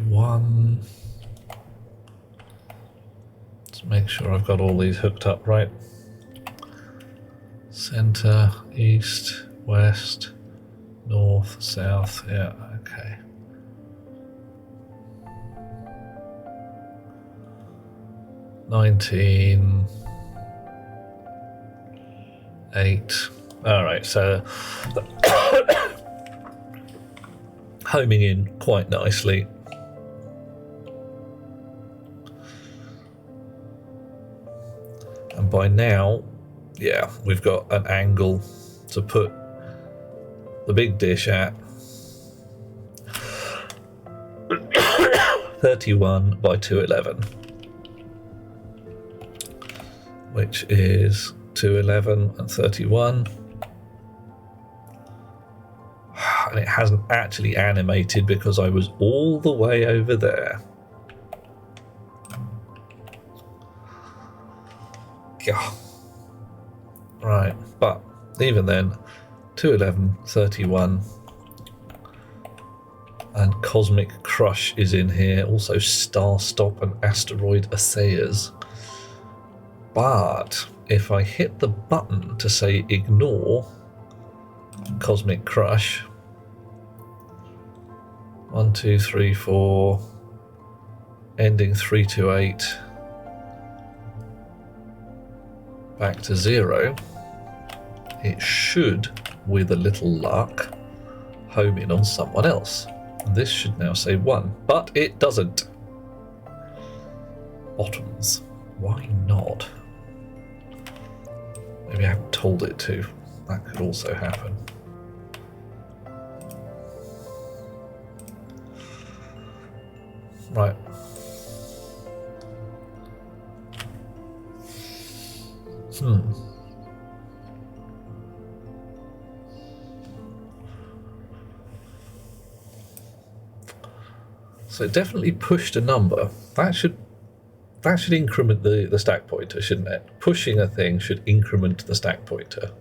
One. Let's make sure I've got all these hooked up right. Center, east, west, north, south. Yeah, okay. $19, $8. All right, so homing in quite nicely. And by now, yeah, we've got an angle to put the big dish at. 31 by 211, which is 211 and 31. And it hasn't actually animated because I was all the way over there. Yeah. Right, but even then, 211, 31, and Cosmic Crush is in here. Also Star Stop and Asteroid Assayers. But if I hit the button to say ignore Cosmic Crush, 1, 2, 3, 4, ending 328. Back to 0, it should, with a little luck, home in on someone else. And this should now say 1, but it doesn't. Bottoms. Why not? Maybe I haven't told it to. That could also happen. Right. So it definitely pushed a number. That should increment the stack pointer, shouldn't it? Pushing a thing should increment the stack pointer.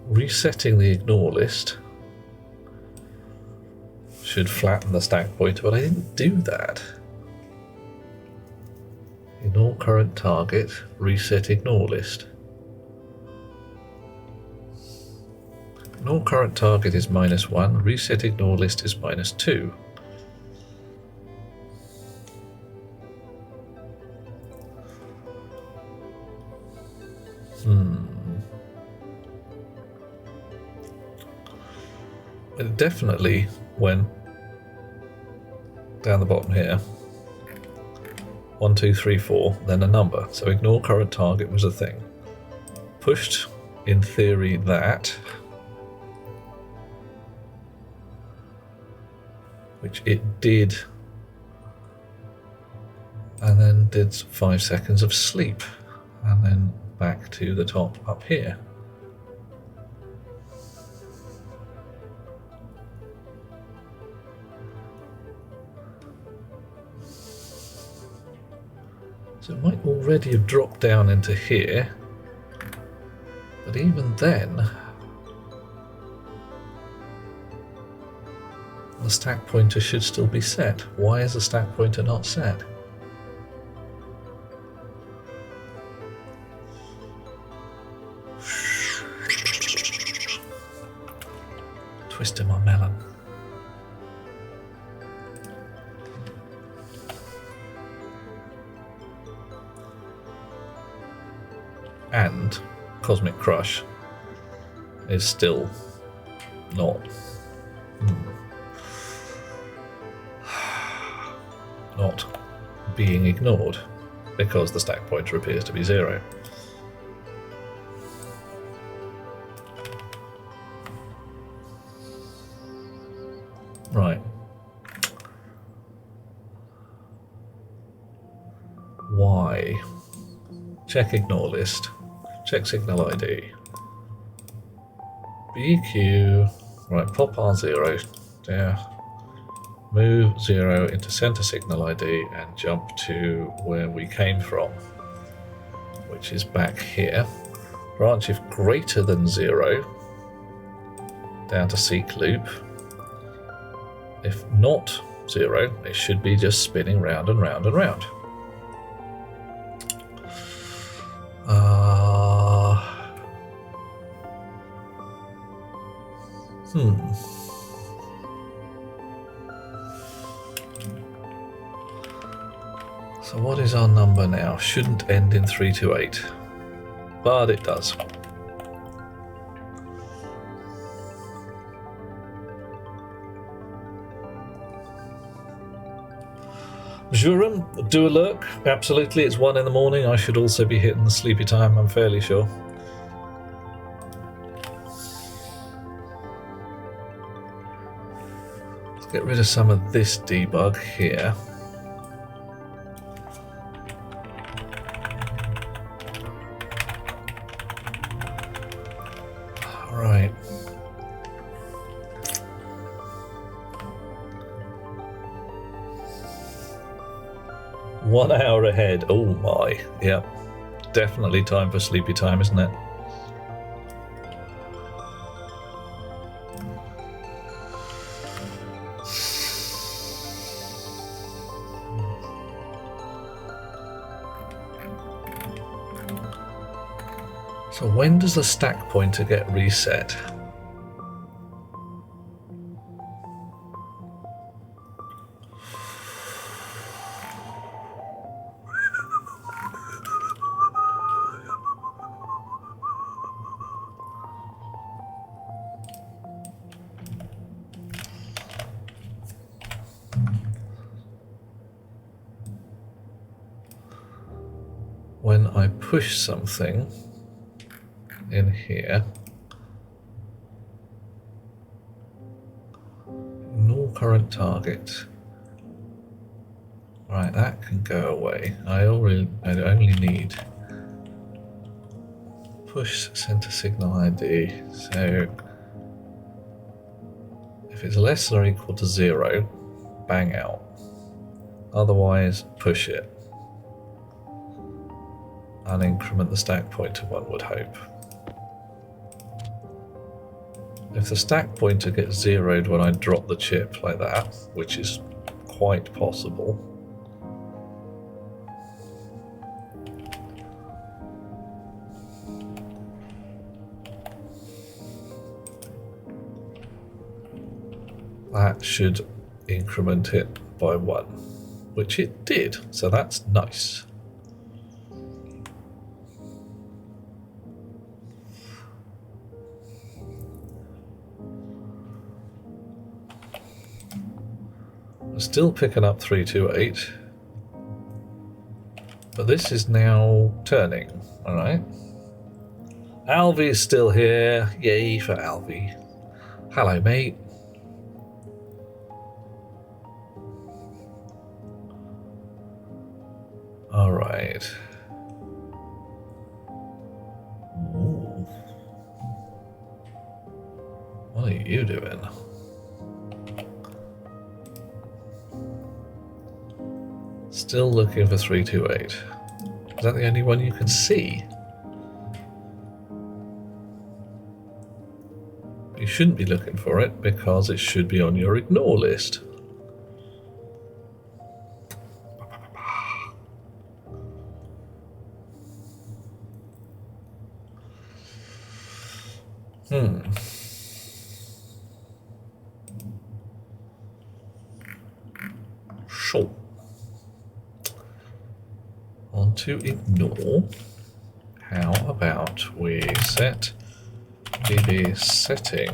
Resetting the ignore list should flatten the stack pointer, but I didn't do that. Ignore current target, reset ignore list. Ignore current target is -1, reset ignore list is -2. It definitely went down the bottom here. 1, 2, 3, 4, then a number. So ignore current target was a thing. Pushed, in theory, that, which it did, and then did 5 seconds of sleep, and then back to the top up here. So it might already have dropped down into here, but even then, the stack pointer should still be set. Why is the stack pointer not set? twisting my melon. And Cosmic Crush is still not not being ignored because the stack pointer appears to be 0. Right. Why? Check ignore list. Check signal ID. BQ. Right, pop R0. Yeah. Move 0 into center signal ID and jump to where we came from, which is back here. Branch if greater than 0, down to seek loop. If not 0, it should be just spinning round and round and round. So what is our number now? Shouldn't end in 328, but it does. Jurum, do a lurk. Absolutely, it's 1 in the morning. I should also be hitting the sleepy time, I'm fairly sure. Let's get rid of some of this debug here. Right. One hour ahead. Oh my. Yep. Definitely time for sleepy time, isn't it? So when does the stack pointer get reset? When I push something in here, ignore current target. Right, that can go away. I only need push center signal ID. So if it's less than or equal to 0, bang out. Otherwise, push it. And increment the stack pointer, one would hope. If the stack pointer gets zeroed when I drop the chip like that, which is quite possible, that should increment it by 1, which it did, so that's nice. Still picking up 328, but this is now turning. All right, Alvy's still here. Yay for Alvy. Hello, mate. All right. Ooh. What are you doing? Still looking for 328. Is that the only one you can see? You shouldn't be looking for it because it should be on your ignore list. Sure. On to ignore. How about we set DB setting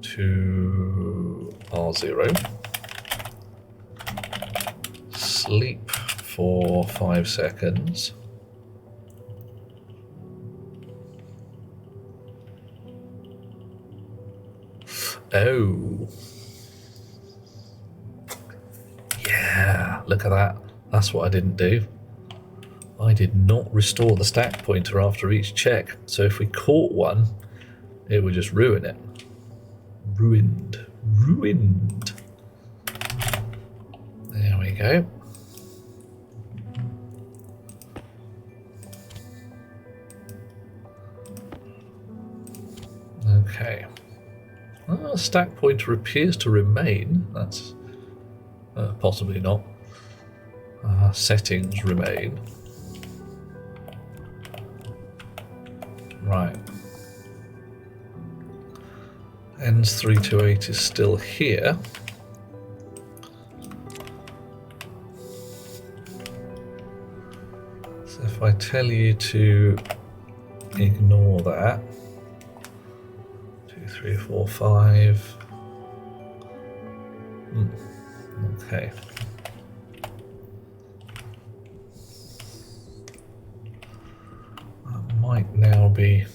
to R0. Sleep for 5 seconds. Oh. Yeah, look at that. That's what I didn't do. I did not restore the stack pointer after each check. So if we caught one, it would just ruin it. Ruined. Ruined. There we go. Okay. Well, stack pointer appears to remain. That's possibly not. Settings remain. Right. Ends 328 is still here. So if I tell you to ignore that. 2, 3, 4, 5. Okay. That might now be...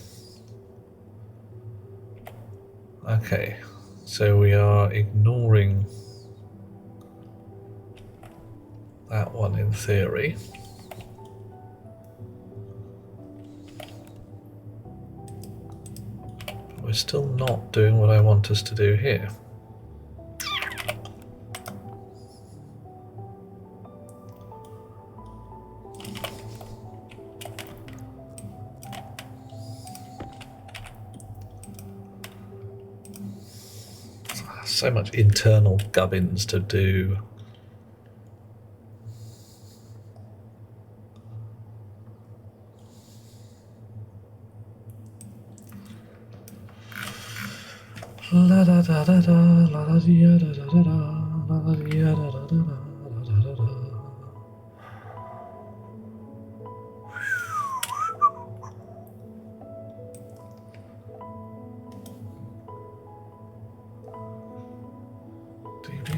Okay, so we are ignoring that one in theory. But we're still not doing what I want us to do here. So much internal gubbins to do. La da da da da, la da da da da da, la da da da da da.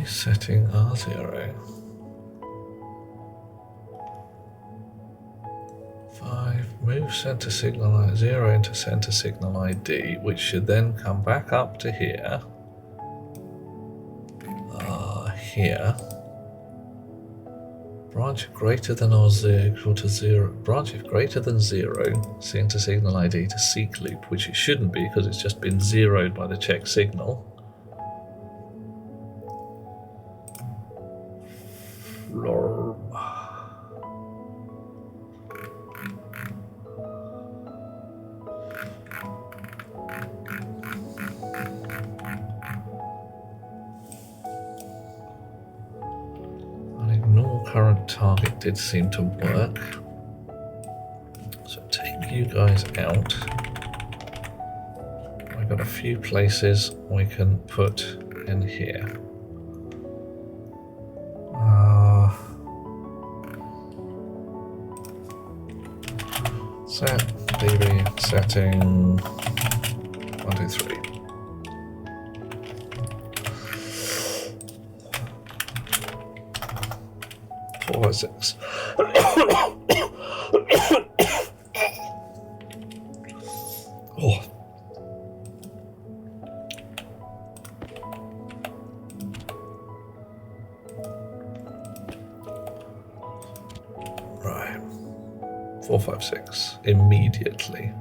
Setting R0. 5. Move center signal light 0 into center signal ID, which should then come back up to here. Here. Branch greater than or equal to 0. Branch if greater than 0, center signal ID to seek loop, which it shouldn't be because it's just been zeroed by the check signal. Current target did seem to work. So take you guys out. I've got a few places we can put in here. Set DB setting 1, 2, 3. Or 6. Oh. Right. 4, 5, 6. Immediately.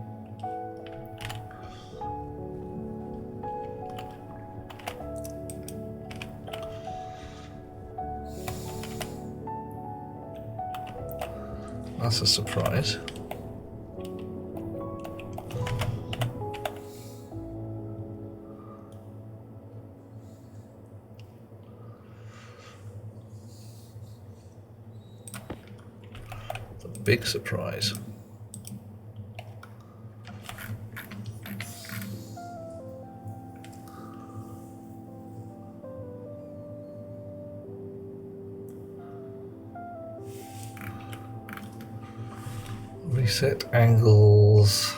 That's a surprise. The big surprise. Reset angles.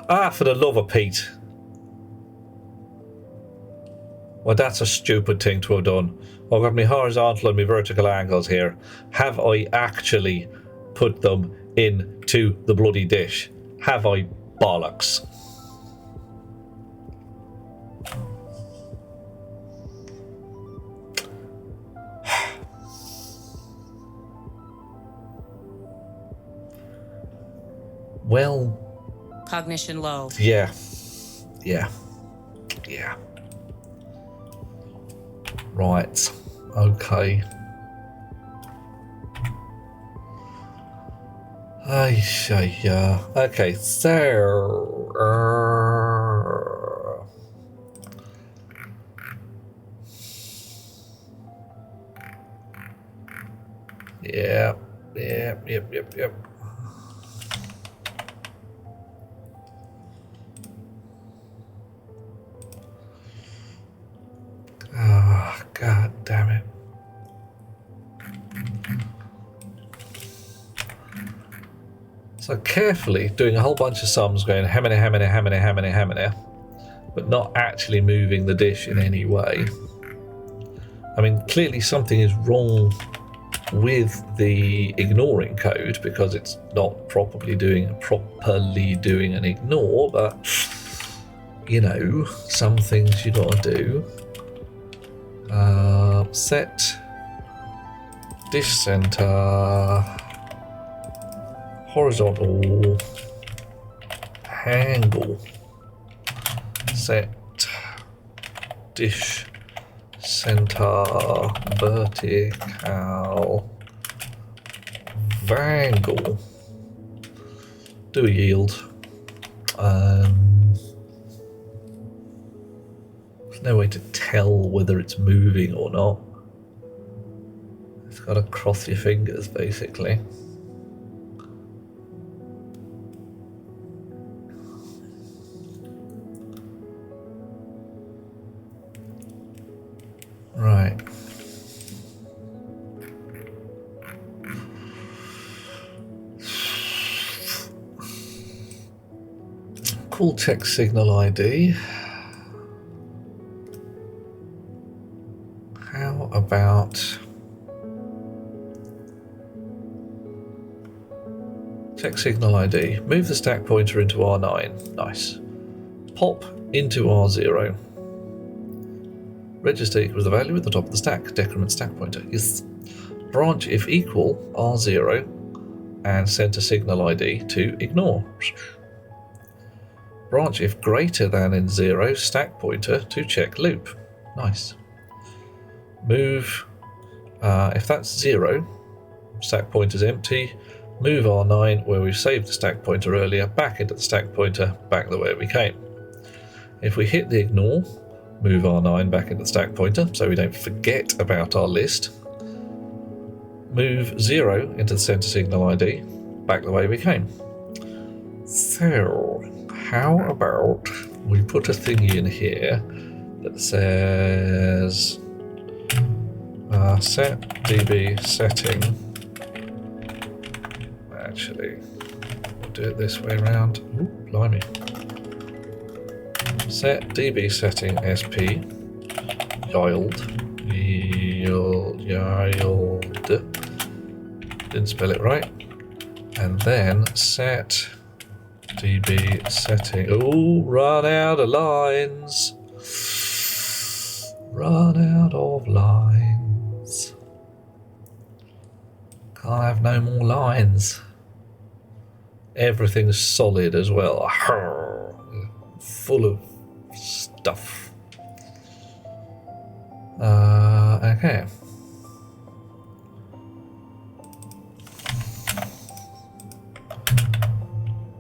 Ah, for the love of Pete. Well, that's a stupid thing to have done. I've got my horizontal and my vertical angles here. Have I actually put them into the bloody dish? Have I bollocks? Well... Cognition low. Yeah. Right. Okay. Okay, so... Yep. Oh, God damn it. So carefully doing a whole bunch of sums going how many, but not actually moving the dish in any way. I mean, clearly something is wrong with the ignoring code because it's not properly doing an ignore, but you know, some things you gotta do. Set dish center horizontal angle. Set dish center vertical angle. Do a yield. There's no way to tell whether it's moving or not. It's got to cross your fingers, basically. Right. Call check signal ID. How about check signal ID? Move the stack pointer into R9. Nice. Pop into R0. Register equals the value at the top of the stack. Decrement stack pointer. Yes. Branch if equal R0 and center signal ID to ignore. Branch if greater than in 0 stack pointer to check loop. Nice. Move if that's 0, stack pointer's empty. Move R9 where we've saved the stack pointer earlier back into the stack pointer back the way we came. If we hit the ignore, move R9 back into the stack pointer so we don't forget about our list. Move 0 into the center signal ID back the way we came. So, how about we put a thingy in here that says set db setting. Actually, we'll do it this way around. Ooh, blimey. Set db setting sp yield. Didn't spell it right. And then set db setting. Oh, run out of lines. Run out of lines. Can't have no more lines. Everything's solid as well. Full of stuff. Okay.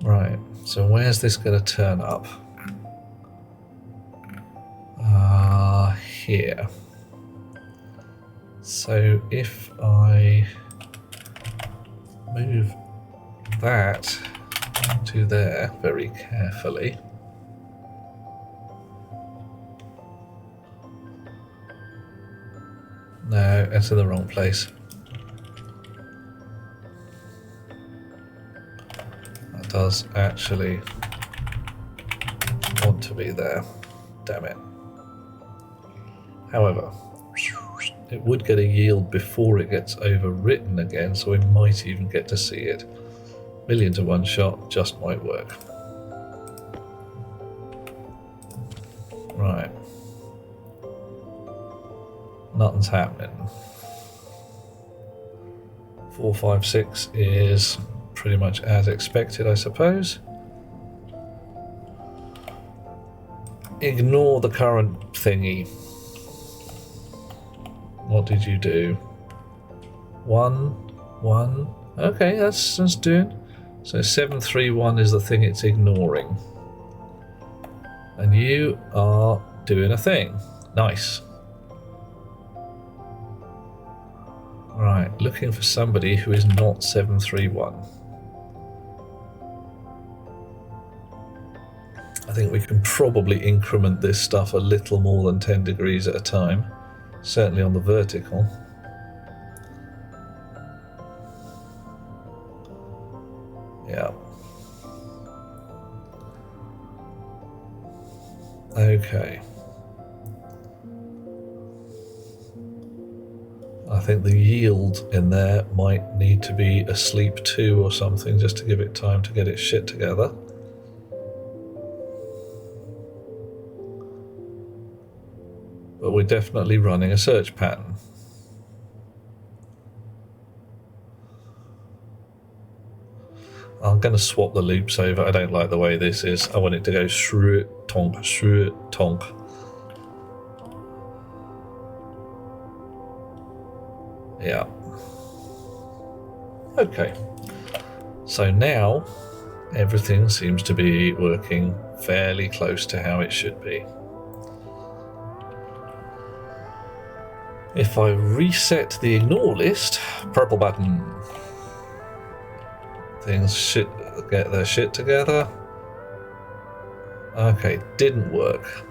Right, so where's this going to turn up? Here. So if I move that to there very carefully. No, that's in the wrong place. does actually want to be there. Damn it. However, it would get a yield before it gets overwritten again, so we might even get to see it. 1,000,000 to 1 shot just might work. Right. Nothing's happening. 4, 5, 6 is pretty much as expected, I suppose. Ignore the current thingy. What did you do? 1, 1. Okay, that's doing. So 731 is the thing it's ignoring. And you are doing a thing. Nice. Right, looking for somebody who is not 731. I think we can probably increment this stuff a little more than 10 degrees at a time. Certainly on the vertical. Yeah. Okay. I think the yield in there might need to be asleep too or something, just to give it time to get its shit together. But we're definitely running a search pattern. I'm going to swap the loops over. I don't like the way this is. I want it to go shroot, tonk, shroot, tonk. Yeah. Okay. So now everything seems to be working fairly close to how it should be. If I reset the ignore list, purple button, things should get their shit together. Okay, didn't work.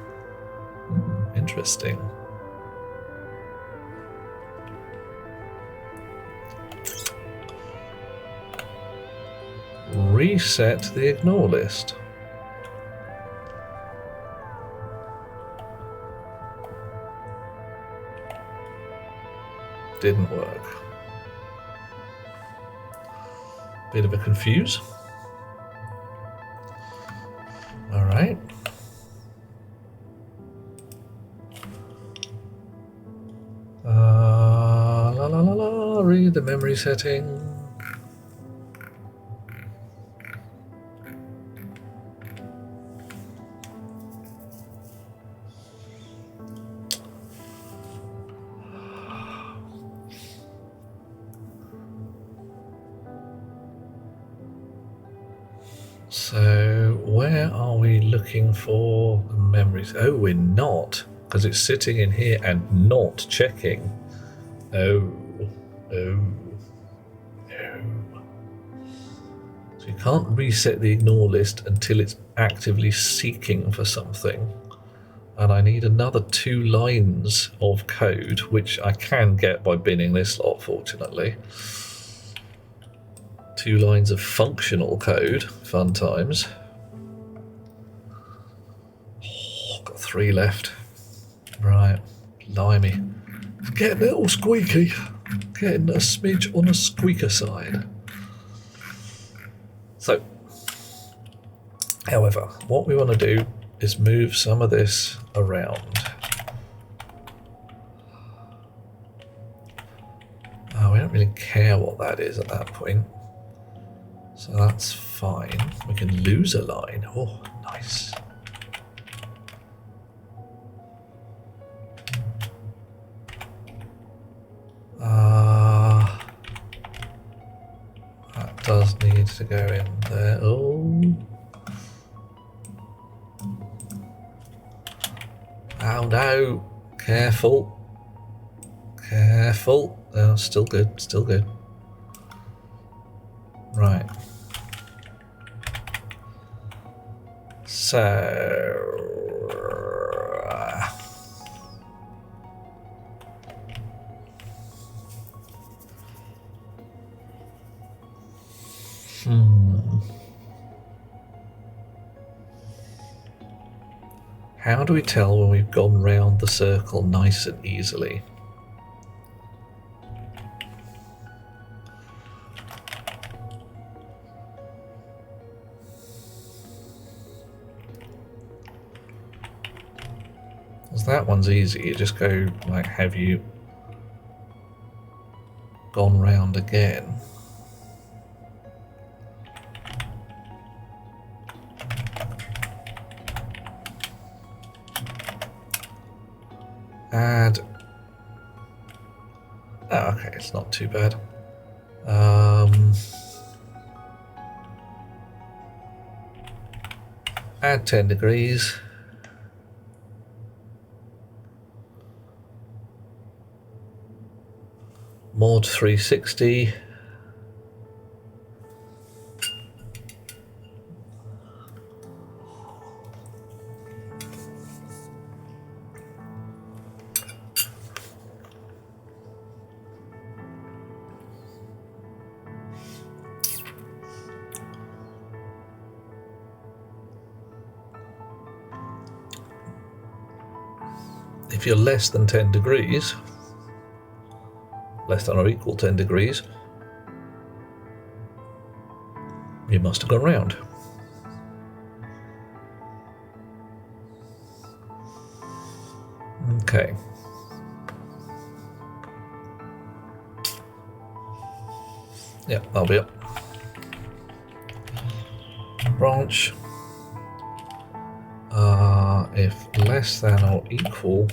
Interesting. Reset the ignore list. Didn't work. Bit of a confuse. All right. La la la la. Read the memory setting. So where are we looking for memories? Oh, we're not, because it's sitting in here and not checking. Oh. So you can't reset the ignore list until it's actively seeking for something. And I need another 2 lines of code, which I can get by binning this lot, fortunately. 2 lines of functional code, fun times. Oh, got 3 left. Right, blimey. It's getting a little squeaky. Getting a smidge on a squeaker side. So, however, what we want to do is move some of this around. Oh, we don't really care what that is at that point. So that's fine. We can lose a line. Oh, nice. That does need to go in there. Oh. Oh no. Careful. Careful. Oh, still good. Still good. Right. So How do we tell when we've gone round the circle nice and easily? Because that one's easy. You just go like, have you gone round again? Add. Oh, okay, it's not too bad. Add 10 degrees. Mod 360. If you're less than 10 degrees, less than or equal 10 degrees, you must have gone round. Okay. Yeah, that'll be it. Branch. If less than or equal,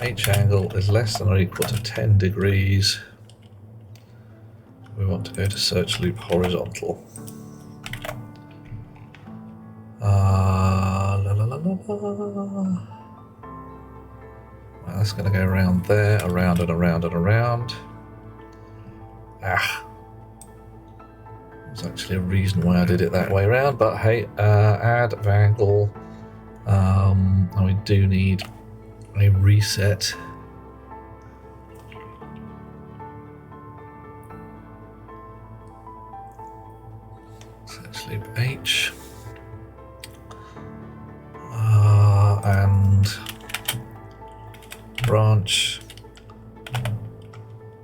H angle is less than or equal to 10 degrees. We want to go to search loop horizontal. Well, that's going to go around there, around and around and around. There's actually a reason why I did it that way around, but hey, add angle. And we do need a reset. Search loop H. And branch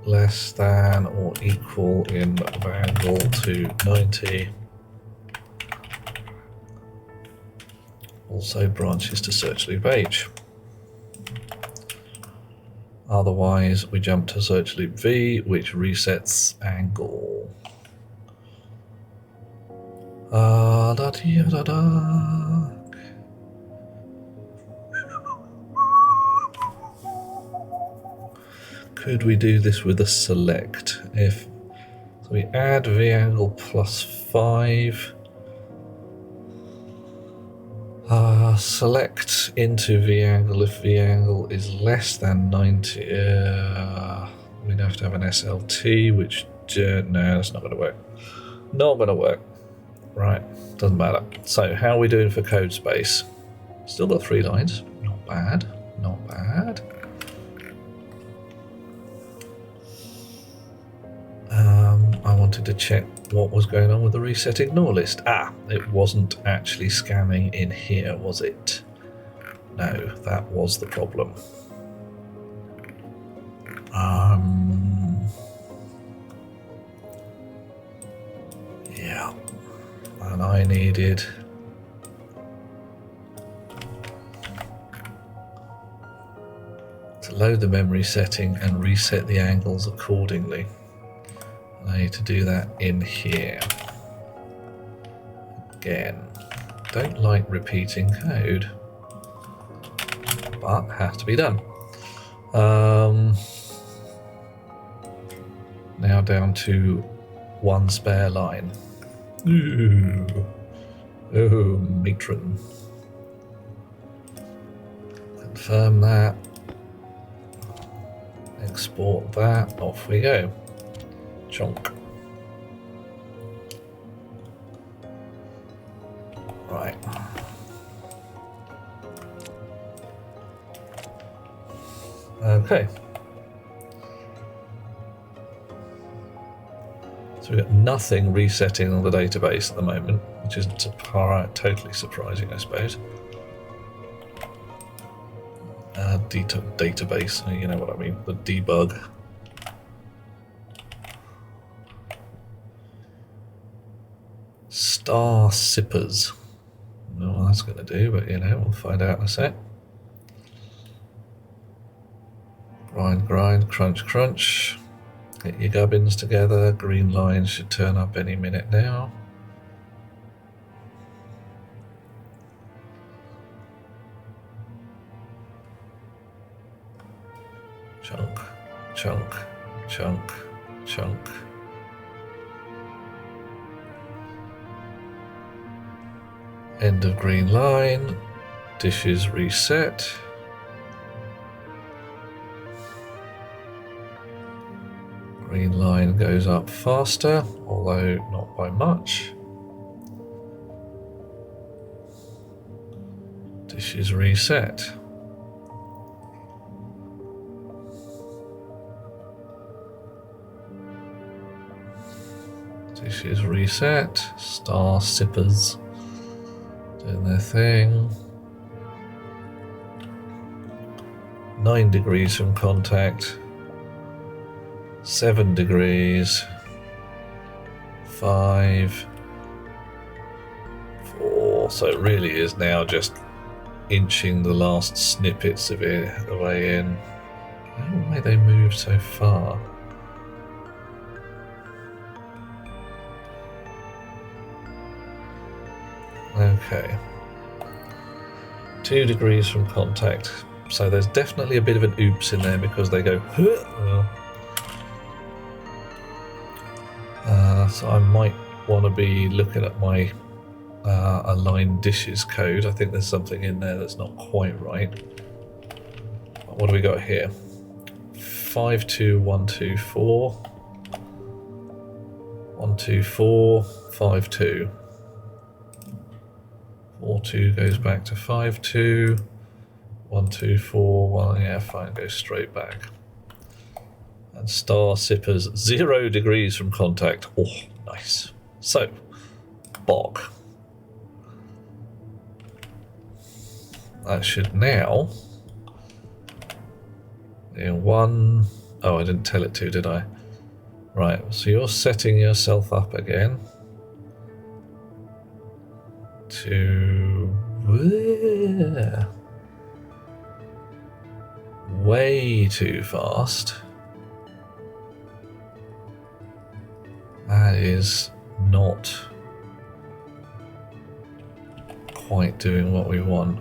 less than or equal in angle to 90. Also branches to search loop H. Otherwise, we jump to search loop V, which resets angle. Could we do this with a select? So we add V angle plus 5. Select into V angle if V angle is less than 90. We'd have to have an SLT, which no, that's not going to work. Not going to work. Right, doesn't matter. So how are we doing for code space? Still got 3 lines. Not bad. Not bad. I wanted to check what was going on with the reset ignore list. It wasn't actually scanning in here, was it? No, that was the problem. Yeah, and I needed to load the memory setting and reset the angles accordingly. I need to do that in here. Again, don't like repeating code, but has to be done. Now down to 1 spare line. Ooh. Oh, matron. Confirm that. Export that. Off we go. Chunk. Right. Okay. So we've got nothing resetting on the database at the moment, which which isn't totally surprising, I suppose. Database, you know what I mean, the debug. Star sippers. No, what that's going to do, but you know, we'll find out in a sec. Grind, grind, crunch, crunch. Get your gubbins together. Green line should turn up any minute now. Chunk, chunk, chunk, chunk. End of green line. Dishes reset. Green line goes up faster, although not by much. Dishes reset. Dishes reset. Star sippers doing their thing. 9 degrees from contact. 7 degrees. 5. 4. So it really is now just inching the last snippets of it the way in. I don't know why they move so far. Okay. 2 degrees from contact. So there's definitely a bit of an oops in there because they go so I might want to be looking at my aligned dishes code. I think there's something in there that's not quite right. What do we got here? 52124 124 52. 42 goes back to 52. 124, well, yeah, fine, goes straight back. And star sippers 0 degrees from contact. Oh, nice. So, bog. That should now, in one, oh, I didn't tell it to, did I? Right, so you're setting yourself up again to way too fast. That is not quite doing what we want.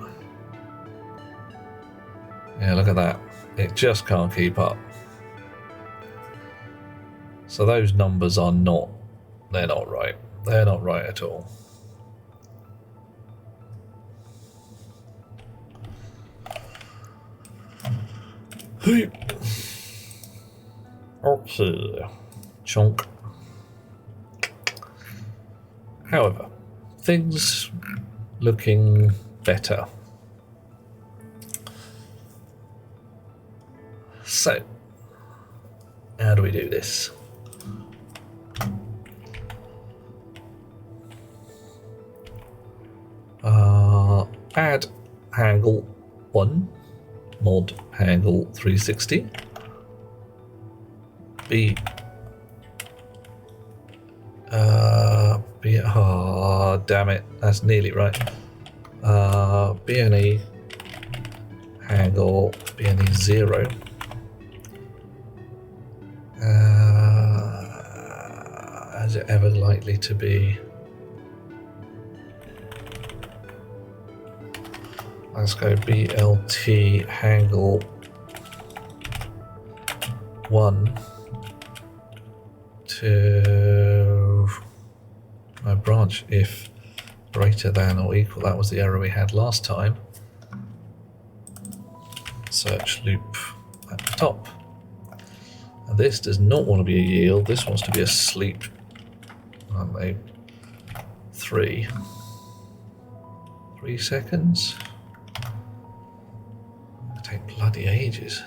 Yeah, look at that. It just can't keep up. So those numbers are not, they're not right. They're not right at all. Okay, chunk. However, things looking better. So, how do we do this? Add angle 1. Mod angle 360. Damn it, that's nearly right. BNE angle BNE 0. Is it ever likely to be? Let's go BLT angle 1 to my branch if greater than or equal. That was the error we had last time. Search loop at the top. And this does not want to be a yield. This wants to be a sleep. Maybe 3 seconds. Take bloody ages.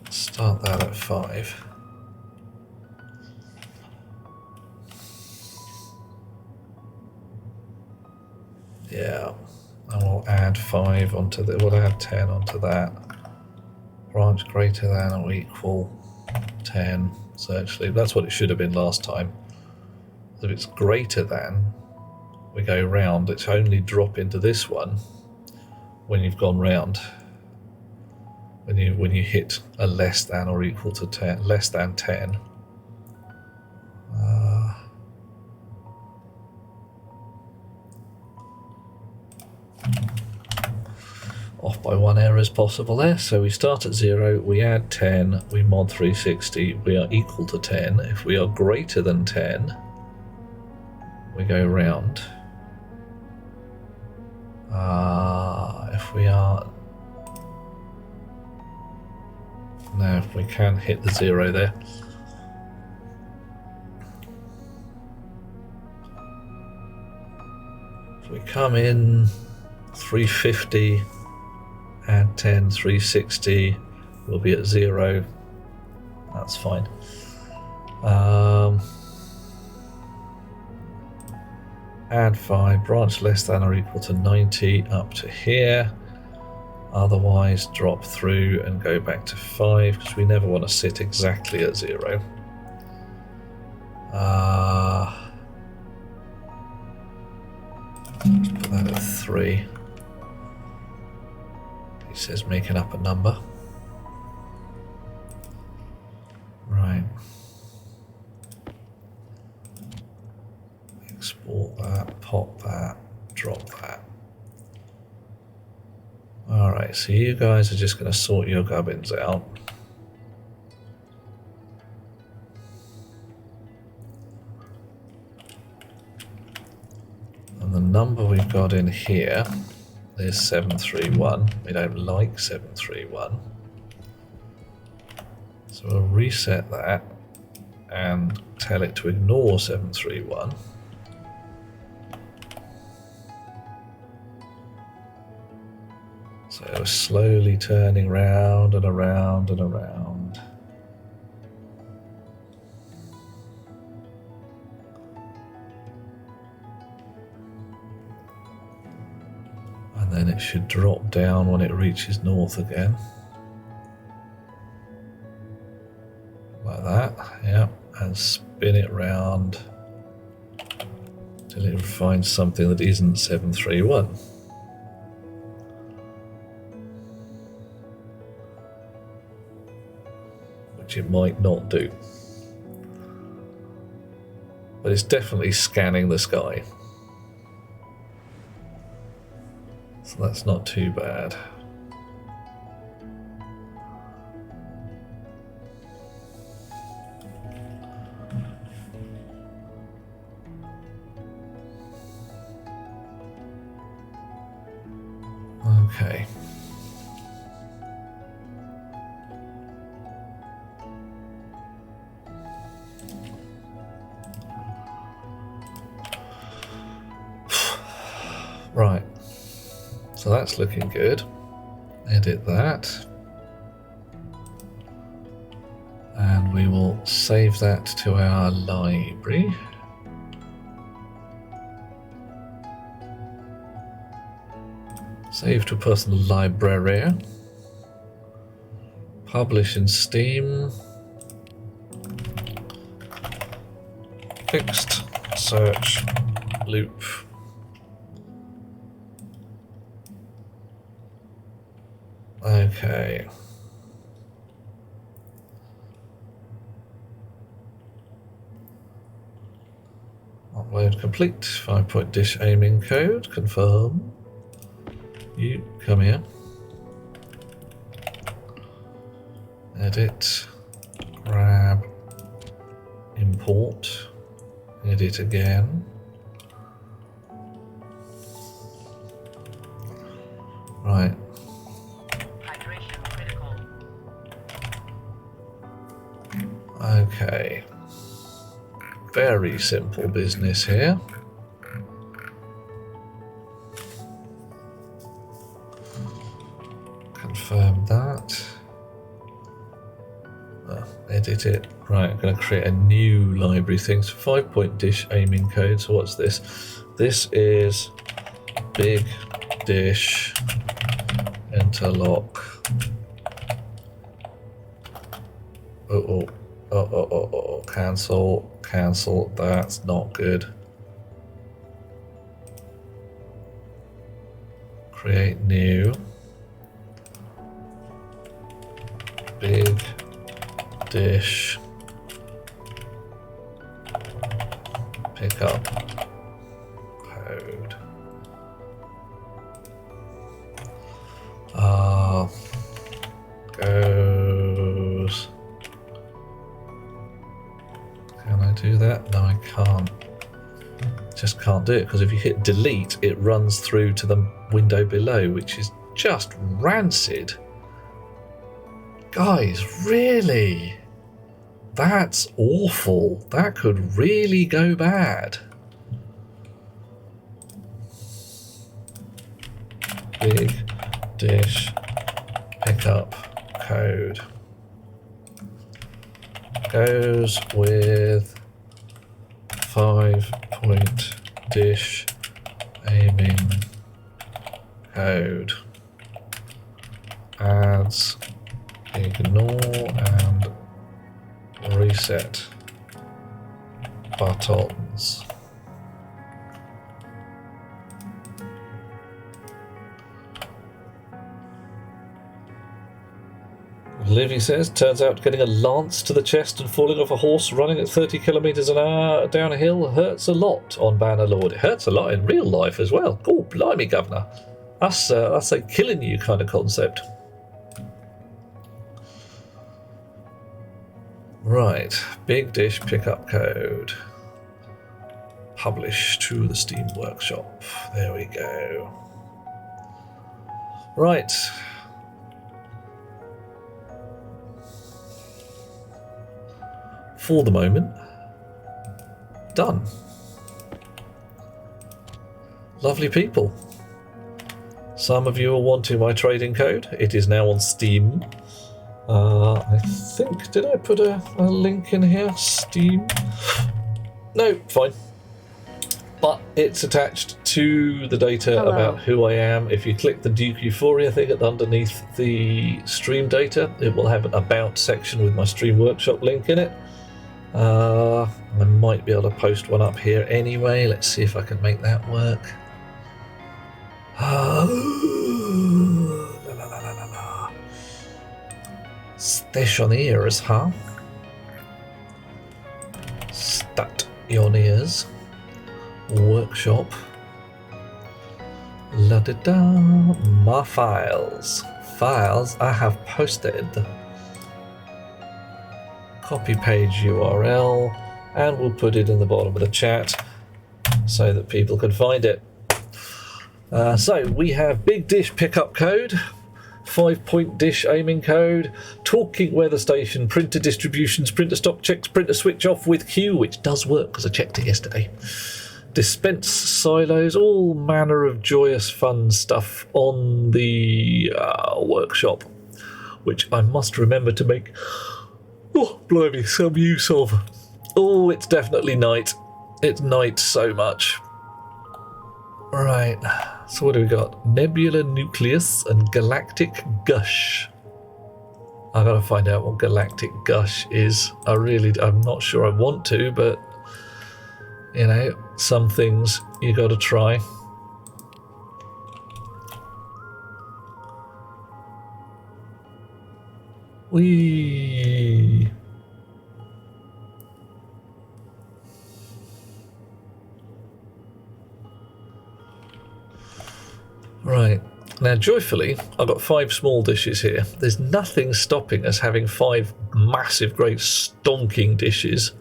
Start that at 5. Yeah, and we'll add 5 onto the. We'll add 10 onto that. Branch greater than or equal 10. So actually, that's what it should have been last time. If it's greater than, we go round. It's only drop into this one when you've gone round. When you hit a less than or equal to 10, less than 10. Off by 1 error is possible there. So we start at 0, we add 10, we mod 360, we are equal to 10. If we are greater than 10, we go round. If we are... No, we can hit the 0 there. If we come in 350, add 10, 360, we'll be at 0. That's fine. Add 5, branch less than or equal to 90 up to here. Otherwise, drop through and go back to 5 because we never want to sit exactly at 0. Let's put that at 3. He says making up a number. Right. Export that, pop that, drop that. Alright, so you guys are just going to sort your gubbins out. And the number we've got in here is 731. We don't like 731. So we'll reset that and tell it to ignore 731. So we're slowly turning round and around and around. And then it should drop down when it reaches north again. Like that, yeah, and spin it round till it finds something that isn't 731. Which it might not do. But it's definitely scanning the sky. So that's not too bad. Okay. Right. So that's looking good. Edit that. And we will save that to our library. Save to personal library. Publish in Steam. Fixed search loop. Okay. Upload complete. 5-point dish aiming code. Confirm. You come here. Edit. Grab. Import. Edit again. Right. Okay. Very simple business here. Confirm that. Edit it. Right, I'm going to create a new library thing. So 5-point dish aiming code. So what's this? This is Big dish. Interlock. Cancel. That's not good. Create new. Big dish. Pick up code. Goes. Can I do that? No, I can't. Just can't do it because if you hit delete, it runs through to the window below, which is just rancid. Guys, really? That's awful. That could really go bad. Big dish pickup code goes with 5-point dish aiming code. Adds ignore and reset buttons. Livy says, turns out getting a lance to the chest and falling off a horse running at 30 kilometres an hour down a hill hurts a lot on Bannerlord. It hurts a lot in real life as well. Oh, blimey, Governor. That's a killing you kind of concept. Right, big dish pickup code. Publish to the Steam Workshop. There we go. Right. For the moment, done. Lovely people. Some of you are wanting my trading code. It is now on Steam. I think, did I put a link in here? Steam? No, fine. But it's attached to the data about who I am. If you click the Duke Euphoria thing underneath the stream data, it will have an About section with my Stream Workshop link in it. I might be able to post one up here anyway. Let's see if I can make that work. Stationeers, huh? Stationeers. Workshop. La da da. My files. Files I have posted. Copy page URL, and we'll put it in the bottom of the chat so that people can find it. So we have big dish pickup code, 5-point dish aiming code, talking weather station, printer distributions, printer stock checks, printer switch off with queue, which does work because I checked it yesterday. Dispense silos, all manner of joyous fun stuff on the workshop, which I must remember to make. Oh, blimey, some use of. Oh, it's definitely night. It's night so much. Right, so what do we got? Nebula nucleus and galactic gush. I gotta find out what galactic gush is. I'm not sure I want to, but you know, some things you gotta try. Whee! Right, now joyfully, I've got 5 small dishes here. There's nothing stopping us having 5 massive, great, stonking dishes,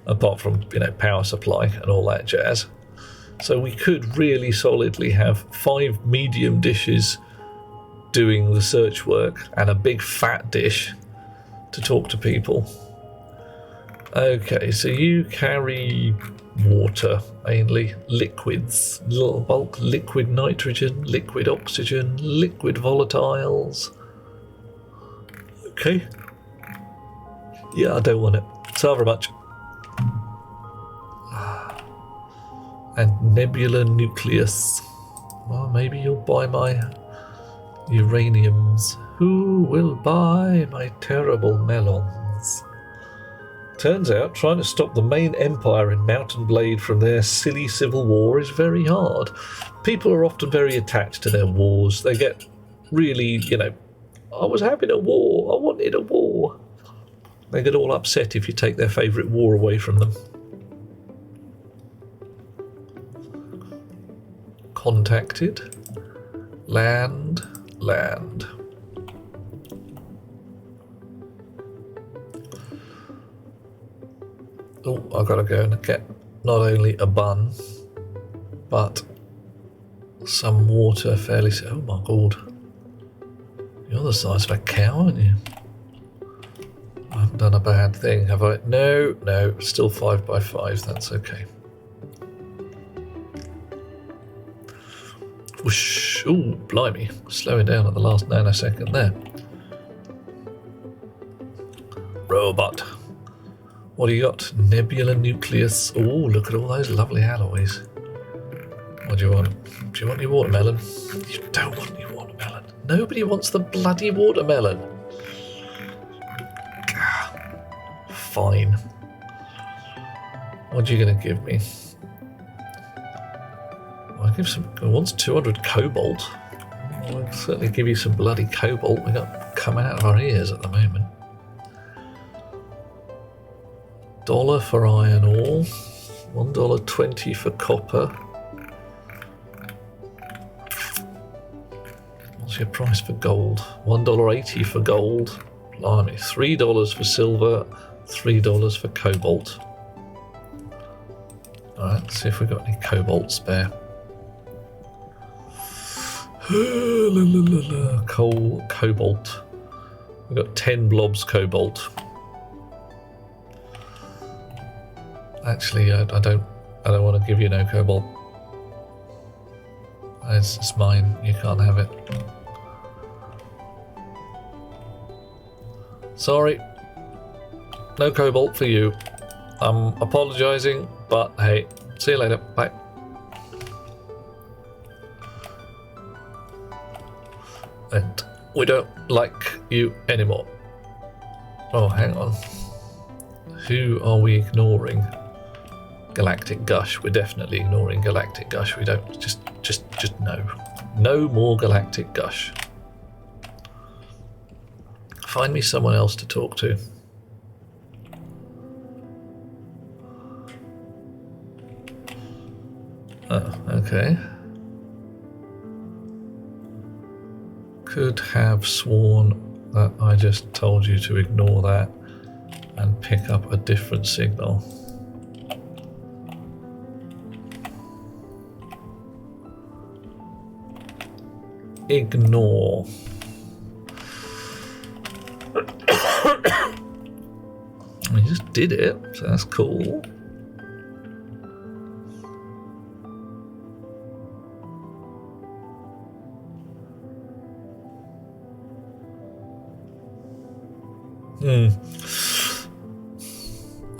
apart from, you know, power supply and all that jazz. So we could really solidly have 5 medium dishes doing the search work and a big fat dish to talk to people. Okay, so you carry water, mainly liquids, little bulk liquid nitrogen, liquid oxygen, liquid volatiles. Okay. Yeah, I don't want it. So very much. And nebula nucleus. Well, maybe you'll buy my uraniums. Who will buy my terrible melons? Turns out trying to stop the main empire in Mount and Blade from their silly civil war is very hard. People are often very attached to their wars. They get really, I was having a war, I wanted a war. They get all upset if you take their favourite war away from them. Contacted. Land. Oh, I've got to go and get not only a bun, but some water fairly soon. Oh my god. You're the size of a cow, aren't you? I haven't done a bad thing, have I? No, still 5 by 5, that's okay. Whoosh. Ooh, blimey. Slowing down at the last nanosecond there. Robot. What do you got? Nebula nucleus. Oh, look at all those lovely alloys. What do you want? Do you want your watermelon? You don't want your watermelon. Nobody wants the bloody watermelon. Fine. What are you going to give me? I'll give some. It wants 200 cobalt. I'll certainly give you some bloody cobalt. We got coming out of our ears at the moment. $1 for iron ore. $1.20 for copper. What's your price for gold? $1.80 for gold. Blimey. $3 for silver. $3 for cobalt. Alright, let's see if we've got any cobalt spare. Cobalt. We've got 10 blobs cobalt. Actually, I don't want to give you no cobalt. It's mine. You can't have it. Sorry. No cobalt for you. I'm apologising, but hey, see you later. Bye. And we don't like you anymore. Oh, hang on. Who are we ignoring? Galactic Gush. We're definitely ignoring Galactic Gush. We don't just no. No more Galactic Gush. Find me someone else to talk to. Oh, okay. Could have sworn that I just told you to ignore that and pick up a different signal. Ignore. We just did it, so that's cool.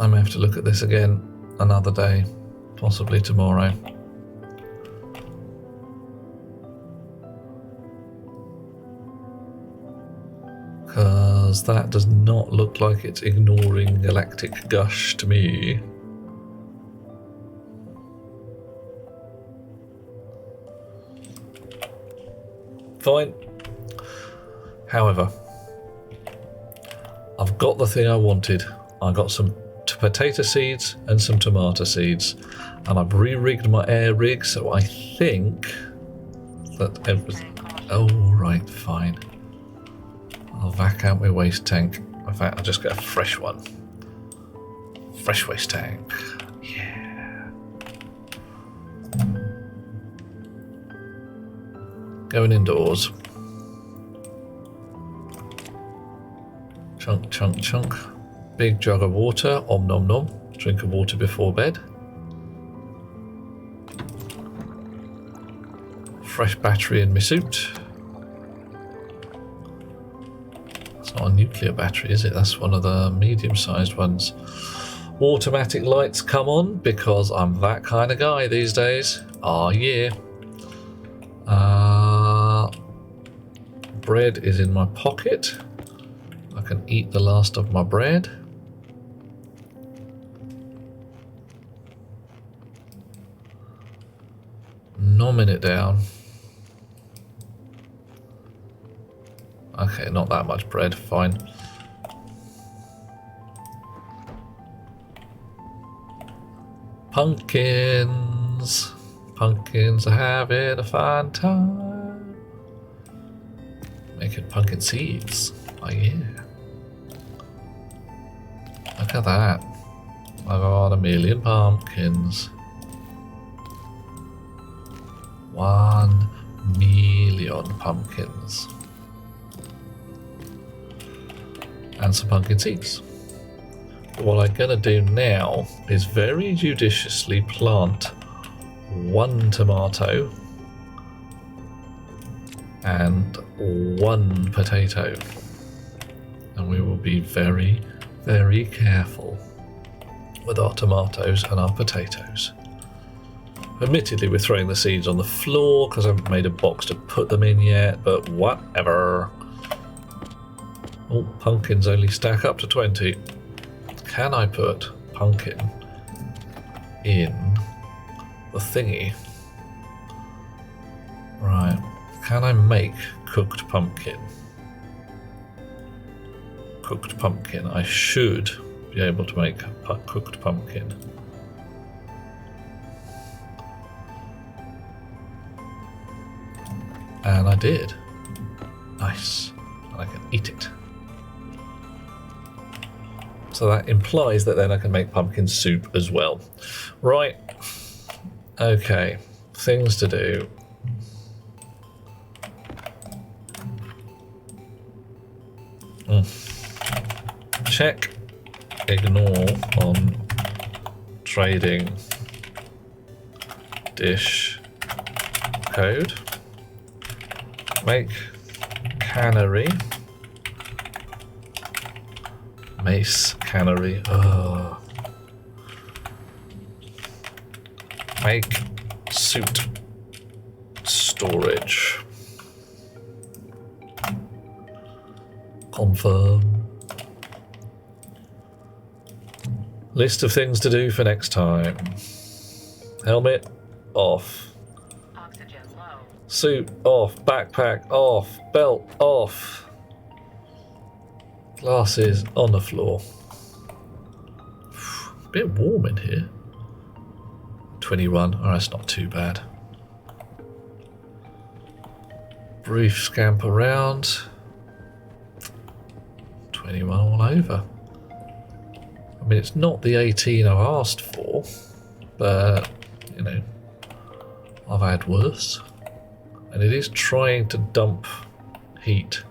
I may have to look at this again another day, possibly tomorrow. Because that does not look like it's ignoring Galactic Gush to me. Fine. However, I've got the thing I wanted. I got some potato seeds and some tomato seeds, and I've re-rigged my air rig, so I think that everything. Oh, right, fine. I'll vac out my waste tank. In fact, I'll just get a fresh one. Fresh waste tank. Yeah. Going indoors. Chunk, chunk, chunk. Big jug of water. Om nom nom. Drink of water before bed. Fresh battery in my suit. It's not a nuclear battery, is it? That's one of the medium-sized ones. Automatic lights come on because I'm that kind of guy these days. Ah, yeah. Bread is in my pocket. I can eat the last of my bread. Nomming it down. Okay, not that much bread, fine. Pumpkins. Pumpkins are having a fun time. Making pumpkin seeds. Oh yeah. Look at that. I got 1,000,000 pumpkins. 1,000,000 pumpkins. And some pumpkin seeds. But what I'm gonna do now is very judiciously plant 1 tomato and 1 potato. And we will be very, very careful with our tomatoes and our potatoes. Admittedly, we're throwing the seeds on the floor because I haven't made a box to put them in yet, but whatever. Oh, pumpkins only stack up to 20. Can I put pumpkin in the thingy? Right. Can I make cooked pumpkin? Cooked pumpkin. I should be able to make cooked pumpkin. And I did. Nice. And I can eat it. So that implies that then I can make pumpkin soup as well. Right. Okay. Things to do. Check. Ignore on trading dish code. Make cannery. Mace cannery. Oh. Make suit storage. Confirm. List of things to do for next time. Helmet off. Oxygen low. Suit off. Backpack off. Belt off. Glasses on the floor. A bit warm in here. 21. Oh, that's not too bad. Brief scamp around. 21 all over. I mean, it's not the 18 I've asked for, but, you know, I've had worse. And it is trying to dump heat.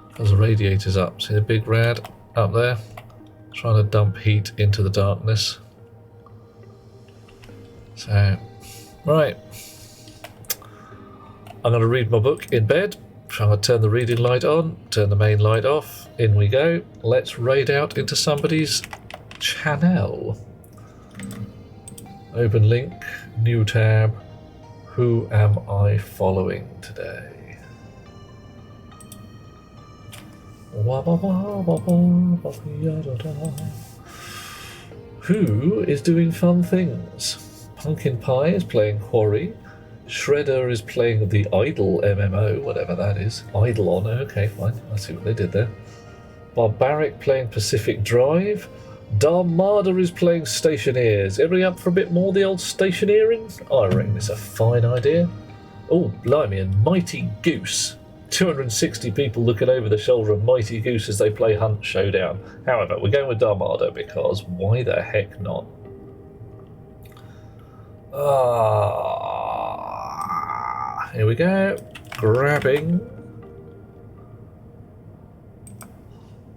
Because the radiator's up. See the big rad up there? Trying to dump heat into the darkness. So, right. I'm going to read my book in bed. I'm going to turn the reading light on, turn the main light off. In we go. Let's raid out into somebody's channel. Open link, new tab. Who am I following today? Who is doing fun things? Pumpkin Pie is playing Quarry. Shredder is playing the Idle MMO, whatever that is. Idle on, okay, fine. I see what they did there. Barbaric playing Pacific Drive. Darmada is playing Stationeers. Everybody up for a bit more of the old stationeering? I reckon it's a fine idea. Oh, blimey, and Mighty Goose. 260 people looking over the shoulder of Mighty Goose as they play Hunt Showdown. However, we're going with Darmada because why the heck not? Here we go. Grabbing.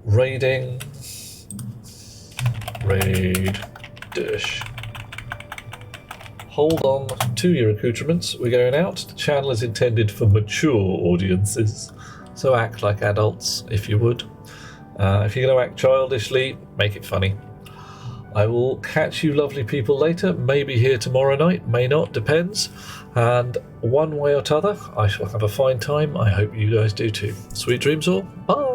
Raiding. Raid. Dish. Hold on to your accoutrements. We're going out. The channel is intended for mature audiences, so act like adults if you would. If you're going to act childishly, make it funny. I will catch you lovely people later, maybe here tomorrow night, may not, depends. And one way or t'other, I shall have a fine time. I hope you guys do too. Sweet dreams all. Bye.